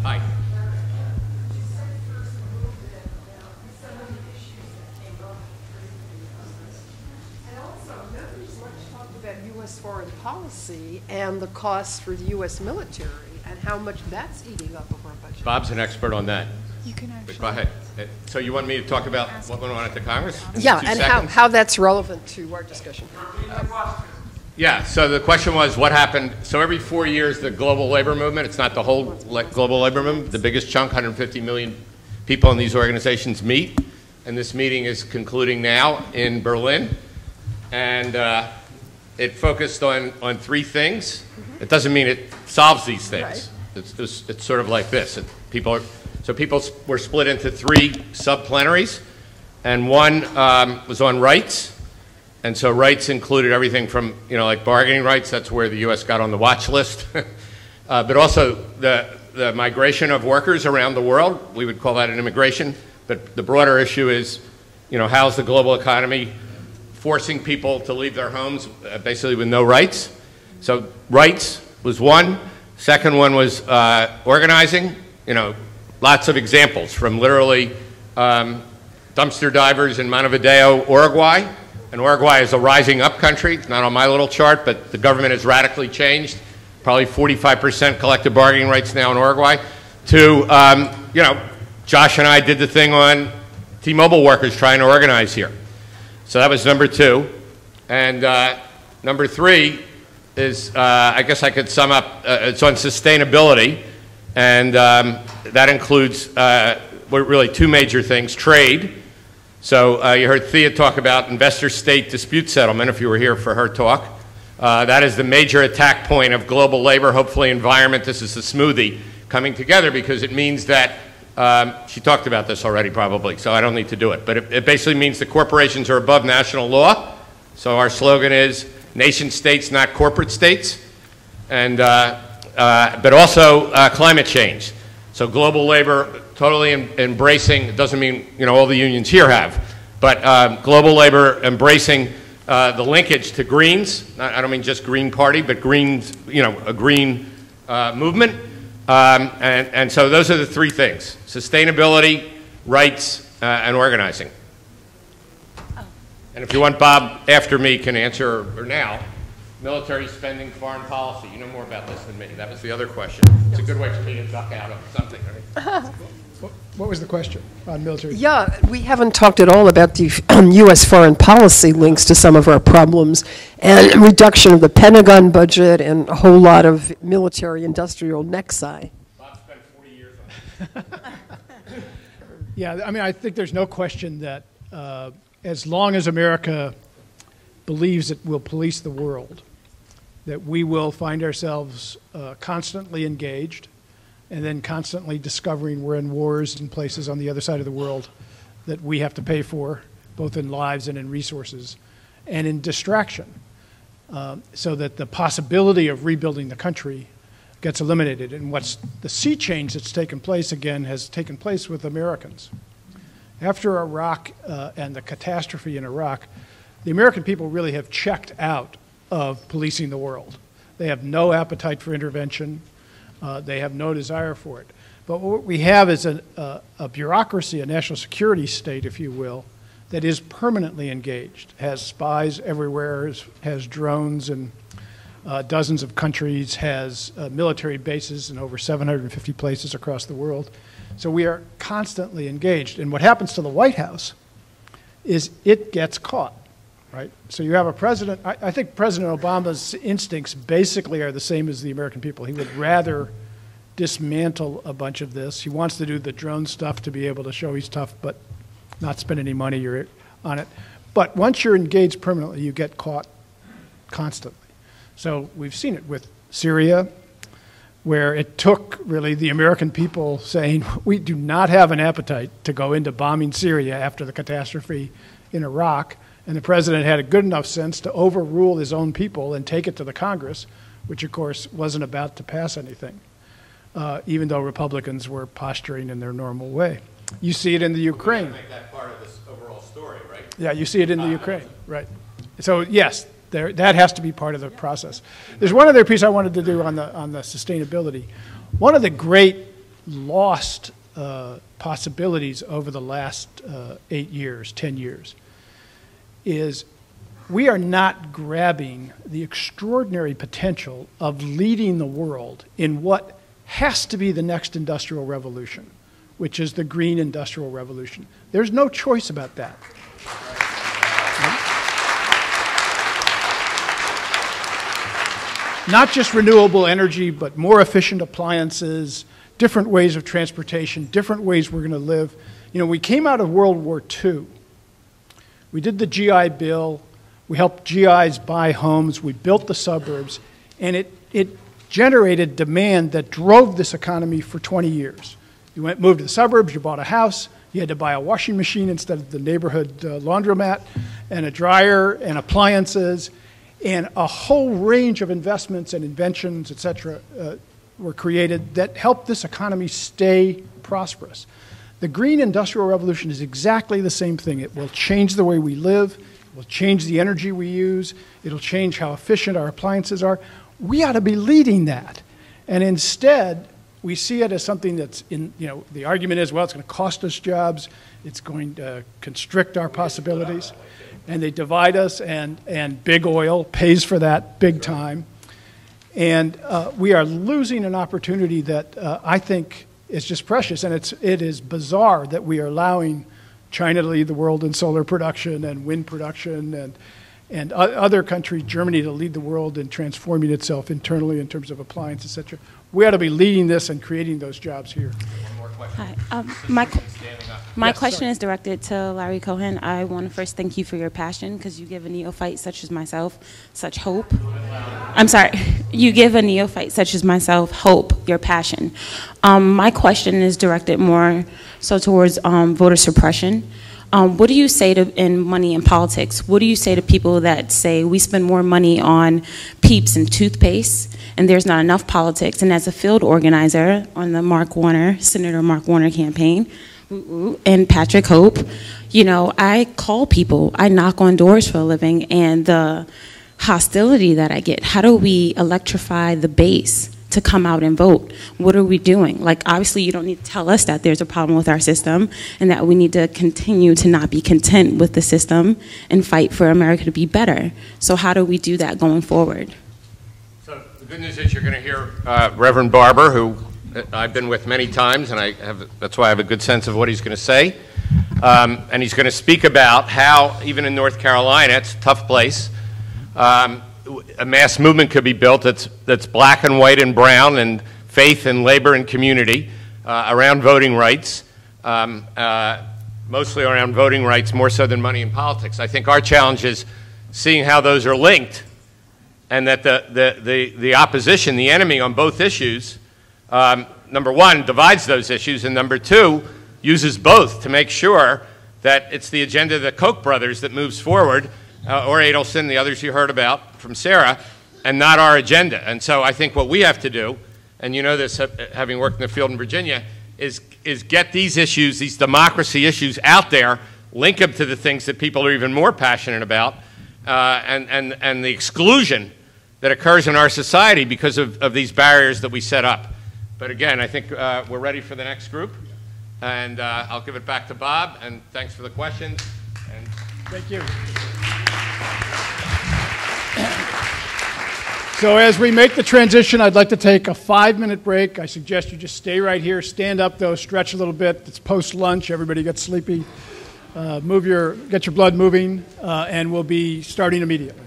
Hi. And also, nobody's much talked about U.S. foreign policy and the costs for the U.S. military and how much that's eating up of our budget. Bob's an expert on that. You can actually. Go ahead. So you want me to talk about what went on at the Congress? Yeah, and how that's relevant to our discussion. Yeah, so the question was what happened. So every 4 years, the global labor movement, it's not the whole global labor movement, the biggest chunk, 150 million people in these organizations meet. And this meeting is concluding now in Berlin. And it focused on three things. It doesn't mean it solves these things. Right. It's sort of like this. People were split into three sub-plenaries. And one was on rights. And so rights included everything from, like bargaining rights, that's where the U.S. got on the watch list, but also the migration of workers around the world. We would call that an immigration. But the broader issue is, how's the global economy forcing people to leave their homes basically with no rights? So rights was one. Second one was organizing. Lots of examples from literally dumpster divers in Montevideo, Uruguay. And Uruguay is a rising up country. It's not on my little chart, but the government has radically changed. Probably 45% collective bargaining rights now in Uruguay. To, Josh and I did the thing on T-Mobile workers trying to organize here. So that was number two. And number three is, I guess I could sum up, it's on sustainability. And that includes really two major things, trade. So you heard Thea talk about investor-state dispute settlement, if you were here for her talk. That is the major attack point of global labor, hopefully environment. This is the smoothie coming together because it means that, she talked about this already probably, so I don't need to do it. But it basically means the corporations are above national law. So our slogan is, nation states, not corporate states, and, but also climate change. So global labor totally embracing, it doesn't mean all the unions here have, but global labor embracing the linkage to Greens. I don't mean just Green Party, but Greens, a green movement. And so those are the three things: sustainability, rights, and organizing. And if you want, Bob after me can answer, or now, military spending, foreign policy. You know more about this than me. That was the other question. It's a good way for me to duck out of something, right? What was the question on military? Yeah, we haven't talked at all about the U.S. foreign policy links to some of our problems, and reduction of the Pentagon budget and a whole lot of military-industrial nexi. Bob spent 40 years on this. Yeah, I mean, I think there's no question that as long as America believes it will police the world, that we will find ourselves constantly engaged, and then constantly discovering we're in wars in places on the other side of the world that we have to pay for, both in lives and in resources, and in distraction, so that the possibility of rebuilding the country gets eliminated. And what's the sea change that's taken place, again, has taken place with Americans. After Iraq and the catastrophe in Iraq, the American people really have checked out of policing the world. They have no appetite for intervention. They have no desire for it. But what we have is a bureaucracy, a national security state, if you will, that is permanently engaged, has spies everywhere, has drones in dozens of countries, has military bases in over 750 places across the world. So we are constantly engaged. And what happens to the White House is it gets caught, right? So you have a president, I think President Obama's instincts basically are the same as the American people. He would rather dismantle a bunch of this. He wants to do the drone stuff to be able to show he's tough, but not spend any money on it. But once you're engaged permanently, you get caught constantly. So we've seen it with Syria, where it took really the American people saying, we do not have an appetite to go into bombing Syria after the catastrophe in Iraq, and the president had a good enough sense to overrule his own people and take it to the Congress, which of course wasn't about to pass anything, even though Republicans were posturing in their normal way. You see it in the Ukraine. We have to make that part of this overall story, right? Yeah, you see it in the Ukraine, right. So yes, that has to be part of the process. There's one other piece I wanted to do on the sustainability. One of the great lost possibilities over the last 8 years, 10 years, is we are not grabbing the extraordinary potential of leading the world in what has to be the next industrial revolution, which is the green industrial revolution. There's no choice about that. Not just renewable energy, but more efficient appliances, different ways of transportation, different ways we're going to live. You know, we came out of World War II. We did the GI Bill. We helped GIs buy homes. We built the suburbs. And it generated demand that drove this economy for 20 years. You moved to the suburbs, you bought a house, you had to buy a washing machine instead of the neighborhood laundromat, and a dryer, and appliances, and a whole range of investments and inventions, et cetera, were created that helped this economy stay prosperous. The green industrial revolution is exactly the same thing. It will change the way we live, it will change the energy we use, it'll change how efficient our appliances are. We ought to be leading that. And instead, we see it as something that's the argument is, well, it's going to cost us jobs, it's going to constrict our possibilities, and they divide us, and big oil pays for that big time. And we are losing an opportunity that I think is just precious, and it is bizarre that we are allowing China to lead the world in solar production and wind production, and other countries, Germany, to lead the world in transforming itself internally in terms of appliance, et cetera. We ought to be leading this and creating those jobs here. One more question. Hi. My question is directed to Larry Cohen. I want to first thank you for your passion, because you give a neophyte such as myself such hope. I'm sorry. You give a neophyte such as myself hope, your passion. My question is directed more so towards voter suppression. What do you say to, in money and politics, what do you say to people that say we spend more money on Peeps and toothpaste and there's not enough politics? And as a field organizer on the Senator Mark Warner campaign, and Patrick Hope, you know, I call people, I knock on doors for a living, and the hostility that I get, how do we electrify the base to come out and vote? What are we doing? Like, obviously you don't need to tell us that there's a problem with our system and that we need to continue to not be content with the system and fight for America to be better. So how do we do that going forward? So the good news is you're going to hear Reverend Barber, who I've been with many times, and that's why I have a good sense of what he's going to say. And he's going to speak about how, even in North Carolina, it's a tough place, a mass movement could be built that's black and white and brown and faith and labor and community around voting rights, mostly around voting rights more so than money and politics. I think our challenge is seeing how those are linked, and that the opposition, the enemy on both issues, number one, divides those issues, and number two, uses both to make sure that it's the agenda of the Koch brothers that moves forward, or Adelson, the others you heard about from Sarah, and not our agenda. And so I think what we have to do, and you know this having worked in the field in Virginia, is get these issues, these democracy issues out there, link them to the things that people are even more passionate about, and the exclusion that occurs in our society because of these barriers that we set up. But again, I think we're ready for the next group, and I'll give it back to Bob, and thanks for the questions. And thank you. So as we make the transition, I'd like to take a 5-minute break. I suggest you just stay right here, stand up though, stretch a little bit. It's post-lunch, everybody gets sleepy. Get your blood moving, and we'll be starting immediately.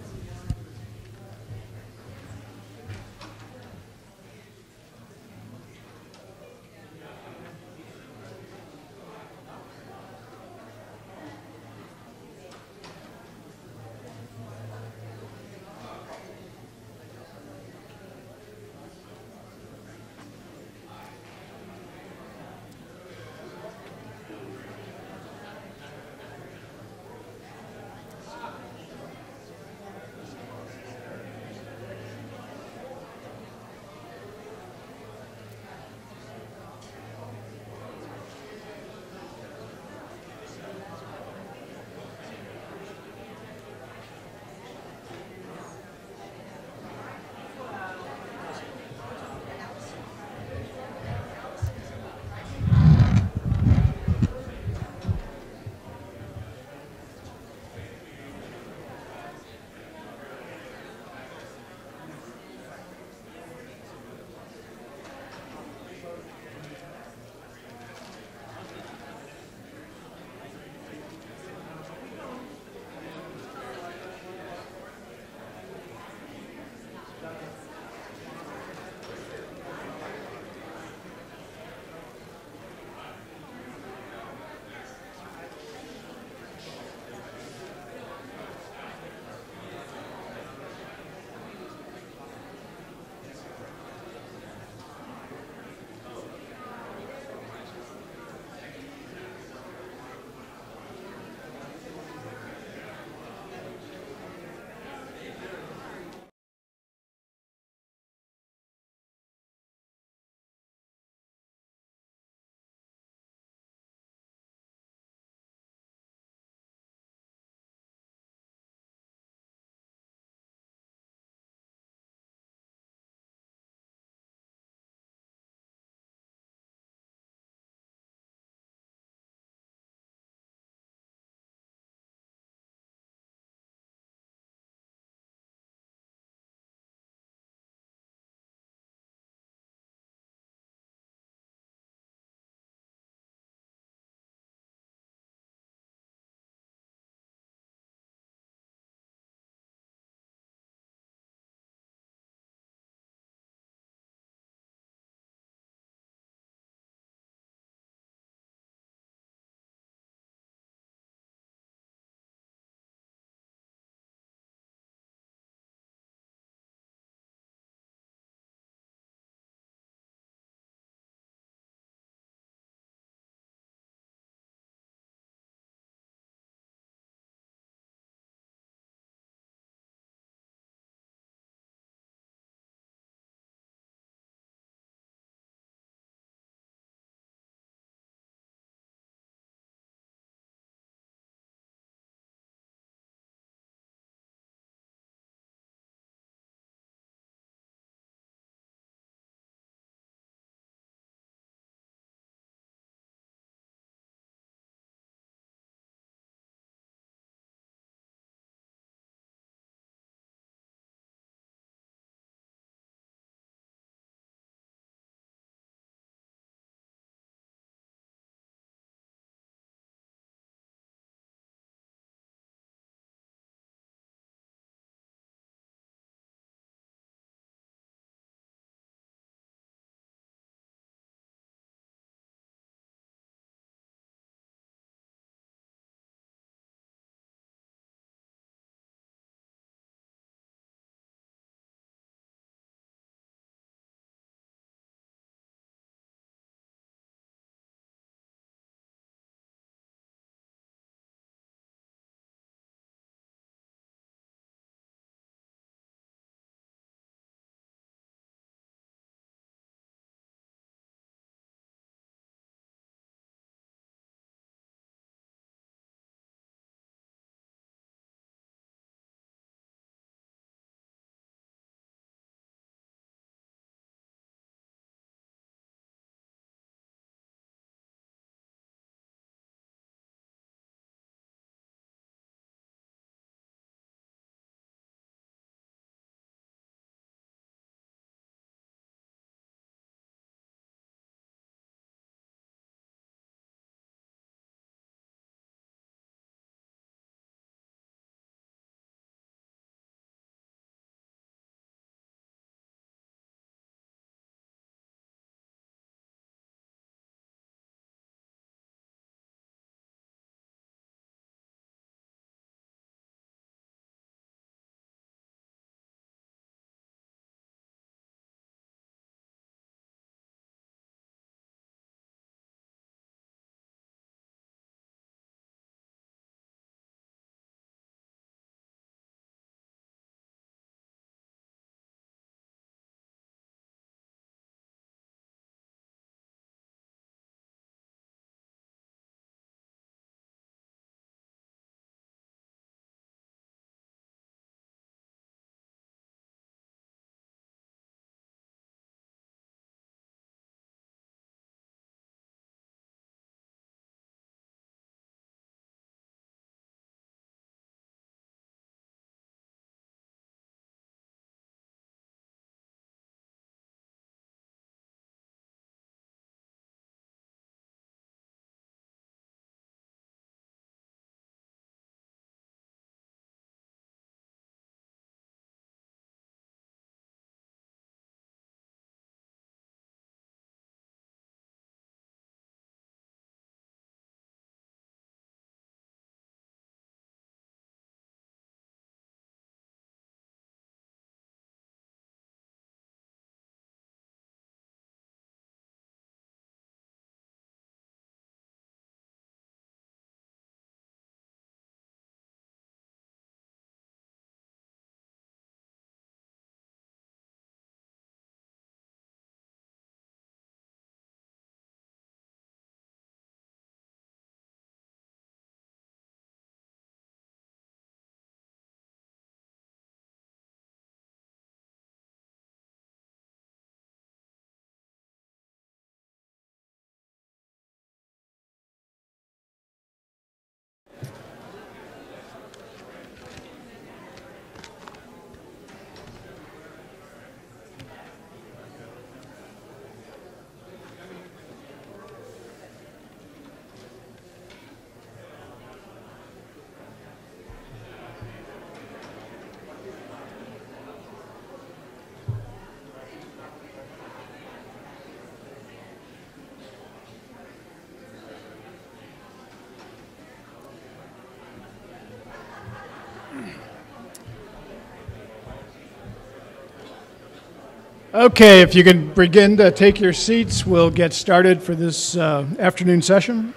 Okay, if you can begin to take your seats, we'll get started for this afternoon session.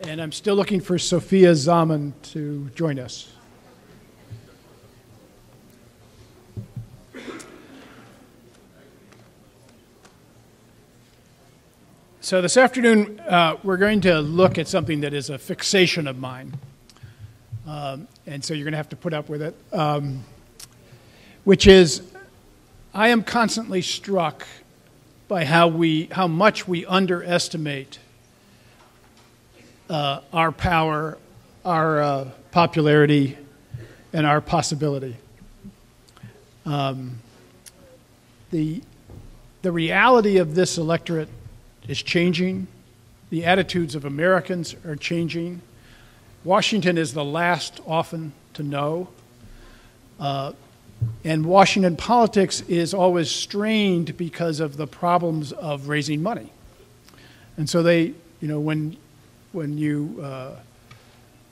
And I'm still looking for Sophia Zaman to join us. So this afternoon, we're going to look at something that is a fixation of mine. And so you're going to have to put up with it, which is I am constantly struck by how much we underestimate our power, our popularity, and our possibility. The reality of this electorate is changing. The attitudes of Americans are changing. Washington is the last often to know. And Washington politics is always strained because of the problems of raising money. And so they, you know, when you're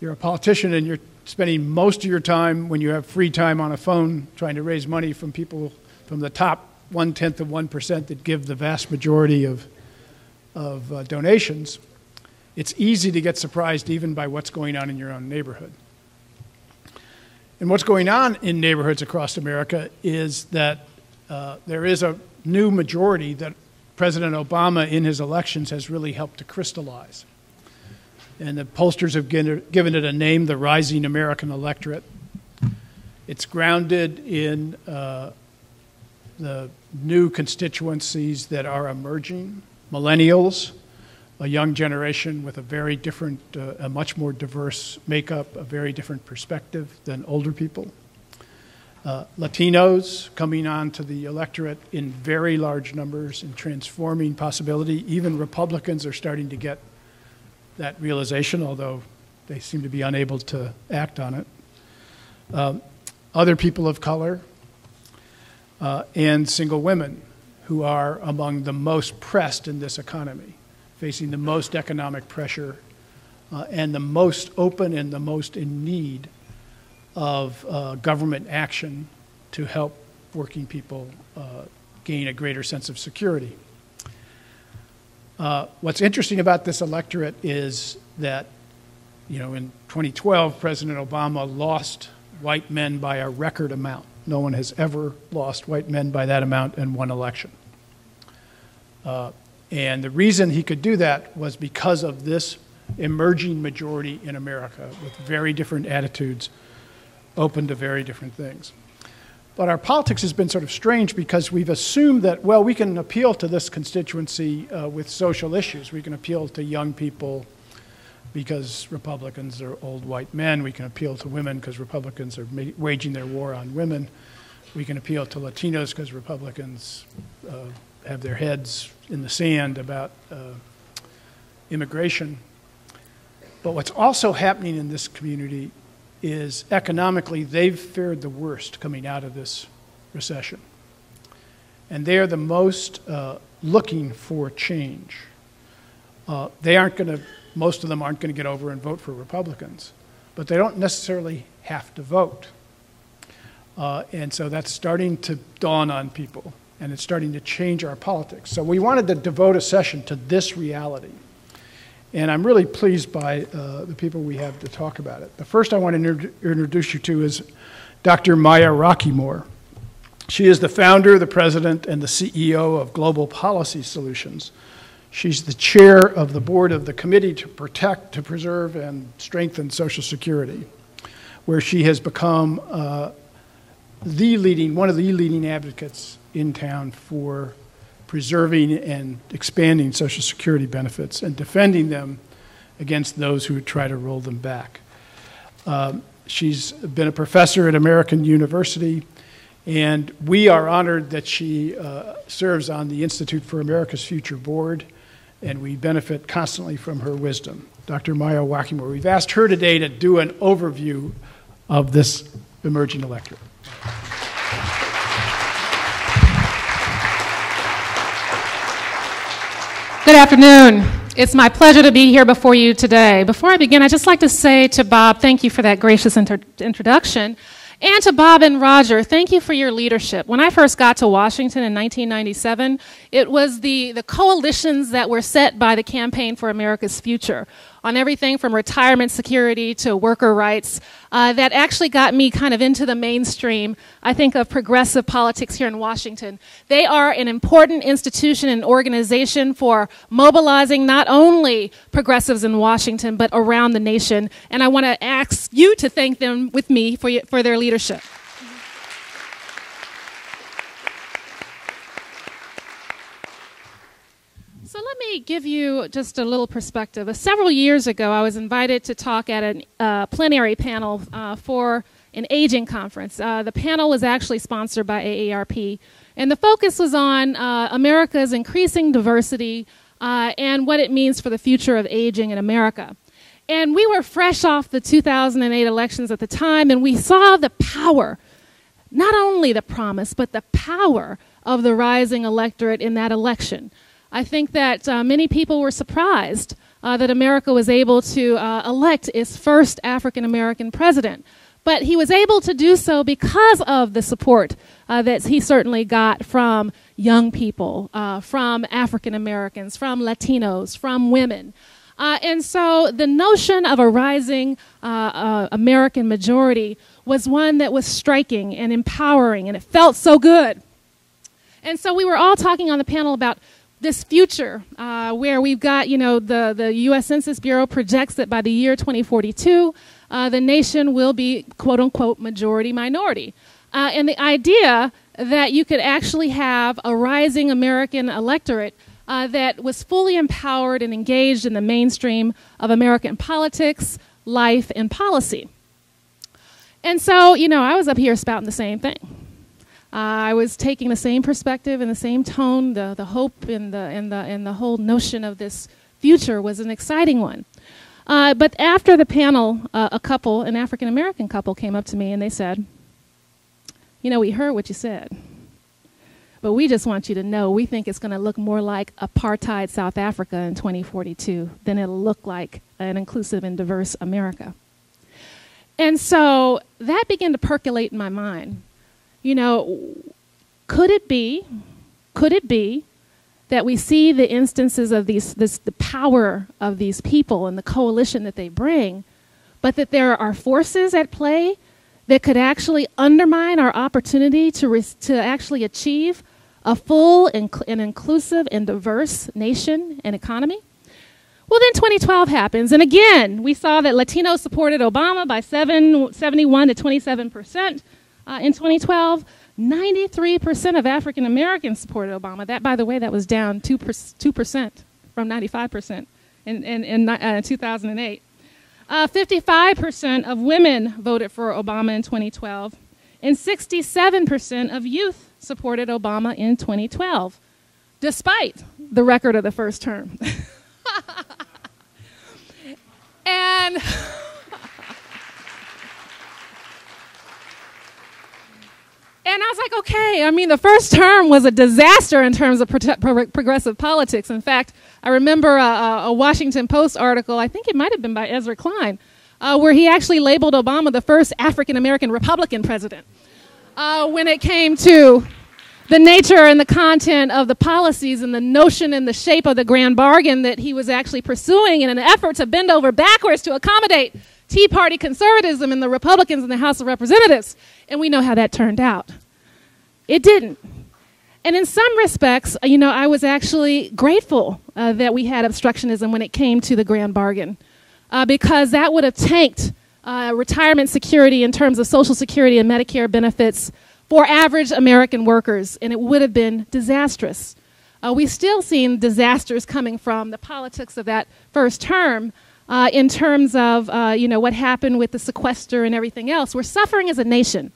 a politician and you're spending most of your time, when you have free time on a phone, trying to raise money from people from the top 1/10 of 1% that give the vast majority of donations, it's easy to get surprised even by what's going on in your own neighborhood. And what's going on in neighborhoods across America is that there is a new majority that President Obama in his elections has really helped to crystallize. And the pollsters have given it a name, the Rising American Electorate. It's grounded in the new constituencies that are emerging. Millennials, a young generation with a very different, a much more diverse makeup, a very different perspective than older people. Latinos coming onto the electorate in very large numbers and transforming possibility. Even Republicans are starting to get that realization, although they seem to be unable to act on it. Other people of color and single women who are among the most pressed in this economy, facing the most economic pressure and the most open and the most in need of government action to help working people gain a greater sense of security. What's interesting about this electorate is that, you know, in 2012, President Obama lost white men by a record amount. No one has ever lost white men by that amount in one election. And the reason he could do that was because of this emerging majority in America with very different attitudes, open to very different things. But our politics has been sort of strange because we've assumed that, well, we can appeal to this constituency with social issues. We can appeal to young people because Republicans are old white men. We can appeal to women because Republicans are waging their war on women. We can appeal to Latinos because Republicans have their heads in the sand about immigration. But what's also happening in this community is economically they've fared the worst coming out of this recession. And they're the most looking for change. They aren't going to, most of them aren't going to get over and vote for Republicans, but they don't necessarily have to vote. And so that's starting to dawn on people, and it's starting to change our politics. So we wanted to devote a session to this reality. And I'm really pleased by the people we have to talk about it. The first I want to introduce you to is Dr. Maya Rockeymoore. She is the founder, the president, and the CEO of Global Policy Solutions. She's the chair of the board of the Committee to Protect, to Preserve, and Strengthen Social Security, where she has become one of the leading advocates in town for preserving and expanding Social Security benefits and defending them against those who try to roll them back. She's been a professor at American University, and we are honored that she serves on the Institute for America's Future board, and we benefit constantly from her wisdom. Dr. Maya Rockeymoore, we've asked her today to do an overview of this emerging electorate. Good afternoon. It's my pleasure to be here before you today. Before I begin, I'd just like to say to Bob, thank you for that gracious introduction. And to Bob and Roger, thank you for your leadership. When I first got to Washington in 1997, it was the coalitions that were set by the Campaign for America's Future on everything from retirement security to worker rights that actually got me kind of into the mainstream, I think, of progressive politics here in Washington. They are an important institution and organization for mobilizing not only progressives in Washington, but around the nation. And I want to ask you to thank them with me for their leadership. So let me give you just a little perspective. Several years ago, I was invited to talk at a plenary panel for an aging conference. The panel was actually sponsored by AARP, and the focus was on America's increasing diversity and what it means for the future of aging in America. And we were fresh off the 2008 elections at the time, and we saw the power, not only the promise, but the power of the rising electorate in that election. I think that many people were surprised that America was able to elect its first African-American president. But he was able to do so because of the support that he certainly got from young people, from African-Americans, from Latinos, from women. And so the notion of a rising American majority was one that was striking and empowering, and it felt so good. And so we were all talking on the panel about this future where we've got, you know, the U.S. Census Bureau projects that by the year 2042, the nation will be, quote unquote, majority minority. And the idea that you could actually have a rising American electorate that was fully empowered and engaged in the mainstream of American politics, life, and policy. And so, you know, I was up here spouting the same thing. I was taking the same perspective and the same tone. The hope and the whole notion of this future was an exciting one. But after the panel, an African-American couple came up to me and they said, you know, we heard what you said, but we just want you to know we think it's going to look more like apartheid South Africa in 2042 than it'll look like an inclusive and diverse America. And so that began to percolate in my mind. You know, could it be that we see the instances of the power of these people and the coalition that they bring, but that there are forces at play that could actually undermine our opportunity to actually achieve a full and inclusive and diverse nation and economy? Well, then 2012 happens, and again, we saw that Latinos supported Obama by 71 to 27%. In 2012, 93% of African Americans supported Obama. That, by the way, that was down 2% from 95% in 2008. 55% of women voted for Obama in 2012, and 67% of youth supported Obama in 2012, despite the record of the first term. And And I was like, okay, I mean, the first term was a disaster in terms of progressive politics. In fact, I remember a Washington Post article, I think it might have been by Ezra Klein, where he actually labeled Obama the first African-American Republican president when it came to the nature and the content of the policies and the notion and the shape of the grand bargain that he was actually pursuing in an effort to bend over backwards to accommodate Tea Party conservatism and the Republicans in the House of Representatives. And we know how that turned out. It didn't. And in some respects, you know, I was actually grateful that we had obstructionism when it came to the grand bargain, because that would have tanked retirement security in terms of Social Security and Medicare benefits for average American workers, and it would have been disastrous. We've still seen disasters coming from the politics of that first term in terms of, you know, what happened with the sequester and everything else. We're suffering as a nation,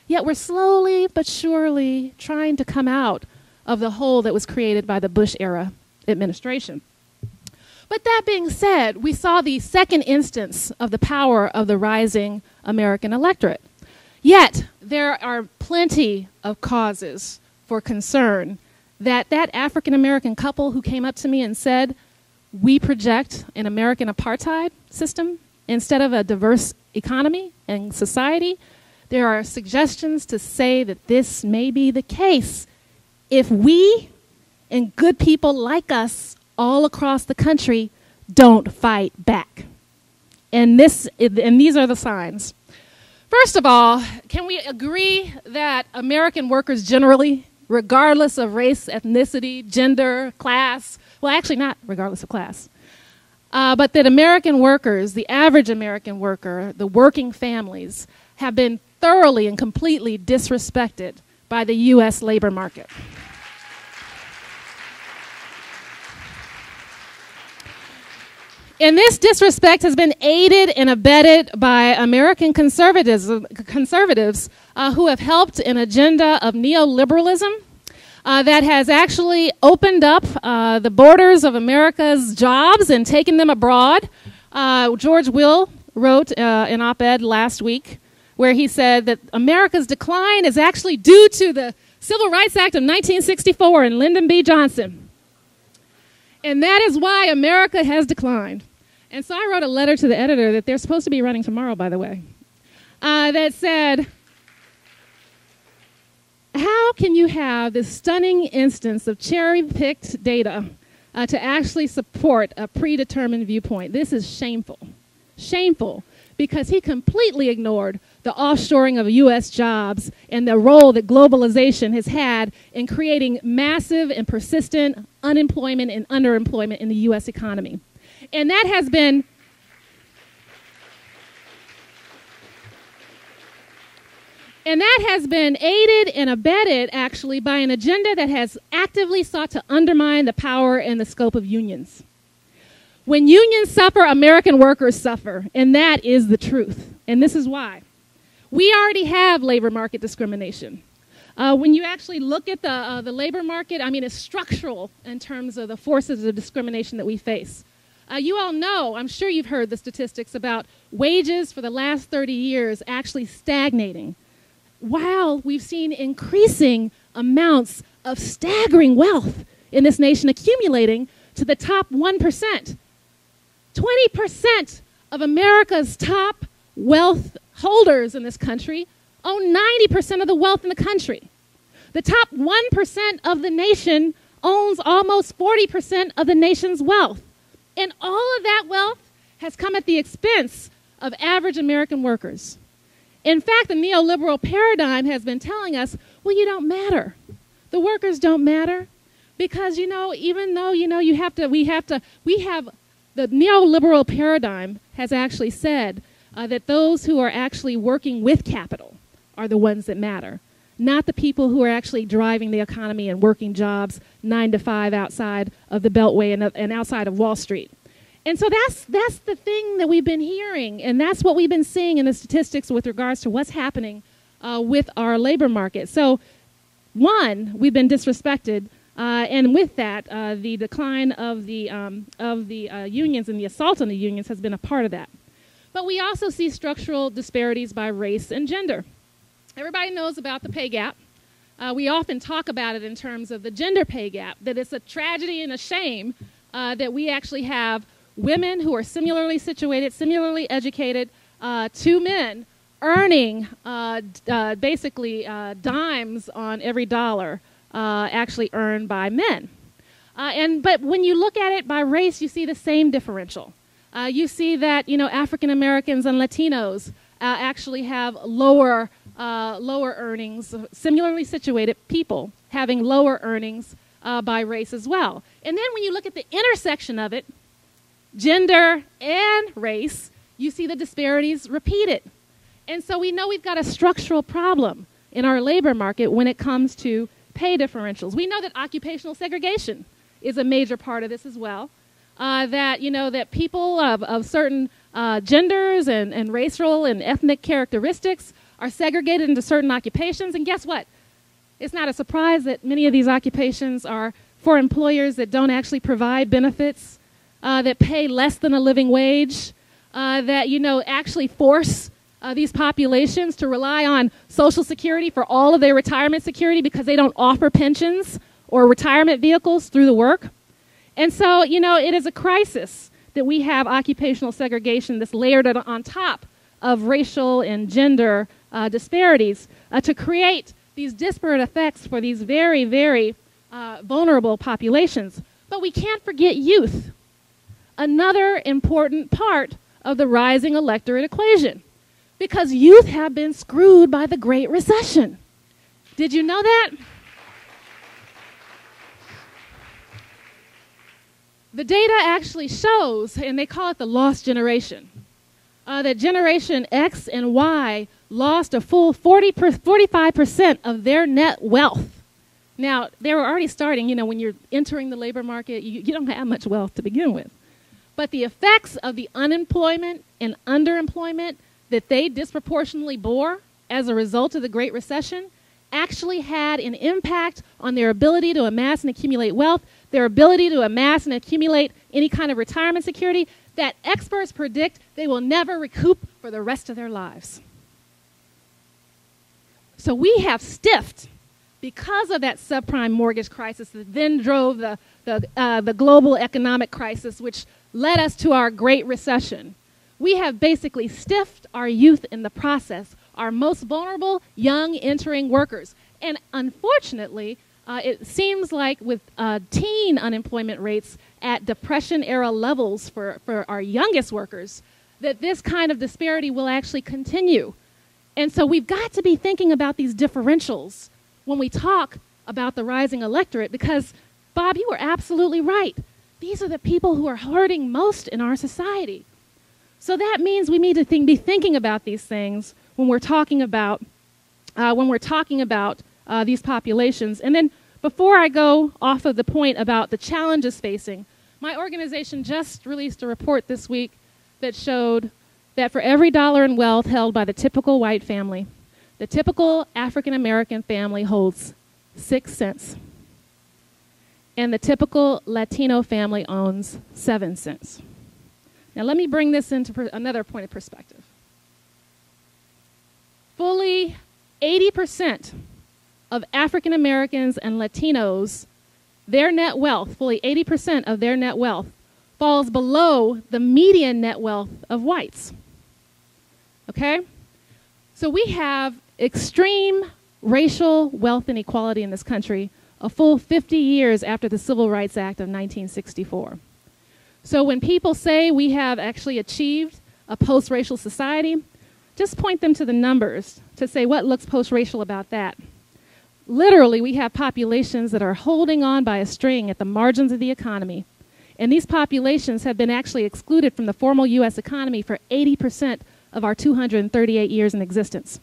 yet we're slowly but surely trying to come out of the hole that was created by the Bush-era administration. But that being said, we saw the second instance of the power of the rising American electorate. Yet, there are plenty of causes for concern that that African-American couple who came up to me and said, we project an American apartheid system instead of a diverse economy and society, there are suggestions to say that this may be the case if we and good people like us all across the country don't fight back. And these are the signs. First of all, can we agree that American workers generally, regardless of race, ethnicity, gender, class, well, actually not regardless of class, but that American workers, the average American worker, the working families, have been thoroughly and completely disrespected by the U.S. labor market. And this disrespect has been aided and abetted by American conservatives who have helped an agenda of neoliberalism that has actually opened up the borders of America's jobs and taken them abroad. George Will wrote an op-ed last week where he said that America's decline is actually due to the Civil Rights Act of 1964 and Lyndon B. Johnson. And that is why America has declined. And so I wrote a letter to the editor that they're supposed to be running tomorrow, by the way, that said, how can you have this stunning instance of cherry-picked data to actually support a predetermined viewpoint? This is shameful. Shameful, because he completely ignored the offshoring of U.S. jobs and the role that globalization has had in creating massive and persistent unemployment and underemployment in the U.S. economy. And that has been aided and abetted, actually, by an agenda that has actively sought to undermine the power and the scope of unions. When unions suffer, American workers suffer, and that is the truth. And this is why. We already have labor market discrimination. When you actually look at the labor market, I mean, it's structural in terms of the forces of discrimination that we face. You all know, I'm sure you've heard the statistics about wages for the last 30 years actually stagnating, while we've seen increasing amounts of staggering wealth in this nation accumulating to the top 1%. 20% of America's top wealth holders in this country own 90% of the wealth in the country. The top 1% of the nation owns almost 40% of the nation's wealth. And all of that wealth has come at the expense of average American workers. In fact, the neoliberal paradigm has been telling us, well, you don't matter. The workers don't matter because, even though, the neoliberal paradigm has actually said that those who are actually working with capital are the ones that matter, not the people who are actually driving the economy and working jobs 9 to 5 outside of the Beltway and outside of Wall Street. And so that's the thing that we've been hearing, and that's what we've been seeing in the statistics with regards to what's happening with our labor market. So, one, we've been disrespected, and with that, the decline of the unions and the assault on the unions has been a part of that. But we also see structural disparities by race and gender. Everybody knows about the pay gap. We often talk about it in terms of the gender pay gap, that it's a tragedy and a shame that we actually have women who are similarly situated, similarly educated to men earning basically dimes on every dollar actually earned by men. But when you look at it by race, you see the same differential. You see that African Americans and Latinos actually have lower earnings, similarly situated people having lower earnings by race as well. And then when you look at the intersection of it, gender and race, you see the disparities repeated. And so we know we've got a structural problem in our labor market when it comes to pay differentials. We know that occupational segregation is a major part of this as well. That people of certain genders and racial and ethnic characteristics are segregated into certain occupations. And guess what? It's not a surprise that many of these occupations are for employers that don't actually provide benefits, that pay less than a living wage, that actually force these populations to rely on Social Security for all of their retirement security because they don't offer pensions or retirement vehicles through the work. And so, you know, it is a crisis that we have occupational segregation that's layered on top of racial and gender disparities to create these disparate effects for these very, very vulnerable populations. But we can't forget youth, another important part of the rising electorate equation, because youth have been screwed by the Great Recession. Did you know that? The data actually shows, and they call it the lost generation, that Generation X and Y lost a full 45% of their net wealth. Now, they were already starting, you know, when you're entering the labor market, you don't have much wealth to begin with. But the effects of the unemployment and underemployment that they disproportionately bore as a result of the Great Recession actually had an impact on their ability to amass and accumulate wealth, their ability to amass and accumulate any kind of retirement security that experts predict they will never recoup for the rest of their lives. So we have stiffed, because of that subprime mortgage crisis that then drove the global economic crisis, which led us to our Great Recession. We have basically stiffed our youth in the process, our most vulnerable young entering workers. And unfortunately, it seems like with teen unemployment rates at Depression-era levels for our youngest workers, that this kind of disparity will actually continue. And so we've got to be thinking about these differentials when we talk about the rising electorate, because, Bob, you were absolutely right. These are the people who are hurting most in our society. So that means we need to be thinking about these things when we're talking about these populations. And then before I go off of the point about the challenges facing, my organization just released a report this week that showed that for every dollar in wealth held by the typical white family, the typical African American family holds 6 cents. And the typical Latino family owns 7 cents. Now let me bring this into another point of perspective. Fully 80% of African Americans and Latinos, their net wealth, fully 80% of their net wealth, falls below the median net wealth of whites. Okay? So we have extreme racial wealth inequality in this country a full 50 years after the Civil Rights Act of 1964. So when people say we have actually achieved a post-racial society, just point them to the numbers to say what looks post-racial about that. Literally, we have populations that are holding on by a string at the margins of the economy. And these populations have been actually excluded from the formal U.S. economy for 80% of our 238 years in existence.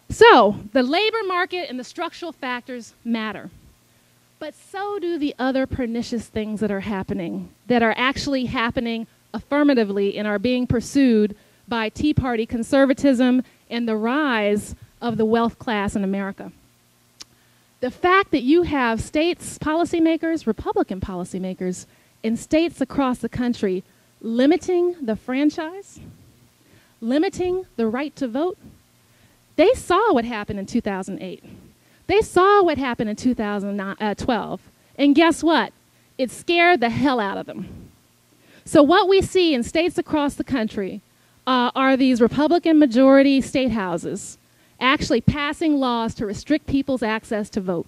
So, the labor market and the structural factors matter. But so do the other pernicious things that are happening, that are actually happening affirmatively and are being pursued by Tea Party conservatism and the rise of the wealth class in America. The fact that you have states, policymakers, Republican policymakers, in states across the country limiting the franchise, limiting the right to vote, they saw what happened in 2008. They saw what happened in 2012. And guess what? It scared the hell out of them. So what we see in states across the country are these Republican majority state houses actually passing laws to restrict people's access to vote.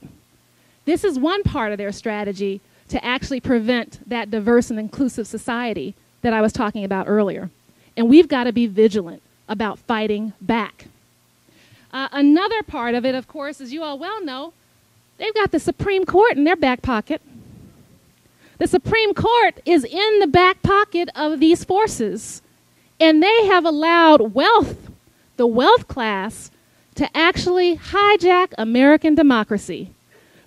This is one part of their strategy to actually prevent that diverse and inclusive society that I was talking about earlier. And we've got to be vigilant about fighting back. Another part of it, of course, as you all well know, they've got the Supreme Court in their back pocket. The Supreme Court is in the back pocket of these forces. And they have allowed the wealth class, to actually hijack American democracy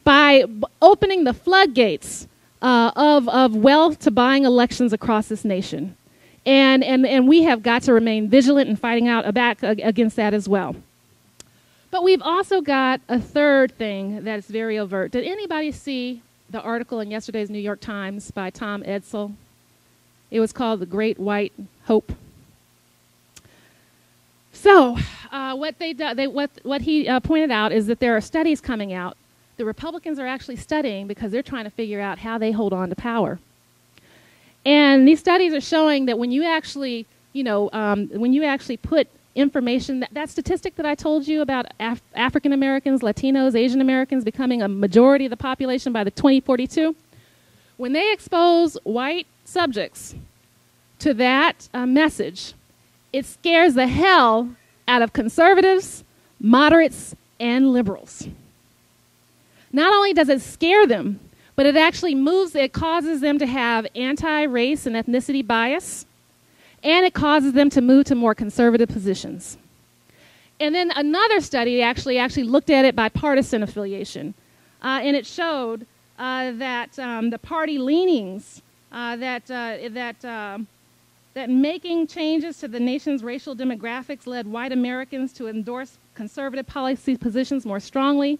by opening the floodgates of wealth to buying elections across this nation. And we have got to remain vigilant in fighting back against that as well. But we've also got a third thing that is very overt. Did anybody see the article in yesterday's New York Times by Tom Edsall? It was called The Great White Hope. So what he pointed out is that there are studies coming out the Republicans are actually studying because they're trying to figure out how they hold on to power. And these studies are showing that when you actually, when you actually put information, that statistic that I told you about African Americans, Latinos, Asian Americans becoming a majority of the population by the 2042, when they expose white subjects to that message, it scares the hell out of conservatives, moderates, and liberals. Not only does it scare them, but it actually it causes them to have anti-race and ethnicity bias, and it causes them to move to more conservative positions. And then another study actually looked at it by partisan affiliation, and it showed that the party leanings, that making changes to the nation's racial demographics led white Americans to endorse conservative policy positions more strongly.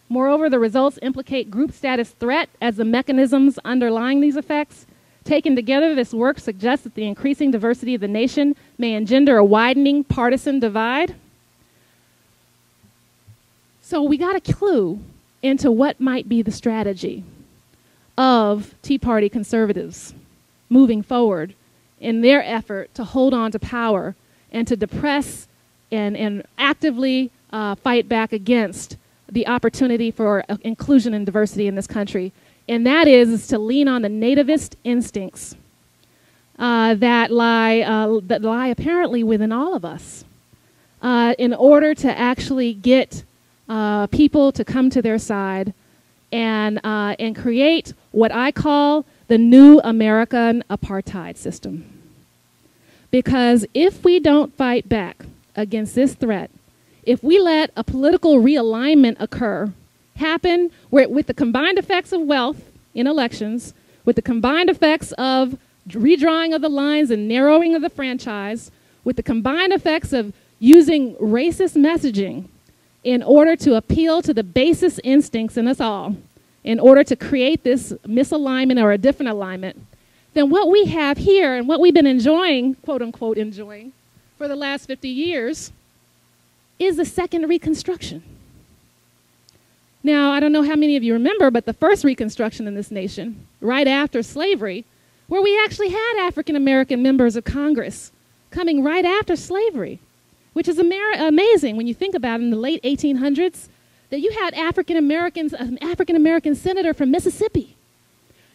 Moreover, the results implicate group status threat as the mechanisms underlying these effects. Taken together, this work suggests that the increasing diversity of the nation may engender a widening partisan divide. So we got a clue into what might be the strategy of Tea Party conservatives moving forward in their effort to hold on to power and to depress and actively fight back against the opportunity for inclusion and diversity in this country. And that is to lean on the nativist instincts that lie apparently within all of us in order to actually get people to come to their side and create what I call the new American apartheid system. Because if we don't fight back against this threat, if we let a political realignment happen with the combined effects of wealth in elections, with the combined effects of redrawing of the lines and narrowing of the franchise, with the combined effects of using racist messaging in order to appeal to the basest instincts in us all, in order to create this misalignment or a different alignment, then what we have here and what we've been enjoying, quote unquote enjoying, for the last 50 years is the second Reconstruction. Now, I don't know how many of you remember, but the first Reconstruction in this nation, right after slavery, where we actually had African American members of Congress coming right after slavery, which is amazing when you think about it in the late 1800s, that you had African Americans, an African American senator from Mississippi.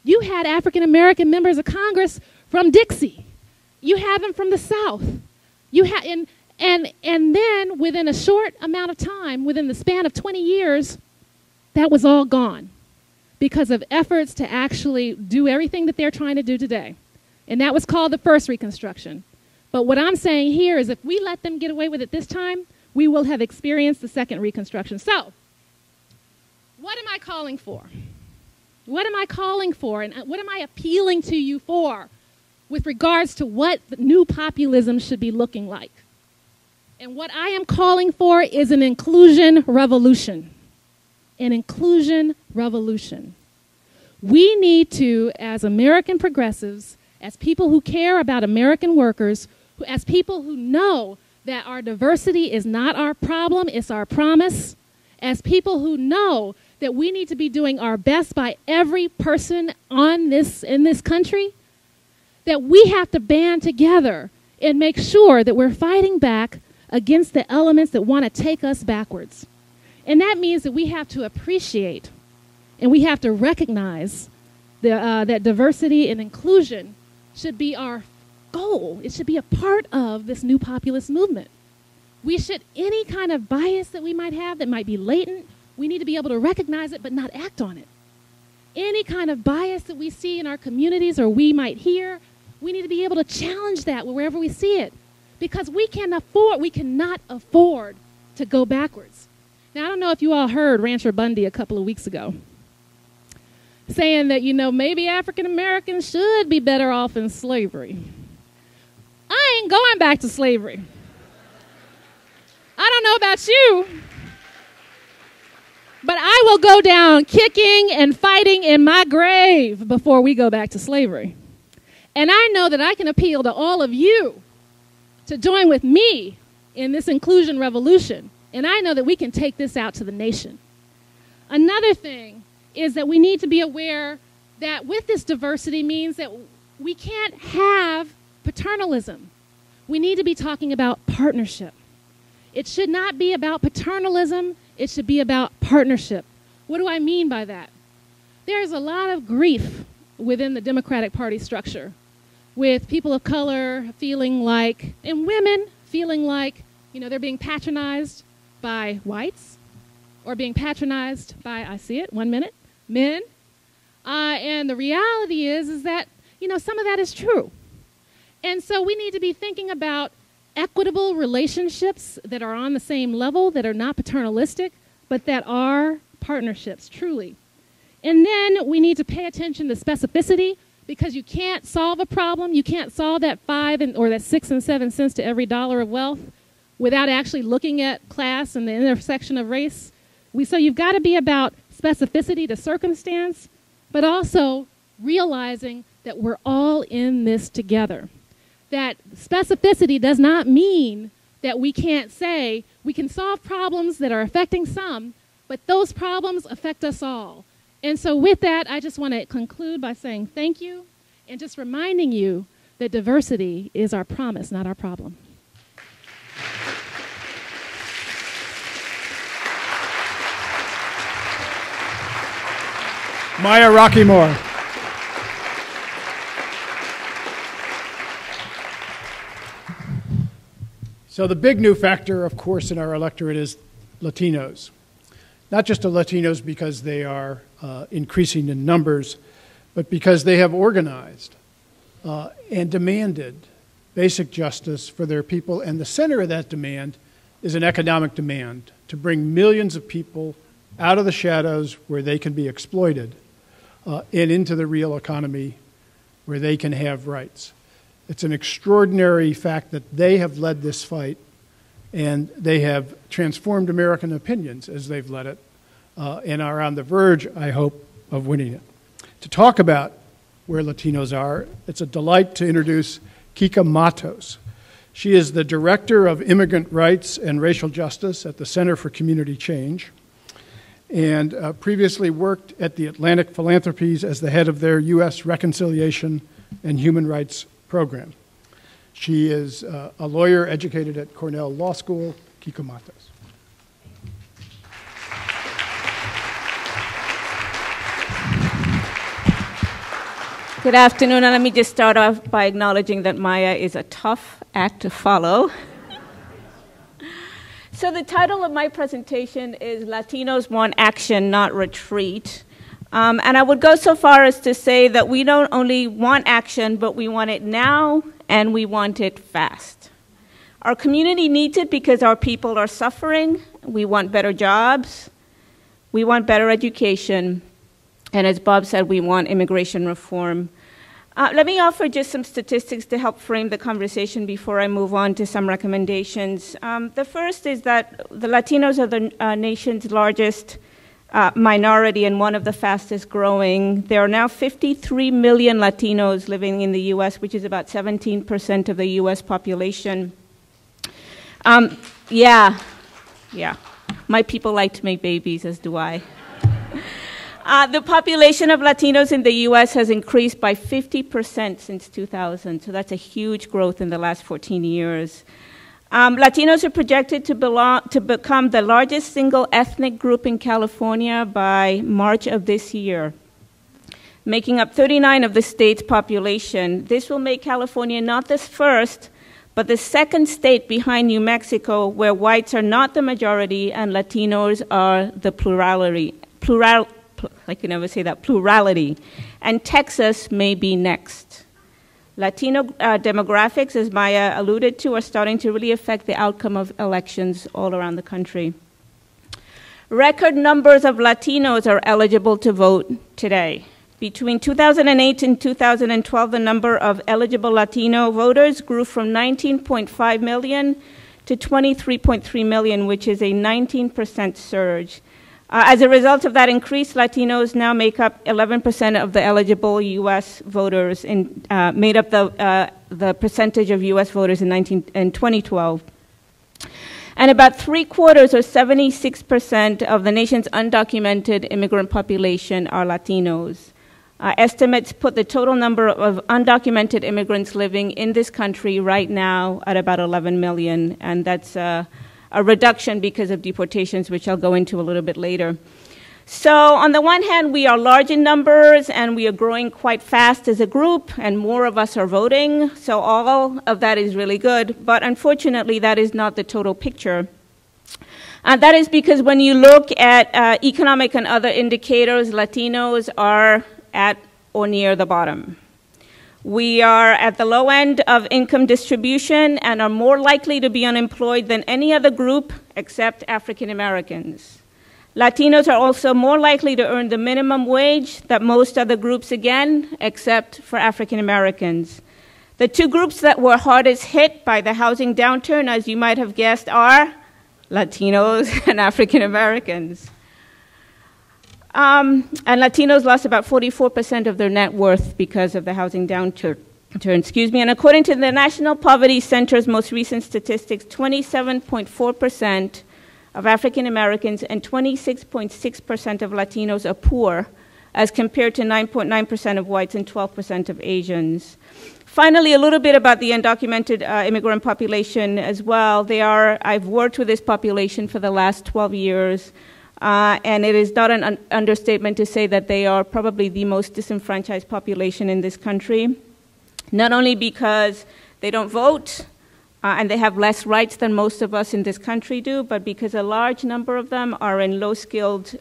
You had African American members of Congress from Dixie. You had them from the South. You had, and then within a short amount of time, within the span of 20 years, that was all gone because of efforts to actually do everything that they're trying to do today. And that was called the first Reconstruction. But what I'm saying here is if we let them get away with it this time, we will have experienced the second Reconstruction. So, what am I calling for? What am I calling for, and what am I appealing to you for with regards to what the new populism should be looking like? And what I am calling for is an inclusion revolution. An inclusion revolution. We need to, as American progressives, as people who care about American workers, as people who know that our diversity is not our problem, it's our promise, as people who know that we need to be doing our best by every person in this country, that we have to band together and make sure that we're fighting back against the elements that want to take us backwards. And that means that we have to appreciate and we have to recognize that diversity and inclusion should be our goal. It should be a part of this new populist movement. Any kind of bias that we might have that might be latent, we need to be able to recognize it but not act on it. Any kind of bias that we see in our communities or we might hear, we need to be able to challenge that wherever we see it. Because we cannot afford to go backwards. Now, I don't know if you all heard Rancher Bundy a couple of weeks ago saying that, maybe African Americans should be better off in slavery. I ain't going back to slavery. I don't know about you, but I will go down kicking and fighting in my grave before we go back to slavery. And I know that I can appeal to all of you to join with me in this inclusion revolution. And I know that we can take this out to the nation. Another thing is that we need to be aware that with this diversity means that we can't have paternalism. We need to be talking about partnership. It should not be about paternalism. It should be about partnership. What do I mean by that? There's a lot of grief within the Democratic Party structure, with people of color feeling like, and women feeling like, they're being patronized by whites, or being patronized by, I see it, 1 minute, men. And the reality is that, some of that is true. And so we need to be thinking about equitable relationships that are on the same level, that are not paternalistic, but that are partnerships, truly. And then we need to pay attention to specificity, because you can't solve a problem, you can't solve that 5 or that 6 and 7 cents to every dollar of wealth without actually looking at class and the intersection of race. So you've got to be about specificity to circumstance, but also realizing that we're all in this together. That specificity does not mean that we can't say we can solve problems that are affecting some, but those problems affect us all. And so with that, I just want to conclude by saying thank you and just reminding you that diversity is our promise, not our problem. Maya Rockymore. So the big new factor, of course, in our electorate is Latinos. Not just the Latinos because they are increasing in numbers, but because they have organized and demanded basic justice for their people. And the center of that demand is an economic demand to bring millions of people out of the shadows where they can be exploited and into the real economy where they can have rights. It's an extraordinary fact that they have led this fight, and they have transformed American opinions as they've led it, and are on the verge, I hope, of winning it. To talk about where Latinos are, it's a delight to introduce Kika Matos. She is the Director of Immigrant Rights and Racial Justice at the Center for Community Change, and previously worked at the Atlantic Philanthropies as the head of their U.S. Reconciliation and Human Rights Program. She is a lawyer educated at Cornell Law School. Kika Matos. Good afternoon, and let me just start off by acknowledging that Maya is a tough act to follow. So the title of my presentation is Latinos Want Action, Not Retreat. And I would go so far as to say that we don't only want action, but we want it now, and we want it fast. Our community needs it because our people are suffering. We want better jobs. We want better education. And as Bob said, we want immigration reform. Let me offer just some statistics to help frame the conversation before I move on to some recommendations. The first is that the Latinos are the nation's largest minority and one of the fastest growing. There are now 53 million Latinos living in the U.S., which is about 17% of the U.S. population. Yeah. My people like to make babies, as do I. The population of Latinos in the U.S. has increased by 50% since 2000, so that's a huge growth in the last 14 years. Latinos are projected to become the largest single ethnic group in California by March of this year, making up 39% of the state's population. This will make California not the first, but the second state behind New Mexico, where whites are not the majority and Latinos are the plurality. I can never say that, plurality. And Texas may be next. Latino demographics, as Maya alluded to, are starting to really affect the outcome of elections all around the country. Record numbers of Latinos are eligible to vote today. Between 2008 and 2012, the number of eligible Latino voters grew from 19.5 million to 23.3 million, which is a 19% surge. As a result of that increase, Latinos now make up 11% of the eligible U.S. voters, and made up the percentage of U.S. voters in 2012. And about 3/4 or 76% of the nation's undocumented immigrant population are Latinos. Estimates put the total number of undocumented immigrants living in this country right now at about 11 million, and that's a reduction because of deportations, which I'll go into a little bit later. So on the one hand, we are large in numbers, and we are growing quite fast as a group, and more of us are voting, so all of that is really good, but unfortunately, that is not the total picture. That is because when you look at economic and other indicators, Latinos are at or near the bottom. We are at the low end of income distribution and are more likely to be unemployed than any other group except African Americans. Latinos are also more likely to earn the minimum wage than most other groups, again, except for African Americans. The two groups that were hardest hit by the housing downturn, as you might have guessed, are Latinos and African Americans. And Latinos lost about 44% of their net worth because of the housing downturn. And according to the National Poverty Center's most recent statistics, 27.4% of African Americans and 26.6% of Latinos are poor, as compared to 9.9% of whites and 12% of Asians. Finally, a little bit about the undocumented immigrant population as well. I've worked with this population for the last 12 years, and it is not an understatement to say that they are probably the most disenfranchised population in this country, not only because they don't vote, and they have less rights than most of us in this country do, but because a large number of them are in low-skilled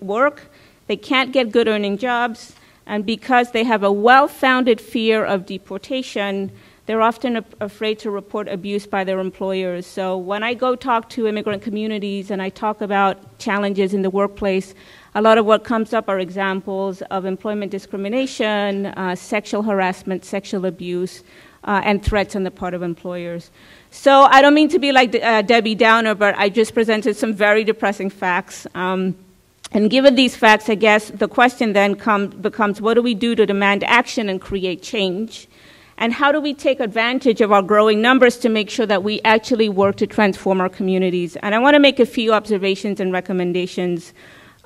work, they can't get good earning jobs, and because they have a well-founded fear of deportation, they're often afraid to report abuse by their employers. So when I go talk to immigrant communities and I talk about challenges in the workplace, a lot of what comes up are examples of employment discrimination, sexual harassment, sexual abuse, and threats on the part of employers. So I don't mean to be like Debbie Downer, but I just presented some very depressing facts. And given these facts, I guess the question then becomes, what do we do to demand action and create change? And how do we take advantage of our growing numbers to make sure that we actually work to transform our communities? And I want to make a few observations and recommendations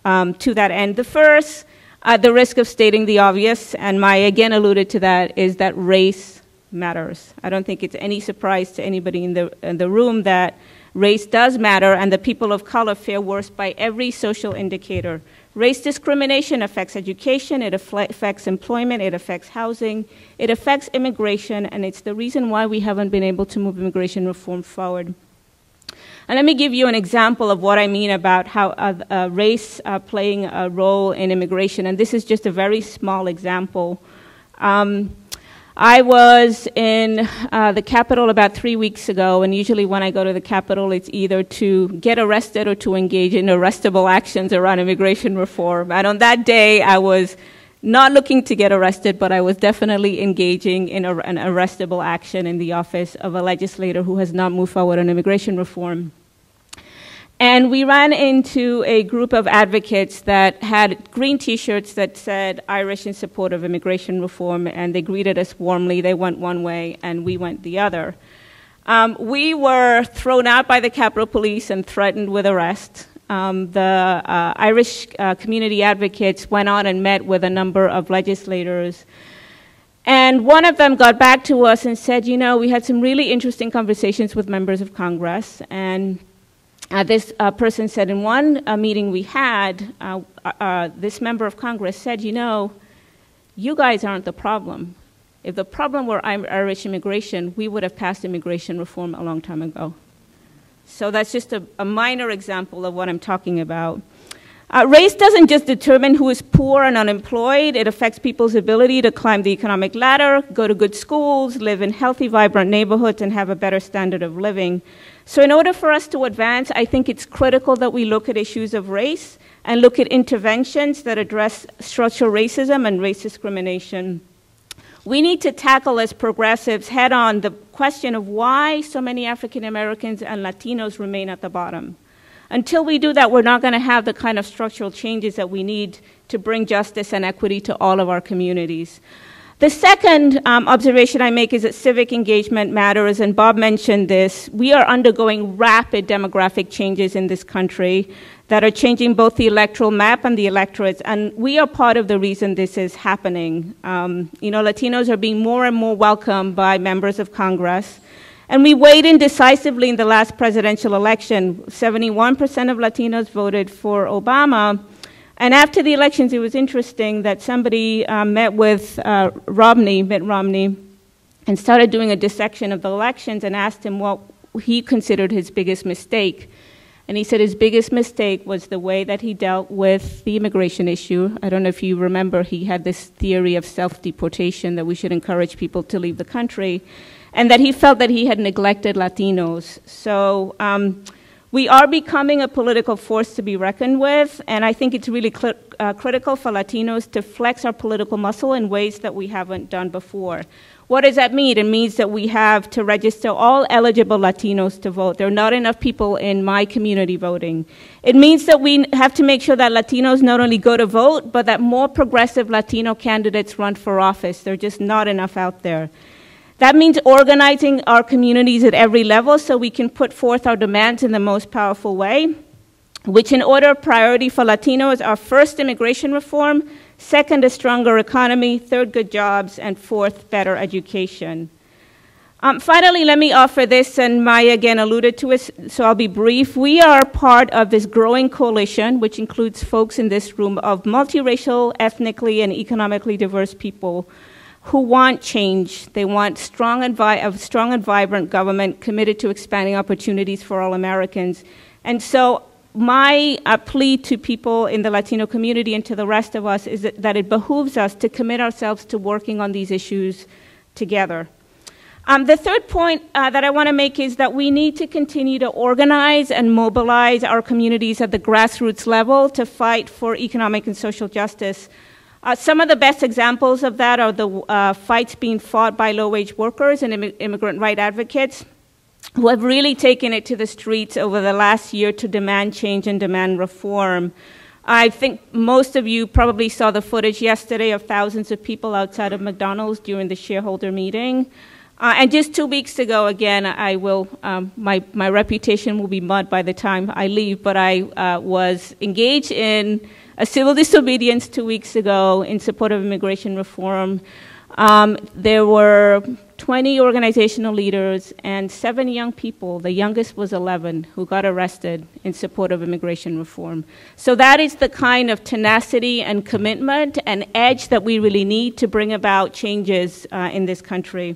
to that end. The first, at the risk of stating the obvious, and Maya again alluded to that, is that race matters. I don't think it's any surprise to anybody in the room that race does matter, and the people of color fare worse by every social indicator. Race discrimination affects education, it affects employment, it affects housing, it affects immigration, and it's the reason why we haven't been able to move immigration reform forward. And let me give you an example of what I mean about how race playing a role in immigration, and this is just a very small example. I was in the Capitol about 3 weeks ago, and usually when I go to the Capitol, it's either to get arrested or to engage in arrestable actions around immigration reform. And on that day, I was not looking to get arrested, but I was definitely engaging in an arrestable action in the office of a legislator who has not moved forward on immigration reform. And we ran into a group of advocates that had green T-shirts that said Irish in support of immigration reform, and they greeted us warmly. They went one way, and we went the other. We were thrown out by the Capitol Police and threatened with arrest. The Irish community advocates went on and met with a number of legislators. And one of them got back to us and said, you know, we had some really interesting conversations with members of Congress, and this person said in one meeting we had, this member of Congress said, you know, you guys aren't the problem. If the problem were Irish immigration, we would have passed immigration reform a long time ago. So that's just a minor example of what I'm talking about. Race doesn't just determine who is poor and unemployed. It affects people's ability to climb the economic ladder, go to good schools, live in healthy, vibrant neighborhoods, and have a better standard of living. So in order for us to advance, I think it's critical that we look at issues of race and look at interventions that address structural racism and race discrimination. We need to tackle as progressives head on the question of why so many African Americans and Latinos remain at the bottom. Until we do that, we're not going to have the kind of structural changes that we need to bring justice and equity to all of our communities. The second observation I make is that civic engagement matters, and Bob mentioned this. We are undergoing rapid demographic changes in this country that are changing both the electoral map and the electorates, and we are part of the reason this is happening. Latinos are being more and more welcomed by members of Congress, and we weighed in decisively in the last presidential election. 71% of Latinos voted for Obama. And after the elections, it was interesting that somebody met with Mitt Romney, and started doing a dissection of the elections and asked him what he considered his biggest mistake. And he said his biggest mistake was the way that he dealt with the immigration issue. I don't know if you remember, he had this theory of self-deportation, that we should encourage people to leave the country, and that he felt that he had neglected Latinos. So we are becoming a political force to be reckoned with, and I think it's really critical for Latinos to flex our political muscle in ways that we haven't done before. What does that mean? It means that we have to register all eligible Latinos to vote. There are not enough people in my community voting. It means that we have to make sure that Latinos not only go to vote, but that more progressive Latino candidates run for office. There are just not enough out there. That means organizing our communities at every level so we can put forth our demands in the most powerful way, which in order of priority for Latinos are first, immigration reform, second, a stronger economy, third, good jobs, and fourth, better education. Finally, let me offer this, and Maya again alluded to it, so I'll be brief. We are part of this growing coalition, which includes folks in this room, of multiracial, ethnically, and economically diverse people who want change. They want a strong and vibrant government committed to expanding opportunities for all Americans. And so my plea to people in the Latino community and to the rest of us is that it behooves us to commit ourselves to working on these issues together. The third point that I want to make is that we need to continue to organize and mobilize our communities at the grassroots level to fight for economic and social justice. Some of the best examples of that are the fights being fought by low-wage workers and immigrant rights advocates who have really taken it to the streets over the last year to demand change and demand reform. I think most of you probably saw the footage yesterday of thousands of people outside of McDonald's during the shareholder meeting. And just 2 weeks ago, again, my reputation will be mud by the time I leave, but I was engaged in a civil disobedience 2 weeks ago in support of immigration reform. There were 20 organizational leaders and 7 young people, the youngest was 11, who got arrested in support of immigration reform. So that is the kind of tenacity and commitment and edge that we really need to bring about changes in this country.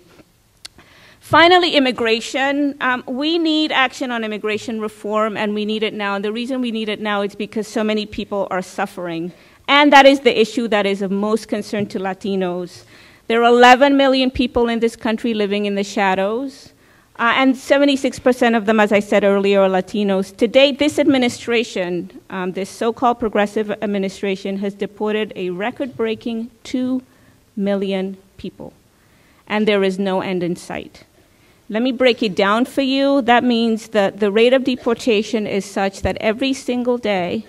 Finally, immigration. We need action on immigration reform, and we need it now. And the reason we need it now is because so many people are suffering. And that is the issue that is of most concern to Latinos. There are 11 million people in this country living in the shadows, and 76% of them, as I said earlier, are Latinos. To date, this administration, this so-called progressive administration, has deported a record-breaking 2 million people, and there is no end in sight. Let me break it down for you. That means that the rate of deportation is such that every single day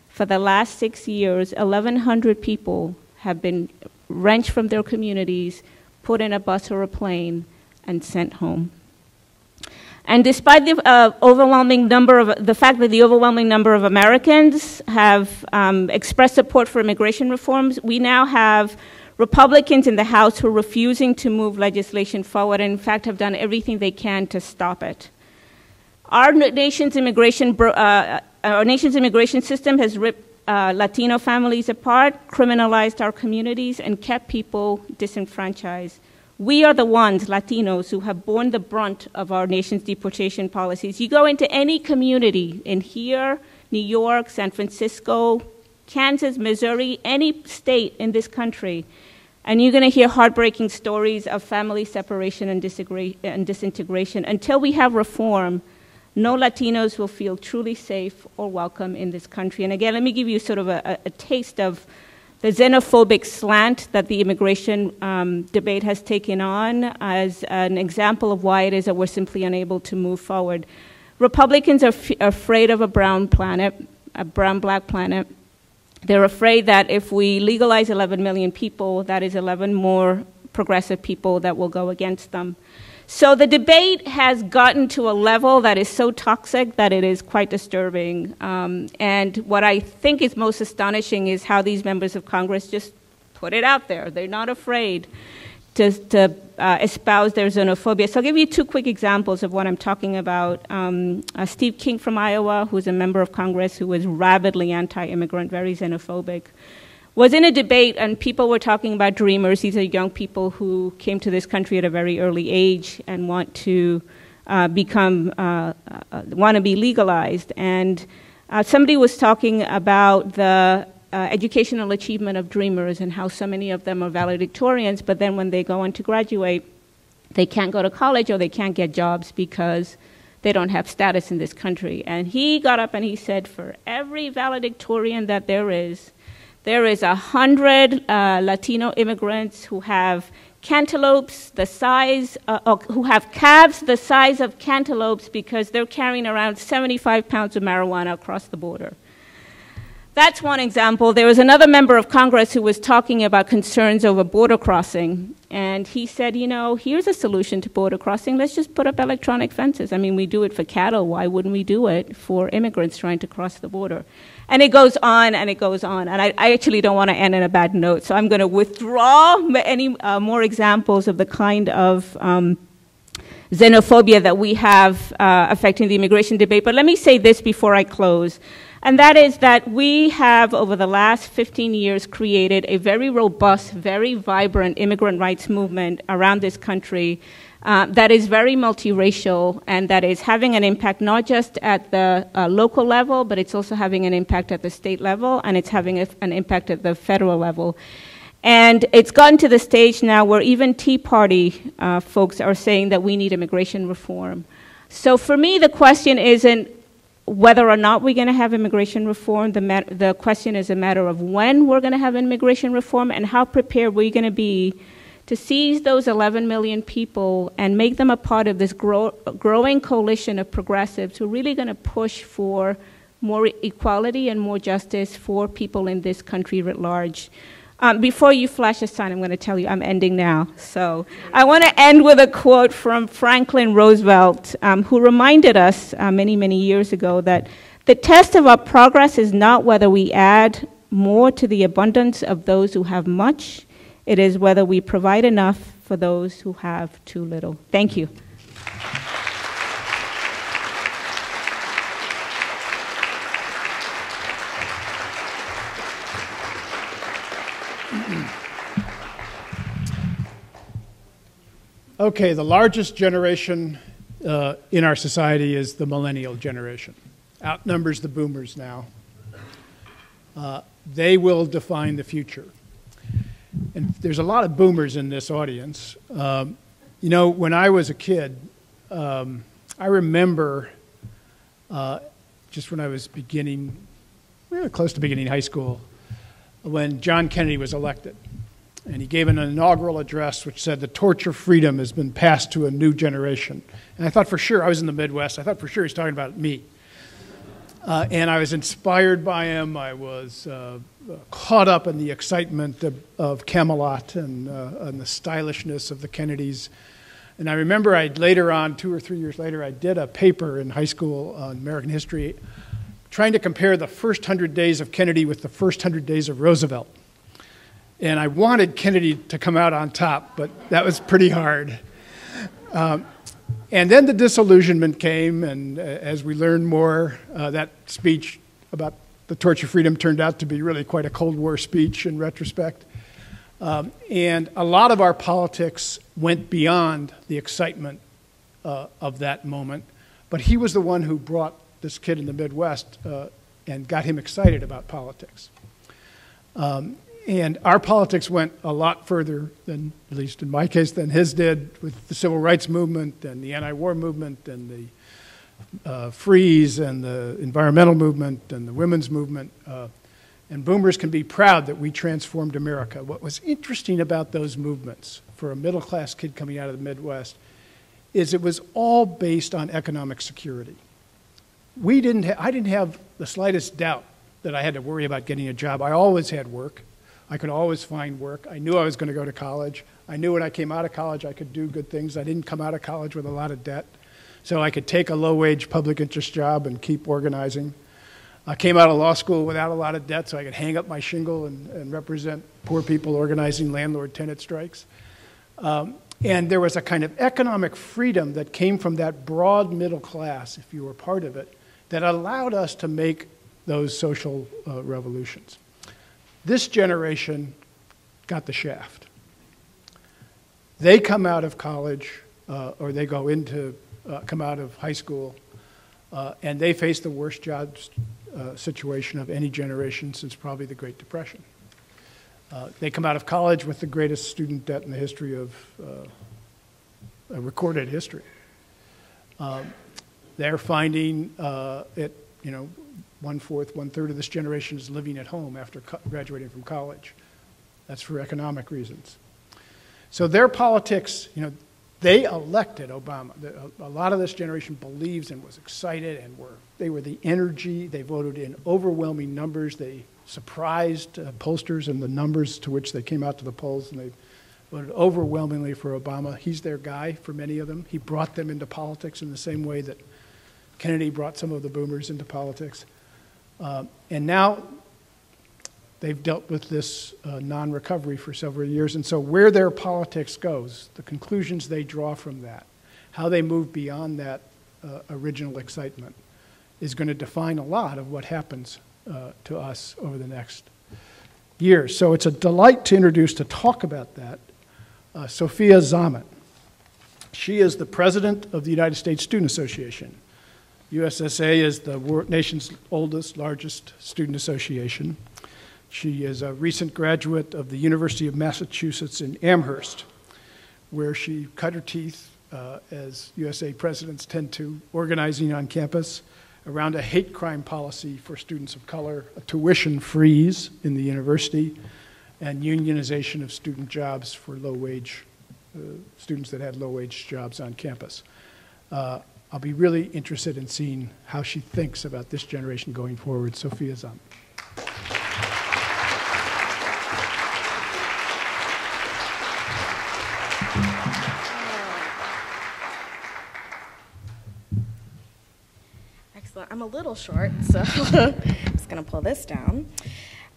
for the last 6 years, 1,100 people have been wrenched from their communities, put in a bus or a plane, and sent home. And despite the fact that the overwhelming number of Americans have expressed support for immigration reforms, we now have Republicans in the House who are refusing to move legislation forward and, in fact, have done everything they can to stop it. Our nation's immigration system has ripped Latino families apart, criminalized our communities, and kept people disenfranchised. We are the ones, Latinos, who have borne the brunt of our nation's deportation policies. You go into any community in here, New York, San Francisco, Kansas, Missouri, any state in this country, and you're going to hear heartbreaking stories of family separation and disintegration. Until we have reform, no Latinos will feel truly safe or welcome in this country. And again, let me give you sort of a taste of the xenophobic slant that the immigration debate has taken on as an example of why it is that we're simply unable to move forward. Republicans are afraid of a brown planet, a brown-black planet. They're afraid that if we legalize 11 million people, that is 11 more progressive people that will go against them. So the debate has gotten to a level that is so toxic that it is quite disturbing. And what I think is most astonishing is how these members of Congress just put it out there. They're not afraid to espouse their xenophobia. So I'll give you two quick examples of what I'm talking about. Steve King from Iowa, who's a member of Congress who was rabidly anti-immigrant, very xenophobic, was in a debate, and people were talking about dreamers. These are young people who came to this country at a very early age and want to be legalized. And somebody was talking about the educational achievement of dreamers and how so many of them are valedictorians, but then when they go on to graduate, they can't go to college or they can't get jobs because they don't have status in this country. And he got up and he said, for every valedictorian that there is 100 Latino immigrants who have cantaloupes the size, who have calves the size of cantaloupes because they're carrying around 75 pounds of marijuana across the border. That's one example. There was another member of Congress who was talking about concerns over border crossing. And he said, you know, here's a solution to border crossing. Let's just put up electronic fences. I mean, we do it for cattle. Why wouldn't we do it for immigrants trying to cross the border? And it goes on and it goes on. And I actually don't want to end on a bad note. So I'm going to withdraw any more examples of the kind of xenophobia that we have affecting the immigration debate. But let me say this before I close. And that is that we have, over the last 15 years, created a very robust, very vibrant immigrant rights movement around this country that is very multiracial and that is having an impact not just at the local level, but it's also having an impact at the state level, and it's having an impact at the federal level. And it's gotten to the stage now where even Tea Party folks are saying that we need immigration reform. So for me, the question isn't whether or not we're going to have immigration reform. The question is a matter of when we're going to have immigration reform and how prepared we're going to be to seize those 11 million people and make them a part of this growing coalition of progressives who are really going to push for more equality and more justice for people in this country writ large. Before you flash a sign, I'm going to tell you I'm ending now. So I want to end with a quote from Franklin Roosevelt, who reminded us many, many years ago that the test of our progress is not whether we add more to the abundance of those who have much. It is whether we provide enough for those who have too little. Thank you. Okay, the largest generation in our society is the millennial generation. Outnumbers the boomers now. They will define the future. And there's a lot of boomers in this audience. You know, when I was a kid, I remember just when I was close to beginning high school, when John Kennedy was elected. And he gave an inaugural address which said, the torch of freedom has been passed to a new generation. And I thought for sure, I was in the Midwest, I thought for sure he's talking about me. And I was inspired by him. I was caught up in the excitement of Camelot and the stylishness of the Kennedys. And I remember later on, 2 or 3 years later, I did a paper in high school on American history trying to compare the first 100 days of Kennedy with the first 100 days of Roosevelt. And I wanted Kennedy to come out on top, but that was pretty hard. And then the disillusionment came, and as we learned more, that speech about the torch of freedom turned out to be really quite a Cold War speech in retrospect. And a lot of our politics went beyond the excitement of that moment, but he was the one who brought this kid in the Midwest and got him excited about politics. And our politics went a lot further than, at least in my case, than his did with the civil rights movement and the anti-war movement and the freeze and the environmental movement and the women's movement. And boomers can be proud that we transformed America. What was interesting about those movements for a middle-class kid coming out of the Midwest is it was all based on economic security. I didn't have the slightest doubt that I had to worry about getting a job. I always had work. I could always find work. I knew I was going to go to college. I knew when I came out of college I could do good things. I didn't come out of college with a lot of debt. So I could take a low-wage public interest job and keep organizing. I came out of law school without a lot of debt, so I could hang up my shingle and represent poor people organizing landlord-tenant strikes. And there was a kind of economic freedom that came from that broad middle class, if you were part of it, that allowed us to make those social revolutions. This generation got the shaft. They come out of college, or they go into, come out of high school, and they face the worst job situation of any generation since probably the Great Depression. They come out of college with the greatest student debt in the history of recorded history. They're finding it, you know, 1/4, 1/3 of this generation is living at home after graduating from college. That's for economic reasons. So their politics, you know, they elected Obama. A lot of this generation believes and was excited, and they were the energy. They voted in overwhelming numbers. They surprised pollsters in the numbers to which they came out to the polls, and they voted overwhelmingly for Obama. He's their guy for many of them. He brought them into politics in the same way that Kennedy brought some of the boomers into politics. And now they've dealt with this non-recovery for several years. And so where their politics goes, the conclusions they draw from that, how they move beyond that original excitement, is going to define a lot of what happens to us over the next years. So it's a delight to introduce, to talk about that, Sophia Zaman. She is the president of the United States Student Association. USSA is the nation's oldest, largest student association. She is a recent graduate of the University of Massachusetts in Amherst, where she cut her teeth, as USA presidents tend to, organizing on campus around a hate crime policy for students of color, a tuition freeze in the university, and unionization of student jobs for low-wage students that had low-wage jobs on campus. I'll be really interested in seeing how she thinks about this generation going forward. Sophia Zaman. Excellent. I'm a little short, so I'm just going to pull this down.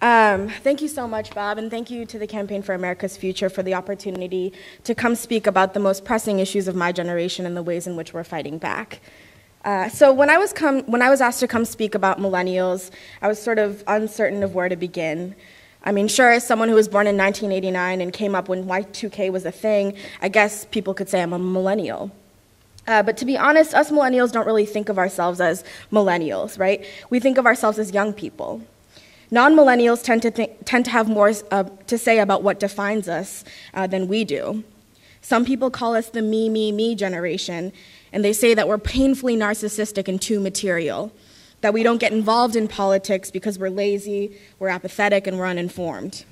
Thank you so much, Bob, and thank you to the Campaign for America's Future for the opportunity to come speak about the most pressing issues of my generation and the ways in which we're fighting back. So when I was asked to come speak about millennials, I was sort of uncertain of where to begin. I mean, sure, as someone who was born in 1989 and came up when Y2K was a thing, I guess people could say I'm a millennial. But to be honest, us millennials don't really think of ourselves as millennials, right? We think of ourselves as young people. Non-millennials tend to have more to say about what defines us than we do. Some people call us the me generation, and they say that we're painfully narcissistic and too material, that we don't get involved in politics because we're lazy, we're apathetic, and we're uninformed.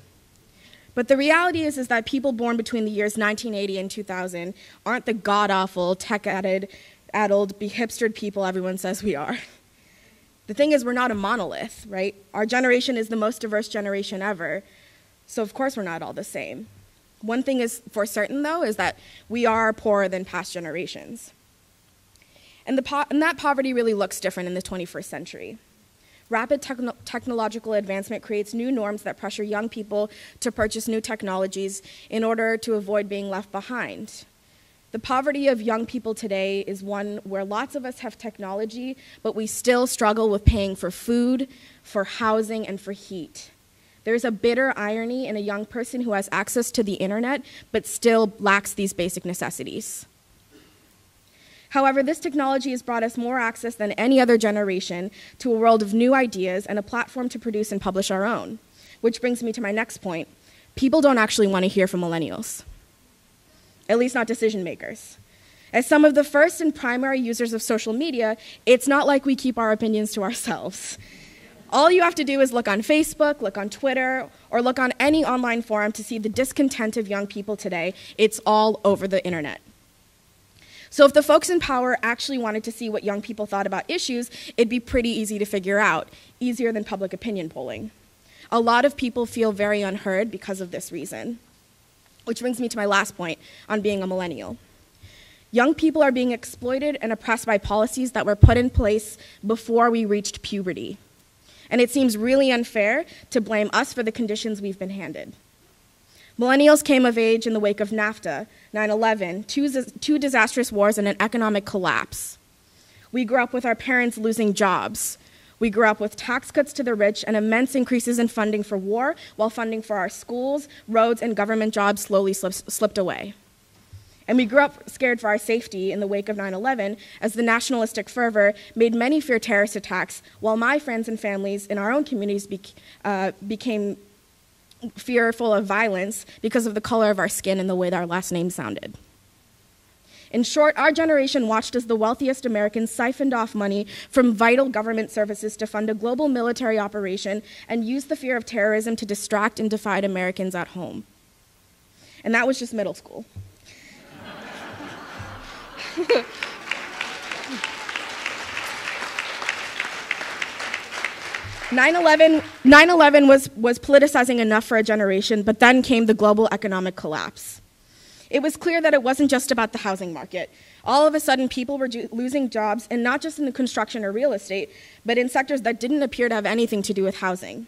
But the reality is that people born between the years 1980 and 2000 aren't the god-awful, tech-addled, hipstered people everyone says we are. The thing is, we're not a monolith, right? Our generation is the most diverse generation ever, so of course we're not all the same. One thing is for certain, though, is that we are poorer than past generations. And that poverty really looks different in the 21st century. Rapid technological advancement creates new norms that pressure young people to purchase new technologies in order to avoid being left behind. The poverty of young people today is one where lots of us have technology, but we still struggle with paying for food, for housing, and for heat. There's a bitter irony in a young person who has access to the internet, but still lacks these basic necessities. However, this technology has brought us more access than any other generation to a world of new ideas and a platform to produce and publish our own. Which brings me to my next point. People don't actually want to hear from millennials. At least not decision makers. As some of the first and primary users of social media, it's not like we keep our opinions to ourselves. All you have to do is look on Facebook, look on Twitter, or look on any online forum to see the discontent of young people today. It's all over the internet. So if the folks in power actually wanted to see what young people thought about issues, it'd be pretty easy to figure out, easier than public opinion polling. A lot of people feel very unheard because of this reason. Which brings me to my last point on being a millennial. Young people are being exploited and oppressed by policies that were put in place before we reached puberty. And it seems really unfair to blame us for the conditions we've been handed. Millennials came of age in the wake of NAFTA, 9/11, two disastrous wars and an economic collapse. We grew up with our parents losing jobs. We grew up with tax cuts to the rich and immense increases in funding for war, while funding for our schools, roads, and government jobs slowly slipped away. And we grew up scared for our safety in the wake of 9/11, as the nationalistic fervor made many fear terrorist attacks, while my friends and families in our own communities became fearful of violence because of the color of our skin and the way that our last name sounded. In short, our generation watched as the wealthiest Americans siphoned off money from vital government services to fund a global military operation and used the fear of terrorism to distract and divide Americans at home. And that was just middle school. 9/11 was politicizing enough for a generation, but then came the global economic collapse. It was clear that it wasn't just about the housing market. All of a sudden, people were losing jobs, and not just in the construction or real estate, but in sectors that didn't appear to have anything to do with housing.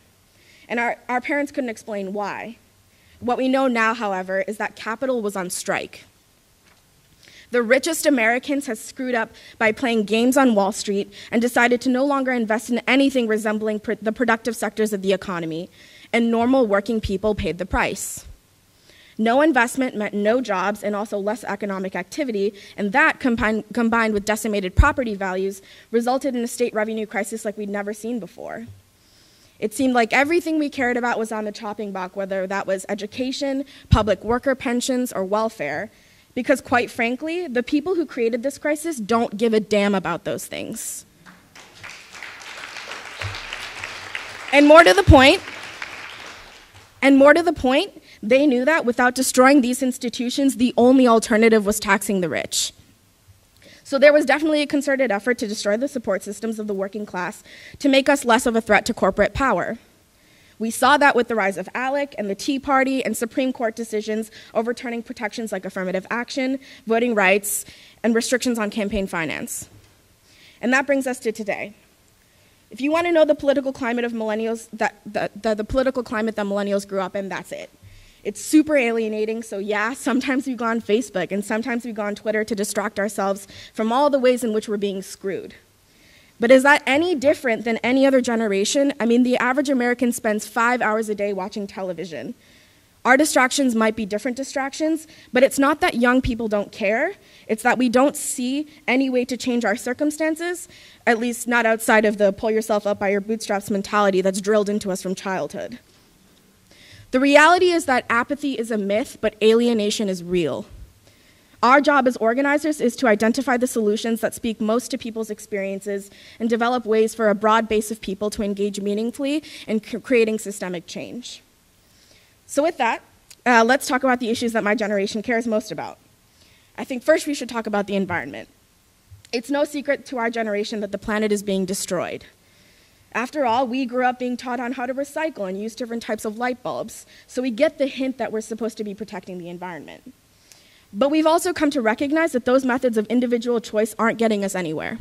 And our parents couldn't explain why. What we know now, however, is that capital was on strike. The richest Americans have screwed up by playing games on Wall Street and decided to no longer invest in anything resembling the productive sectors of the economy, and normal working people paid the price. No investment meant no jobs and also less economic activity, and that combined with decimated property values resulted in a state revenue crisis like we'd never seen before. It seemed like everything we cared about was on the chopping block, whether that was education, public worker pensions, or welfare, because quite frankly, the people who created this crisis don't give a damn about those things. And more to the point, they knew that without destroying these institutions, the only alternative was taxing the rich. So there was definitely a concerted effort to destroy the support systems of the working class to make us less of a threat to corporate power. We saw that with the rise of ALEC and the Tea Party and Supreme Court decisions overturning protections like affirmative action, voting rights, and restrictions on campaign finance. And that brings us to today. If you want to know the political climate of millennials, the political climate that millennials grew up in, that's it. It's super alienating, so yeah, sometimes we go on Facebook and sometimes we go on Twitter to distract ourselves from all the ways in which we're being screwed. But is that any different than any other generation? I mean, the average American spends 5 hours a day watching television. Our distractions might be different distractions, but it's not that young people don't care. It's that we don't see any way to change our circumstances, at least not outside of the pull yourself up by your bootstraps mentality that's drilled into us from childhood. The reality is that apathy is a myth, but alienation is real. Our job as organizers is to identify the solutions that speak most to people's experiences and develop ways for a broad base of people to engage meaningfully in creating systemic change. So with that, let's talk about the issues that my generation cares most about. I think first we should talk about the environment. It's no secret to our generation that the planet is being destroyed. After all, we grew up being taught on how to recycle and use different types of light bulbs, so we get the hint that we're supposed to be protecting the environment. But we've also come to recognize that those methods of individual choice aren't getting us anywhere.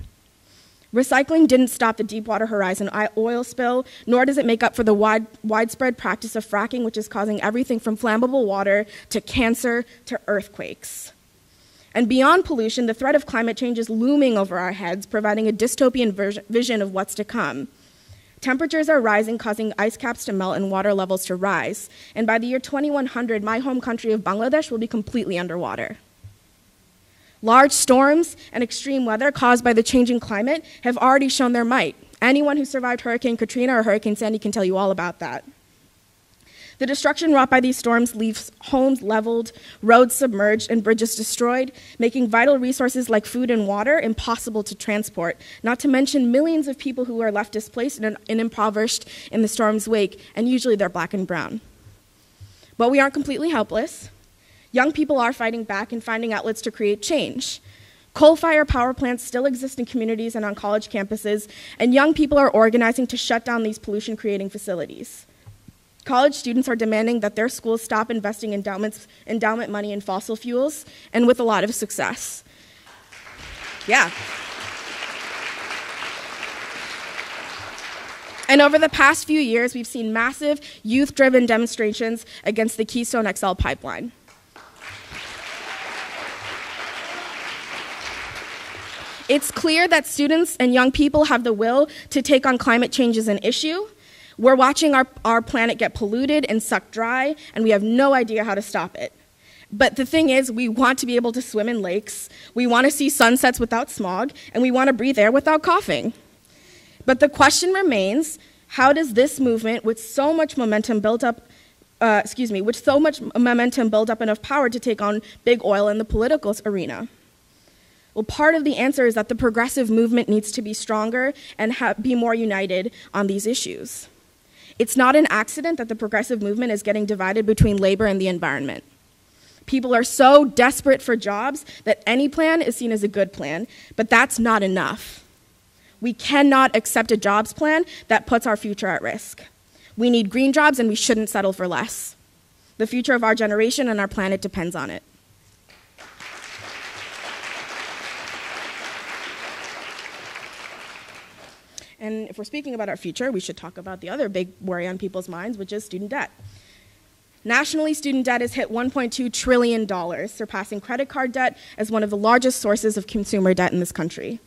Recycling didn't stop the Deepwater Horizon oil spill, nor does it make up for the widespread practice of fracking, which is causing everything from flammable water to cancer to earthquakes. And beyond pollution, the threat of climate change is looming over our heads, providing a dystopian vision of what's to come. Temperatures are rising, causing ice caps to melt and water levels to rise. And by the year 2100, my home country of Bangladesh will be completely underwater. Large storms and extreme weather caused by the changing climate have already shown their might. Anyone who survived Hurricane Katrina or Hurricane Sandy can tell you all about that. The destruction wrought by these storms leaves homes leveled, roads submerged, and bridges destroyed, making vital resources like food and water impossible to transport, not to mention millions of people who are left displaced and impoverished in the storm's wake, and usually they're black and brown. But we aren't completely helpless. Young people are fighting back and finding outlets to create change. Coal-fired power plants still exist in communities and on college campuses, and young people are organizing to shut down these pollution-creating facilities. College students are demanding that their schools stop investing endowment money in fossil fuels, and with a lot of success. Yeah. And over the past few years, we've seen massive youth-driven demonstrations against the Keystone XL pipeline. It's clear that students and young people have the will to take on climate change as an issue. We're watching our planet get polluted and sucked dry, and we have no idea how to stop it. But the thing is, we want to be able to swim in lakes, we want to see sunsets without smog, and we want to breathe air without coughing. But the question remains, how does this movement with so much momentum build up enough power to take on big oil in the political arena? Well, part of the answer is that the progressive movement needs to be stronger and be more united on these issues. It's not an accident that the progressive movement is getting divided between labor and the environment. People are so desperate for jobs that any plan is seen as a good plan, but that's not enough. We cannot accept a jobs plan that puts our future at risk. We need green jobs, and we shouldn't settle for less. The future of our generation and our planet depends on it. And if we're speaking about our future, we should talk about the other big worry on people's minds, which is student debt. Nationally, student debt has hit $1.2 trillion, surpassing credit card debt as one of the largest sources of consumer debt in this country.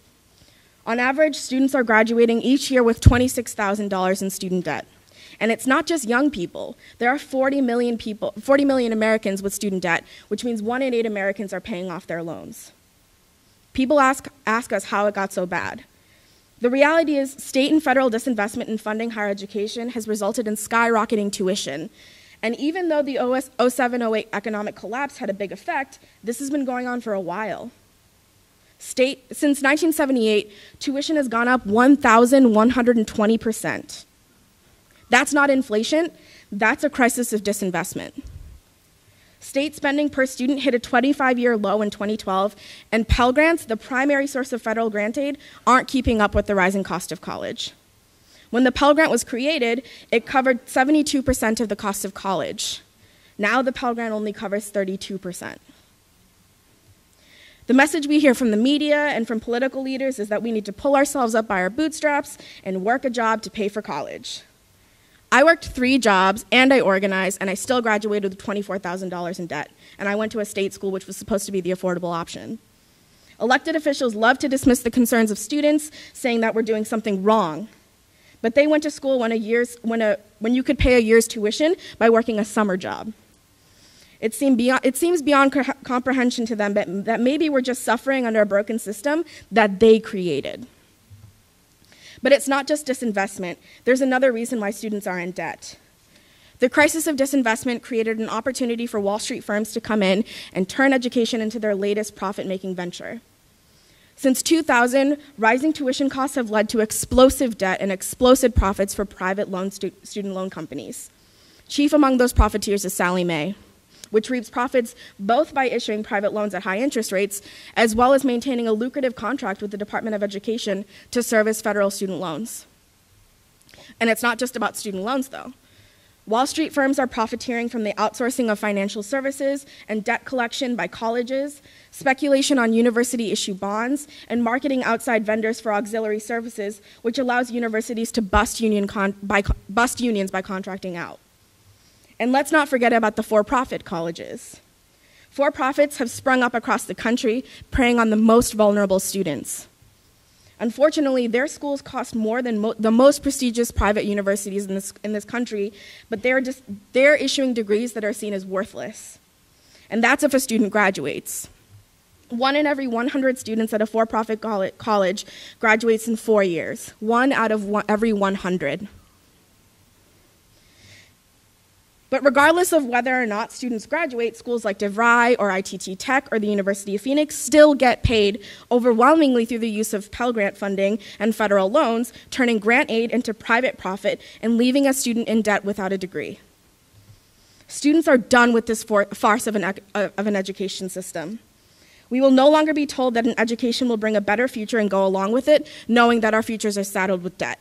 On average, students are graduating each year with $26,000 in student debt. And it's not just young people. There are 40 million Americans with student debt, which means 1 in 8 Americans are paying off their loans. People ask us how it got so bad. The reality is state and federal disinvestment in funding higher education has resulted in skyrocketing tuition. And even though the 07-08 economic collapse had a big effect, this has been going on for a while. Since 1978, tuition has gone up 1,120%. That's not inflation, that's a crisis of disinvestment. State spending per student hit a 25-year low in 2012, and Pell Grants, the primary source of federal grant aid, aren't keeping up with the rising cost of college. When the Pell Grant was created, it covered 72% of the cost of college. Now the Pell Grant only covers 32%. The message we hear from the media and from political leaders is that we need to pull ourselves up by our bootstraps and work a job to pay for college. I worked 3 jobs, and I organized, and I still graduated with $24,000 in debt. And I went to a state school, which was supposed to be the affordable option. Elected officials love to dismiss the concerns of students, saying that we're doing something wrong. But they went to school when you could pay a year's tuition by working a summer job. It seems beyond comprehension to them that maybe we're just suffering under a broken system that they created. But it's not just disinvestment. There's another reason why students are in debt. The crisis of disinvestment created an opportunity for Wall Street firms to come in and turn education into their latest profit-making venture. Since 2000, rising tuition costs have led to explosive debt and explosive profits for private student loan companies. Chief among those profiteers is Sallie Mae, which reaps profits both by issuing private loans at high interest rates, as well as maintaining a lucrative contract with the Department of Education to service federal student loans. And it's not just about student loans, though. Wall Street firms are profiteering from the outsourcing of financial services and debt collection by colleges, speculation on university-issued bonds, and marketing outside vendors for auxiliary services, which allows universities to bust unions by contracting out. And let's not forget about the for-profit colleges. For-profits have sprung up across the country, preying on the most vulnerable students. Unfortunately, their schools cost more than the most prestigious private universities in this country, but they're issuing degrees that are seen as worthless. And that's if a student graduates. 1 in every 100 students at a for-profit college graduates in 4 years. 1 out of every 100. But regardless of whether or not students graduate, schools like DeVry or ITT Tech or the University of Phoenix still get paid overwhelmingly through the use of Pell Grant funding and federal loans, turning grant aid into private profit and leaving a student in debt without a degree. Students are done with this farce of an education system. We will no longer be told that an education will bring a better future and go along with it, knowing that our futures are saddled with debt.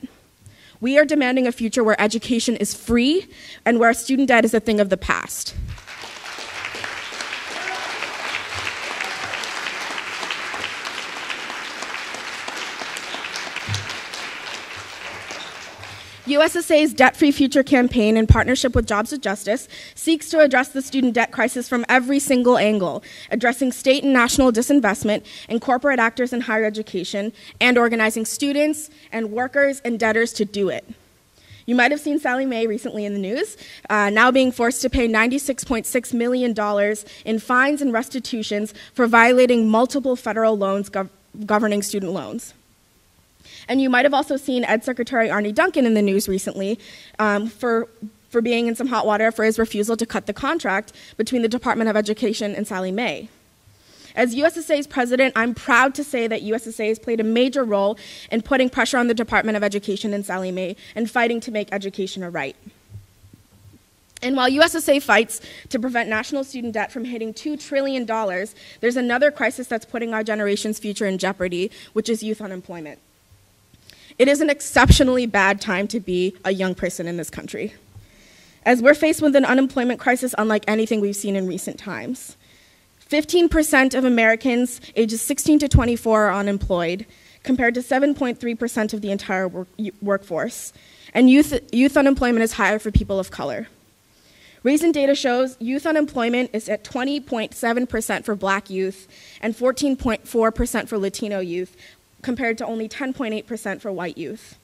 We are demanding a future where education is free and where student debt is a thing of the past. USSA's Debt-Free Future campaign, in partnership with Jobs with Justice, seeks to address the student debt crisis from every single angle, addressing state and national disinvestment and corporate actors in higher education, and organizing students and workers and debtors to do it. You might have seen Sallie Mae recently in the news, now being forced to pay $96.6 million in fines and restitutions for violating multiple federal laws governing student loans. And you might have also seen Ed Secretary Arne Duncan in the news recently for being in some hot water for his refusal to cut the contract between the Department of Education and Sallie Mae. As USSA's president, I'm proud to say that USSA has played a major role in putting pressure on the Department of Education and Sallie Mae and fighting to make education a right. And while USSA fights to prevent national student debt from hitting $2 trillion, there's another crisis that's putting our generation's future in jeopardy, which is youth unemployment. It is an exceptionally bad time to be a young person in this country, as we're faced with an unemployment crisis unlike anything we've seen in recent times. 15% of Americans ages 16 to 24 are unemployed, compared to 7.3% of the entire workforce, and youth unemployment is higher for people of color. Recent data shows youth unemployment is at 20.7% for Black youth and 14.4% for Latino youth, compared to only 10.8% for white youth.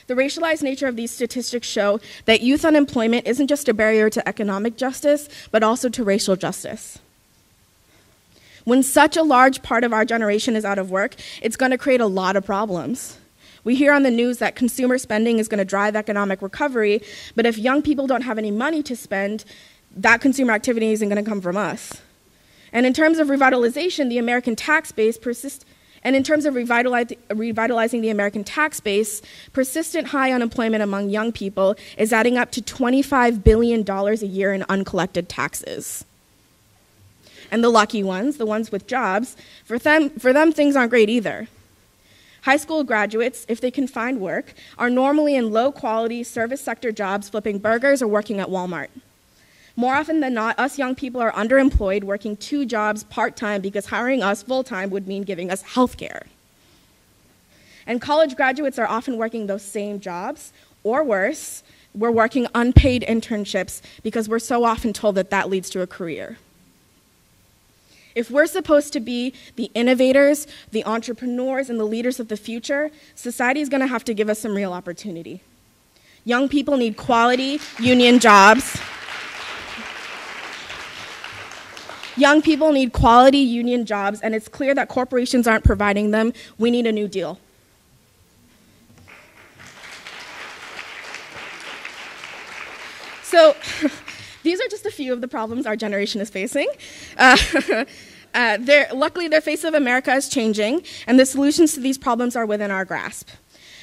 The racialized nature of these statistics show that youth unemployment isn't just a barrier to economic justice, but also to racial justice. When such a large part of our generation is out of work, it's going to create a lot of problems. We hear on the news that consumer spending is going to drive economic recovery, but if young people don't have any money to spend, that consumer activity isn't going to come from us. And in terms of revitalization, the American tax base persists. And in terms of revitalizing the American tax base, persistent high unemployment among young people is adding up to $25 billion a year in uncollected taxes. And the lucky ones, the ones with jobs, for them things aren't great either. High school graduates, if they can find work, are normally in low-quality service sector jobs flipping burgers or working at Walmart. More often than not, us young people are underemployed, working 2 jobs part-time because hiring us full-time would mean giving us health care. And college graduates are often working those same jobs, or worse, we're working unpaid internships because we're so often told that that leads to a career. If we're supposed to be the innovators, the entrepreneurs, and the leaders of the future, society is going to have to give us some real opportunity. Young people need quality union jobs. Young people need quality union jobs, and it's clear that corporations aren't providing them. We need a new deal. So, these are just a few of the problems our generation is facing. Luckily, the face of America is changing, and the solutions to these problems are within our grasp.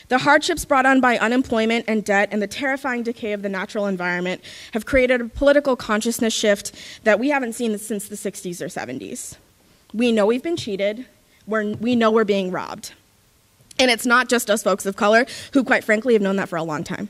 The hardships brought on by unemployment and debt and the terrifying decay of the natural environment have created a political consciousness shift that we haven't seen since the 60s or 70s. We know we've been cheated. We know we're being robbed. And it's not just us folks of color, who quite frankly have known that for a long time.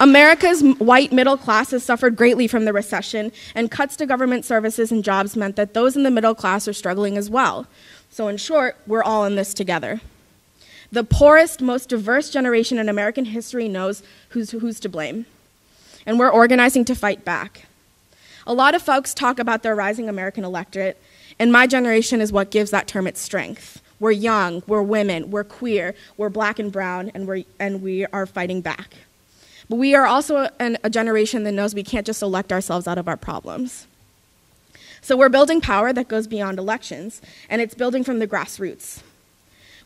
America's white middle class has suffered greatly from the recession, and cuts to government services and jobs meant that those in the middle class are struggling as well. So in short, we're all in this together. The poorest, most diverse generation in American history knows who's to blame. And we're organizing to fight back. A lot of folks talk about their rising American electorate, and my generation is what gives that term its strength. We're young, we're women, we're queer, we're black and brown, and we are fighting back. But we are also a generation that knows we can't just elect ourselves out of our problems. So we're building power that goes beyond elections, and it's building from the grassroots.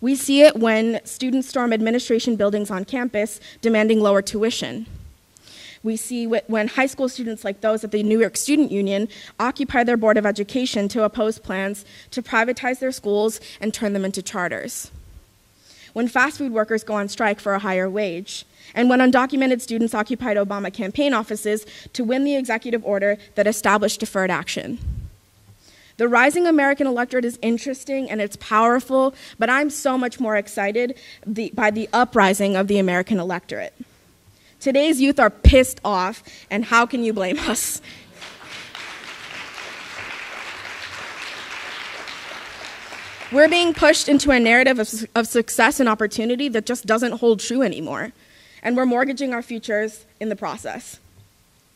We see it when students storm administration buildings on campus demanding lower tuition. We see when high school students like those at the New York Student Union occupy their Board of Education to oppose plans to privatize their schools and turn them into charters. when fast food workers go on strike for a higher wage, and when undocumented students occupied Obama campaign offices to win the executive order that established deferred action. The rising American electorate is interesting and it's powerful, but I'm so much more excited by the uprising of the American electorate. Today's youth are pissed off, and how can you blame us? We're being pushed into a narrative of success and opportunity that just doesn't hold true anymore, and we're mortgaging our futures in the process.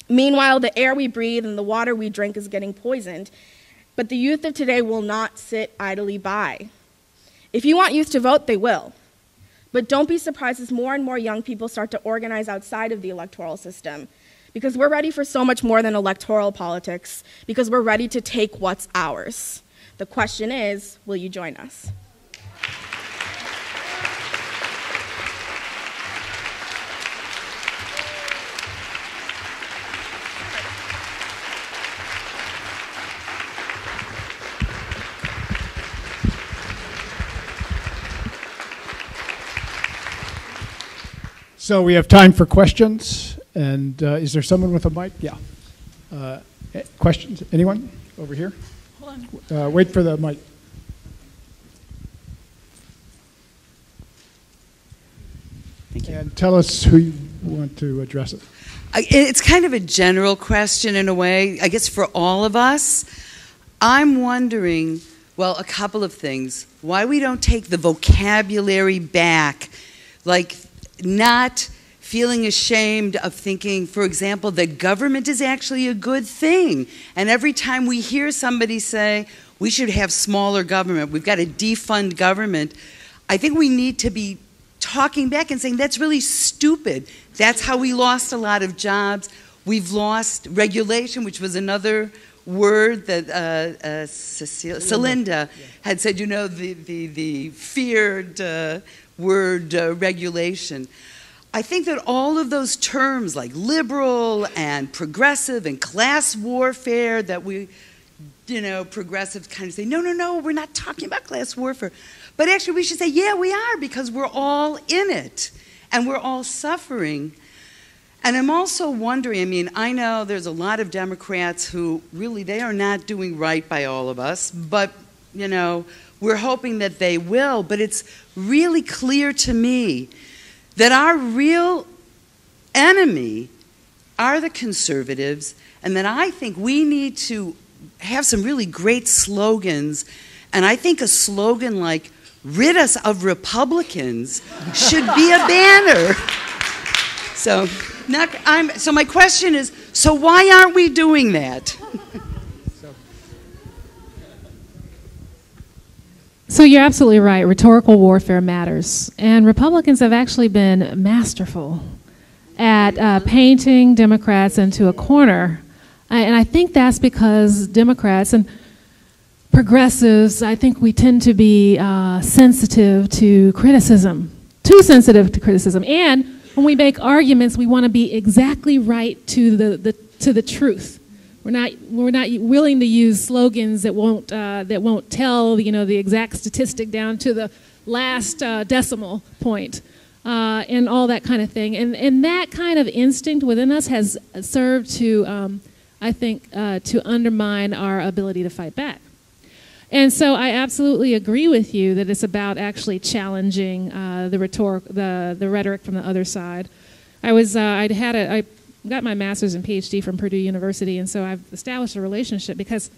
Meanwhile, the air we breathe and the water we drink is getting poisoned, but the youth of today will not sit idly by. If you want youth to vote, they will. But don't be surprised as more and more young people start to organize outside of the electoral system, because we're ready for so much more than electoral politics, because we're ready to take what's ours. The question is, will you join us? So we have time for questions, and is there someone with a mic? Yeah. Questions? Anyone over here? Hold on. Wait for the mic. Thank you. And tell us who you want to address it. It's kind of a general question in a way, I guess for all of us. I'm wondering, well, a couple of things. Why we don't take the vocabulary back, like not feeling ashamed of thinking, for example, that government is actually a good thing. And every time we hear somebody say, we should have smaller government, we've got to defund government, I think we need to be talking back and saying, that's really stupid. That's how we lost a lot of jobs. We've lost regulation, which was another word that Celinda had said, you know, the feared word regulation. I think that all of those terms like liberal and progressive and class warfare that we, you know, progressives kind of say, no, no, no, we're not talking about class warfare. But actually we should say, yeah, we are, because we're all in it and we're all suffering. And I'm also wondering, I mean, I know there's a lot of Democrats who really, they are not doing right by all of us, but, you know, we're hoping that they will. But it's really clear to me that our real enemy are the conservatives, and that I think we need to have some really great slogans. And I think a slogan like, rid us of Republicans, should be a banner. So my question is, so why aren't we doing that? So you're absolutely right. Rhetorical warfare matters. And Republicans have actually been masterful at painting Democrats into a corner. And I think that's because Democrats and progressives, I think we tend to be sensitive to criticism, too sensitive to criticism. And when we make arguments, we want to be exactly right to the truth. We're not willing to use slogans that won't tell, you know, the exact statistic down to the last decimal point, and all that kind of thing. And that kind of instinct within us has served to, I think, to undermine our ability to fight back. And so I absolutely agree with you that it's about actually challenging the rhetoric from the other side. I got my master's and PhD from Purdue University, and so I've established a relationship because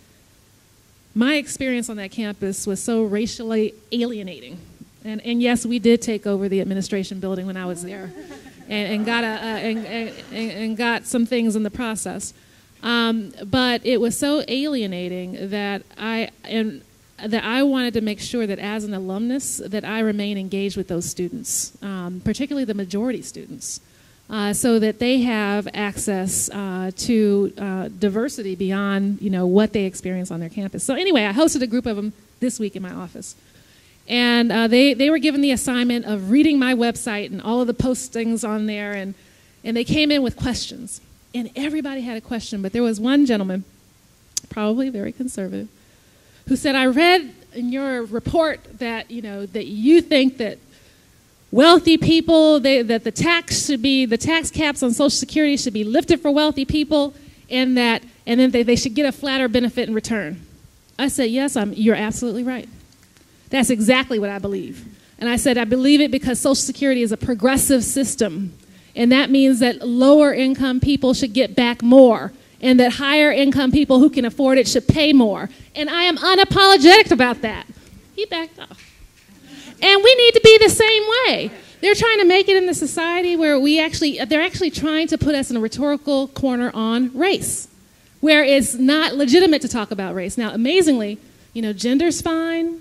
my experience on that campus was so racially alienating. And yes, we did take over the administration building when I was there, and got some things in the process. But it was so alienating that I wanted to make sure that as an alumnus that I remain engaged with those students, particularly the majority students. So that they have access to diversity beyond, you know, what they experience on their campus. So anyway, I hosted a group of them this week in my office. And they were given the assignment of reading my website and all of the postings on there, and they came in with questions. And everybody had a question, but there was one gentleman, probably very conservative, who said, I read in your report that, you know, that you think that wealthy people, that the tax caps on Social Security should be lifted for wealthy people, and then they should get a flatter benefit in return. I said, yes, you're absolutely right. That's exactly what I believe. And I said, I believe it because Social Security is a progressive system. And that means that lower income people should get back more, and that higher income people who can afford it should pay more. And I am unapologetic about that. He backed off. And we need to be the same way. They're trying to make it in the society where they're actually trying to put us in a rhetorical corner on race, where it's not legitimate to talk about race. Now, amazingly, gender's fine.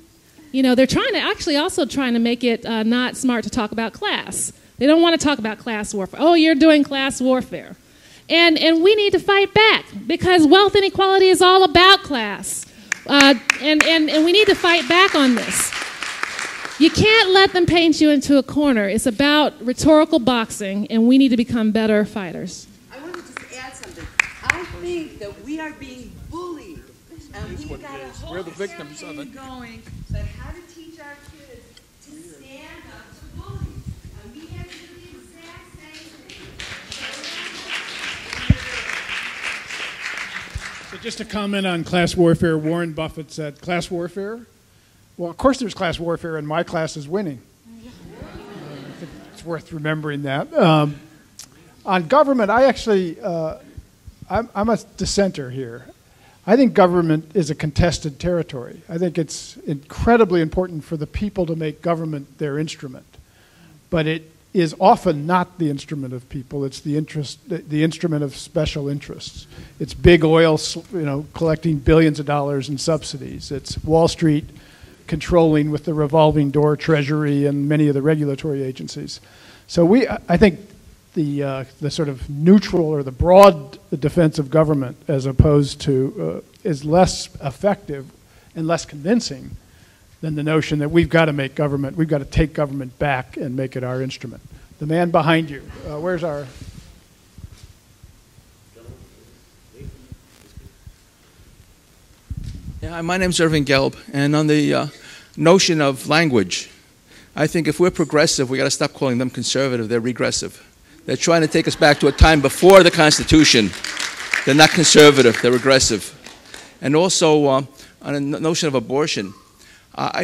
They're also trying to make it not smart to talk about class. They don't want to talk about class warfare. Oh, you're doing class warfare. And we need to fight back because wealth inequality is all about class. And we need to fight back on this. You can't let them paint you into a corner. It's about rhetorical boxing, and we need to become better fighters. I want to just add something. I think that we are being bullied, and we've got a whole We're the victims of it. going about how to teach our kids to stand up to bullies. And we have to do the exact same thing. So just to comment on class warfare, Warren Buffett said, class warfare? Well, of course there's class warfare, and my class is winning. I think it's worth remembering that. On government, I'm a dissenter here. I think government is a contested territory. I think it's incredibly important for the people to make government their instrument. But it is often not the instrument of people. It's the instrument of special interests. It's big oil, collecting billions of dollars in subsidies. It's Wall Street controlling with the revolving door Treasury and many of the regulatory agencies. So I think the sort of neutral or the broad defense of government as opposed to is less effective and less convincing than the notion that we've got to take government back and make it our instrument. The man behind you, where's our... Yeah, my name's Irving Gelb, and on the notion of language, I think if we're progressive, we got to stop calling them conservative. They're regressive. They're trying to take us back to a time before the Constitution. They're not conservative. They're regressive. And also, on the notion of abortion,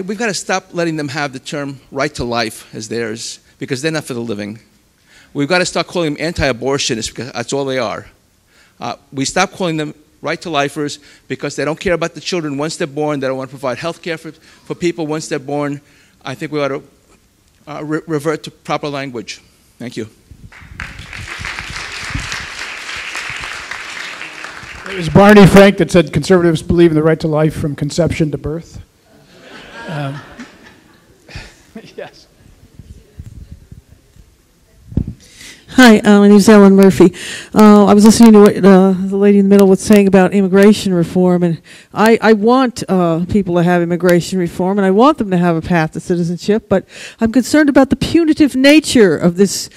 we've got to stop letting them have the term right to life as theirs, because they're not for the living. We've got to start calling them anti-abortionists, because that's all they are. We stop calling them right-to-lifers because they don't care about the children once they're born. They don't want to provide health care for people once they're born. I think we ought to revert to proper language. Thank you. It was Barney Frank that said conservatives believe in the right to life from conception to birth. Yes. Hi, my name is Ellen Murphy. I was listening to what the lady in the middle was saying about immigration reform, and I want people to have immigration reform, and I want them to have a path to citizenship, but I'm concerned about the punitive nature of these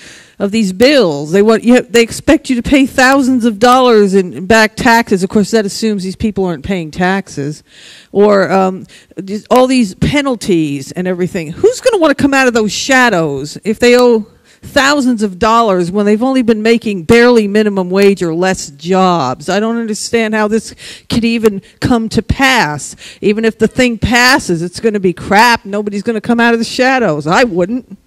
bills. They expect you to pay thousands of dollars in back taxes. Of course, that assumes these people aren't paying taxes, or all these penalties and everything. Who's going to want to come out of those shadows if they owe thousands of dollars when they've only been making barely minimum wage or less jobs? I don't understand how this could even come to pass. Even if the thing passes, it's going to be crap. Nobody's going to come out of the shadows. I wouldn't.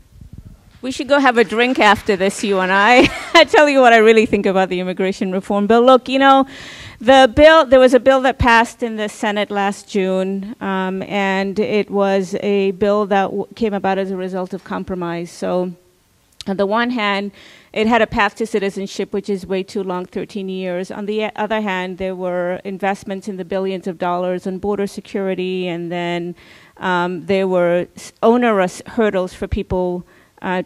We should go have a drink after this, you and I. I tell you what I really think about the immigration reform bill. Look, there was a bill that passed in the Senate last June, and it was a bill that came about as a result of compromise. So on the one hand, it had a path to citizenship, which is way too long, 13 years. On the other hand, there were investments in the billions of dollars on border security, and then there were onerous hurdles for people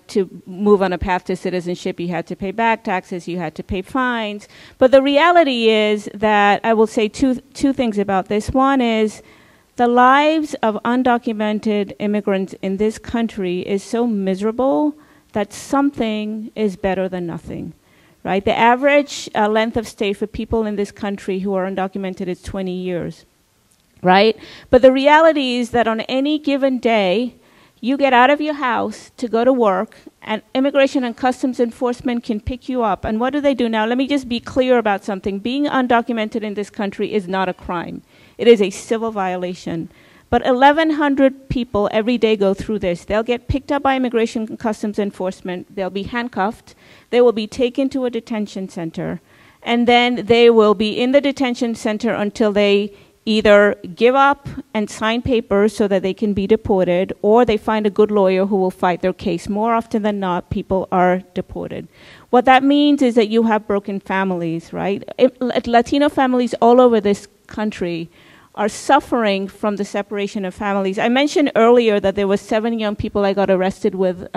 to move on a path to citizenship. You had to pay back taxes, you had to pay fines. But the reality is that I will say two things about this. One is the lives of undocumented immigrants in this country is so miserable that something is better than nothing, right? The average length of stay for people in this country who are undocumented is 20 years, right? But the reality is that on any given day, You get out of your house to go to work, and Immigration and Customs Enforcement can pick you up. And what do they do now? Let me just be clear about something. Being undocumented in this country is not a crime. It is a civil violation. But 1,100 people every day go through this. They'll get picked up by Immigration and Customs Enforcement. They'll be handcuffed. They will be taken to a detention center. And then they will be in the detention center until they either give up and sign papers so that they can be deported, or they find a good lawyer who will fight their case. More often than not, people are deported. What that means is that you have broken families, right? Latino families all over this country are suffering from the separation of families. I mentioned earlier that there were 7 young people I got arrested with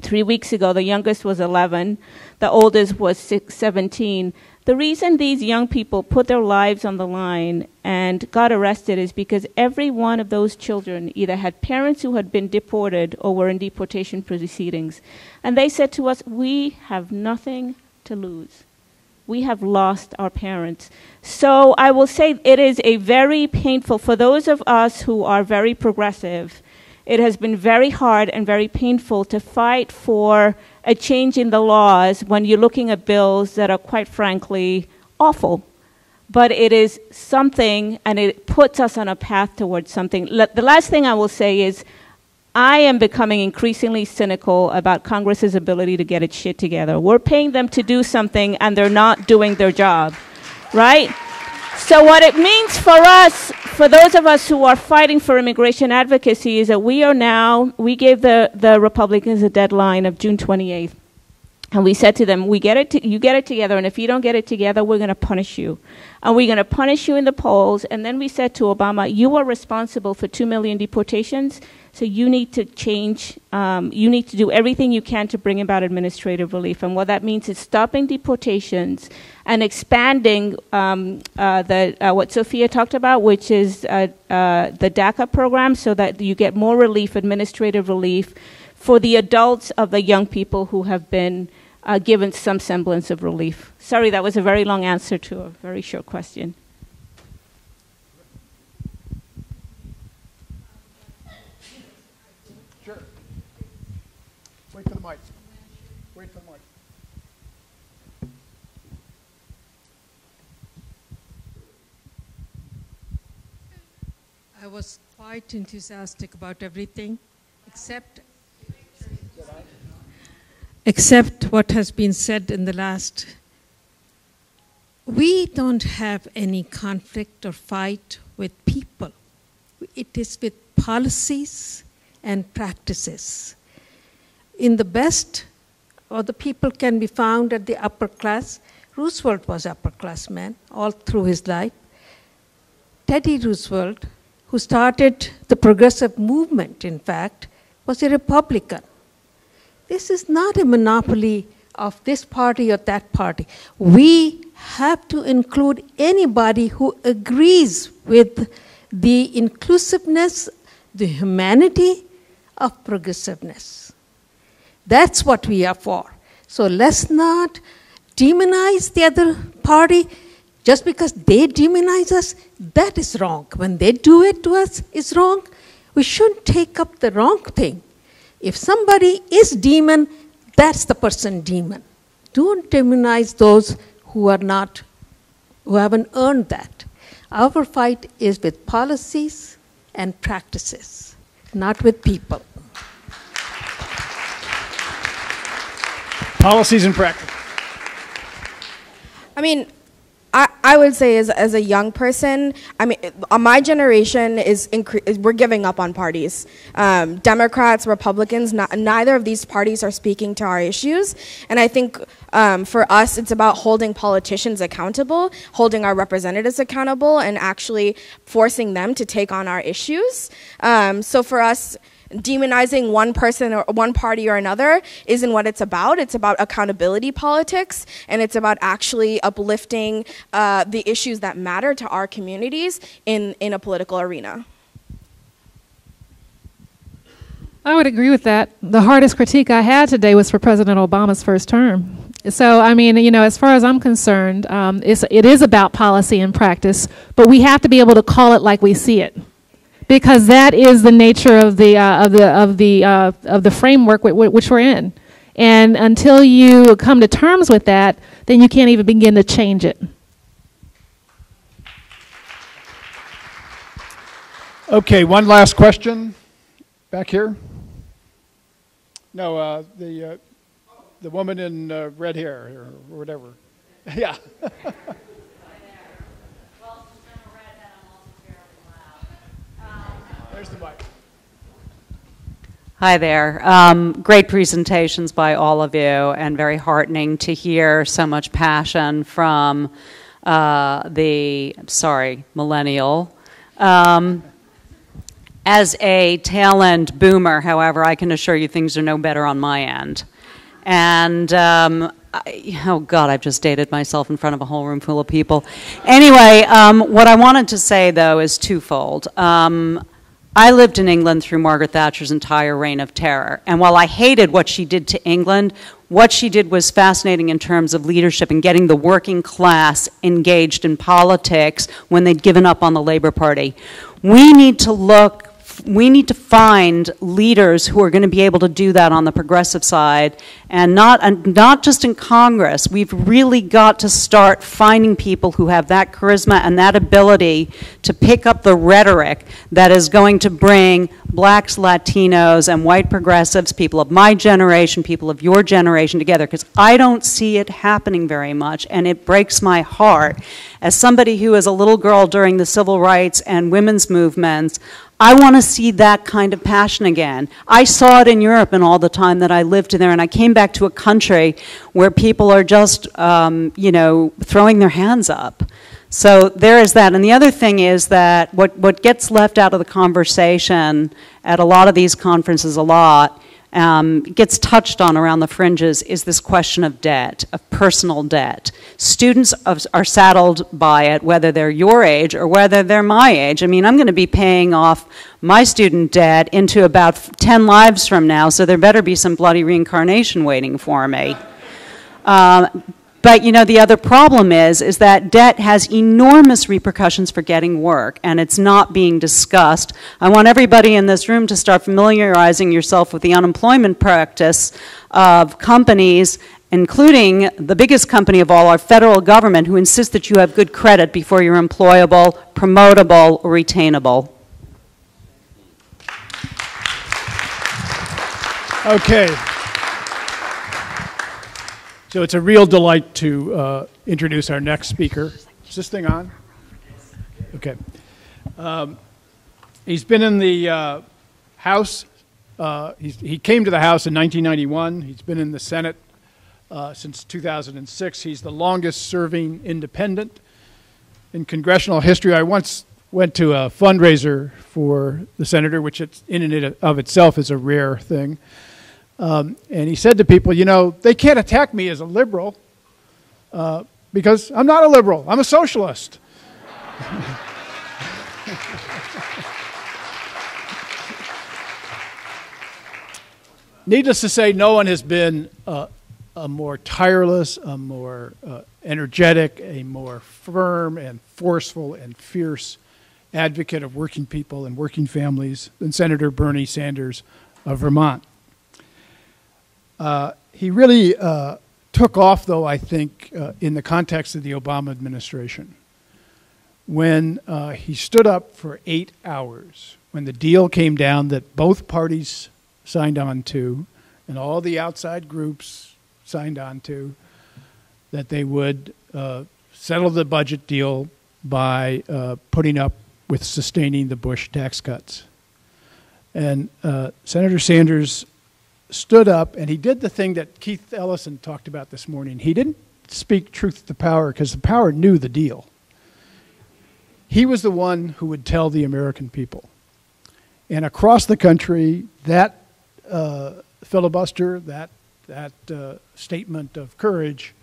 3 weeks ago. The youngest was 11. The oldest was 17. The reason these young people put their lives on the line and got arrested is because every one of those children either had parents who had been deported or were in deportation proceedings. And they said to us, we have nothing to lose. We have lost our parents. So I will say it is a very painful, for those of us who are very progressive, it has been very hard and very painful to fight for a change in the laws when you're looking at bills that are quite frankly awful. But it is something, and it puts us on a path towards something. The last thing I will say is I am becoming increasingly cynical about Congress's ability to get its shit together. We're paying them to do something, and they're not doing their job, right? So what it means for us, for those of us who are fighting for immigration advocacy, is that we gave the Republicans a deadline of June 28th. And we said to them, you get it together, and if you don't get it together, we're going to punish you. And we're going to punish you in the polls. And then we said to Obama, you are responsible for 2 million deportations, so you need to change, you need to do everything you can to bring about administrative relief. And what that means is stopping deportations and expanding what Sophia talked about, which is the DACA program, so that you get more relief, administrative relief, for the adults of the young people who have been given some semblance of relief. Sorry, that was a very long answer to a very short question. Sure. Wait for the mic. Wait for the mic. I was quite enthusiastic about everything, except what has been said in the last. We don't have any conflict or fight with people. It is with policies and practices. In the best, or the people can be found at the upper class. Roosevelt was upper class man all through his life. Teddy Roosevelt, who started the progressive movement, in fact, was a Republican. This is not a monopoly of this party or that party. We have to include anybody who agrees with the inclusiveness, the humanity of progressiveness. That's what we are for. So let's not demonize the other party. Just because they demonize us, that is wrong. When they do it to us, it's wrong. We shouldn't take up the wrong thing. If somebody is demon, that's the person demon. Don't demonize those who haven't earned that. Our fight is with policies and practices, not with people. Policies and practice. I mean, I would say as a young person, I mean, my generation we're giving up on parties. Democrats, Republicans, neither of these parties are speaking to our issues. And I think for us, it's about holding politicians accountable, holding our representatives accountable, and actually forcing them to take on our issues. So for us, demonizing one person or one party or another isn't what it's about. It's about accountability politics, and it's about actually uplifting the issues that matter to our communities in a political arena. I would agree with that. The hardest critique I had today was for President Obama's first term. So, I mean, you know, as far as I'm concerned, it is about policy and practice, but we have to be able to call it like we see it. because that is the nature of the framework which we're in. And until you come to terms with that, then you can't even begin to change it. Okay, one last question. Back here. No, the woman in red hair or whatever. Yeah. There's the mic. Hi there. Great presentations by all of you, and very heartening to hear so much passion from millennial. As a tail end boomer, however, I can assure you things are no better on my end. And, oh God, I've just dated myself in front of a whole room full of people. Anyway, what I wanted to say, though, is twofold. I lived in England through Margaret Thatcher's entire reign of terror. And while I hated what she did to England, what she did was fascinating in terms of leadership and getting the working class engaged in politics when they'd given up on the Labour Party. We need to find leaders who are going to be able to do that on the progressive side, and not just in Congress. We've really got to start finding people who have that charisma and that ability to pick up the rhetoric that is going to bring blacks, Latinos, and white progressives, people of my generation, people of your generation together, because I don't see it happening very much, and it breaks my heart. As somebody who was a little girl during the civil rights and women's movements, I want to see that kind of passion again. I saw it in Europe in all the time that I lived there, and I came back to a country where people are just, throwing their hands up. So there is that. And the other thing is that what gets left out of the conversation at a lot of these conferences gets touched on around the fringes is this question of debt, of personal debt. Students are saddled by it, whether they're your age or whether they're my age. I mean, I'm going to be paying off my student debt into about 10 lives from now, so there better be some bloody reincarnation waiting for me. But, the other problem is that debt has enormous repercussions for getting work, and it's not being discussed. I want everybody in this room to start familiarizing yourself with the unemployment practice of companies, including the biggest company of all, our federal government, who insists that you have good credit before you're employable, promotable, or retainable. Okay. So it's a real delight to introduce our next speaker. Is this thing on? Okay. He's been in the House. He came to the House in 1991. He's been in the Senate since 2006. He's the longest serving independent in congressional history. I once went to a fundraiser for the senator, which in and of itself is a rare thing. And he said to people, they can't attack me as a liberal because I'm not a liberal. I'm a socialist. Needless to say, no one has been a more tireless, a more energetic, a more firm and forceful and fierce advocate of working people and working families than Senator Bernie Sanders of Vermont. He really took off, though, I think, in the context of the Obama administration, when he stood up for 8 hours, when the deal came down that both parties signed on to, and all the outside groups signed on to, that they would settle the budget deal by putting up with sustaining the Bush tax cuts. And Senator Sanders stood up, and he did the thing that Keith Ellison talked about this morning. He didn't speak truth to power because the power knew the deal. He was the one who would tell the American people. And across the country, that filibuster, that statement of courage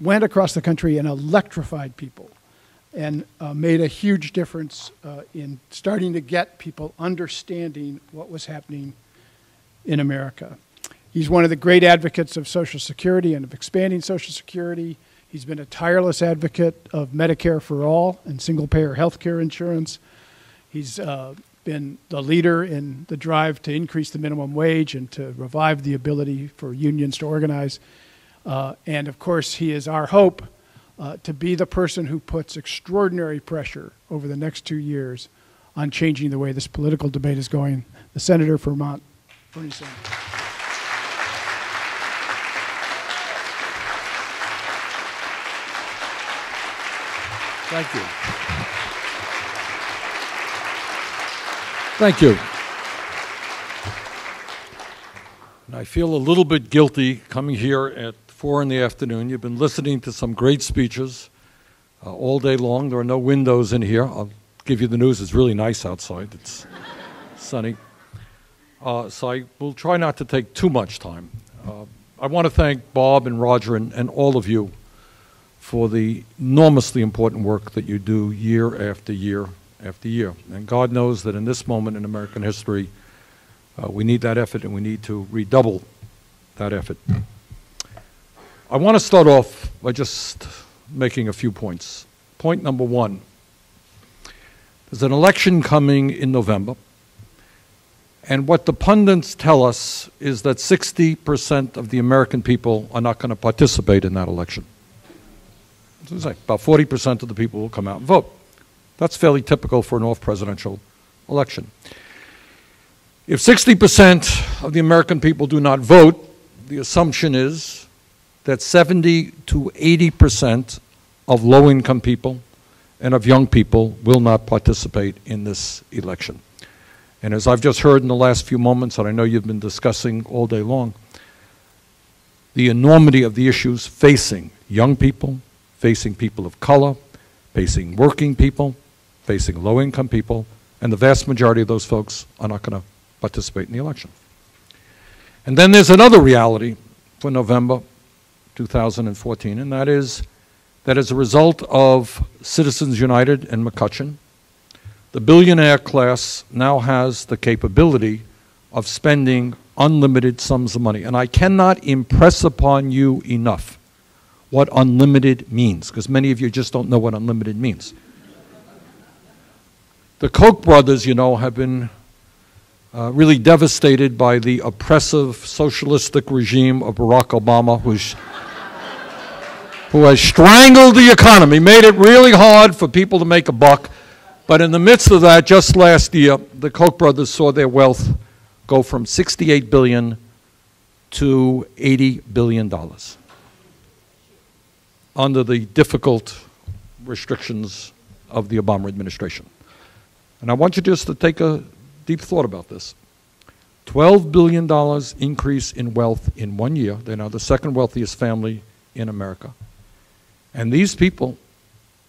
went across the country and electrified people and made a huge difference in starting to get people understanding what was happening in America. He's one of the great advocates of Social Security and of expanding Social Security. He's been a tireless advocate of Medicare for all and single-payer health care insurance. He's been the leader in the drive to increase the minimum wage and to revive the ability for unions to organize. And of course, he is our hope to be the person who puts extraordinary pressure over the next 2 years on changing the way this political debate is going. The Senator for Vermont, Bernie Sanders. Thank you. Thank you. And I feel a little bit guilty coming here at 4 in the afternoon. You've been listening to some great speeches all day long. There are no windows in here. I'll give you the news. It's really nice outside. It's sunny. So I will try not to take too much time. I want to thank Bob and Roger and all of you for the enormously important work that you do year after year after year. And God knows that in this moment in American history, we need that effort and we need to redouble that effort. I want to start off by just making a few points. Point number one, there's an election coming in November, and what the pundits tell us is that 60% of the American people are not going to participate in that election. About 40% of the people will come out and vote. That's fairly typical for an off-presidential election. If 60% of the American people do not vote, the assumption is that 70 to 80% of low-income people and of young people will not participate in this election. And as I've just heard in the last few moments, and I know you've been discussing all day long, the enormity of the issues facing young people, facing people of color, facing working people, facing low-income people, and the vast majority of those folks are not going to participate in the election. And then there's another reality for November 2014, and that is that as a result of Citizens United and McCutcheon, the billionaire class now has the capability of spending unlimited sums of money. And I cannot impress upon you enough what unlimited means, because many of you just don't know what unlimited means. The Koch brothers, you know, have been really devastated by the oppressive socialistic regime of Barack Obama, who has strangled the economy, made it really hard for people to make a buck. But in the midst of that, just last year, the Koch brothers saw their wealth go from $68 billion to $80 billion under the difficult restrictions of the Obama administration. And I want you just to take a deep thought about this. $12 billion increase in wealth in 1 year. They're now the second wealthiest family in America. And these people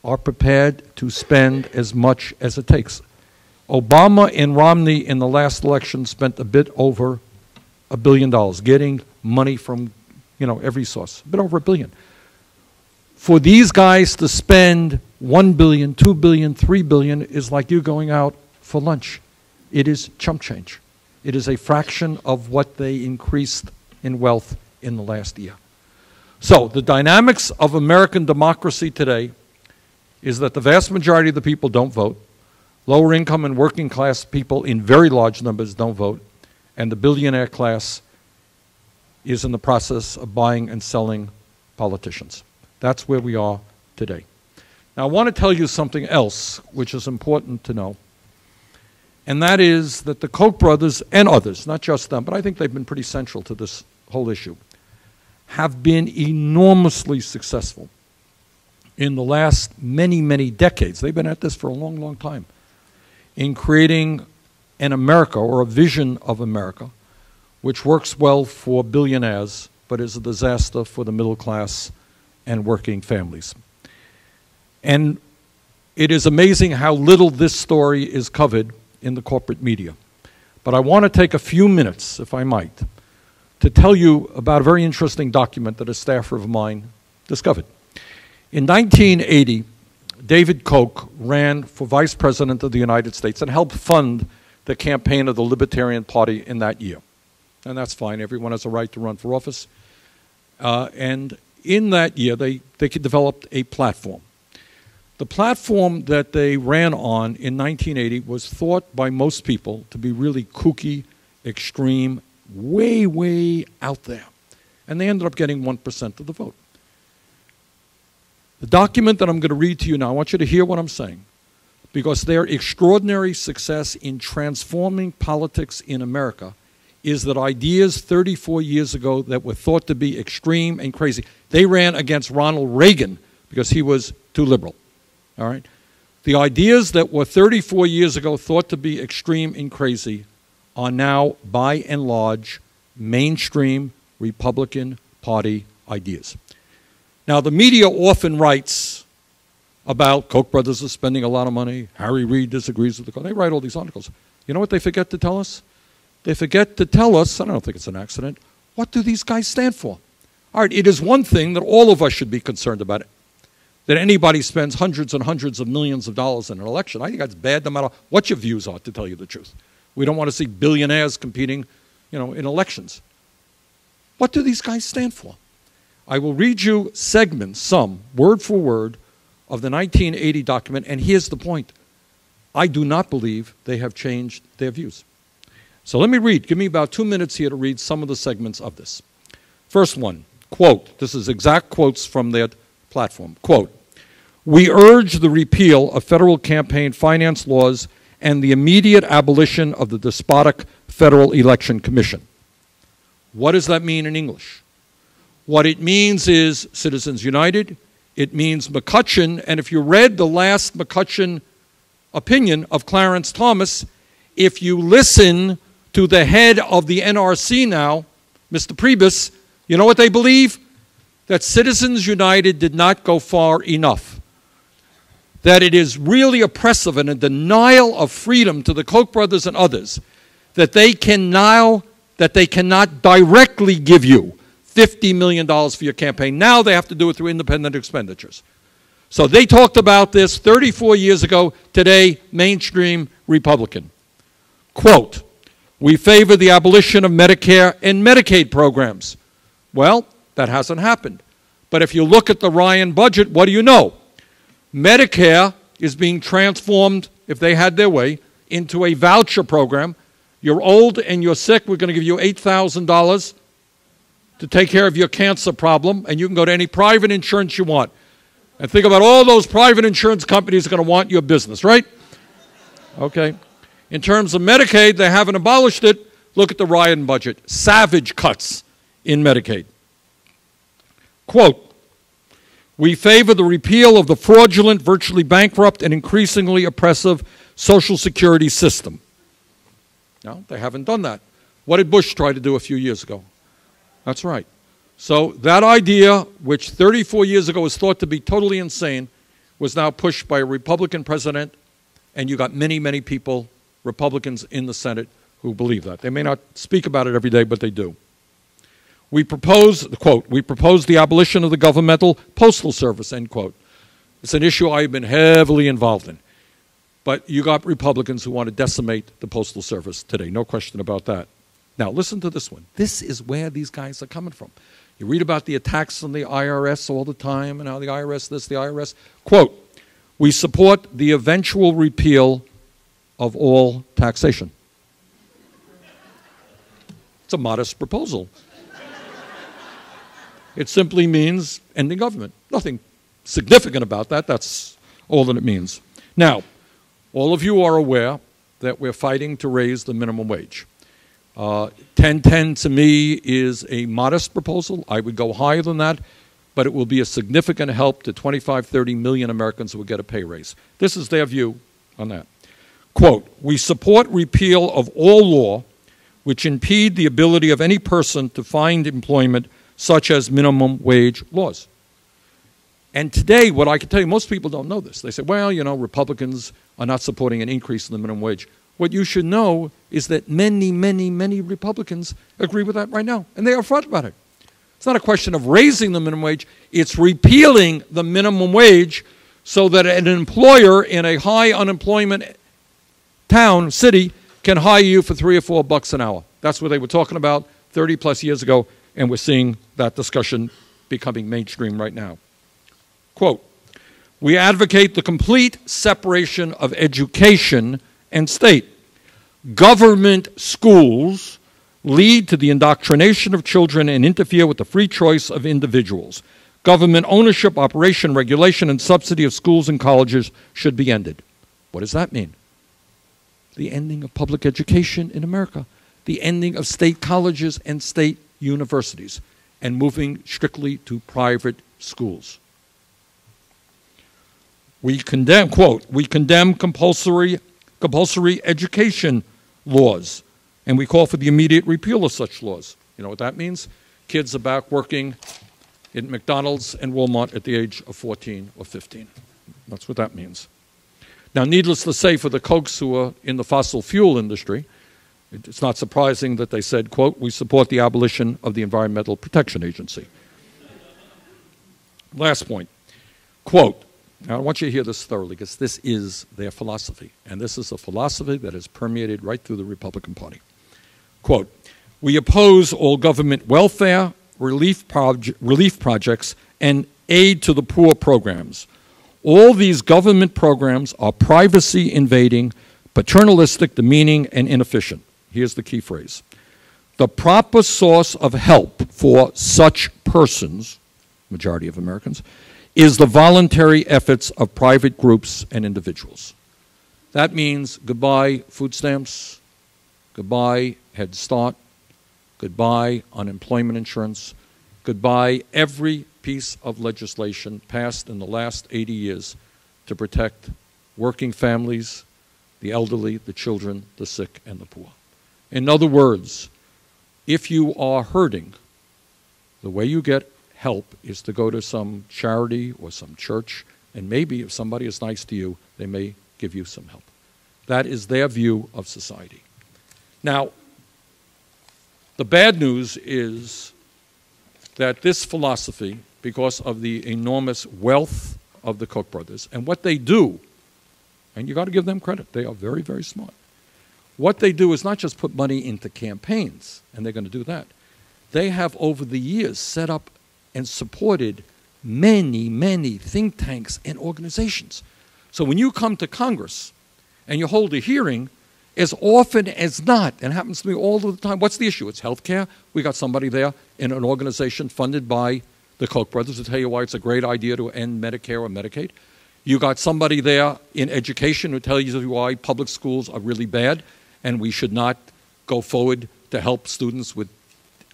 are prepared to spend as much as it takes. Obama and Romney in the last election spent a bit over $1 billion, getting money from, you know, every source, a bit over $1 billion. For these guys to spend $1 billion, $2 billion, $3 billion is like you going out for lunch. It is chump change. It is a fraction of what they increased in wealth in the last year. So the dynamics of American democracy today is that the vast majority of the people don't vote. Lower income and working class people in very large numbers don't vote. And the billionaire class is in the process of buying and selling politicians. That's where we are today. Now, I want to tell you something else which is important to know. And that is that the Koch brothers and others, not just them, but I think they've been pretty central to this whole issue, have been enormously successful in the last many, many decades. They've been at this for a long, long time in creating an America or a vision of America which works well for billionaires but is a disaster for the middle class and working families. And it is amazing how little this story is covered in the corporate media. But I want to take a few minutes, if I might, to tell you about a very interesting document that a staffer of mine discovered. In 1980, David Koch ran for Vice President of the United States and helped fund the campaign of the Libertarian Party in that year. And that's fine. Everyone has a right to run for office. And in that year, they developed a platform. The platform that they ran on in 1980 was thought by most people to be really kooky, extreme, way, way out there. And they ended up getting 1% of the vote. The document that I'm going to read to you now, I want you to hear what I'm saying, because their extraordinary success in transforming politics in America is that ideas 34 years ago that were thought to be extreme and crazy, they ran against Ronald Reagan because he was too liberal. All right? The ideas that were 34 years ago thought to be extreme and crazy are now, by and large, mainstream Republican Party ideas. Now, the media often writes about Koch brothers are spending a lot of money, Harry Reid disagrees with the Koch. They write all these articles. You know what they forget to tell us? They forget to tell us, I don't think it's an accident, what do these guys stand for? All right, it is one thing that all of us should be concerned about it, that anybody spends hundreds and hundreds of millions of dollars in an election. I think that's bad no matter what your views are, to tell you the truth. We don't want to see billionaires competing, in elections. What do these guys stand for? I will read you segments, some, word for word, of the 1980 document, and here's the point. I do not believe they have changed their views. So let me read. Give me about 2 minutes here to read some of the segments of this. First one, quote, this is exact quotes from their platform, quote, "We urge the repeal of federal campaign finance laws and the immediate abolition of the despotic Federal Election Commission." What does that mean in English? What it means is Citizens United. It means McCutcheon, and if you read the last McCutcheon opinion of Clarence Thomas, if you listen to the head of the NRC now, Mr. Priebus, you know what they believe? That Citizens United did not go far enough. That it is really oppressive and a denial of freedom to the Koch brothers and others that they cannot directly give you $50 million for your campaign. Now they have to do it through independent expenditures. So they talked about this 34 years ago, today, mainstream Republican. Quote, "We favor the abolition of Medicare and Medicaid programs." Well, that hasn't happened. But if you look at the Ryan budget, what do you know? Medicare is being transformed, if they had their way, into a voucher program. You're old and you're sick, we're going to give you $8,000 to take care of your cancer problem, and you can go to any private insurance you want. And think about all those private insurance companies are going to want your business, right? Okay. In terms of Medicaid, they haven't abolished it. Look at the Ryan budget. Savage cuts in Medicaid. Quote, "We favor the repeal of the fraudulent, virtually bankrupt, and increasingly oppressive Social Security system." No, they haven't done that. What did Bush try to do a few years ago? That's right. So that idea, which 34 years ago was thought to be totally insane, was now pushed by a Republican president, and you got many, many people, Republicans in the Senate, who believe that. They may not speak about it every day, but they do. "We propose," quote, "we propose the abolition of the governmental postal service," end quote. It's an issue I've been heavily involved in. But you got Republicans who want to decimate the postal service today, no question about that. Now, listen to this one. This is where these guys are coming from. You read about the attacks on the IRS all the time and how the IRS this, the IRS. Quote, "We support the eventual repeal of all taxation." It's a modest proposal. It simply means ending government. Nothing significant about that. That's all that it means. Now, all of you are aware that we're fighting to raise the minimum wage. 1010 to me is a modest proposal. I would go higher than that, but it will be a significant help to 25, 30 million Americans who will get a pay raise. This is their view on that. Quote, "We support repeal of all law which impede the ability of any person to find employment, such as minimum wage laws." And today, what I can tell you, most people don't know this. They say, well, Republicans are not supporting an increase in the minimum wage. What you should know is that many, many, many Republicans agree with that right now, and they are upfront about it. It's not a question of raising the minimum wage. It's repealing the minimum wage so that an employer in a high unemployment town, city, can hire you for $3 or $4 an hour. That's what they were talking about 30-plus years ago, and we're seeing that discussion becoming mainstream right now. Quote, We advocate the complete separation of education and state. Government schools lead to the indoctrination of children and interfere with the free choice of individuals. Government ownership, operation, regulation, and subsidy of schools and colleges should be ended. What does that mean? The ending of public education in America, the ending of state colleges and state universities, and moving strictly to private schools. We condemn, quote, we condemn compulsory education laws, and we call for the immediate repeal of such laws. You know what that means? Kids are back working in McDonald's and Walmart at the age of 14 or 15. That's what that means. Now, needless to say, for the folks who are in the fossil fuel industry, it's not surprising that they said, quote, we support the abolition of the Environmental Protection Agency. Last point, quote, now I want you to hear this thoroughly because this is their philosophy, and this is a philosophy that has permeated right through the Republican Party. Quote, we oppose all government welfare, relief projects, and aid to the poor programs. All these government programs are privacy invading, paternalistic, demeaning, and inefficient. Here's the key phrase. The proper source of help for such persons, majority of Americans, is the voluntary efforts of private groups and individuals. That means goodbye food stamps, goodbye Head Start, goodbye unemployment insurance, goodbye every piece of legislation passed in the last 80 years to protect working families, the elderly, the children, the sick, and the poor. In other words, if you are hurting, the way you get help is to go to some charity or some church, and maybe if somebody is nice to you, they may give you some help. That is their view of society. Now, the bad news is that this philosophy, because of the enormous wealth of the Koch brothers, and what they do, and you got to give them credit, they are very, very smart. What they do is not just put money into campaigns, and they're going to do that. They have, over the years, set up and supported many, many think tanks and organizations. So when you come to Congress and you hold a hearing, as often as not, and it happens to me all the time, what's the issue? It's health care. We got somebody there in an organization funded by the Koch brothers to tell you why it's a great idea to end Medicare or Medicaid. You got somebody there in education who tells you why public schools are really bad and we should not go forward to help students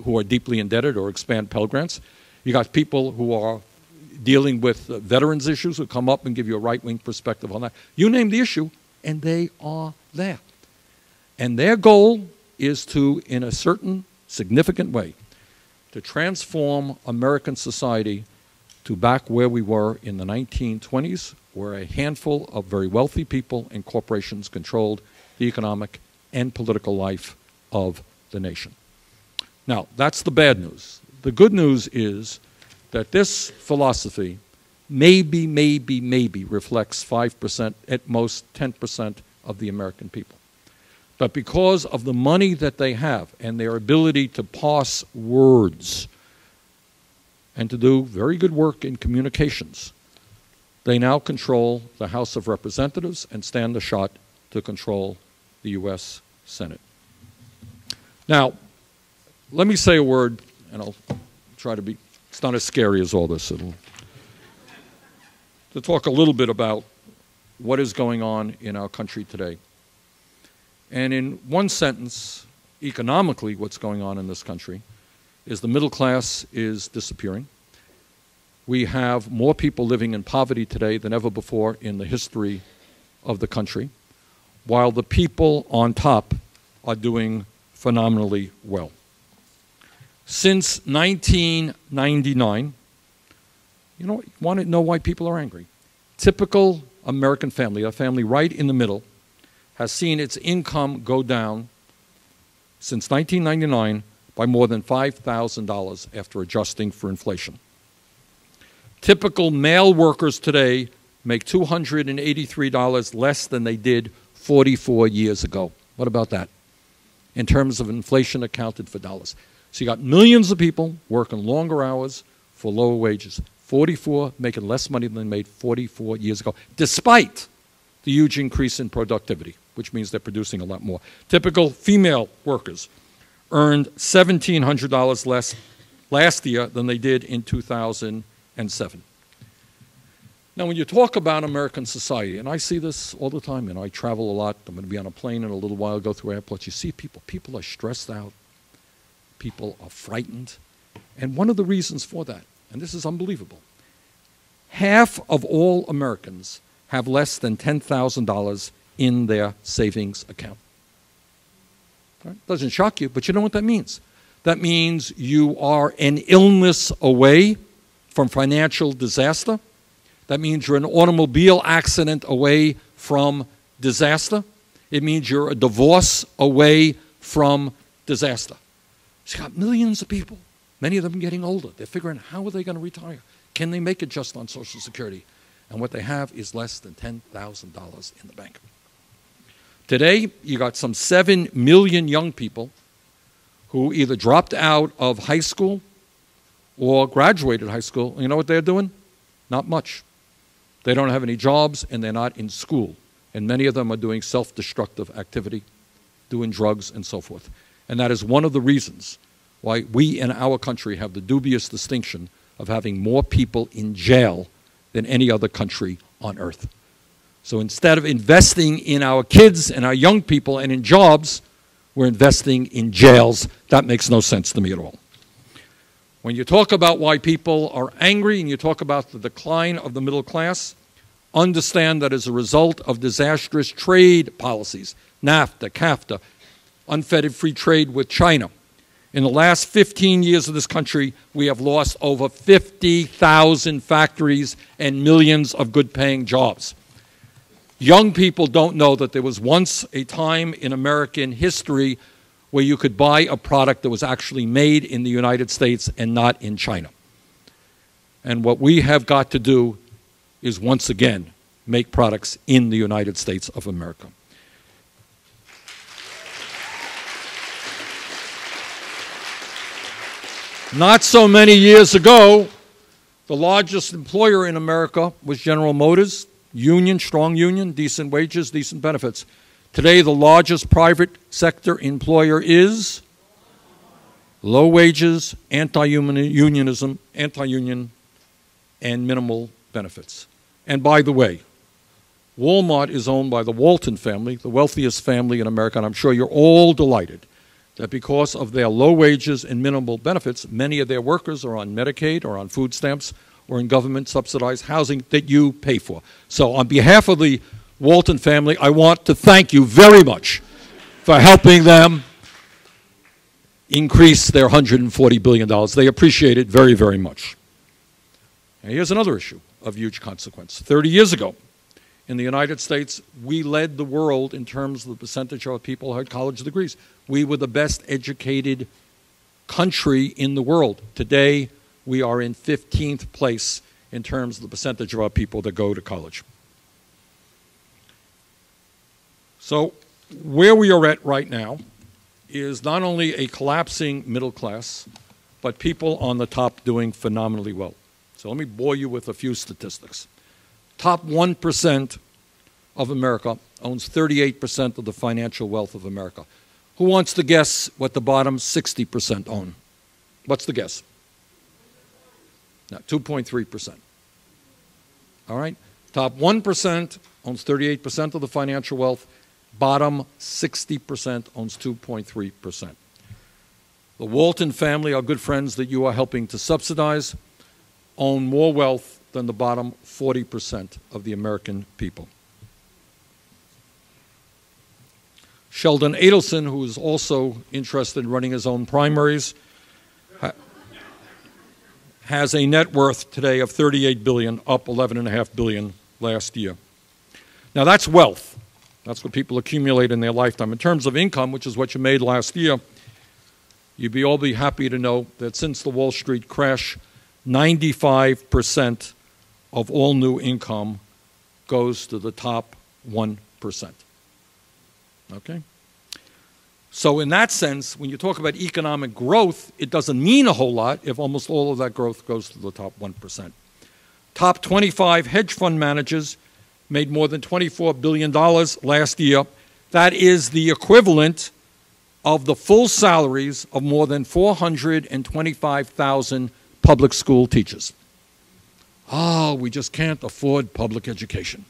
who are deeply indebted or expand Pell Grants. You got people who are dealing with veterans issues who come up and give you a right-wing perspective on that. You name the issue, and they are there. And their goal is to, in a certain significant way, to transform American society to back where we were in the 1920s, where a handful of very wealthy people and corporations controlled the economic and political life of the nation. Now, that's the bad news. The good news is that this philosophy maybe reflects 5%, at most 10% of the American people. But because of the money that they have and their ability to parse words and to do very good work in communications, they now control the House of Representatives and stand the shot to control the U.S. Senate. Now, let me say a word, and I'll try to be, it's not as scary as all this. To talk a little bit about what is going on in our country today. And in one sentence, economically, what's going on in this country is the middle class is disappearing. We have more people living in poverty today than ever before in the history of the country, while the people on top are doing phenomenally well. Since 1999, you want to know why people are angry? Typical American family, a family right in the middle, has seen its income go down since 1999 by more than $5,000 after adjusting for inflation. Typical male workers today make $283 less than they did 44 years ago. What about that? In terms of inflation accounted for dollars. So you got millions of people working longer hours for lower wages. 44 making less money than they made 44 years ago, despite the huge increase in productivity, which means they're producing a lot more. Typical female workers earned $1,700 less last year than they did in 2007. Now, when you talk about American society, and I see this all the time, and I travel a lot, I'm going to be on a plane in a little while, go through airports, you see people are stressed out, people are frightened, and one of the reasons for that, and this is unbelievable, half of all Americans have less than $10,000 in their savings account. Right? Doesn't shock you, but you know what that means. That means you are an illness away from financial disaster. That means you're an automobile accident away from disaster. It means you're a divorce away from disaster. You've got millions of people, many of them getting older. They're figuring, how are they going to retire? Can they make it just on Social Security? And what they have is less than $10,000 in the bank. Today, you got some 7 million young people who either dropped out of high school or graduated high school. You know what they're doing? Not much. They don't have any jobs, and they're not in school. And many of them are doing self-destructive activity, doing drugs, and so forth. And that is one of the reasons why we in our country have the dubious distinction of having more people in jail than any other country on earth. So instead of investing in our kids and our young people and in jobs, we're investing in jails. That makes no sense to me at all. When you talk about why people are angry and you talk about the decline of the middle class, understand that as a result of disastrous trade policies, NAFTA, CAFTA, unfettered free trade with China, in the last 15 years of this country, we have lost over 50,000 factories and millions of good-paying jobs. Young people don't know that there was once a time in American history where you could buy a product that was actually made in the United States and not in China. And what we have got to do is once again make products in the United States of America. Not so many years ago, the largest employer in America was General Motors. Union, strong union, decent wages, decent benefits. Today, the largest private sector employer is low wages, anti-unionism, anti-union, and minimal benefits. And by the way, Walmart is owned by the Walton family, the wealthiest family in America, and I'm sure you're all delighted that because of their low wages and minimal benefits, many of their workers are on Medicaid or on food stamps or in government-subsidized housing that you pay for. So on behalf of the Walton family, I want to thank you very much for helping them increase their $140 billion. They appreciate it very, very much. And here's another issue of huge consequence. 30 years ago, in the United States, we led the world in terms of the percentage of people who had college degrees. We were the best educated country in the world. Today, we are in 15th place in terms of the percentage of our people that go to college. So where we are at right now is not only a collapsing middle class, but people on the top doing phenomenally well. So let me bore you with a few statistics. Top 1% of America owns 38% of the financial wealth of America. Who wants to guess what the bottom 60% own? What's the guess? No, 2.3%. All right? Top 1% owns 38% of the financial wealth. Bottom 60% owns 2.3%. The Walton family, our good friends that you are helping to subsidize, own more wealth than the bottom 40% of the American people. Sheldon Adelson, who is also interested in running his own primaries, has a net worth today of $38 billion, up $11.5 billion last year. Now that's wealth. That's what people accumulate in their lifetime. In terms of income, which is what you made last year, you'd all be happy to know that since the Wall Street crash, 95% of all new income goes to the top 1%. Okay? So in that sense, when you talk about economic growth, it doesn't mean a whole lot if almost all of that growth goes to the top 1%. Top 25 hedge fund managers made more than $24 billion last year. That is the equivalent of the full salaries of more than 425,000 public school teachers. Oh, we just can't afford public education.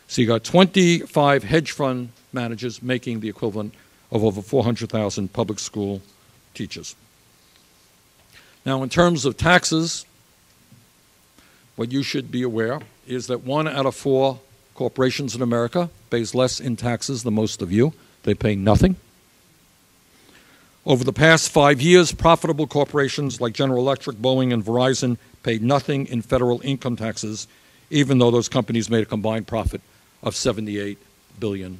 So you got 25 hedge fund managers making the equivalent of over 400,000 public school teachers. Now, in terms of taxes, what you should be aware is that 1 out of 4 corporations in America pays less in taxes than most of you. They pay nothing. Over the past 5 years, profitable corporations like General Electric, Boeing, and Verizon paid nothing in federal income taxes, even though those companies made a combined profit of $78 billion.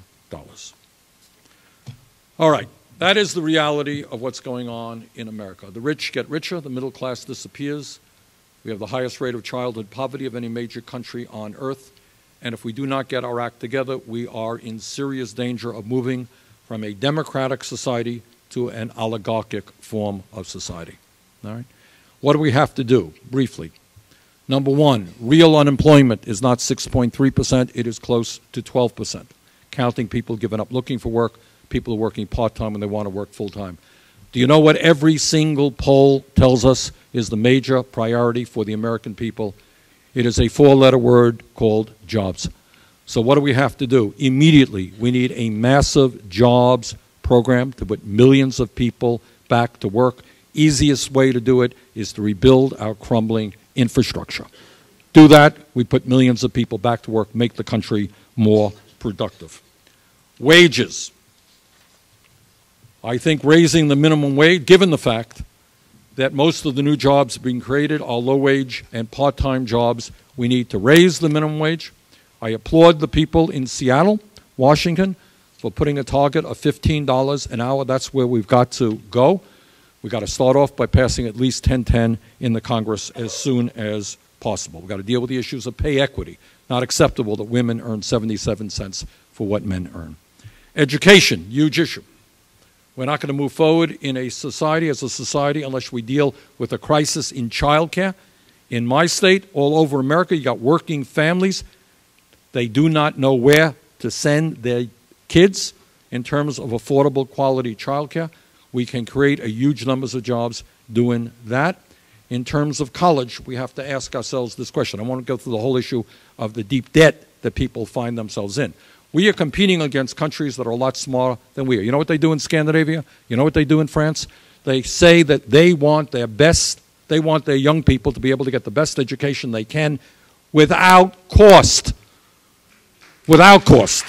All right, that is the reality of what's going on in America. The rich get richer, the middle class disappears. We have the highest rate of childhood poverty of any major country on earth. And if we do not get our act together, we are in serious danger of moving from a democratic society to an oligarchic form of society. All right? What do we have to do? Briefly. Number one, real unemployment is not 6.3%, it is close to 12%, counting people giving up looking for work, people who are working part-time when they want to work full-time. Do you know what every single poll tells us is the major priority for the American people? It is a 4-letter word called jobs. So what do we have to do? Immediately, we need a massive jobs program to put millions of people back to work. Easiest way to do it is to rebuild our crumbling infrastructure. Do that, we put millions of people back to work, make the country more productive. Wages. I think raising the minimum wage, given the fact that most of the new jobs being created are low-wage and part-time jobs, we need to raise the minimum wage. I applaud the people in Seattle, Washington, for putting a target of $15 an hour. That's where we've got to go. We've got to start off by passing at least 1010 in the Congress as soon as possible. We've got to deal with the issues of pay equity. Not acceptable that women earn 77 cents for what men earn. Education, huge issue. We're not going to move forward in a society as a society unless we deal with a crisis in childcare. In my state, all over America, you got working families. They do not know where to send their kids in terms of affordable quality childcare. We can create a huge numbers of jobs doing that. In terms of college, we have to ask ourselves this question. I want to go through the whole issue of the deep debt that people find themselves in. We are competing against countries that are a lot smaller than we are. You know what they do in Scandinavia? You know what they do in France? They say that they want their best, they want their young people to be able to get the best education they can without cost. Without cost.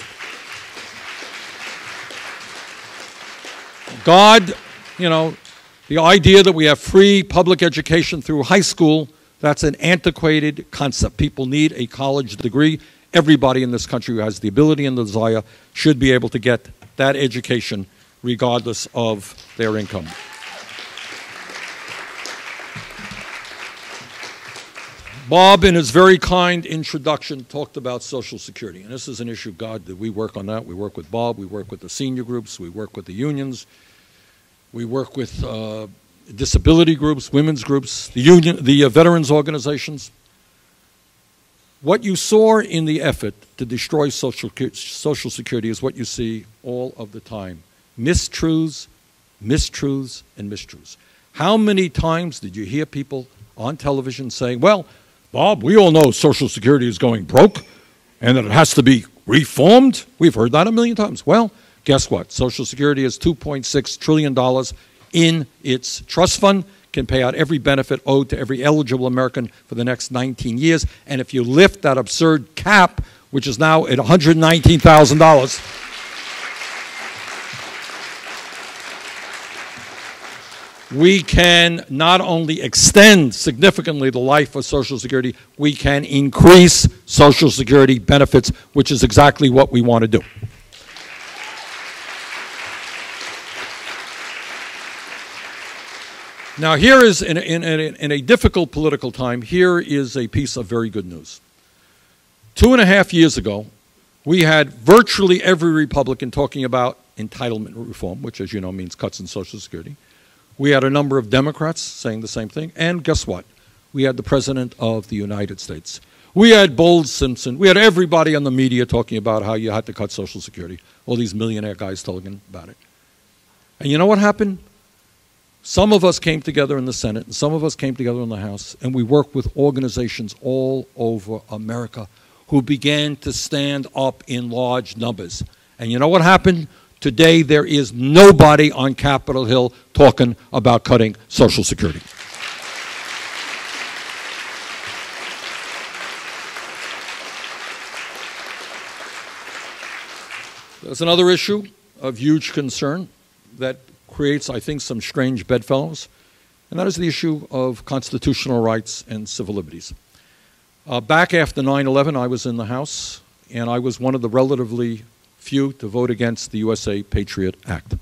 God, you know, the idea that we have free public education through high school, that's an antiquated concept. People need a college degree. Everybody in this country who has the ability and the desire should be able to get that education regardless of their income. Bob, in his very kind introduction, talked about Social Security. And this is an issue, God, that we work on that. We work with Bob. We work with the senior groups. We work with the unions. We work with disability groups, women's groups, the veterans organizations. What you saw in the effort to destroy Social Security is what you see all of the time. Mistruths, mistruths, and mistruths. How many times did you hear people on television saying, well, Bob, we all know Social Security is going broke and that it has to be reformed? We've heard that a million times. Well, guess what? Social Security is $2.6 trillion in its trust fund, can pay out every benefit owed to every eligible American for the next 19 years. And if you lift that absurd cap, which is now at $119,000, we can not only extend significantly the life of Social Security, we can increase Social Security benefits, which is exactly what we want to do. Now, here is, in a difficult political time, here is a piece of very good news. 2.5 years ago, we had virtually every Republican talking about entitlement reform, which, as you know, means cuts in Social Security. We had a number of Democrats saying the same thing. And guess what? we had the President of the United States. We had Bold Simpson. We had everybody on the media talking about how you had to cut Social Security. All these millionaire guys talking about it. And you know what happened? Some of us came together in the Senate, and some of us came together in the House, and we worked with organizations all over America who began to stand up in large numbers. And you know what happened? Today there is nobody on Capitol Hill talking about cutting Social Security. There's another issue of huge concern that creates, I think, some strange bedfellows, and that is the issue of constitutional rights and civil liberties. Back after 9/11, I was in the House, and I was one of the relatively few to vote against the USA Patriot Act.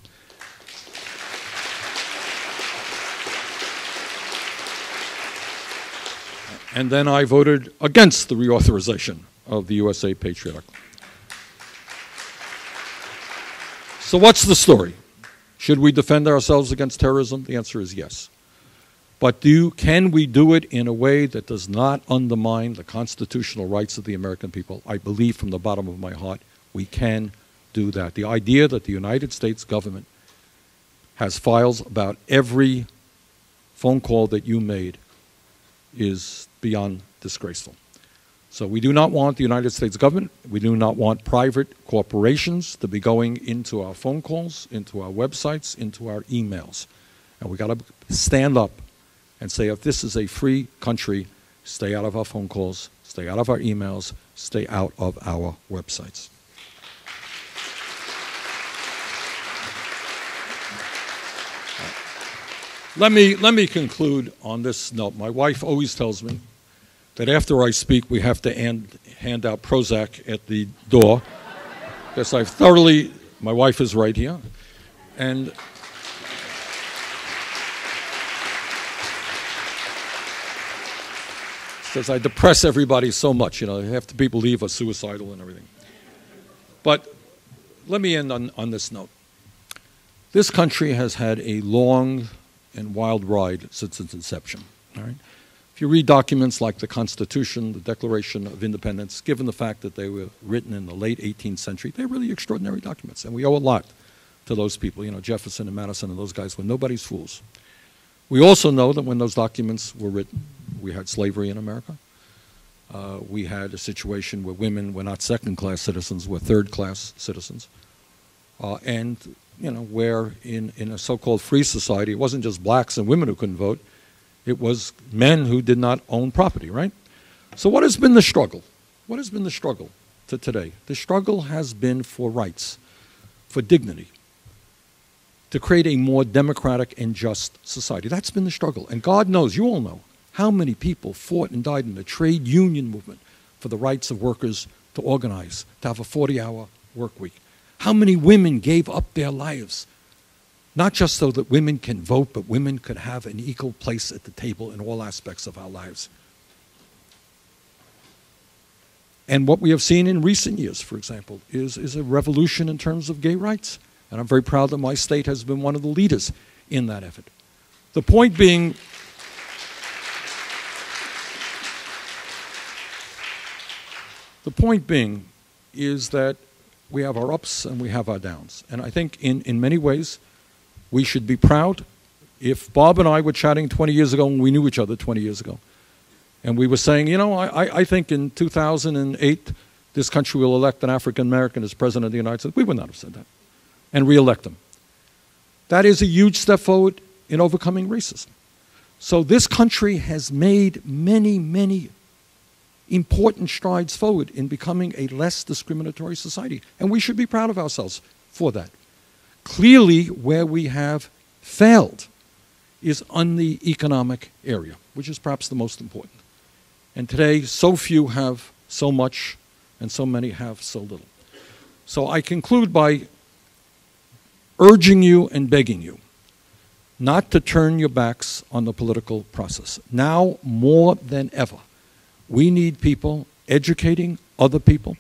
And then I voted against the reauthorization of the USA Patriot Act. So what's the story? Should we defend ourselves against terrorism? The answer is yes. But can we do it in a way that does not undermine the constitutional rights of the American people? I believe from the bottom of my heart we can do that. The idea that the United States government has files about every phone call that you made is beyond disgraceful. So we do not want the United States government, we do not want private corporations to be going into our phone calls, into our websites, into our emails. And we got to stand up and say, if this is a free country, stay out of our phone calls, stay out of our emails, stay out of our websites. Let me conclude on this note. My wife always tells me that after I speak, we have to hand out Prozac at the door, because I've thoroughly, my wife is right here, and says I depress everybody so much, you know, half the people leave are suicidal and everything. But let me end on this note. This country has had a long and wild ride since its inception, all right? If you read documents like the Constitution, the Declaration of Independence, given the fact that they were written in the late 18th century, they're really extraordinary documents, and we owe a lot to those people. You know, Jefferson and Madison and those guys were nobody's fools. We also know that when those documents were written, we had slavery in America. We had a situation where women were not second-class citizens, were third-class citizens. And, you know, where in a so-called free society, it wasn't just blacks and women who couldn't vote, it was men who did not own property, right? So what has been the struggle? What has been the struggle to today? The struggle has been for rights, for dignity, to create a more democratic and just society. That's been the struggle. And God knows, you all know, how many people fought and died in the trade union movement for the rights of workers to organize, to have a 40-hour work week. How many women gave up their lives, not just so that women can vote, but women could have an equal place at the table in all aspects of our lives. And what we have seen in recent years, for example, is a revolution in terms of gay rights. And I'm very proud that my state has been one of the leaders in that effort. The point being, is that we have our ups and we have our downs. And I think in many ways, we should be proud. If Bob and I were chatting 20 years ago when we knew each other 20 years ago, and we were saying, you know, I think in 2008, this country will elect an African American as president of the United States, we would not have said that, and re-elect him. That is a huge step forward in overcoming racism. So this country has made many, many important strides forward in becoming a less discriminatory society, and we should be proud of ourselves for that. Clearly, where we have failed is on the economic area, which is perhaps the most important. And today, so few have so much, and so many have so little. So I conclude by urging you and begging you not to turn your backs on the political process. Now, more than ever, we need people educating other people.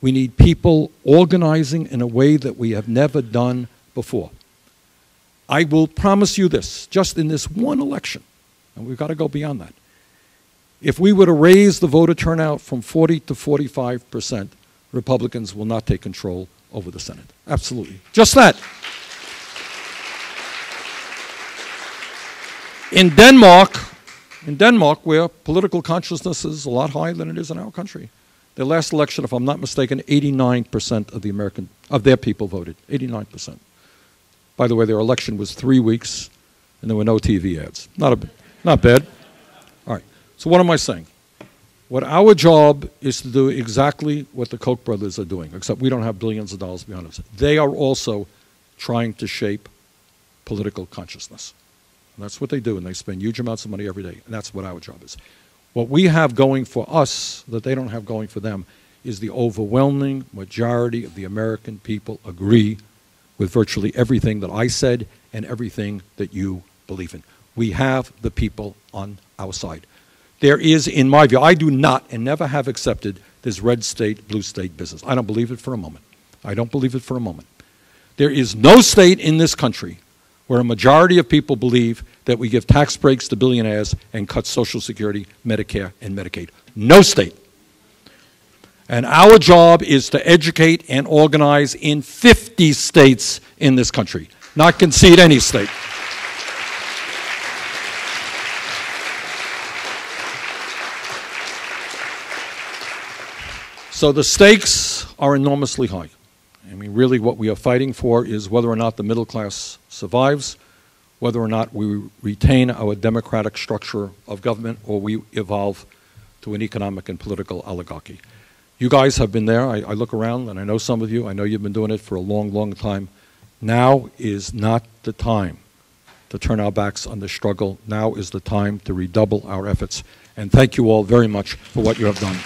We need people organizing in a way that we have never done before. I will promise you this, just in this one election, and we've got to go beyond that, If we were to raise the voter turnout from 40 to 45%, Republicans will not take control over the Senate. Absolutely. Just that. In Denmark, where political consciousness is a lot higher than it is in our country, their last election, if I'm not mistaken, 89% of their people voted. 89%. By the way, their election was 3 weeks, and there were no TV ads. Not bad. All right. So what am I saying? What our job is to do exactly what the Koch brothers are doing, except we don't have billions of dollars behind us. They are also trying to shape political consciousness. And that's what they do, and they spend huge amounts of money every day, and that's what our job is. What we have going for us that they don't have going for them is the overwhelming majority of the American people agree with virtually everything that I said and everything that you believe in. We have the people on our side. There is, in my view, I do not and never have accepted this red state, blue state business. I don't believe it for a moment. I don't believe it for a moment. There is no state in this country where a majority of people believe that we give tax breaks to billionaires and cut Social Security, Medicare, and Medicaid. No state. And our job is to educate and organize in 50 states in this country, not concede any state. So the stakes are enormously high. I mean, really what we are fighting for is whether or not the middle class survives, whether or not we retain our democratic structure of government, or we evolve to an economic and political oligarchy. You guys have been there. I look around, and I know some of you. I know you've been doing it for a long, long time. Now is not the time to turn our backs on the struggle. Now is the time to redouble our efforts. And thank you all very much for what you have done.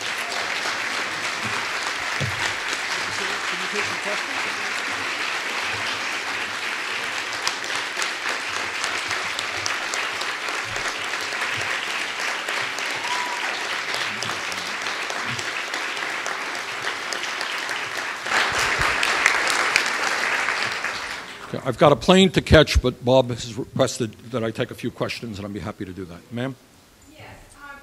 I've got a plane to catch, but Bob has requested that I take a few questions, and I'd be happy to do that. Ma'am? Yes, I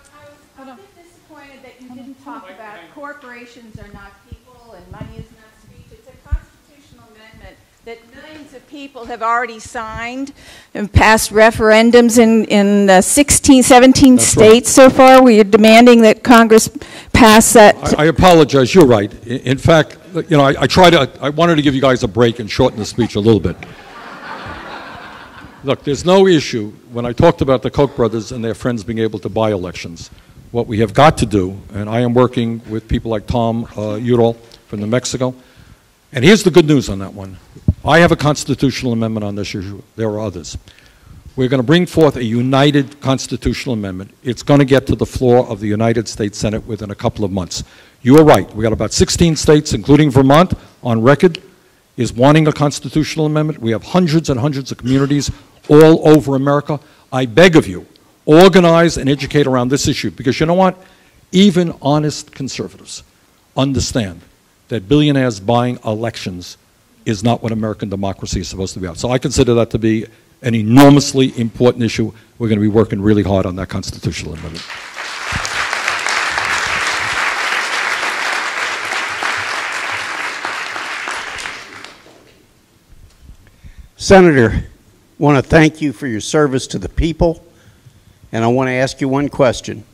was a bit disappointed that you didn't talk about corporations are not people and money is not speech. It's a constitutional amendment that millions of people have already signed and passed referendums in 16, 17 That's states right. so far. We are demanding that Congress pass that. I apologize. You're right. In fact, you know, I wanted to give you guys a break and shorten the speech a little bit. Look, there's no issue when I talked about the Koch brothers and their friends being able to buy elections. What we have got to do, and I am working with people like Tom Udall from New Mexico, and here's the good news on that one. I have a constitutional amendment on this issue. There are others. We're going to bring forth a united constitutional amendment. It's going to get to the floor of the United States Senate within a couple of months. You are right. We got about 16 states, including Vermont, on record, is wanting a constitutional amendment. We have hundreds and hundreds of communities all over America. I beg of you, organize and educate around this issue, because you know what? Even honest conservatives understand that billionaires buying elections is not what American democracy is supposed to be about. So I consider that to be an enormously important issue. We're going to be working really hard on that constitutional amendment. Senator, I want to thank you for your service to the people, and I want to ask you one question.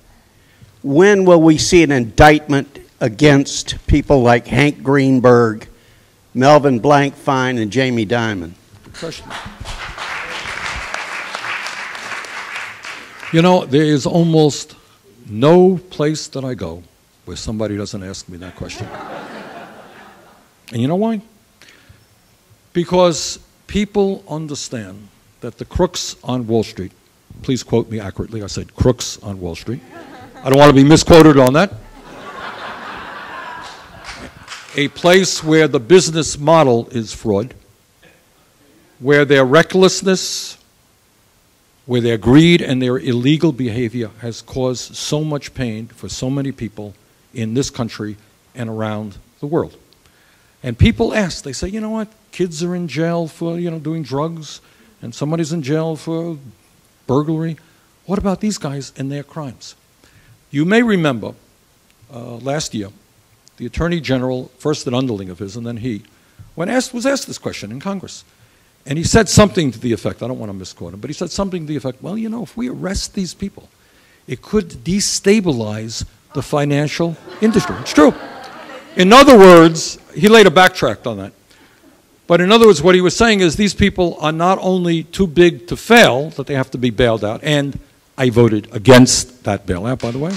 When will we see an indictment against people like Hank Greenberg, Melvin Blankfein, and Jamie Dimon? Good question. You know, there is almost no place that I go where somebody doesn't ask me that question. And you know why? Because people understand that the crooks on Wall Street, please quote me accurately, I said crooks on Wall Street. I don't want to be misquoted on that. A place where the business model is fraud, where their recklessness, where their greed and their illegal behavior has caused so much pain for so many people in this country and around the world. And people ask, they say, you know what, kids are in jail for, doing drugs, and somebody's in jail for burglary. What about these guys and their crimes? You may remember last year, the Attorney General, first an underling of his and then he, was asked this question in Congress. And he said something to the effect, I don't want to misquote him, but he said something to the effect, well, you know, if we arrest these people, it could destabilize the financial industry. It's true. In other words, he later backtracked on that. But in other words, what he was saying is these people are not only too big to fail, that they have to be bailed out, and I voted against that bailout, by the way.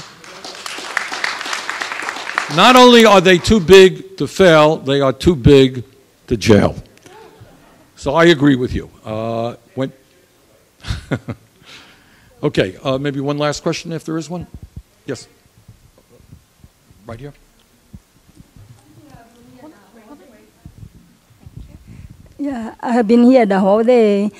Not only are they too big to fail, they are too big to jail. So I agree with you. Okay, maybe one last question if there is one. Yes. Right here. Yeah, I have been here the whole day,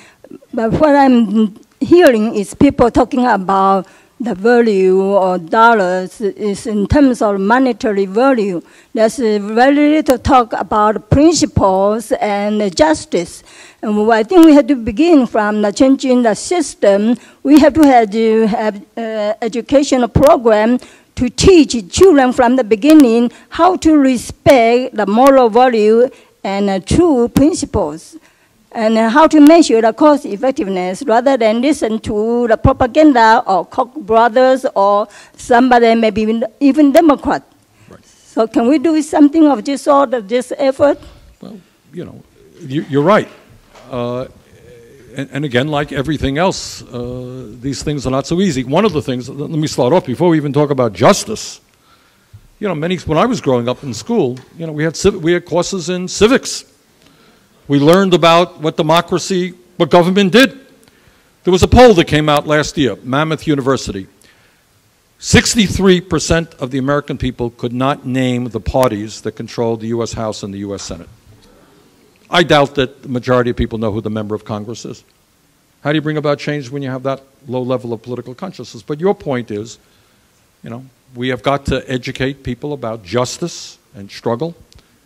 but what I'm hearing is people talking about the value of dollars is in terms of monetary value. There's very little talk about principles and justice. And I think we have to begin from the changing the system. We have to have educational program to teach children from the beginning how to respect the moral value and true principles, and how to measure the cost effectiveness rather than listen to the propaganda of Koch brothers or somebody, maybe even Democrat. Right. So can we do something of this sort of this effort? Well, you know, you're right. And again, like everything else, these things are not so easy. One of the things, let me start off, before we even talk about justice, you know, when I was growing up in school, you know, we had courses in civics. We learned about what democracy, what government did. There was a poll that came out last year, Mammoth University. 63% of the American people could not name the parties that controlled the U.S. House and the U.S. Senate. I doubt that the majority of people know who the member of Congress is. How do you bring about change when you have that low level of political consciousness? But your point is, you know, we have got to educate people about justice and struggle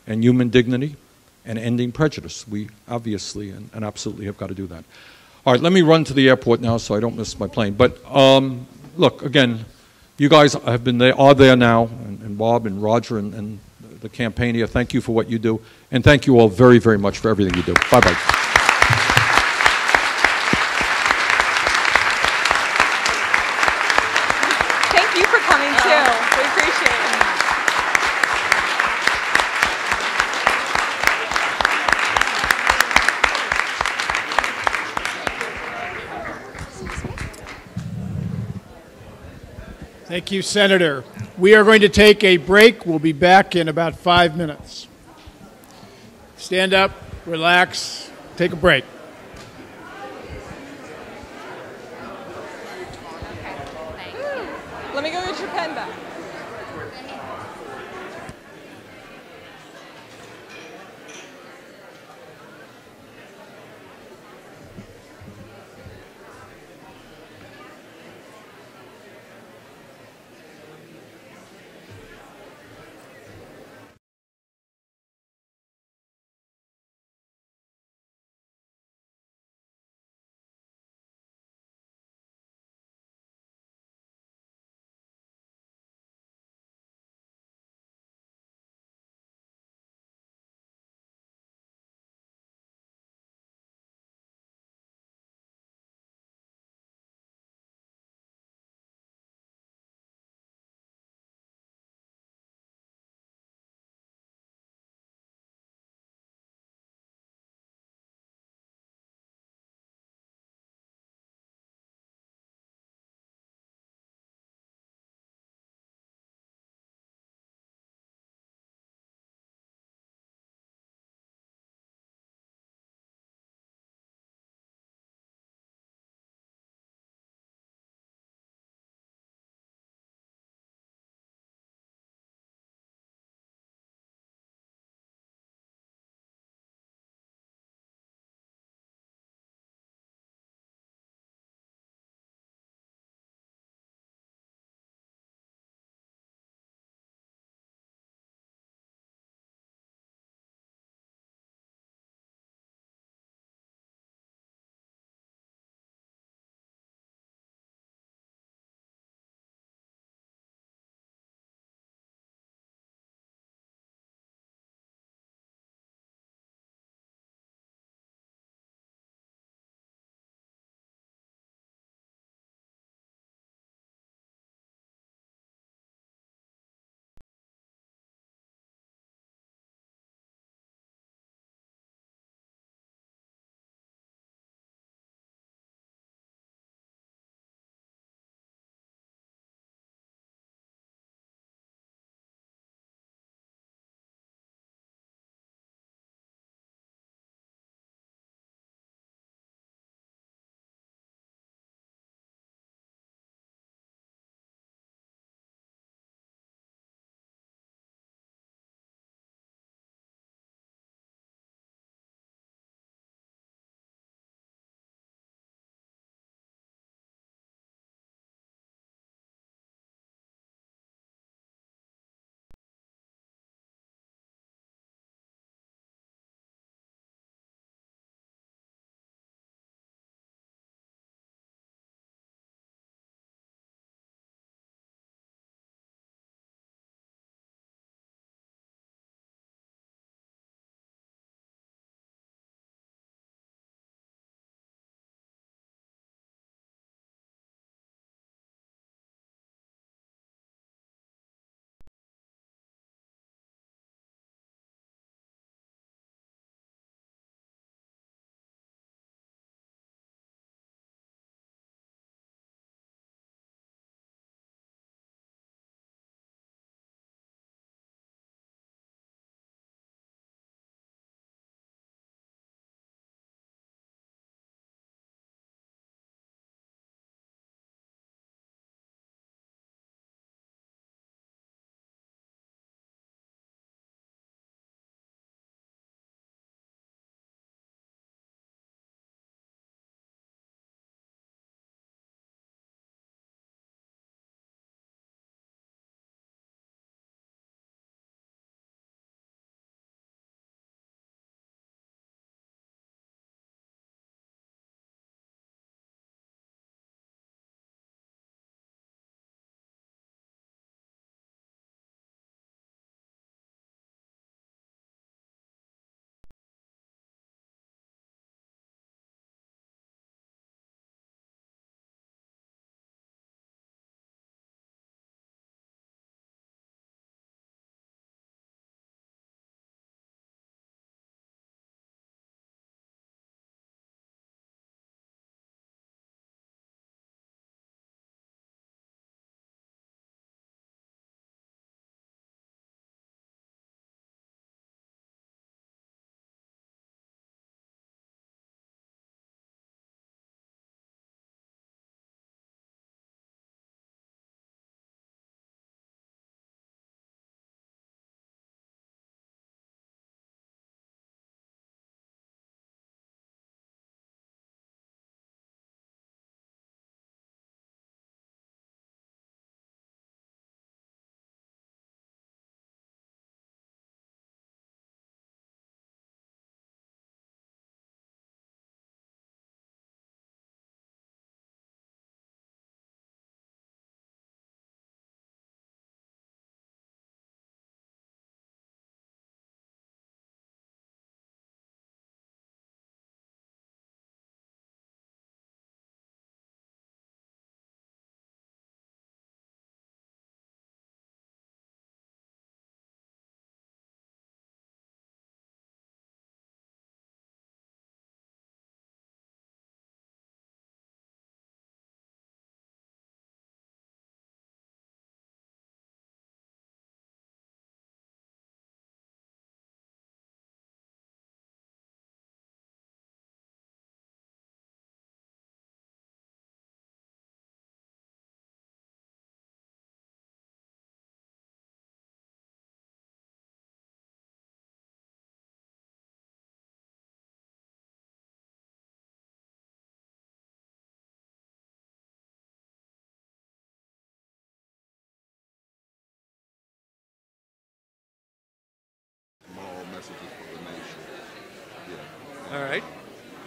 and human dignity and ending prejudice. We obviously and absolutely have got to do that. All right, let me run to the airport now so I don't miss my plane. But look, again, you guys have been there, are there now, and Bob and Roger and the campaign here. Thank you for what you do. And thank you all very, very much for everything you do. Bye-bye. Thank you for coming, too. We appreciate it. Thank you, Senator. We are going to take a break. We'll be back in about 5 minutes. Stand up, relax, take a break. Let me go get your pen back.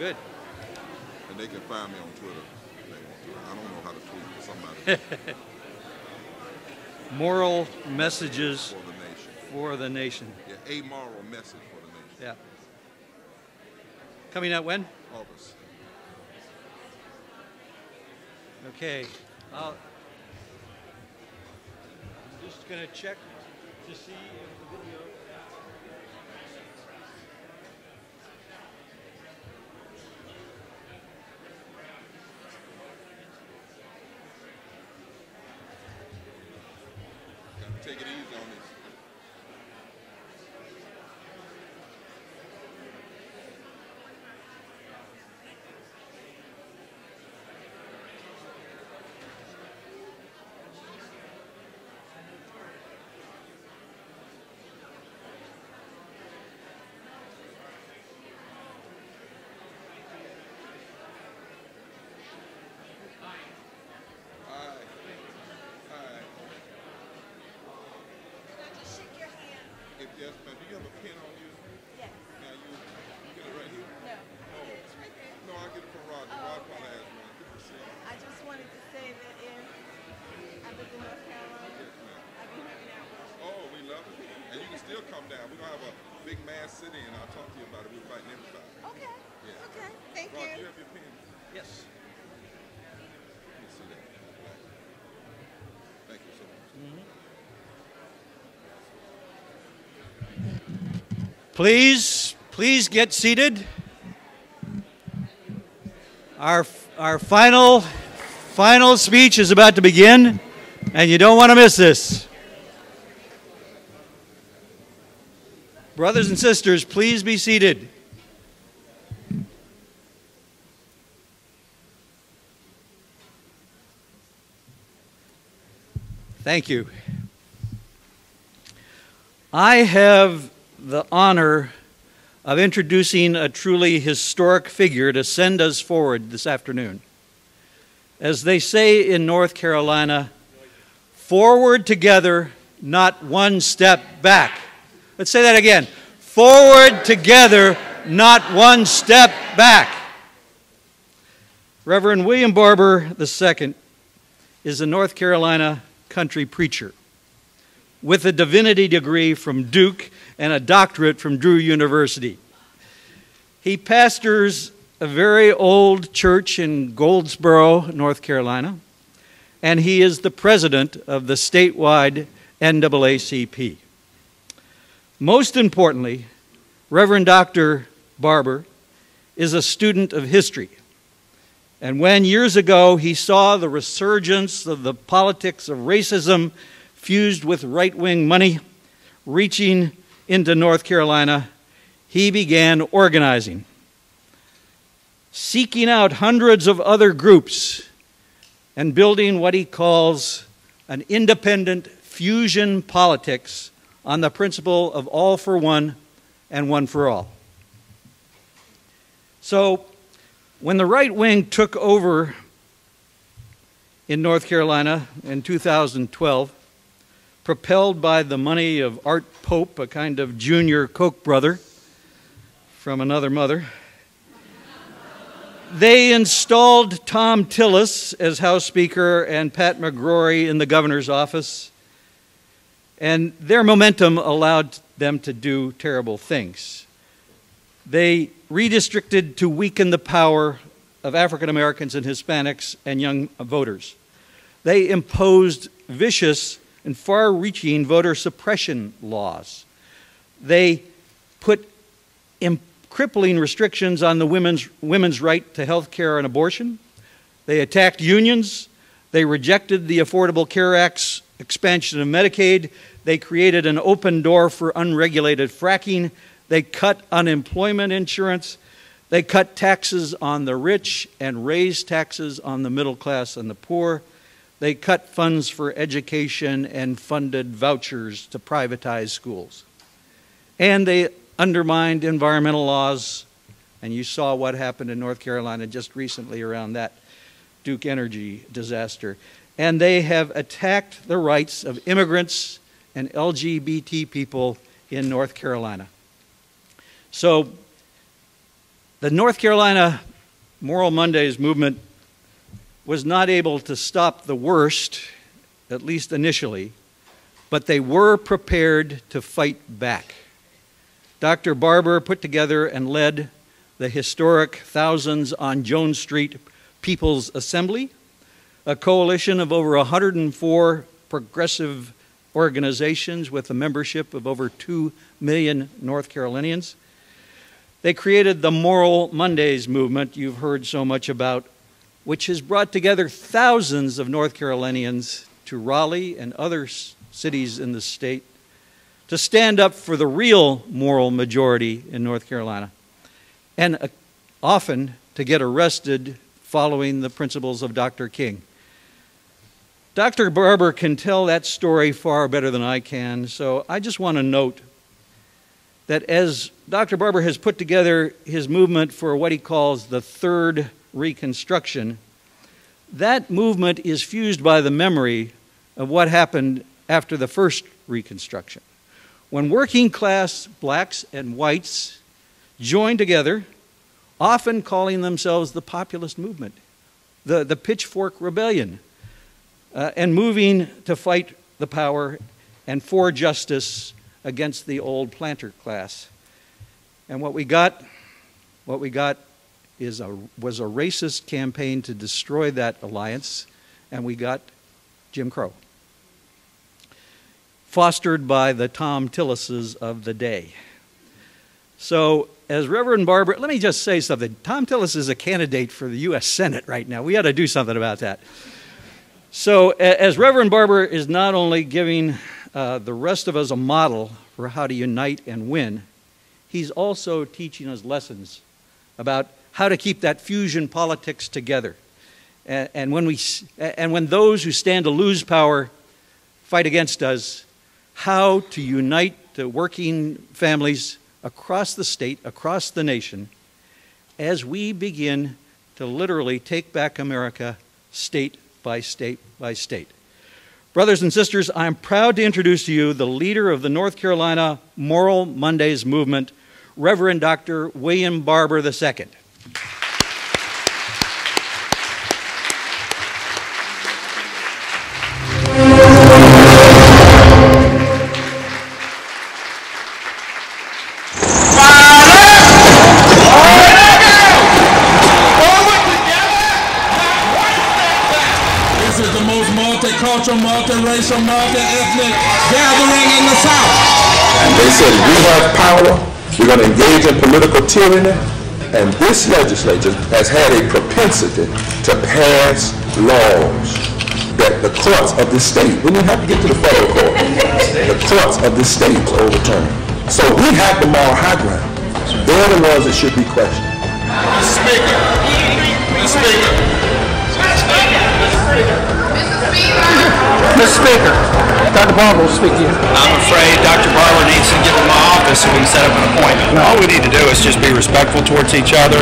Good. And they can find me on Twitter. I don't know how to tweet, but somebody. Moral messages for the nation. For the nation. Yeah, a moral message for the nation. Yeah. Coming out when? August. Okay. I'm just going to check to see if the video. Take it easy on this. Yes, ma'am. Do you have a pen on you? Yes. Now you get it right here? No. Oh. It's right there. No, I get it from Roger. Roger probably has one. Good to see you. I just wanted to say that if I live in North Carolina, yes, ma'am. I've been hanging out with you. Oh, we love it. And you can still come down. We're going to have a big mass city, and I'll talk to you about it. We're inviting everybody. Okay. Yeah. Okay. Thank Roger, you. you have your pen? Yes. Let me see that. Thank you so much. Please get seated. Our final speech is about to begin, and you don't want to miss this. Brothers and sisters, please be seated. Thank you. I have the honor of introducing a truly historic figure to send us forward this afternoon. As they say in North Carolina, forward together, not one step back. Let's say that again. Forward together, not one step back. Reverend William Barber II is a North Carolina country preacher with a divinity degree from Duke and a doctorate from Drew University. He pastors a very old church in Goldsboro, North Carolina, and he is the president of the statewide NAACP. Most importantly, Reverend Dr. Barber is a student of history. And when years ago he saw the resurgence of the politics of racism fused with right-wing money reaching into North Carolina, he began organizing, seeking out hundreds of other groups and building what he calls an independent fusion politics on the principle of all for one and one for all. So when the right wing took over in North Carolina in 2012, propelled by the money of Art Pope, a kind of junior Koch brother from another mother, they installed Tom Tillis as House Speaker and Pat McGrory in the governor's office, and their momentum allowed them to do terrible things. They redistricted to weaken the power of African Americans and Hispanics and young voters. They imposed vicious and far-reaching voter suppression laws. They put crippling restrictions on the women's right to health care and abortion. They attacked unions. They rejected the Affordable Care Act's expansion of Medicaid. They created an open door for unregulated fracking. They cut unemployment insurance. They cut taxes on the rich and raised taxes on the middle class and the poor. They cut funds for education and funded vouchers to privatize schools. And they undermined environmental laws, and you saw what happened in North Carolina just recently around that Duke Energy disaster. And they have attacked the rights of immigrants and LGBT people in North Carolina. So The North Carolina Moral Mondays movement was not able to stop the worst, at least initially, but they were prepared to fight back. Dr. Barber put together and led the historic Thousands on Jones Street People's Assembly, a coalition of over 104 progressive organizations with a membership of over 2 million North Carolinians. They created the Moral Mondays movement you've heard so much about, which has brought together thousands of North Carolinians to Raleigh and other cities in the state to stand up for the real moral majority in North Carolina, and often to get arrested following the principles of Dr. King. Dr. Barber can tell that story far better than I can, so I just want to note that as Dr. Barber has put together his movement for what he calls the Third Reconstruction, that movement is fused by the memory of what happened after the First Reconstruction, when working class blacks and whites joined together, often calling themselves the populist movement, the Pitchfork Rebellion, and moving to fight the power and for justice against the old planter class. And what we got was a racist campaign to destroy that alliance, and we got Jim Crow, fostered by the Tom Tillises of the day. So as Reverend Barber, let me just say something. Tom Tillis is a candidate for the U.S. Senate right now. We ought to do something about that. So as Reverend Barber is not only giving the rest of us a model for how to unite and win, he's also teaching us lessons about how to keep that fusion politics together. And when those who stand to lose power fight against us, how to unite the working families across the state, across the nation, as we begin to literally take back America state by state by state. Brothers and sisters, I'm proud to introduce to you the leader of the North Carolina Moral Mondays movement, Reverend Dr. William Barber II. Multiracial, multi-ethnic gathering in the South. And they said, we have power, we're going to engage in political tyranny, and this legislature has had a propensity to pass laws that the courts of the state, we didn't have to get to the federal court, the courts of the state overturn. So we have the moral high ground. They're the ones that should be questioned. Mr. Speaker, Mr. Speaker, Mr. Speaker, Dr. Barber will speak to you. I'm afraid Dr. Barber needs to get in my office so we can set up an appointment. All we need to do is just be respectful towards each other.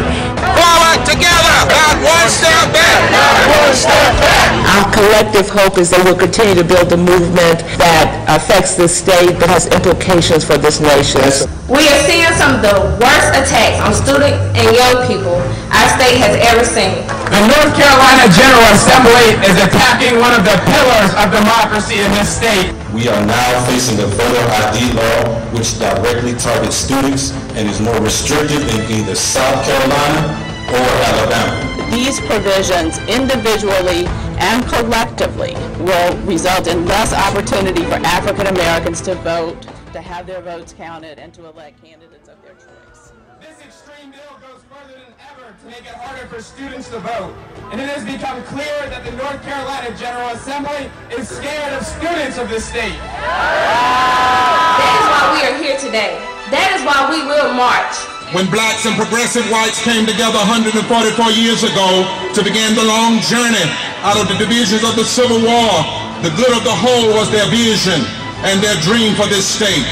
Forward together, not one step back, not one step back. Our collective hope is that we'll continue to build a movement that affects this state, that has implications for this nation. We are seeing some of the worst attacks on students and young people our state has ever seen. The North Carolina General Assembly is attacking one of the pillars of democracy in this state. We are now facing a voter ID law which directly targets students and is more restrictive than either South Carolina or Alabama. These provisions, individually and collectively, will result in less opportunity for African Americans to vote, to have their votes counted, and to elect candidates of their choice. This extreme bill goes further than ever to make it harder for students to vote. And it has become clear that the North Carolina General Assembly is scared of students of this state. That is why we are here today. That is why we will march. When blacks and progressive whites came together 144 years ago to begin the long journey out of the divisions of the Civil War, the good of the whole was their vision and their dream for this state.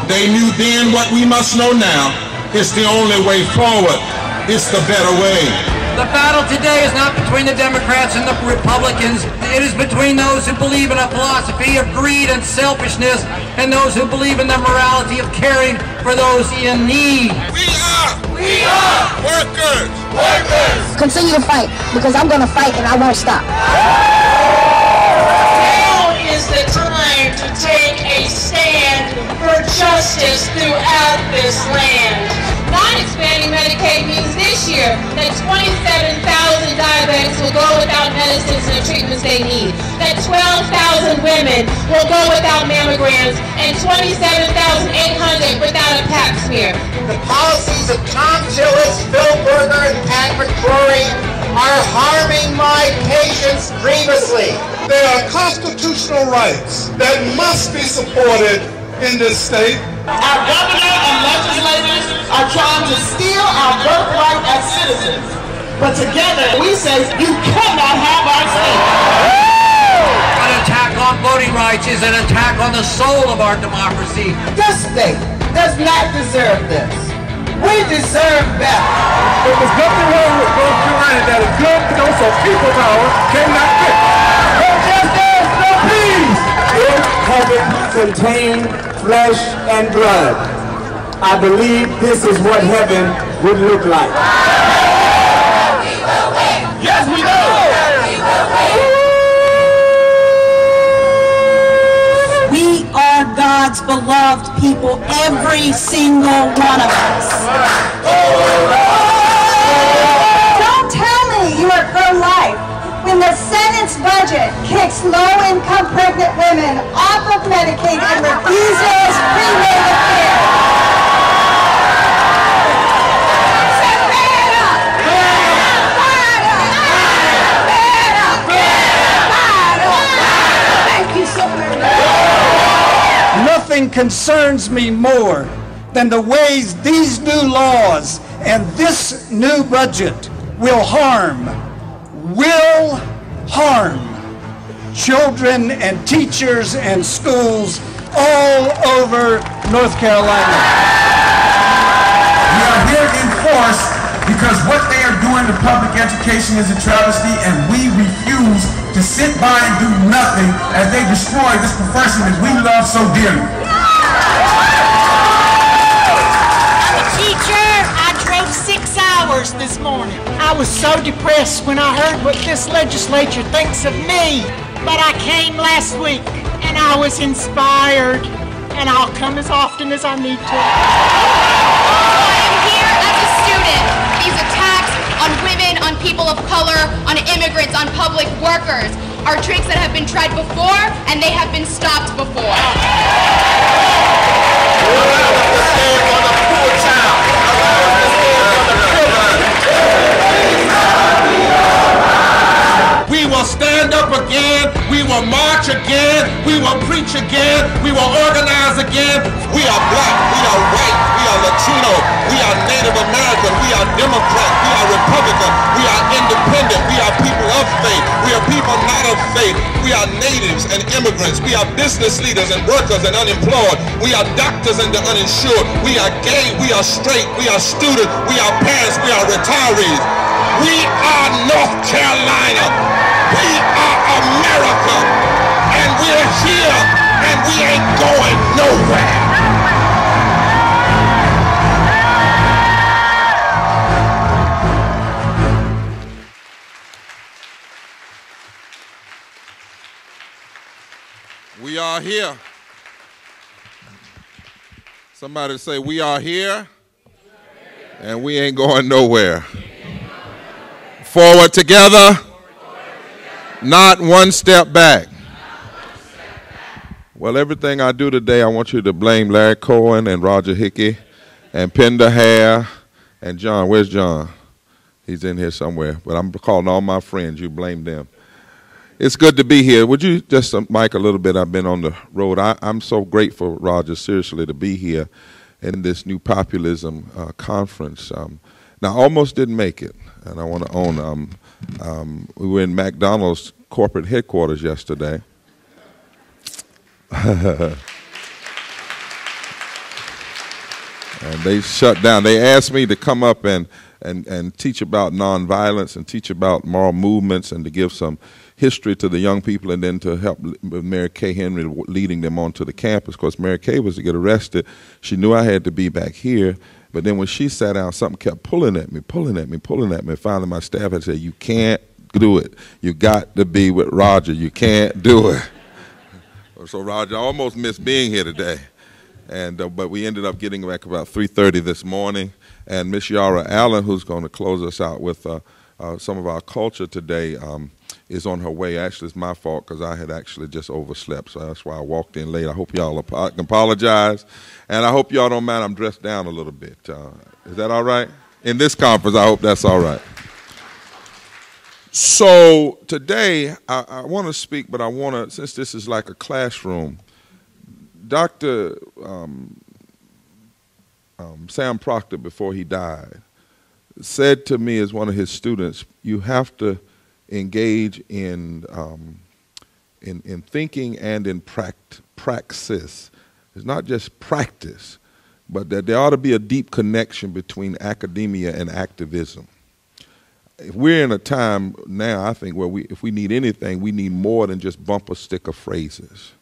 They knew then what we must know now. It's the only way forward. It's the better way. The battle today is not between the Democrats and the Republicans. It is between those who believe in a philosophy of greed and selfishness and those who believe in the morality of caring for those in need. We are workers. Continue to fight, because I'm going to fight and I won't stop. Now is the time to take a stand for justice throughout this land. Not expanding Medicaid means this year that 27,000 diabetics will go without medicines and the treatments they need. That 12,000 women will go without mammograms and 27,800 without a pap smear. The policies of Tom Tillis, Phil Berger, and Patrick Drury are harming my patients grievously. There are constitutional rights that must be supported in this state. Our governor and legislators are trying to steal our birthright as citizens. But together we say you cannot have our state. An attack on voting rights is an attack on the soul of our democracy. This state does not deserve this. We deserve better. If there's nothing wrong with North Carolina that a good dose of people power cannot fix. No justice, no peace. If heaven contained flesh and blood, I believe this is what heaven would look like. Yes, we know. We are God's beloved people, every single one of us. Don't tell me you are pro-life when the Senate's budget kicks low-income pregnant women off of Medicaid and refuses prenatal care. Nothing concerns me more than the ways these new laws and this new budget will harm children and teachers and schools all over North Carolina. We are here in force because what they are doing to public education is a travesty, and we refuse to sit by and do nothing as they destroy this profession that we love so dearly. I'm a teacher. I drove 6 hours this morning. I was so depressed when I heard what this legislature thinks of me. But I came last week and I was inspired, and I'll come as often as I need to. I am here as a student. These attacks on women, on people of color, on immigrants, on public workers are tricks that have been tried before, and they have been stopped before. We will stand up again, we will march again, we will preach again, we will organize again. We are black, we are white, we are Latino, we are Native American, we are Democrat, we are Republican, we are independent, we are people of faith, we are people not of faith, we are natives and immigrants, we are business leaders and workers and unemployed, we are doctors and the uninsured, we are gay, we are straight, we are students, we are parents, we are retirees. We are North Carolina. We are America. And we're here, and we ain't going nowhere. We are here. Somebody say, we are here, and we ain't going nowhere. Forward together, not one step back. Well, everything I do today, I want you to blame Larry Cohen and Roger Hickey and Pender Hare and John. Where's John? He's in here somewhere, but I'm calling all my friends. You blame them. It's good to be here. Would you just mic a little bit? I've been on the road. I'm so grateful, Roger, seriously, to be here in this new Populism Conference. Now, I almost didn't make it, and I want to own we were in McDonald's corporate headquarters yesterday. And they shut down. They asked me to come up and and teach about nonviolence and teach about moral movements and to give some history to the young people, and then to help with Mary Kay Henry leading them onto the campus. Of course, Mary Kay was to get arrested. She knew I had to be back here, but then when she sat down, something kept pulling at me, pulling at me, pulling at me. Finally, my staff had said, "You can't do it. You got to be with Roger. You can't do it." So Roger, I almost missed being here today. And but we ended up getting back about 3:30 this morning. And Miss Yara Allen, who's going to close us out with some of our culture today, is on her way. Actually, it's my fault because I had actually just overslept, so that's why I walked in late. I hope y'all can apologize, and I hope y'all don't mind I'm dressed down a little bit. Is that all right? In this conference, I hope that's all right. So today, I want to speak, but I want to, since this is like a classroom, Dr. Sam Proctor, before he died, said to me as one of his students, you have to engage in thinking and in praxis. It's not just practice, but that there ought to be a deep connection between academia and activism. If we're in a time now, I think, where if we need anything, we need more than just bumper sticker phrases.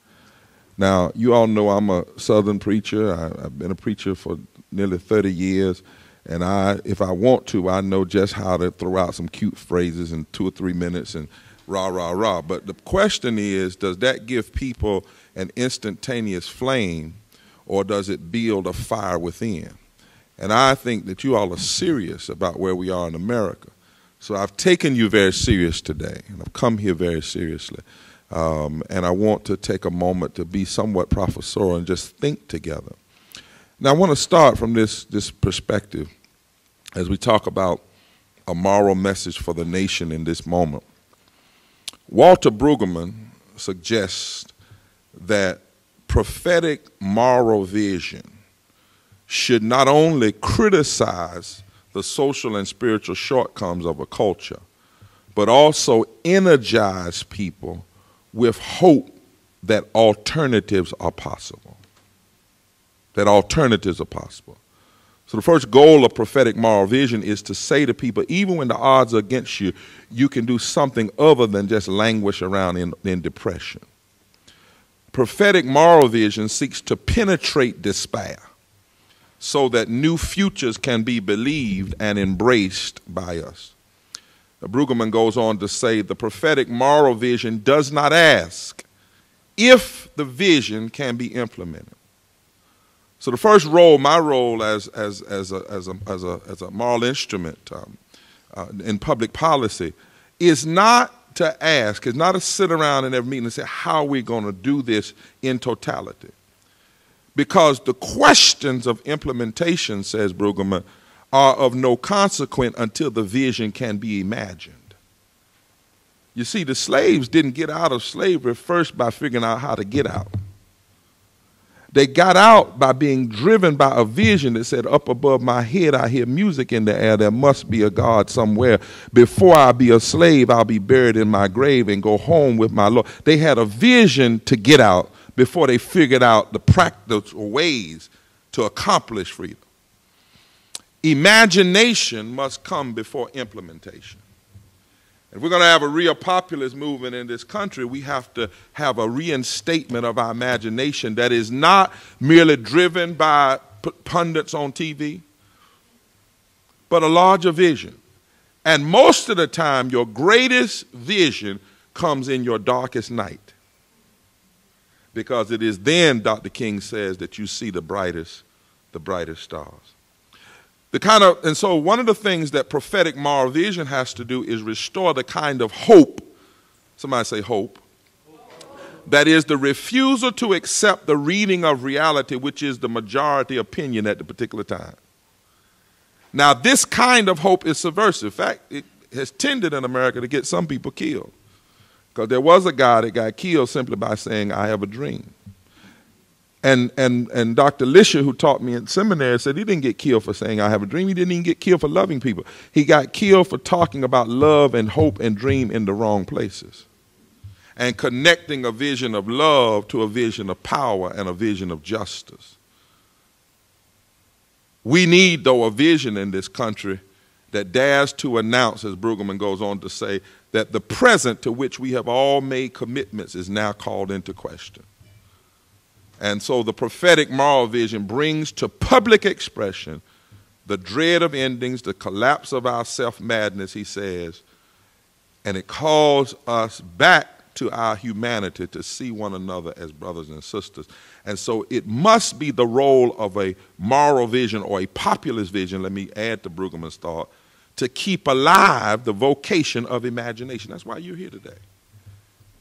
Now, you all know I'm a Southern preacher. I've been a preacher for nearly 30 years. And if I want to, I know just how to throw out some cute phrases in 2 or 3 minutes and rah, rah, rah. But the question is, does that give people an instantaneous flame, or does it build a fire within? And I think that you all are serious about where we are in America. So I've taken you very serious today, and I've come here very seriously. And I want to take a moment to be somewhat professorial and just think together. Now, I want to start from this perspective as we talk about a moral message for the nation in this moment. Walter Brueggemann suggests that prophetic moral vision should not only criticize the social and spiritual shortcomings of a culture, but also energize people with hope that alternatives are possible. That alternatives are possible. So the first goal of prophetic moral vision is to say to people, even when the odds are against you, you can do something other than just languish around in depression. Prophetic moral vision seeks to penetrate despair so that new futures can be believed and embraced by us. Brueggemann goes on to say the prophetic moral vision does not ask if the vision can be implemented. So the first role, my role as a moral instrument in public policy, is not to ask, is not to sit around in every meeting and say, how are we going to do this in totality? Because the questions of implementation, says Brueggemann, are of no consequence until the vision can be imagined. You see, the slaves didn't get out of slavery first by figuring out how to get out. They got out by being driven by a vision that said, up above my head I hear music in the air. There must be a God somewhere. Before I be a slave, I'll be buried in my grave and go home with my Lord. They had a vision to get out before they figured out the practical ways to accomplish freedom. Imagination must come before implementation. If we're going to have a real populist movement in this country, we have to have a reinstatement of our imagination that is not merely driven by pundits on TV, but a larger vision. And most of the time, your greatest vision comes in your darkest night. Because it is then, Dr. King says, that you see the brightest stars. And so one of the things that prophetic moral vision has to do is restore the kind of hope, somebody say hope, that is the refusal to accept the reading of reality, which is the majority opinion at the particular time. Now, this kind of hope is subversive. In fact, it has tended in America to get some people killed. Because there was a guy that got killed simply by saying, I have a dream. And Dr. Lisher, who taught me in seminary, said he didn't get killed for saying, I have a dream. He didn't even get killed for loving people. He got killed for talking about love and hope and dream in the wrong places. And connecting a vision of love to a vision of power and a vision of justice. We need, though, a vision in this country that dares to announce, as Brueggemann goes on to say, that the present to which we have all made commitments is now called into question. And so the prophetic moral vision brings to public expression the dread of endings, the collapse of our self-madness, he says, and it calls us back to our humanity to see one another as brothers and sisters. And so it must be the role of a moral vision or a populist vision, let me add to Brueggemann's thought, to keep alive the vocation of imagination. That's why you're here today.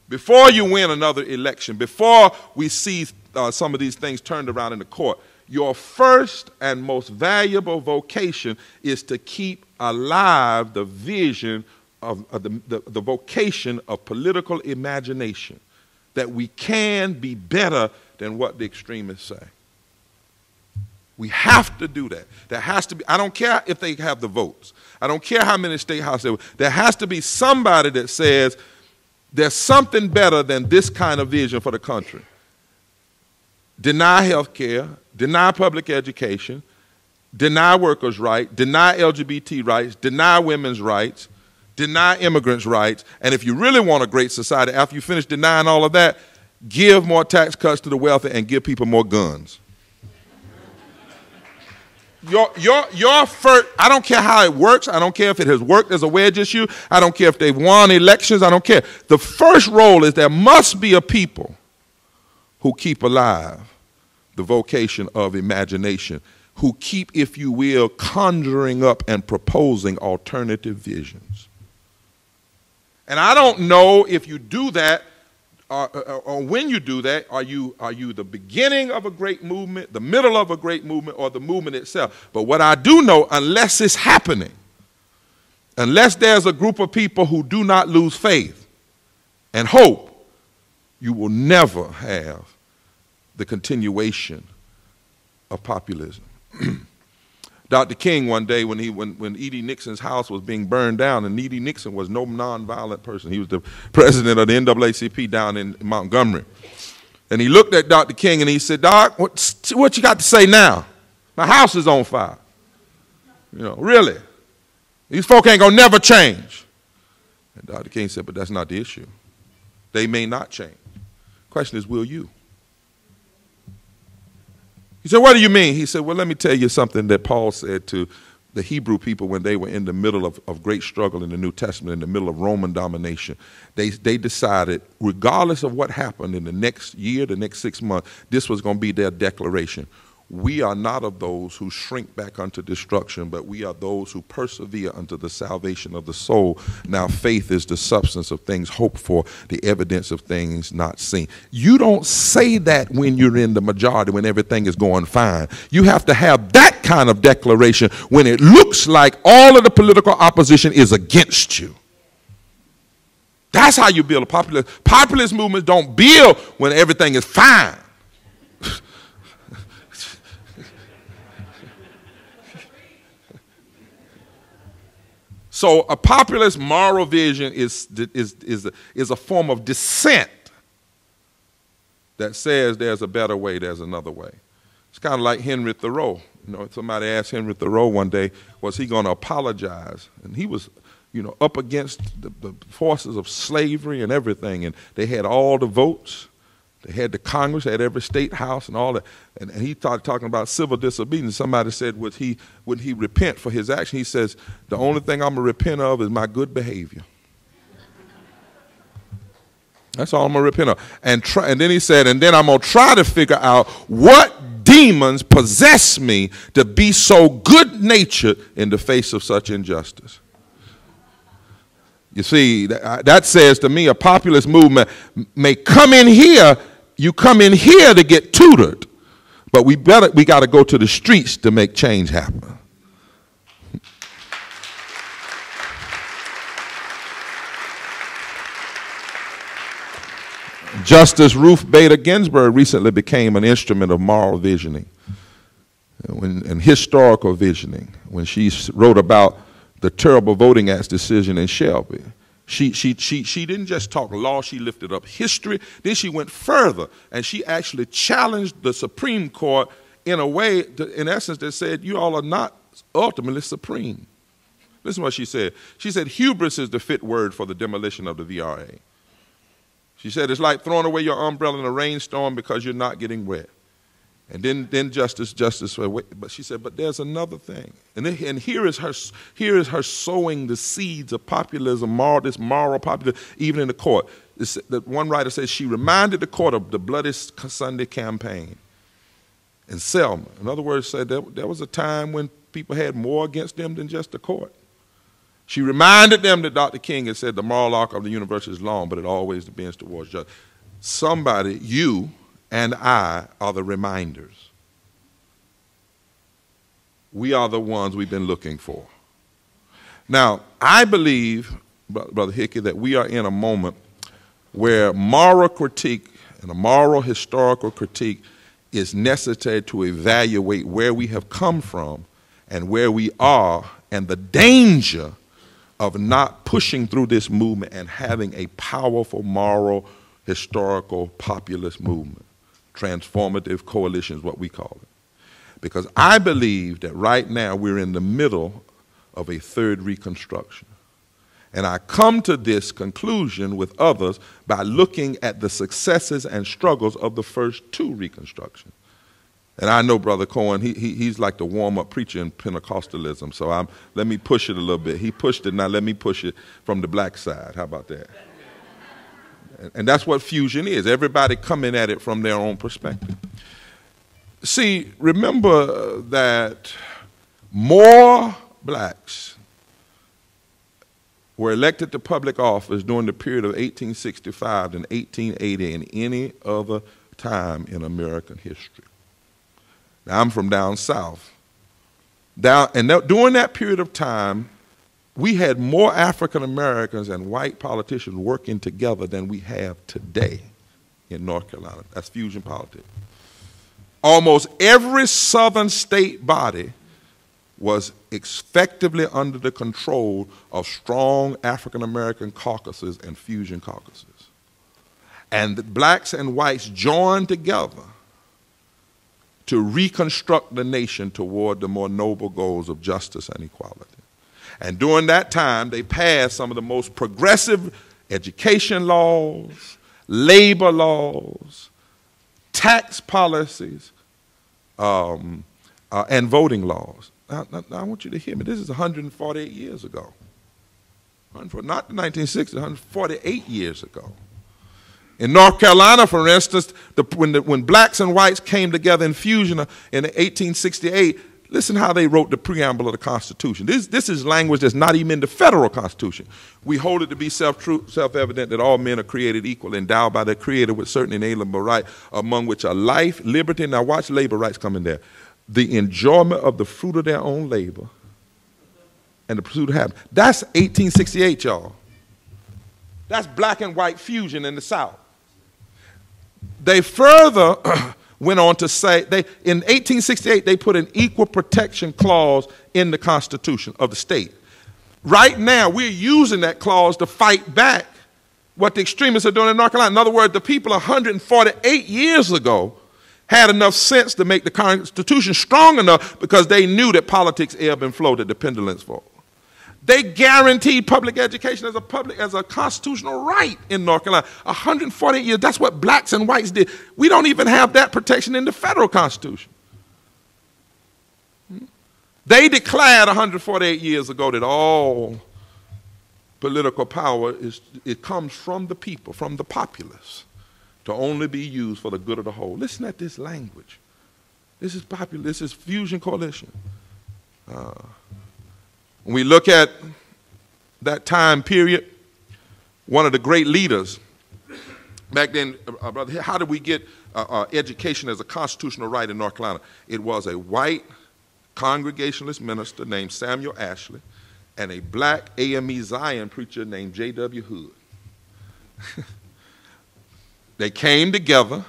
Before you win another election, before we see some of these things turned around in the court, your first and most valuable vocation is to keep alive the vision of the vocation of political imagination, that we can be better than what the extremists say. We have to do that. There has to be, I don't care if they have the votes. I don't care how many state houses. There has to be somebody that says there's something better than this kind of vision for the country. Deny health care, deny public education, deny workers' rights, deny LGBT rights, deny women's rights, deny immigrants' rights, and if you really want a great society, after you finish denying all of that, give more tax cuts to the wealthy and give people more guns. Your first, I don't care how it works. I don't care if it has worked as a wedge issue. I don't care if they've won elections. I don't care. The first role is there must be a people who keep alive the vocation of imagination, who keep, if you will, conjuring up and proposing alternative visions. And I don't know if you do that, or when you do that, are you the beginning of a great movement, the middle of a great movement, or the movement itself? But what I do know, unless it's happening, unless there's a group of people who do not lose faith and hope, you will never have the continuation of populism. Dr. King one day when E.D. Nixon's house was being burned down, and E.D. Nixon was no nonviolent person. He was the president of the NAACP down in Montgomery. And he looked at Dr. King and he said, "Doc, what you got to say now? My house is on fire. You know, really? These folk ain't gonna never change." And Dr. King said, "But that's not the issue. They may not change. The question is, will you?" He said, "What do you mean?" He said, "Well, let me tell you something that Paul said to the Hebrew people when they were in the middle of great struggle in the New Testament, in the middle of Roman domination. They decided, regardless of what happened in the next year, the next 6 months, this was going to be their declaration. We are not of those who shrink back unto destruction, but we are those who persevere unto the salvation of the soul. Now faith is the substance of things hoped for, the evidence of things not seen." You don't say that when you're in the majority, when everything is going fine. You have to have that kind of declaration when it looks like all of the political opposition is against you. That's how you build a populist. Populist movements don't build when everything is fine. So a populist moral vision is a form of dissent that says there's a better way, there's another way. It's kind of like Henry Thoreau. You know, somebody asked Henry Thoreau one day, was he going to apologize? And he was, you know, up against the forces of slavery and everything, and they had all the votes. They had the Congress, they had every state house and all that. And he started talking about civil disobedience. Somebody said, would he repent for his action? He says, "The only thing I'm going to repent of is my good behavior. That's all I'm going to repent of." And then he said, "And then I'm going to try to figure out what demons possess me to be so good-natured in the face of such injustice." You see, that says to me a populist movement may come in here, you come in here to get tutored, but we got to go to the streets to make change happen. Justice Ruth Bader Ginsburg recently became an instrument of moral visioning and historical visioning when she wrote about the terrible Voting Acts decision in Shelby. She didn't just talk law, she lifted up history. Then she went further, and she actually challenged the Supreme Court in a way, in essence, that said, you all are not ultimately supreme. Listen to what she said. She said, hubris is the fit word for the demolition of the VRA. She said, it's like throwing away your umbrella in a rainstorm because you're not getting wet. And then Justice said, but she said, but there's another thing. And here is her sowing the seeds of populism, this moral populism, even in the court. One writer says she reminded the court of the Bloody Sunday campaign in Selma. In other words, said there was a time when people had more against them than just the court. She reminded them that Dr. King had said the moral arc of the universe is long, but it always bends towards justice. Somebody, you and I, are the reminders. We are the ones we've been looking for. Now, I believe, Brother Hickey, that we are in a moment where moral critique and a moral historical critique is necessary to evaluate where we have come from and where we are and the danger of not pushing through this movement and having a powerful moral, historical, populist movement. Transformative coalition is what we call it. Because I believe that right now we're in the middle of a third reconstruction. And I come to this conclusion with others by looking at the successes and struggles of the first two reconstructions. And I know Brother Cohen, he's like the warm-up preacher in Pentecostalism, so let me push it a little bit. He pushed it, now let me push it from the black side. How about that? And that's what fusion is, everybody coming at it from their own perspective. See, remember that more blacks were elected to public office during the period of 1865 than 1880 and any other time in American history. Now, I'm from down south. During that period of time, we had more African Americans and white politicians working together than we have today in North Carolina. That's fusion politics. Almost every southern state body was effectively under the control of strong African American caucuses and fusion caucuses. And the blacks and whites joined together to reconstruct the nation toward the more noble goals of justice and equality. And during that time, they passed some of the most progressive education laws, labor laws, tax policies, and voting laws. Now, I want you to hear me. This is 148 years ago. Not the 1960s, 148 years ago. In North Carolina, for instance, when blacks and whites came together in fusion in 1868, listen how they wrote the preamble of the Constitution. This is language that's not even in the federal Constitution. We hold it to be self-evident that all men are created equal, endowed by their Creator with certain inalienable rights, among which are life, liberty, now watch labor rights come in there, the enjoyment of the fruit of their own labor, and the pursuit of happiness. That's 1868, y'all. That's black and white fusion in the South. They further went on to say, in 1868, they put an equal protection clause in the Constitution of the state. Right now, we're using that clause to fight back what the extremists are doing in North Carolina. In other words, the people 148 years ago had enough sense to make the Constitution strong enough because they knew that politics ebb and flow, that the pendulums fall. They guaranteed public education as a constitutional right in North Carolina. 148 years, that's what blacks and whites did. We don't even have that protection in the federal Constitution. They declared 148 years ago that all political power comes from the people, from the populace, to only be used for the good of the whole. Listen at this language. This is popular. This is fusion coalition. When we look at that time period, one of the great leaders back then, brother, how did we get education as a constitutional right in North Carolina? It was a white Congregationalist minister named Samuel Ashley and a black AME Zion preacher named J.W. Hood. They came together.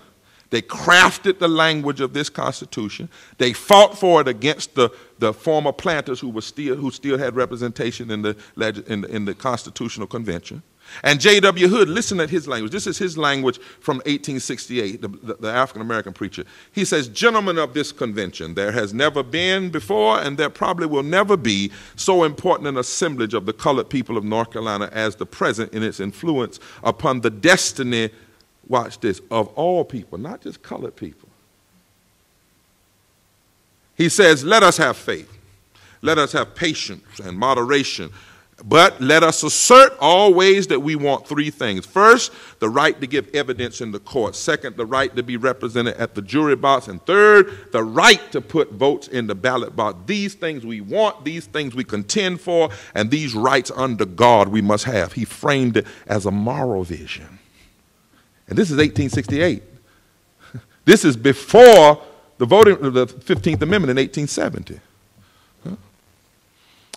They crafted the language of this Constitution. They fought for it against the former planters who still had representation in the Constitutional Convention. And J.W. Hood, listen at his language. This is his language from 1868, the African-American preacher. He says, "Gentlemen of this convention, there has never been before and there probably will never be so important an assemblage of the colored people of North Carolina as the present in its influence upon the destiny," watch this, "of all people," not just colored people. He says, "Let us have faith. Let us have patience and moderation. But let us assert always that we want three things. First, the right to give evidence in the court. Second, the right to be represented at the jury box. And third, the right to put votes in the ballot box. These things we want, these things we contend for, and these rights under God we must have." He framed it as a moral vision. And this is 1868. This is before the 15th Amendment in 1870.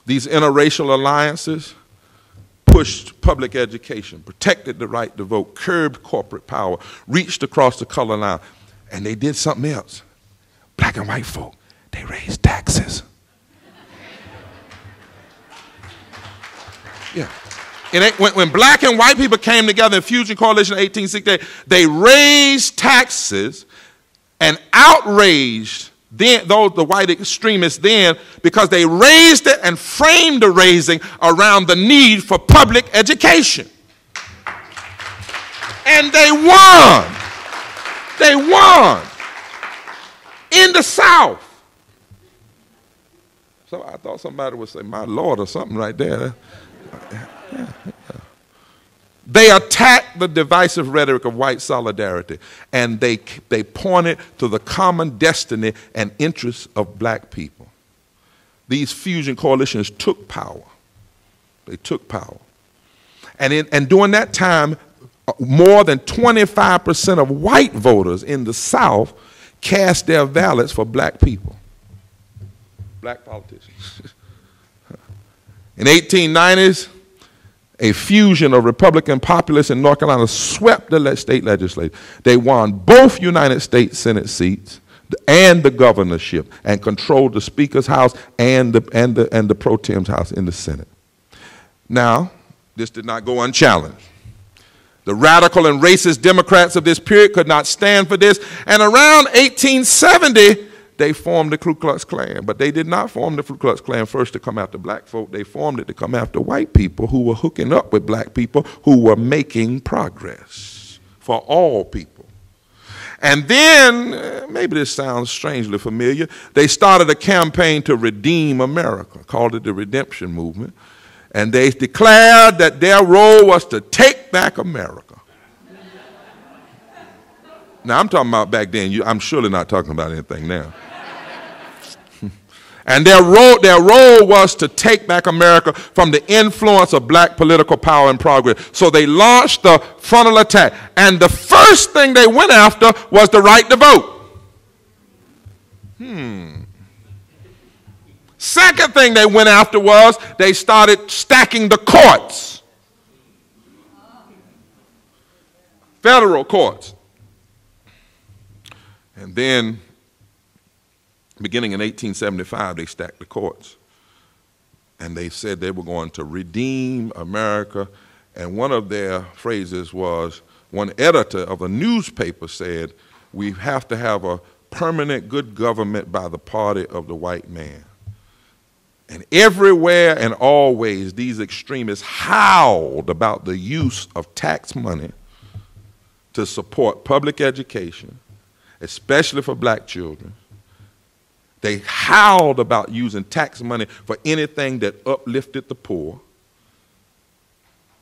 These interracial alliances pushed public education, protected the right to vote, curbed corporate power, reached across the color line. And they did something else. Black and white folk, they raised taxes. Yeah. And when black and white people came together in Fusion Coalition in 1868, they raised taxes and outraged the white extremists then, because they raised it and framed the raising around the need for public education. And they won. They won in the South. So I thought somebody would say, "My Lord," or something right there. They attacked the divisive rhetoric of white solidarity, and they pointed to the common destiny and interests of black people. These fusion coalitions took power. They took power. And during that time, more than 25% of white voters in the South cast their ballots for black people, black politicians. In 1890s, a fusion of Republican populists in North Carolina swept the state legislature. They won both United States Senate seats and the governorship, and controlled the Speaker's House and the Pro Tem's House in the Senate. Now, this did not go unchallenged. The radical and racist Democrats of this period could not stand for this, and around 1870, they formed the Ku Klux Klan. But they did not form the Ku Klux Klan first to come after black folk. They formed it to come after white people who were hooking up with black people who were making progress for all people. And then, maybe this sounds strangely familiar, they started a campaign to redeem America, called it the Redemption Movement. And they declared that their role was to take back America. Now, I'm talking about back then. I'm surely not talking about anything now. And their role was to take back America from the influence of black political power and progress. So they launched the frontal attack. And the first thing they went after was the right to vote. Second thing they went after was they started stacking the courts. Federal courts. And then, beginning in 1875, they stacked the courts. And they said they were going to redeem America. And one of their phrases was, one editor of a newspaper said, "We have to have a permanent good government by the party of the white man." And everywhere and always, these extremists howled about the use of tax money to support public education, especially for black children. They howled about using tax money for anything that uplifted the poor.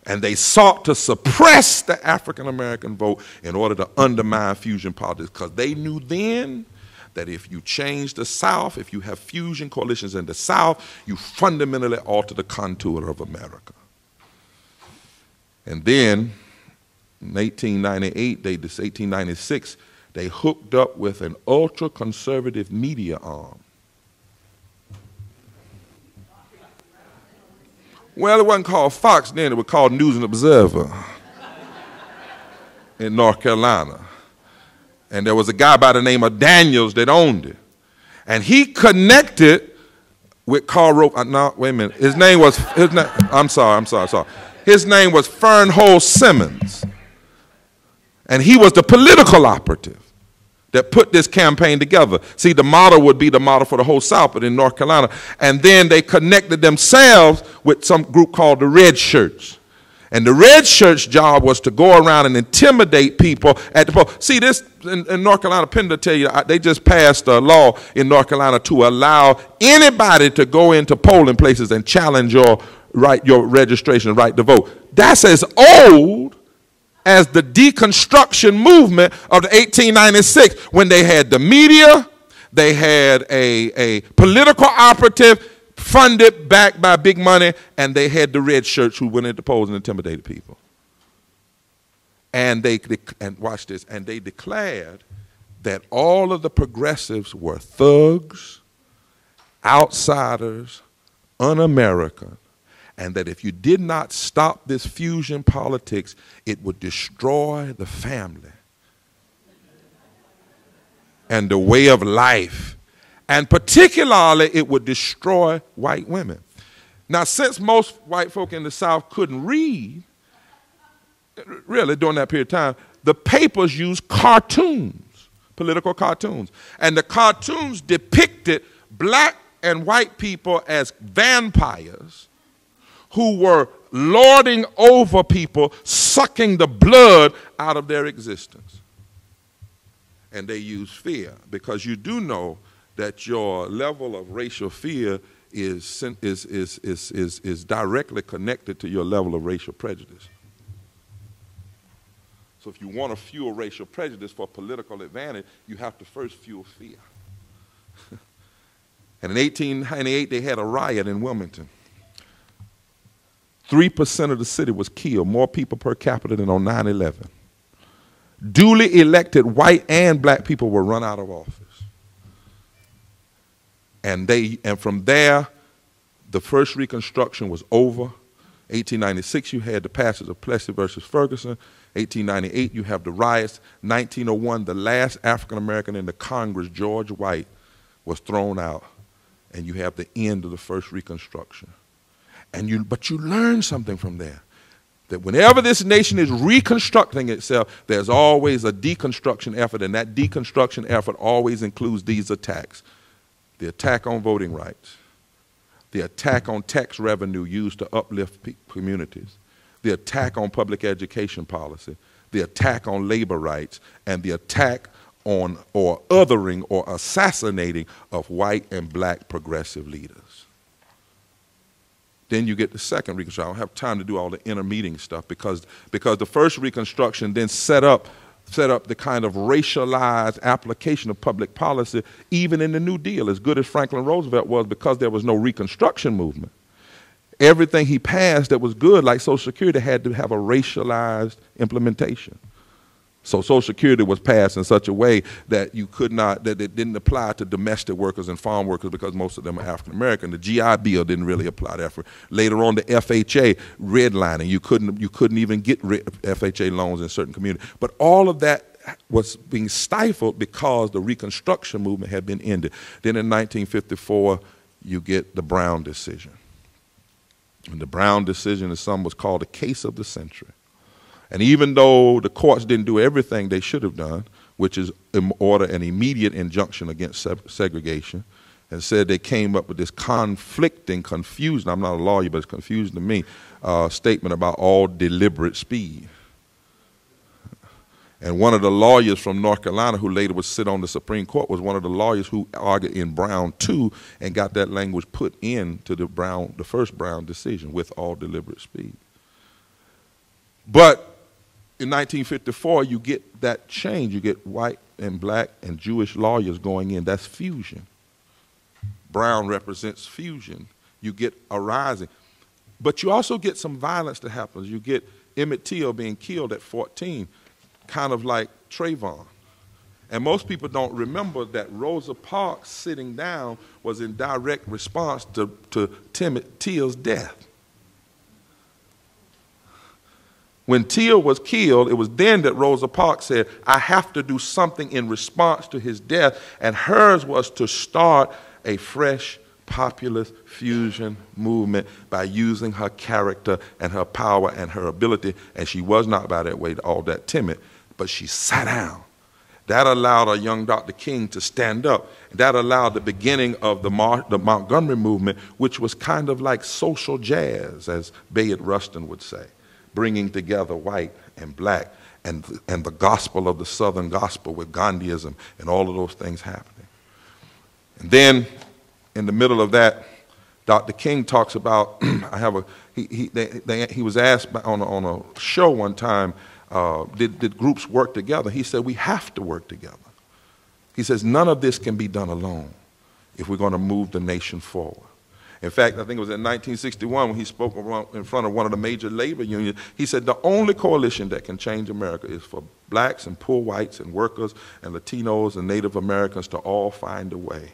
And they sought to suppress the African American vote in order to undermine fusion politics, because they knew then that if you change the South, if you have fusion coalitions in the South, you fundamentally alter the contour of America. And then in 1896, they hooked up with an ultra-conservative media arm. Well, it wasn't called Fox then, it was called News and Observer in North Carolina. And there was a guy by the name of Daniels that owned it. And he connected with Carl Rope. No, wait a minute. His name was, I'm sorry. His name was Fernhold Simmons. And he was the political operative that put this campaign together. See, the model would be the model for the whole South, but in North Carolina. And then they connected themselves with some group called the Red Shirts. And the Red Shirts' job was to go around and intimidate people at the poll. See, this in North Carolina, Pender tell you, they just passed a law in North Carolina to allow anybody to go into polling places and challenge your registration right to vote. That's as old as the deconstruction movement of the 1896, when they had the media, they had a political operative funded, backed by big money, and they had the Red Shirts who went into polls and intimidated people. And watch this, and they declared that all of the progressives were thugs, outsiders, un-American, and that if you did not stop this fusion politics, it would destroy the family and the way of life. And particularly, it would destroy white women. Now, since most white folk in the South couldn't read, really during that period of time, the papers used cartoons, political cartoons. And the cartoons depicted black and white people as vampires who were lording over people, sucking the blood out of their existence. And they use fear, because you do know that your level of racial fear is directly connected to your level of racial prejudice. So if you want to fuel racial prejudice for political advantage, you have to first fuel fear. And in 1898, they had a riot in Wilmington. 3% of the city was killed, more people per capita than on 9/11. Duly elected white and black people were run out of office. And from there, the first Reconstruction was over. 1896, you had the passage of Plessy versus Ferguson. 1898, you have the riots. 1901, the last African American in the Congress, George White, was thrown out. And you have the end of the first Reconstruction. But you learn something from there. That whenever this nation is reconstructing itself, there's always a deconstruction effort, and that deconstruction effort always includes these attacks. The attack on voting rights, the attack on tax revenue used to uplift communities, the attack on public education policy, the attack on labor rights, and the attack on or othering or assassinating of white and black progressive leaders. Then you get the second Reconstruction. I don't have time to do all the intermeeting stuff because the first Reconstruction then set up the kind of racialized application of public policy, even in the New Deal, as good as Franklin Roosevelt was, because there was no Reconstruction movement. Everything he passed that was good, like Social Security, had to have a racialized implementation. So Social Security was passed in such a way that that it didn't apply to domestic workers and farm workers because most of them are African American. The GI Bill didn't really apply to Africa. Later on, the FHA redlining, you couldn't even get FHA loans in certain communities. But all of that was being stifled because the Reconstruction movement had been ended. Then in 1954, you get the Brown decision. And the Brown decision is something was called the case of the century. And even though the courts didn't do everything they should have done, which is order an immediate injunction against segregation, and said they came up with this conflicting, confusing, I'm not a lawyer, but it's confusing to me, statement about all deliberate speed. And one of the lawyers from North Carolina who later would sit on the Supreme Court was one of the lawyers who argued in Brown 2 and got that language put into the first Brown decision, with all deliberate speed. But in 1954, you get that change. You get white and black and Jewish lawyers going in. That's fusion. Brown represents fusion. You get a rising. But you also get some violence that happens. You get Emmett Till being killed at 14, kind of like Trayvon. And most people don't remember that Rosa Parks sitting down was in direct response to Till's death. When Till was killed, it was then that Rosa Parks said, I have to do something in response to his death, and hers was to start a fresh populist fusion movement by using her character and her power and her ability, and she was not by that way all that timid, but she sat down. That allowed a young Dr. King to stand up. That allowed the beginning of the Montgomery movement, which was kind of like social jazz, as Bayard Rustin would say, bringing together white and black and the gospel of the Southern gospel with Gandhiism and all of those things happening. And then in the middle of that, Dr. King talks about, he was asked on a show one time, did groups work together? He said, we have to work together. He says, none of this can be done alone if we're going to move the nation forward. In fact, I think it was in 1961 when he spoke in front of one of the major labor unions. He said, the only coalition that can change America is for blacks and poor whites and workers and Latinos and Native Americans to all find a way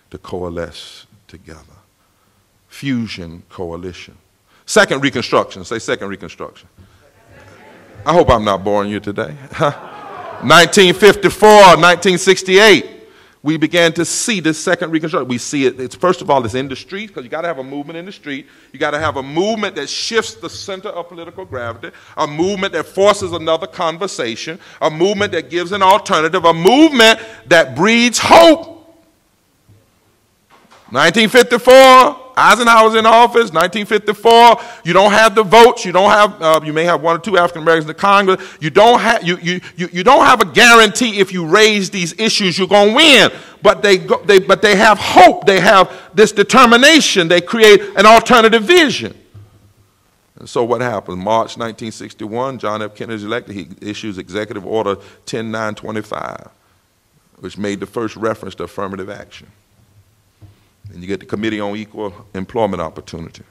to coalesce together. Fusion coalition. Second Reconstruction. Say Second Reconstruction. I hope I'm not boring you today. 1954, 1968, we began to see this Second Reconstruction. We see it, first of all, it's in the street, because you got to have a movement in the street. You got to have a movement that shifts the center of political gravity, a movement that forces another conversation, a movement that gives an alternative, a movement that breeds hope. 1954, Eisenhower's in office. 1954, you don't have the votes. You don't have. You may have one or two African Americans in Congress. You don't have. You don't have a guarantee if you raise these issues you're going to win. But they have hope. They have this determination. They create an alternative vision. And so what happened? March 1961, John F. Kennedy is elected. He issues Executive Order 10925, which made the first reference to affirmative action. And you get the Committee on Equal Employment Opportunity.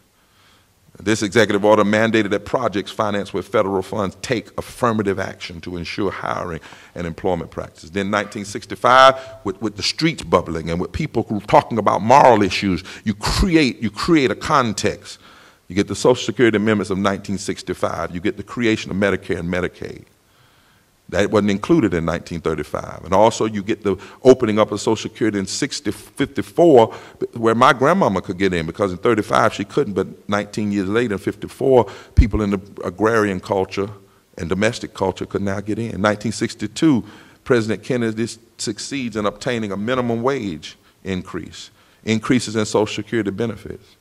This executive order mandated that projects financed with federal funds take affirmative action to ensure hiring and employment practices. Then 1965, with the streets bubbling and with people who are talking about moral issues, you create a context. You get the Social Security amendments of 1965. You get the creation of Medicare and Medicaid. That wasn't included in 1935. And also you get the opening up of Social Security in 54, where my grandmama could get in, because in 35 she couldn't, but 19 years later in 54, people in the agrarian culture and domestic culture could now get in. In 1962, President Kennedy succeeds in obtaining a minimum wage increase, increases in Social Security benefits.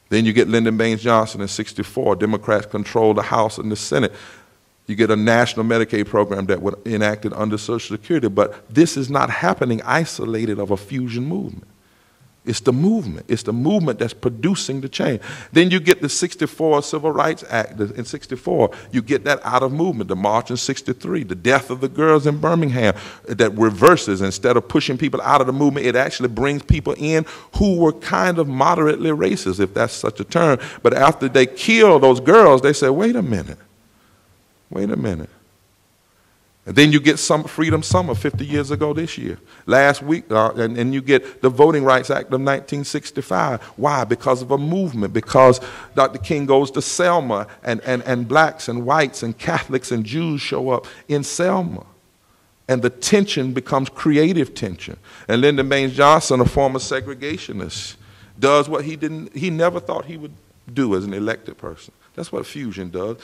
Then you get Lyndon Baines Johnson in 64. Democrats control the House and the Senate. You get a national Medicaid program that was enacted under Social Security, but this is not happening isolated of a fusion movement. It's the movement. It's the movement that's producing the change. Then you get the 64 Civil Rights Act in 64. You get that out of movement. The March in 63, the death of the girls in Birmingham, that reverses. Instead of pushing people out of the movement, it actually brings people in who were kind of moderately racist, if that's such a term. But after they kill those girls, they say, wait a minute. Wait a minute. And then you get some Freedom Summer 50 years ago this year. Last week, and you get the Voting Rights Act of 1965. Why? Because of a movement. Because Dr. King goes to Selma, and blacks and whites and Catholics and Jews show up in Selma. And the tension becomes creative tension. And Lyndon Baines Johnson, a former segregationist, does what he never thought he would do as an elected person. That's what fusion does.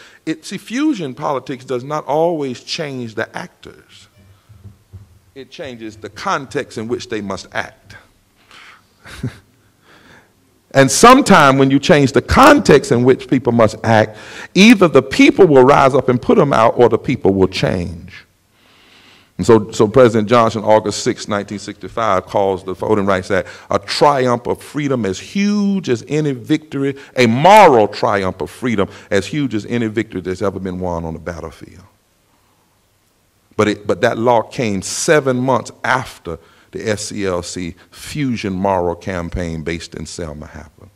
See, fusion politics does not always change the actors. It changes the context in which they must act. And sometime when you change the context in which people must act, either the people will rise up and put them out, or the people will change. And so President Johnson, August 6, 1965, calls the Voting Rights Act a triumph of freedom as huge as any victory, a moral triumph of freedom as huge as any victory that's ever been won on the battlefield. But that law came 7 months after the SCLC Fusion Moral Campaign based in Selma happened.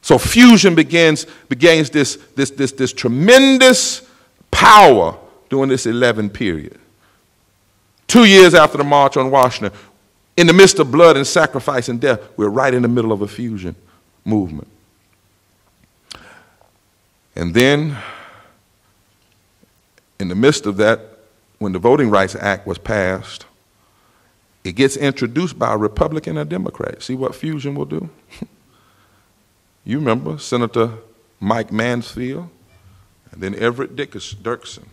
So fusion begins this tremendous power during this 11 period. 2 years after the March on Washington, in the midst of blood and sacrifice and death, we're right in the middle of a fusion movement. And then, in the midst of that, when the Voting Rights Act was passed, it gets introduced by a Republican and a Democrat. See what fusion will do? You remember Senator Mike Mansfield and then Everett Dirksen,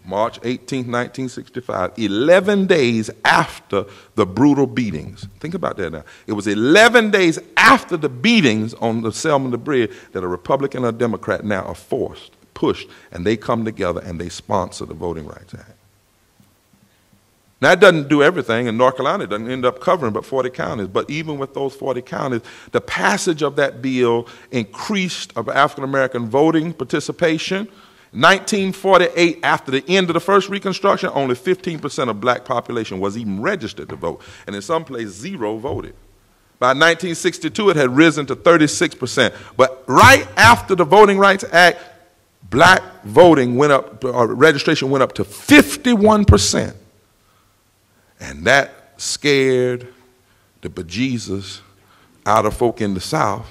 March 18, 1965, 11 days after the brutal beatings. Think about that now. It was 11 days after the beatings on the Selma Bridge that a Republican and a Democrat now are pushed, and they come together and they sponsor the Voting Rights Act. Now, it doesn't do everything, and North Carolina doesn't end up covering but 40 counties. But even with those 40 counties, the passage of that bill increased of African-American voting participation. 1948, after the end of the first Reconstruction, only 15% of black population was even registered to vote, and in some places, 0 voted. By 1962, it had risen to 36%. But right after the Voting Rights Act, black voting went up, or registration went up to 51%. And that scared the bejesus out of folk in the South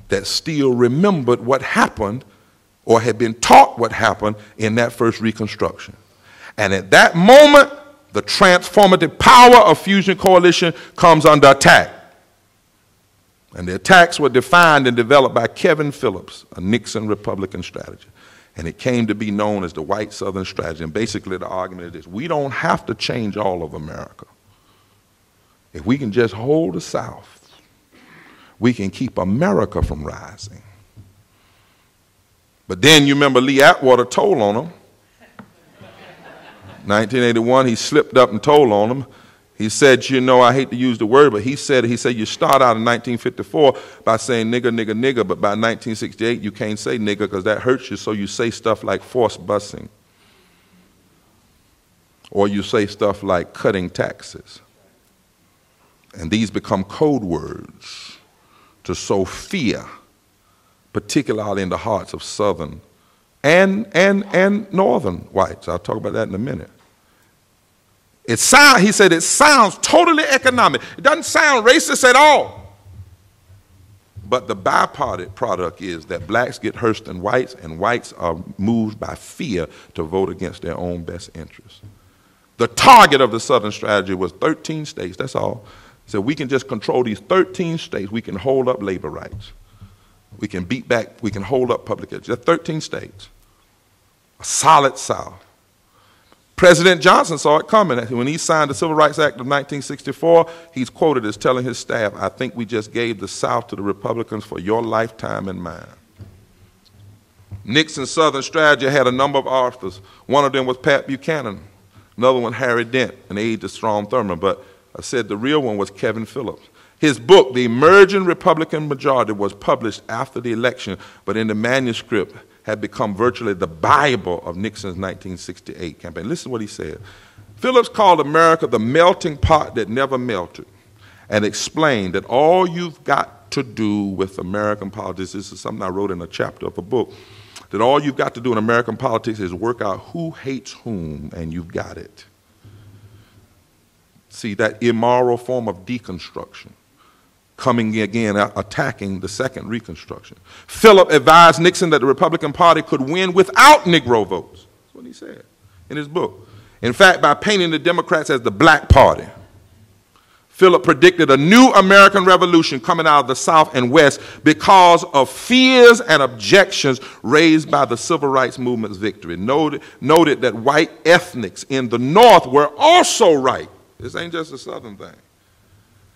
that still remembered what happened or had been taught what happened in that first Reconstruction. And at that moment, the transformative power of Fusion Coalition comes under attack. And the attacks were defined and developed by Kevin Phillips, a Nixon Republican strategist. And it came to be known as the White Southern Strategy. And basically the argument is this: we don't have to change all of America. If we can just hold the South, we can keep America from rising. But then you remember Lee Atwater told on them. 1981, he slipped up and told on them. He said, you know, I hate to use the word, but he said you start out in 1954 by saying nigger, nigger, nigger, but by 1968 you can't say nigger because that hurts you, so you say stuff like forced busing. Or you say stuff like cutting taxes. And these become code words to sow fear, particularly in the hearts of Southern and Northern whites. I'll talk about that in a minute. He said it sounds totally economic. It doesn't sound racist at all. But the byproduct is that blacks get worse than whites, and whites are moved by fear to vote against their own best interests. The target of the Southern strategy was 13 states, that's all. So we can just control these 13 states. We can hold up labor rights. We can beat back, we can hold up public education. That's 13 states. A solid South. President Johnson saw it coming. When he signed the Civil Rights Act of 1964, he's quoted as telling his staff, I think we just gave the South to the Republicans for your lifetime and mine. Nixon's Southern strategy had a number of authors. One of them was Pat Buchanan. Another one, Harry Dent, an aide to Strom Thurmond. But I said the real one was Kevin Phillips. His book, The Emerging Republican Majority, was published after the election, but in the manuscript had become virtually the Bible of Nixon's 1968 campaign. Listen to what he said. Phillips called America the melting pot that never melted and explained that all you've got to do with American politics, this is something I wrote in a chapter of a book, that all you've got to do in American politics is work out who hates whom, and you've got it. See, that immoral form of deconstruction coming again, attacking the second Reconstruction. Phillips advised Nixon that the Republican Party could win without Negro votes. That's what he said in his book. In fact, by painting the Democrats as the black party, Phillips predicted a new American revolution coming out of the South and West because of fears and objections raised by the Civil Rights Movement's victory. Noted that white ethnics in the North were also right. This ain't just a Southern thing.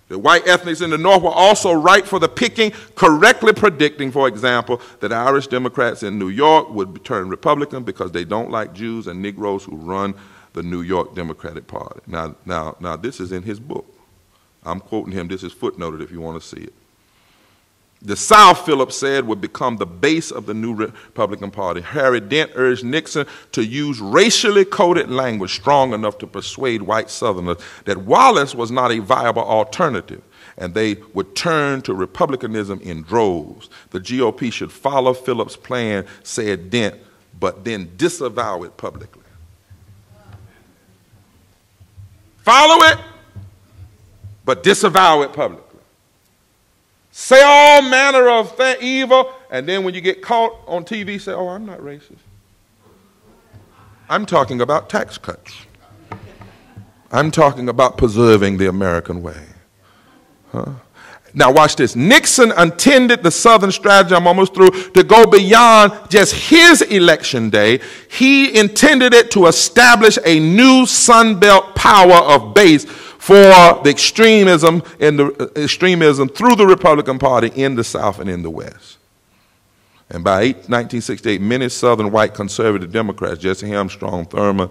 The white ethnics in the North were also right for the picking, correctly predicting, for example, that Irish Democrats in New York would turn Republican because they don't like Jews and Negroes who run the New York Democratic Party. Now this is in his book. I'm quoting him. This is footnoted if you want to see it. The South, Phillips said, would become the base of the new Republican Party. Harry Dent urged Nixon to use racially coded language strong enough to persuade white Southerners that Wallace was not a viable alternative, and they would turn to republicanism in droves. The GOP should follow Phillips' plan, said Dent, but then disavow it publicly. Follow it, but disavow it publicly. Say all manner of evil, and then when you get caught on TV, say, oh, I'm not racist. I'm talking about tax cuts. I'm talking about preserving the American way. Huh? Now watch this. Nixon intended the Southern strategy, I'm almost through, to go beyond just his election day. He intended it to establish a new Sun Belt power of base for the extremism through the Republican Party in the South and in the West. And by 1968, many Southern white conservative Democrats, Jesse Armstrong, Thurman,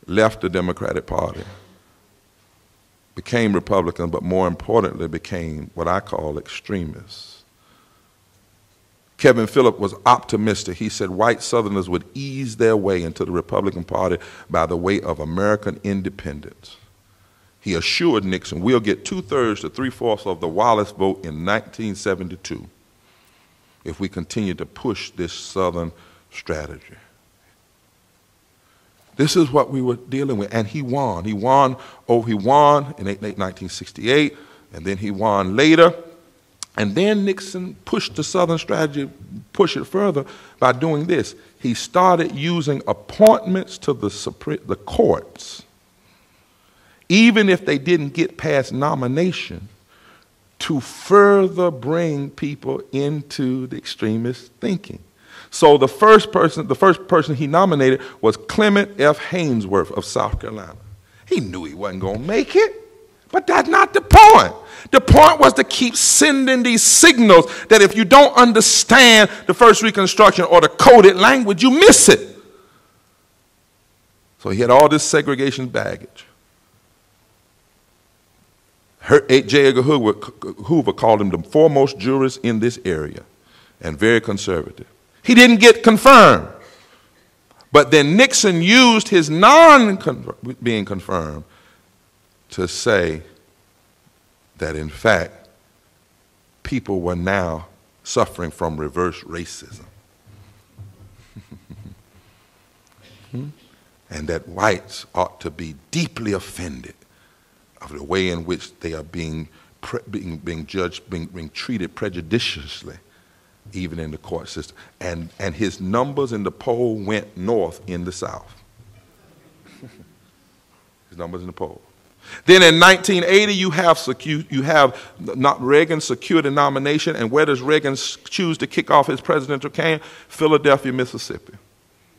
left the Democratic Party, became Republicans, but more importantly became what I call extremists. Kevin Phillips was optimistic. He said white Southerners would ease their way into the Republican Party by the way of American independence. He assured Nixon, we'll get 2/3 to 3/4 of the Wallace vote in 1972 if we continue to push this Southern strategy. This is what we were dealing with, and he won. He won in 1968, and then he won later. And then Nixon pushed the Southern strategy, pushed it further by doing this. He started using appointments to the courts, even if they didn't get past nomination, to further bring people into the extremist thinking. So the first person he nominated was Clement F. Hainsworth of South Carolina. He knew he wasn't going to make it, but that's not the point. The point was to keep sending these signals that if you don't understand the first Reconstruction or the coded language, you miss it. So he had all this segregation baggage. J. Edgar Hoover called him the foremost jurist in this area and very conservative. He didn't get confirmed. But then Nixon used his non-being confirmed to say that, in fact, people were now suffering from reverse racism. And that whites ought to be deeply offended of the way in which they are being judged, being treated prejudiciously, even in the court system. And his numbers in the poll went north in the South. His numbers in the poll. Then in 1980, you have Reagan secured a nomination, and where does Reagan choose to kick off his presidential campaign? Philadelphia, Mississippi,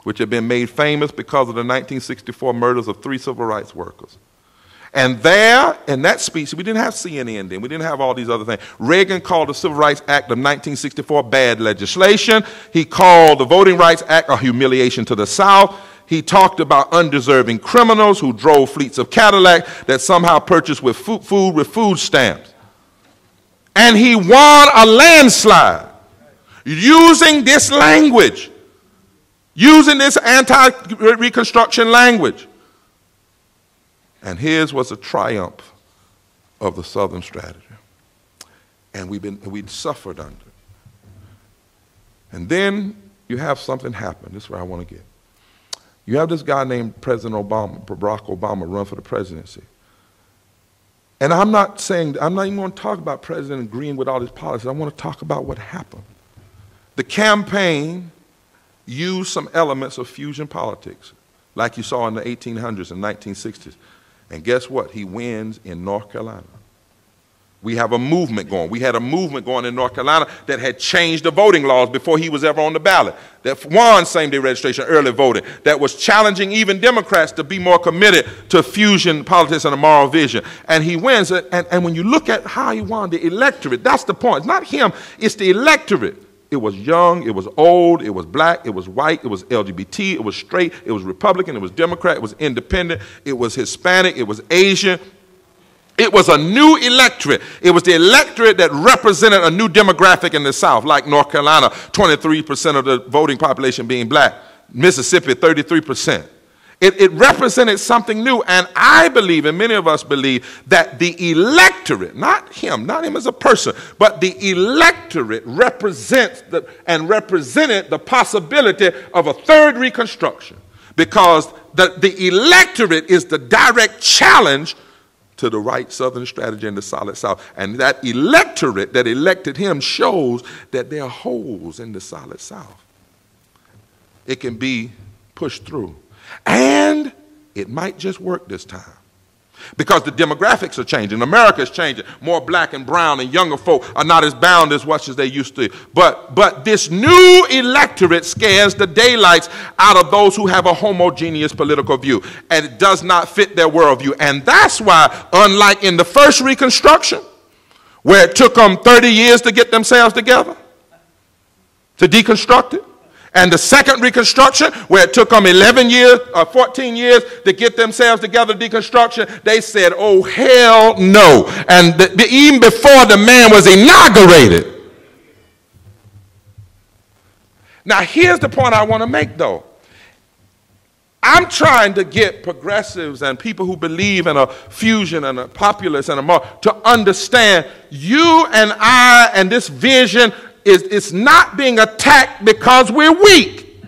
which had been made famous because of the 1964 murders of 3 civil rights workers. And there, in that speech, we didn't have CNN then. We didn't have all these other things. Reagan called the Civil Rights Act of 1964 bad legislation. He called the Voting Rights Act a humiliation to the South. He talked about undeserving criminals who drove fleets of Cadillac that somehow purchased with food with food stamps. And he won a landslide using this language, using this anti-Reconstruction language. And his was a triumph of the Southern strategy. And we'd suffered under it. And then you have something happen. This is where I want to get. You have this guy named President Obama, Barack Obama, run for the presidency. And I'm not even going to talk about President agreeing with all his policies. I want to talk about what happened. The campaign used some elements of fusion politics, like you saw in the 1800s and 1960s. And guess what? He wins in North Carolina. We have a movement going. We had a movement going in North Carolina that had changed the voting laws before he was ever on the ballot, that won same-day registration, early voting, that was challenging even Democrats to be more committed to fusion politics and a moral vision. And he wins. And when you look at how he won, the electorate, that's the point. It's not him, it's the electorate. It was young, it was old, it was black, it was white, it was LGBT, it was straight, it was Republican, it was Democrat, it was independent, it was Hispanic, it was Asian. It was a new electorate. It was the electorate that represented a new demographic in the South, like North Carolina, 23% of the voting population being black, Mississippi, 33%. It represented something new, and I believe, and many of us believe, that the electorate, not him as a person, but the electorate represented the possibility of a third Reconstruction, because the electorate is the direct challenge to the right Southern strategy in the solid South. And that electorate that elected him shows that there are holes in the solid South. It can be pushed through. And it might just work this time. Because the demographics are changing. America is changing. More black and brown and younger folk are not as bound as much as they used to. But this new electorate scares the daylights out of those who have a homogeneous political view. And it does not fit their worldview. And that's why, unlike in the first Reconstruction, where it took them 30 years to get themselves together, to deconstruct it, and the second Reconstruction, where it took them 11 years or 14 years to get themselves together, deconstruction, they said, oh, hell no. And even before the man was inaugurated. Now, here's the point I want to make, though. I'm trying to get progressives and people who believe in a fusion and a populist and a more to understand you and I and this vision it's not being attacked because we're weak.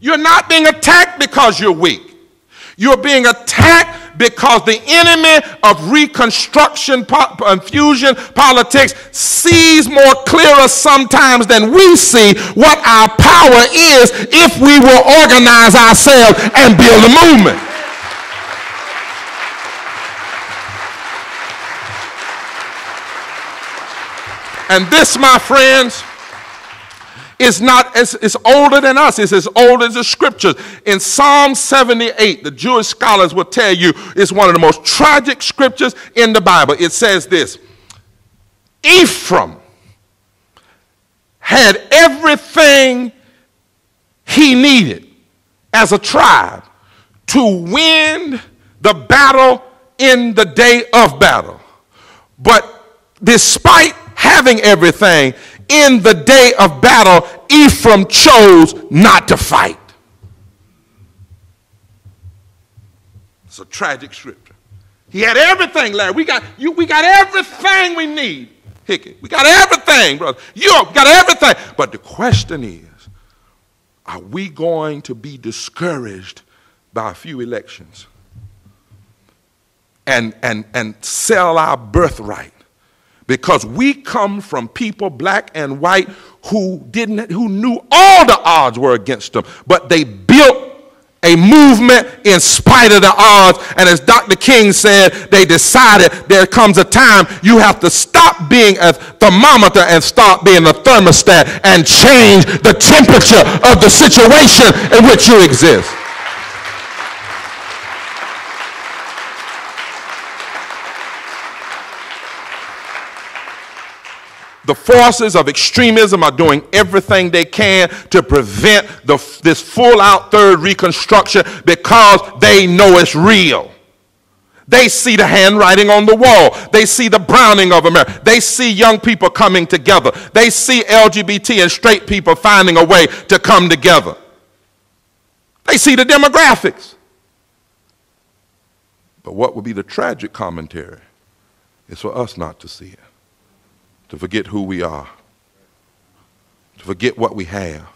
You're not being attacked because you're weak. You're being attacked because the enemy of reconstruction and fusion politics sees more clearer sometimes than we see what our power is if we will organize ourselves and build a movement. And this, my friends, is not it's older than us. It's as old as the scriptures. In Psalm 78, the Jewish scholars will tell you it's one of the most tragic scriptures in the Bible. It says this: Ephraim had everything he needed as a tribe to win the battle in the day of battle. But despite having everything, in the day of battle, Ephraim chose not to fight. It's a tragic scripture. He had everything, Larry. We got everything we need, Hickey. We got everything, brother. You got everything. But the question is, are we going to be discouraged by a few elections and sell our birthright? Because we come from people, black and white, who knew all the odds were against them, but they built a movement in spite of the odds. And as Dr. King said, they decided there comes a time you have to stop being a thermometer and start being a thermostat and change the temperature of the situation in which you exist. The forces of extremism are doing everything they can to prevent this full-out third Reconstruction because they know it's real. They see the handwriting on the wall. They see the browning of America. They see young people coming together. They see LGBT and straight people finding a way to come together. They see the demographics. But what would be the tragic commentary is for us not to see it. To forget who we are, to forget what we have.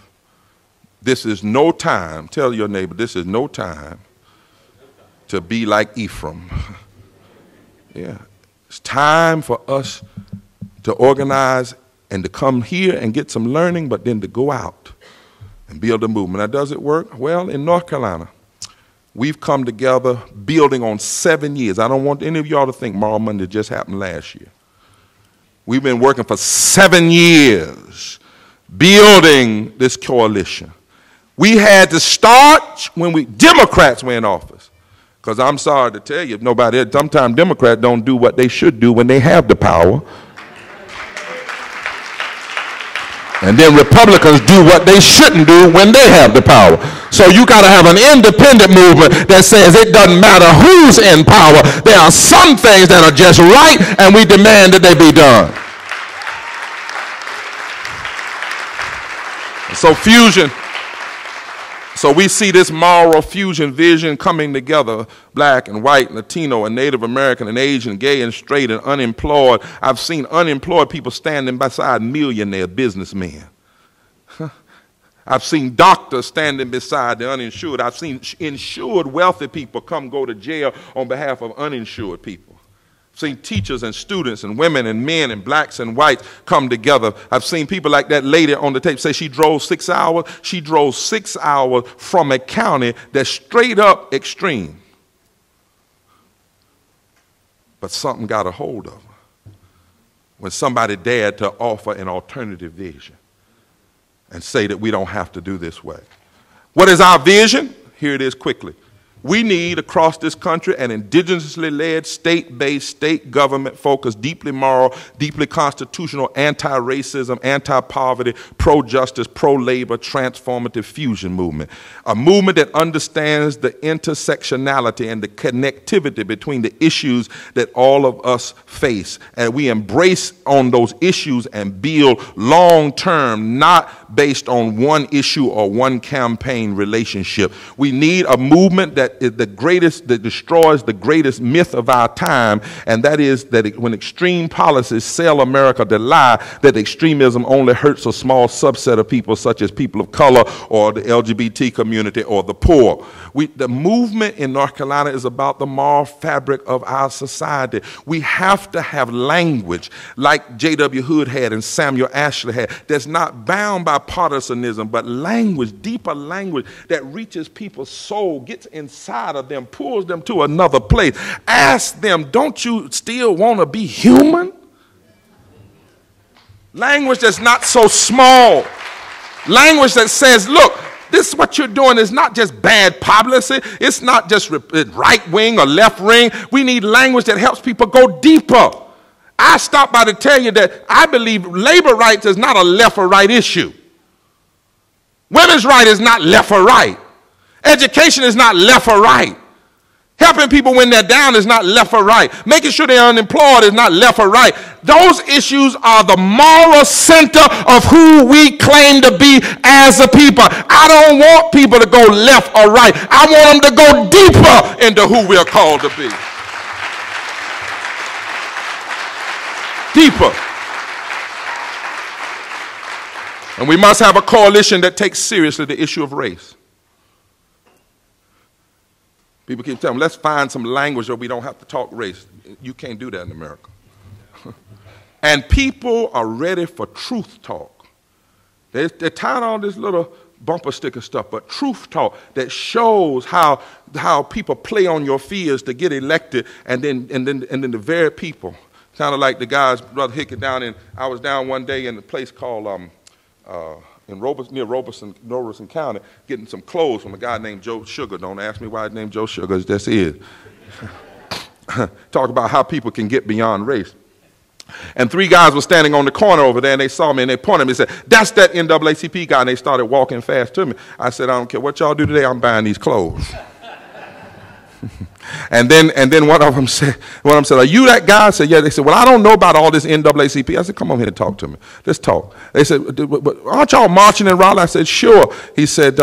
This is no time, tell your neighbor, this is no time to be like Ephraim. Yeah, it's time for us to organize and to come here and get some learning, but then to go out and build a movement. Now, does it work? Well, in North Carolina, we've come together building on 7 years. I don't want any of y'all to think Moral Monday just happened last year. We've been working for 7 years building this coalition. We had to start when Democrats were in office. Because I'm sorry to tell you, sometimes Democrats don't do what they should do when they have the power. And then Republicans do what they shouldn't do when they have the power. So you got to have an independent movement that says it doesn't matter who's in power. There are some things that are just right, and we demand that they be done. So fusion. So we see this moral fusion vision coming together, black and white, Latino and Native American and Asian, gay and straight and unemployed. I've seen unemployed people standing beside millionaire businessmen. I've seen doctors standing beside the uninsured. I've seen insured wealthy people come go to jail on behalf of uninsured people. I've seen teachers and students and women and men and blacks and whites come together. I've seen people like that lady on the tape say she drove 6 hours. She drove 6 hours from a county that's straight up extreme. but something got a hold of her when somebody dared to offer an alternative vision and say that we don't have to do this way. What is our vision? Here it is quickly. We need across this country an indigenously led, state-based, state government-focused, deeply moral, deeply constitutional, anti-racism, anti-poverty, pro-justice, pro-labor, transformative fusion movement. A movement that understands the intersectionality and the connectivity between the issues that all of us face. And we embrace on those issues and build long-term, not based on one issue or one campaign relationship. We need a movement that is the greatest, that destroys the greatest myth of our time, and that is that when extreme policies sell America the lie that extremism only hurts a small subset of people, such as people of color or the LGBT community or the poor. The movement in North Carolina is about the moral fabric of our society. We have to have language like J.W. Hood had and Samuel Ashley had, that's not bound by partisanism, but language, deeper language that reaches people's soul, gets inside of them, pulls them to another place. Ask them, don't you still want to be human? Language that's not so small. Language that says, look, this is what you're doing is not just bad policy. It's not just right wing or left wing. We need language that helps people go deeper. I stopped by to tell you that I believe labor rights is not a left or right issue. Women's right is not left or right. Education is not left or right. Helping people when they're down is not left or right. Making sure they're unemployed is not left or right. Those issues are the moral center of who we claim to be as a people. I don't want people to go left or right. I want them to go deeper into who we're called to be. Deeper. And we must have a coalition that takes seriously the issue of race. People keep telling me, let's find some language where we don't have to talk race. You can't do that in America. And people are ready for truth talk. They're tired of all this little bumper sticker stuff, but truth talk that shows how people play on your fears to get elected, and then the very people, kind of like the guys, Brother Hickey I was down one day in a place called near Robeson County, getting some clothes from a guy named Joe Sugar. Don't ask me why his name Joe Sugar, it's just is. Talk about how people can get beyond race. And three guys were standing on the corner over there, and they saw me, and they pointed at me and said, that's that NAACP guy, and they started walking fast to me. I said, I don't care what y'all do today, I'm buying these clothes. And then one of them said, are you that guy? I said, yeah. They said, well, I don't know about all this NAACP. I said, come on here and talk to me. Let's talk. They said, but aren't y'all marching in Raleigh? I said, sure. He said,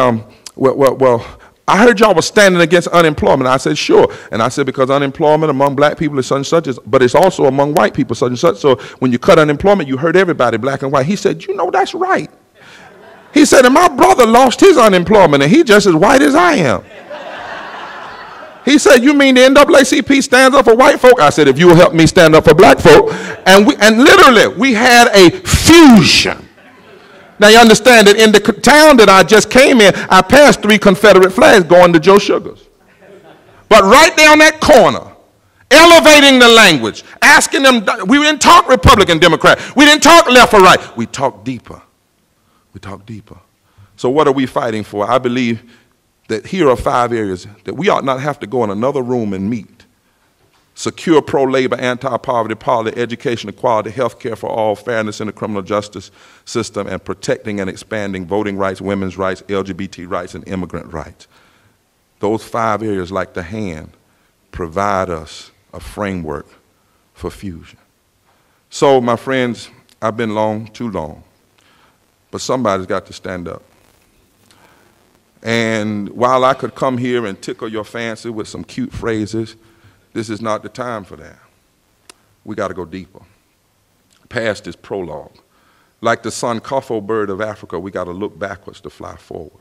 well, I heard y'all was standing against unemployment. I said, sure. And I said, because unemployment among black people is such and such, but it's also among white people such and such. So when you cut unemployment, you hurt everybody, black and white. He said, you know, that's right. He said, and my brother lost his unemployment, and he's just as white as I am. He said, you mean the NAACP stands up for white folk? I said, if you will help me stand up for black folk. And literally, we had a fusion. Now, you understand that in the town that I just came in, I passed 3 Confederate flags going to Joe Sugar's. But right down that corner, elevating the language, asking them, we didn't talk Republican, Democrat. We didn't talk left or right. We talked deeper. We talked deeper. So what are we fighting for? I believe that here are 5 areas that we ought not have to go in another room and meet. Secure pro-labor, anti-poverty policy, education, equality, health care for all, fairness in the criminal justice system, and protecting and expanding voting rights, women's rights, LGBT rights, and immigrant rights. Those 5 areas, like the hand, provide us a framework for fusion. So, my friends, I've been long, too long, but somebody's got to stand up. And while I could come here and tickle your fancy with some cute phrases, this is not the time for that. We got to go deeper. Past this prologue. Like the Sankofa bird of Africa, we got to look backwards to fly forward.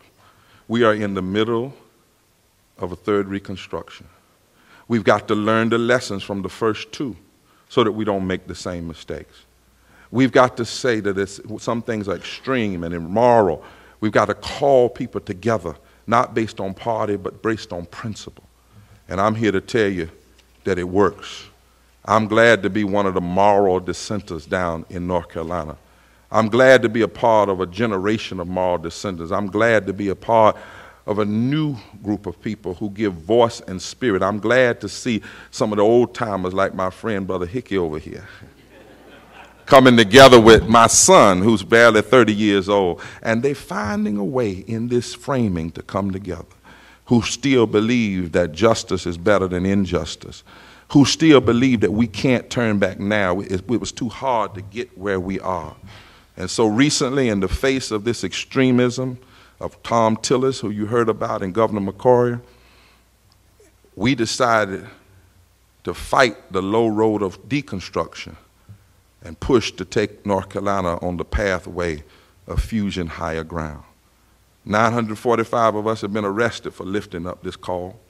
We are in the middle of a 3rd Reconstruction. We've got to learn the lessons from the first 2 so that we don't make the same mistakes. We've got to say that some things are extreme and immoral. We've got to call people together, not based on party, but based on principle. And I'm here to tell you that it works. I'm glad to be one of the moral dissenters down in North Carolina. I'm glad to be a part of a generation of moral dissenters. I'm glad to be a part of a new group of people who give voice and spirit. I'm glad to see some of the old timers like my friend Brother Hickey over here coming together with my son who's barely 30 years old, and they finding a way in this framing to come together, who still believe that justice is better than injustice, who still believe that we can't turn back now. It was too hard to get where we are. And so recently, in the face of this extremism of Tom Tillis, who you heard about, and Governor McCrory, we decided to fight the low road of deconstruction and push to take North Carolina on the pathway of fusion higher ground. 945 of us have been arrested for lifting up this call.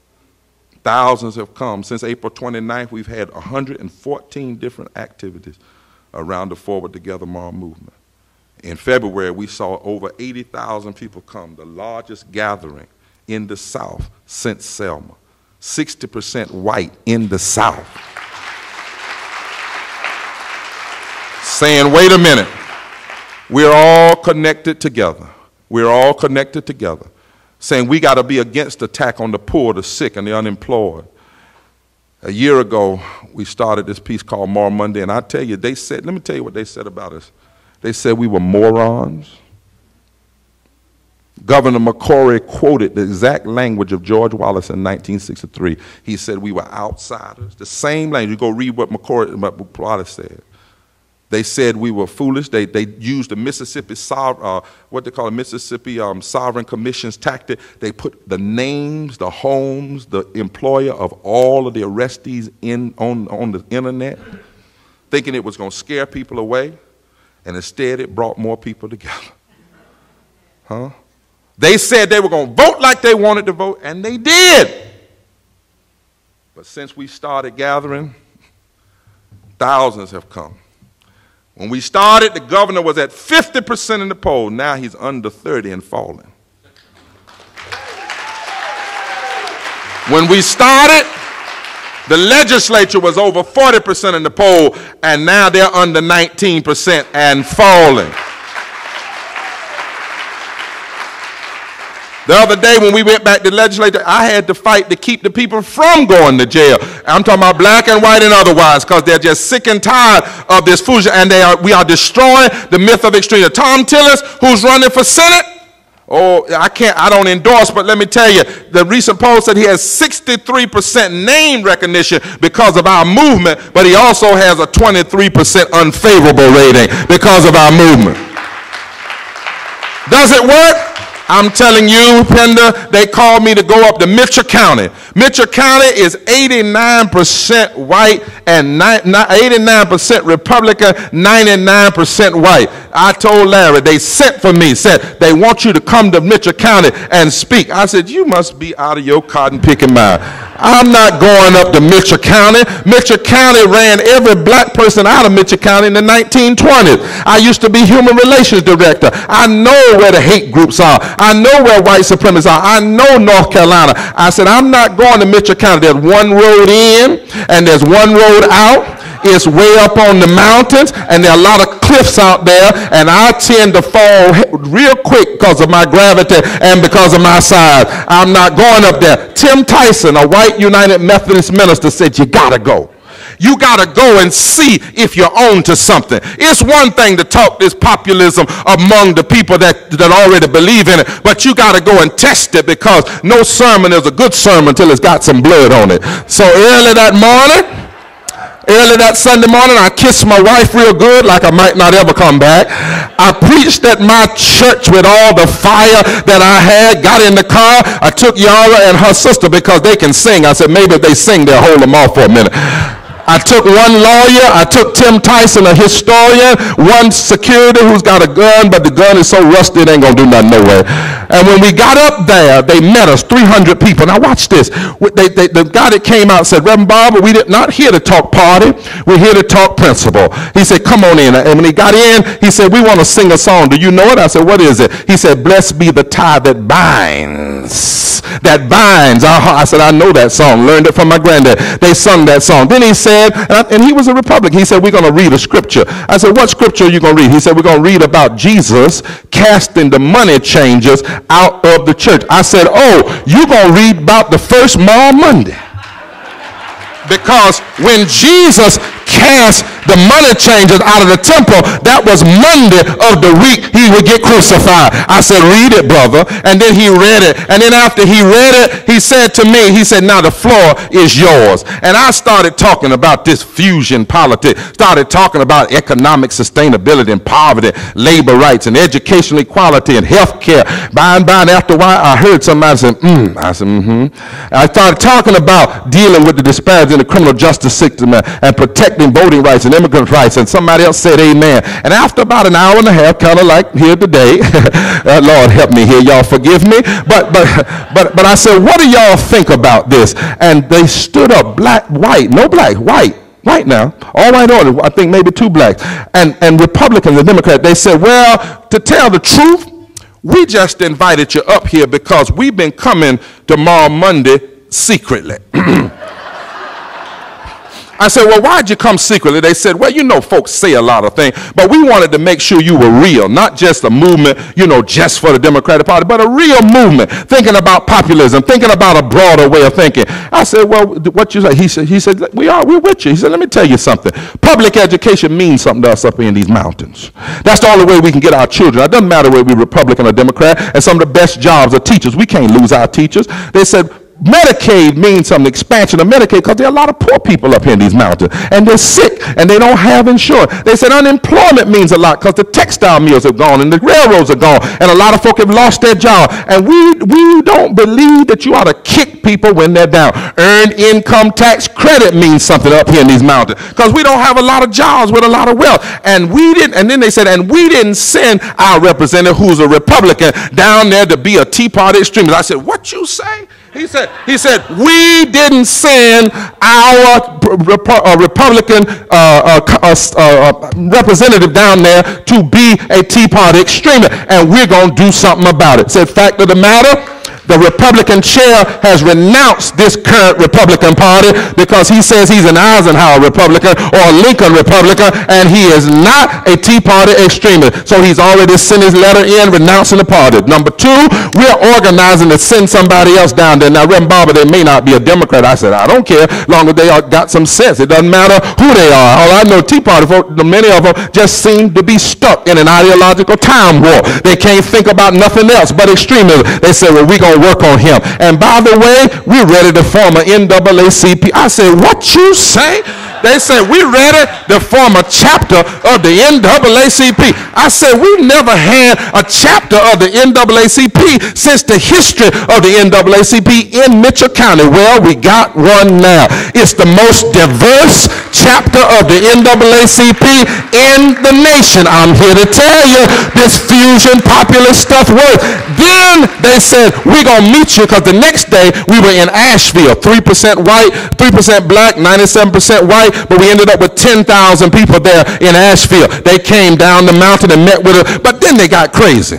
Thousands have come. Since April 29th, we've had 114 different activities around the Forward Together Moral movement. In February, we saw over 80,000 people come, the largest gathering in the South since Selma. 60% white in the South. Saying, wait a minute, we're all connected together. We're all connected together. Saying we got to be against attack on the poor, the sick, and the unemployed. A year ago, we started this piece called Moral Monday, and I tell you, they said, let me tell you what they said about us. They said we were morons. Governor McCrory quoted the exact language of George Wallace in 1963. He said we were outsiders. The same language. You go read what Wallace said. They said we were foolish. They used the Mississippi what they call a Mississippi Sovereign Commission's tactic. They put the names, the homes, the employer of all of the arrestees on the internet, thinking it was going to scare people away, and instead it brought more people together. Huh? They said they were going to vote like they wanted to vote, and they did. But since we started gathering, thousands have come. When we started, the governor was at 50% in the poll. Now he's under 30 and falling. When we started, the legislature was over 40% in the poll, and now they're under 19% and falling. The other day when we went back to the legislature, I had to fight to keep the people from going to jail. I'm talking about black and white and otherwise, because they're just sick and tired of this foolishness, and we are destroying the myth of extremism. Tom Tillis, who's running for Senate, I don't endorse, but let me tell you, the recent poll said he has 63% name recognition because of our movement, but he also has a 23% unfavorable rating because of our movement. Does it work? I'm telling you, Pender, they called me to go up to Mitchell County. Mitchell County is 89% white and 89% Republican, 99% white. I told Larry, they sent for me, said they want you to come to Mitchell County and speak. I said, you must be out of your cotton picking mind. I'm not going up to Mitchell County. Mitchell County ran every black person out of Mitchell County in the 1920s. I used to be human relations director. I know where the hate groups are. I know where white supremacists are. I know North Carolina. I said, I'm not going to Mitchell County. There's one road in and there's one road out. It's way up on the mountains, and there are a lot of cliffs out there, and I tend to fall real quick because of my gravity and because of my size. I'm not going up there. Tim Tyson, a white United Methodist minister, said, you got to go. You got to go and see if you're on to something. It's one thing to talk this populism among the people that already believe in it, but you got to go and test it, because no sermon is a good sermon until it's got some blood on it. So early that Sunday morning, I kissed my wife real good like I might not ever come back. I preached at my church with all the fire that I had, got in the car. I took Yara and her sister because they can sing. I said, maybe if they sing, they'll hold them off for a minute. I took one lawyer, I took Tim Tyson, a historian, one security who's got a gun, but the gun is so rusty it ain't gonna do nothing nowhere. And when we got up there, they met us, 300 people. Now watch this. The guy that came out said, Reverend Barber, we're not here to talk party, we're here to talk principle. He said, come on in. And when he got in, he said, we want to sing a song. Do you know it? I said, what is it? He said, blessed be the tie that binds. That binds. I said, I know that song. Learned it from my granddad. They sung that song. Then he said, said, and he was a Republican, he said, we're going to read a scripture. I said, what scripture are you going to read? He said, we're going to read about Jesus casting the money changers out of the church. I said, oh, you're going to read about the first Monday. Because when Jesus cast the money changers out of the temple, that was Monday of the week he would get crucified. I said, read it, brother. And then he read it. And then after he read it, he said to me, he said, now the floor is yours. And I started talking about this fusion politics, started talking about economic sustainability and poverty, labor rights and educational equality and health care. By and after a while, I heard somebody say, I said, I started talking about dealing with the disparities in the criminal justice system and protecting voting rights and immigrant rights, and somebody else said amen. And after about an hour and a half, kind of like here today, Lord help me here, y'all forgive me, but I said, what do y'all think about this? And they stood up, black, white, no black, white now, all white order, I think maybe two blacks, and Republicans and Democrats, they said, well, to tell the truth, we just invited you up here because we've been coming tomorrow Monday secretly. I said, well, why'd you come secretly? They said, well, you know, folks say a lot of things, but we wanted to make sure you were real, not just a movement, you know, just for the Democratic Party, but a real movement, thinking about populism, thinking about a broader way of thinking. I said, well, what you say? He said, we're with you. He said, let me tell you something. Public education means something to us up here in these mountains. That's the only way we can get our children. It doesn't matter whether we're Republican or Democrat, and some of the best jobs are teachers. We can't lose our teachers. They said, Medicaid means something, expansion of Medicaid, because there are a lot of poor people up here in these mountains, and they're sick, and they don't have insurance. They said unemployment means a lot because the textile mills have gone, and the railroads are gone, and a lot of folk have lost their job. And we don't believe that you ought to kick people when they're down. Earned income tax credit means something up here in these mountains because we don't have a lot of jobs with a lot of wealth. And then they said, and we didn't send our representative, who's a Republican, down there to be a Tea Party extremist. I said, what you say? He said, we didn't send our Republican representative down there to be a Tea Party extremist, and we're going to do something about it. Said, fact of the matter, the Republican chair has renounced this current Republican Party because he says he's an Eisenhower Republican or a Lincoln Republican, and he is not a Tea Party extremist. So he's already sent his letter in renouncing the party. Number two, we're organizing to send somebody else down there. Now, Reverend Barber, they may not be a Democrat. I said, I don't care, as long as they got some sense. It doesn't matter who they are. All I know, Tea Party folk, many of them just seem to be stuck in an ideological time warp. They can't think about nothing else but extremism. They say, well, we're going to work on him. And by the way, we're ready to form an NAACP. I said, what you say? They said, we're ready to form a chapter of the NAACP. I said, we've never had a chapter of the NAACP since the history of the NAACP in Mitchell County. Well, we got one now. It's the most diverse chapter of the NAACP in the nation. I'm here to tell you, this fusion populist stuff works. Then they said, we're going to meet you, because the next day we were in Asheville, 3% white, 3% black, 97% white, but we ended up with 10,000 people there in Asheville. They came down the mountain and met with us, but then they got crazy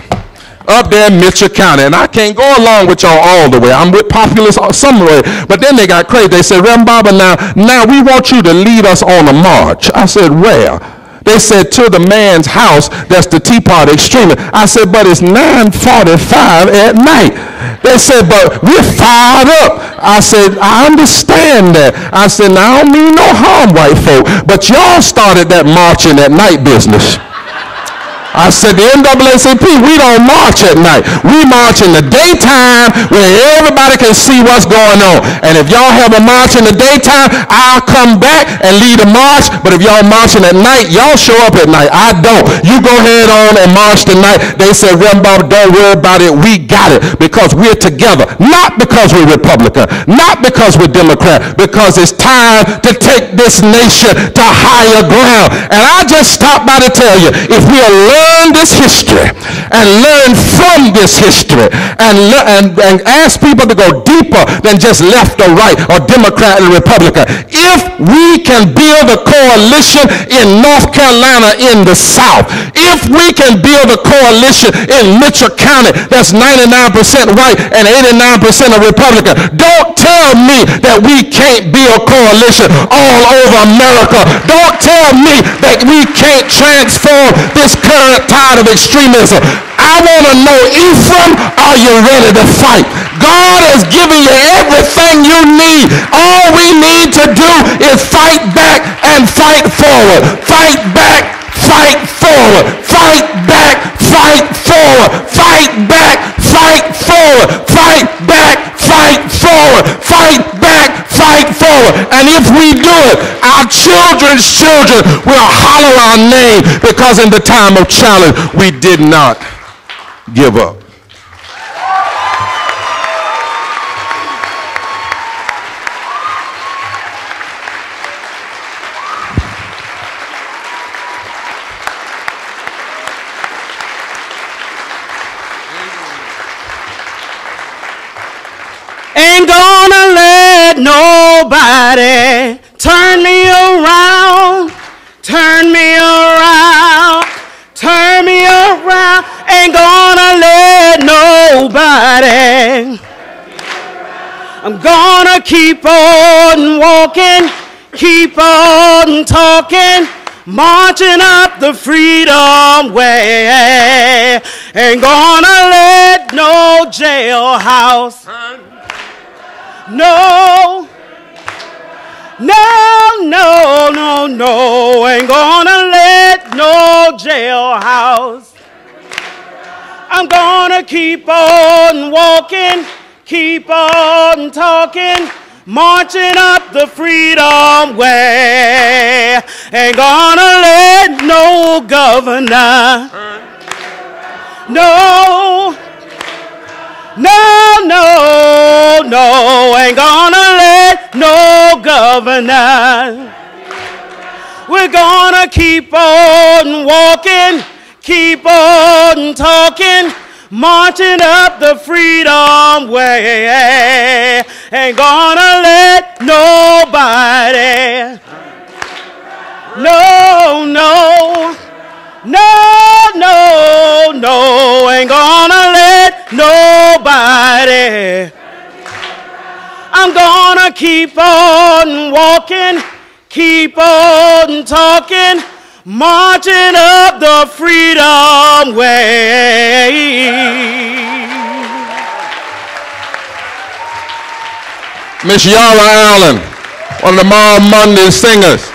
up there in Mitchell County, and I can't go along with y'all all the way. I'm with populists somewhere, but then they got crazy. They said, Reverend Barber, now we want you to lead us on a march. I said, where? They said, to the man's house that's the Tea Party extremist. I said, but it's 9:45 at night. They said, but we're fired up. I said, I understand that. I said, now I don't mean no harm, white folk, but y'all started that marching at night business. I said, the NAACP, we don't march at night. We march in the daytime where everybody can see what's going on. And if y'all have a march in the daytime, I'll come back and lead a march. But if y'all marching at night, y'all show up at night. I don't. You go ahead on and march tonight. They said, Reverend Barber, don't worry about it. We got it because we're together. Not because we're Republican. Not because we're Democrat. Because it's time to take this nation to higher ground. And I just stopped by to tell you, if we'll learn this history and learn from this history and ask people to go deeper than just left or right or Democrat and Republican. If we can build a coalition in North Carolina in the South, if we can build a coalition in Mitchell County that's 99% white and 89% of Republican, don't tell me that that we can't be a coalition all over America. Don't tell me that we can't transform this current tide of extremism. I want to know, Ephraim, are you ready to fight? God has given you everything you need. All we need to do is fight back and fight forward. Fight back, fight forward. Fight back, fight forward. Fight back, fight forward. Fight back, fight forward. Fight back, fight forward. And if we do it, our children's children will holler our name, because in the time of challenge, we did not give up. Ain't gonna let nobody turn me around, turn me around, turn me around. Ain't gonna let nobody. I'm gonna keep on walking, keep on talking, marching up the freedom way. Ain't gonna let no jailhouse. No, no, no, no, no, ain't gonna let no jailhouse. I'm gonna keep on walking, keep on talking, marching up the freedom way. Ain't gonna let no governor. No. No, no, no, ain't gonna let no governor. We're gonna keep on walking, keep on talking, marching up the freedom way. Ain't gonna let nobody. No, no. No, no, no, ain't gonna let nobody. I'm gonna keep on walking, keep on talking, marching up the freedom way. Miss Yara Allen, one of the Tomorrow Monday singers.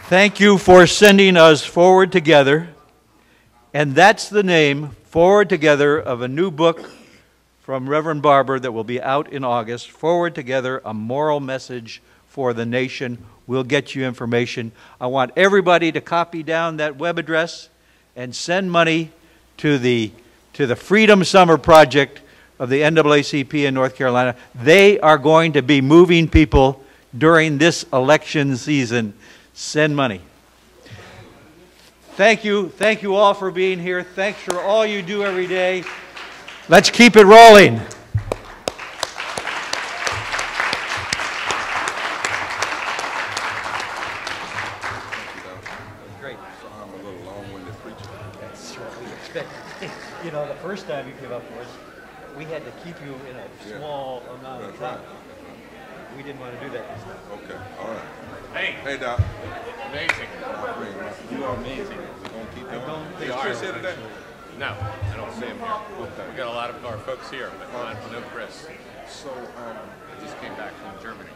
Thank you for sending us Forward Together. And that's the name, Forward Together, of a new book from Reverend Barber that will be out in August. Forward Together, a moral message for the nation. We'll get you information. I want everybody to copy down that web address and send money to the Freedom Summer Project of the NAACP in North Carolina. They are going to be moving people during this election season. Send money. Thank you. Thank you all for being here. Thanks for all you do every day. Let's keep it rolling. Great. So I'm a little long-winded preacher. That's what we expect. You know, the first time you came up for us, we had to keep you in a small amount of time. We didn't want to do that this time. Okay, all right. Hey, Doc. Amazing. You are amazing. We're going to keep going. They Is are. Chris here today? No, I don't see him here. We got a lot of our folks here, but no Chris. So, I just came back from Germany.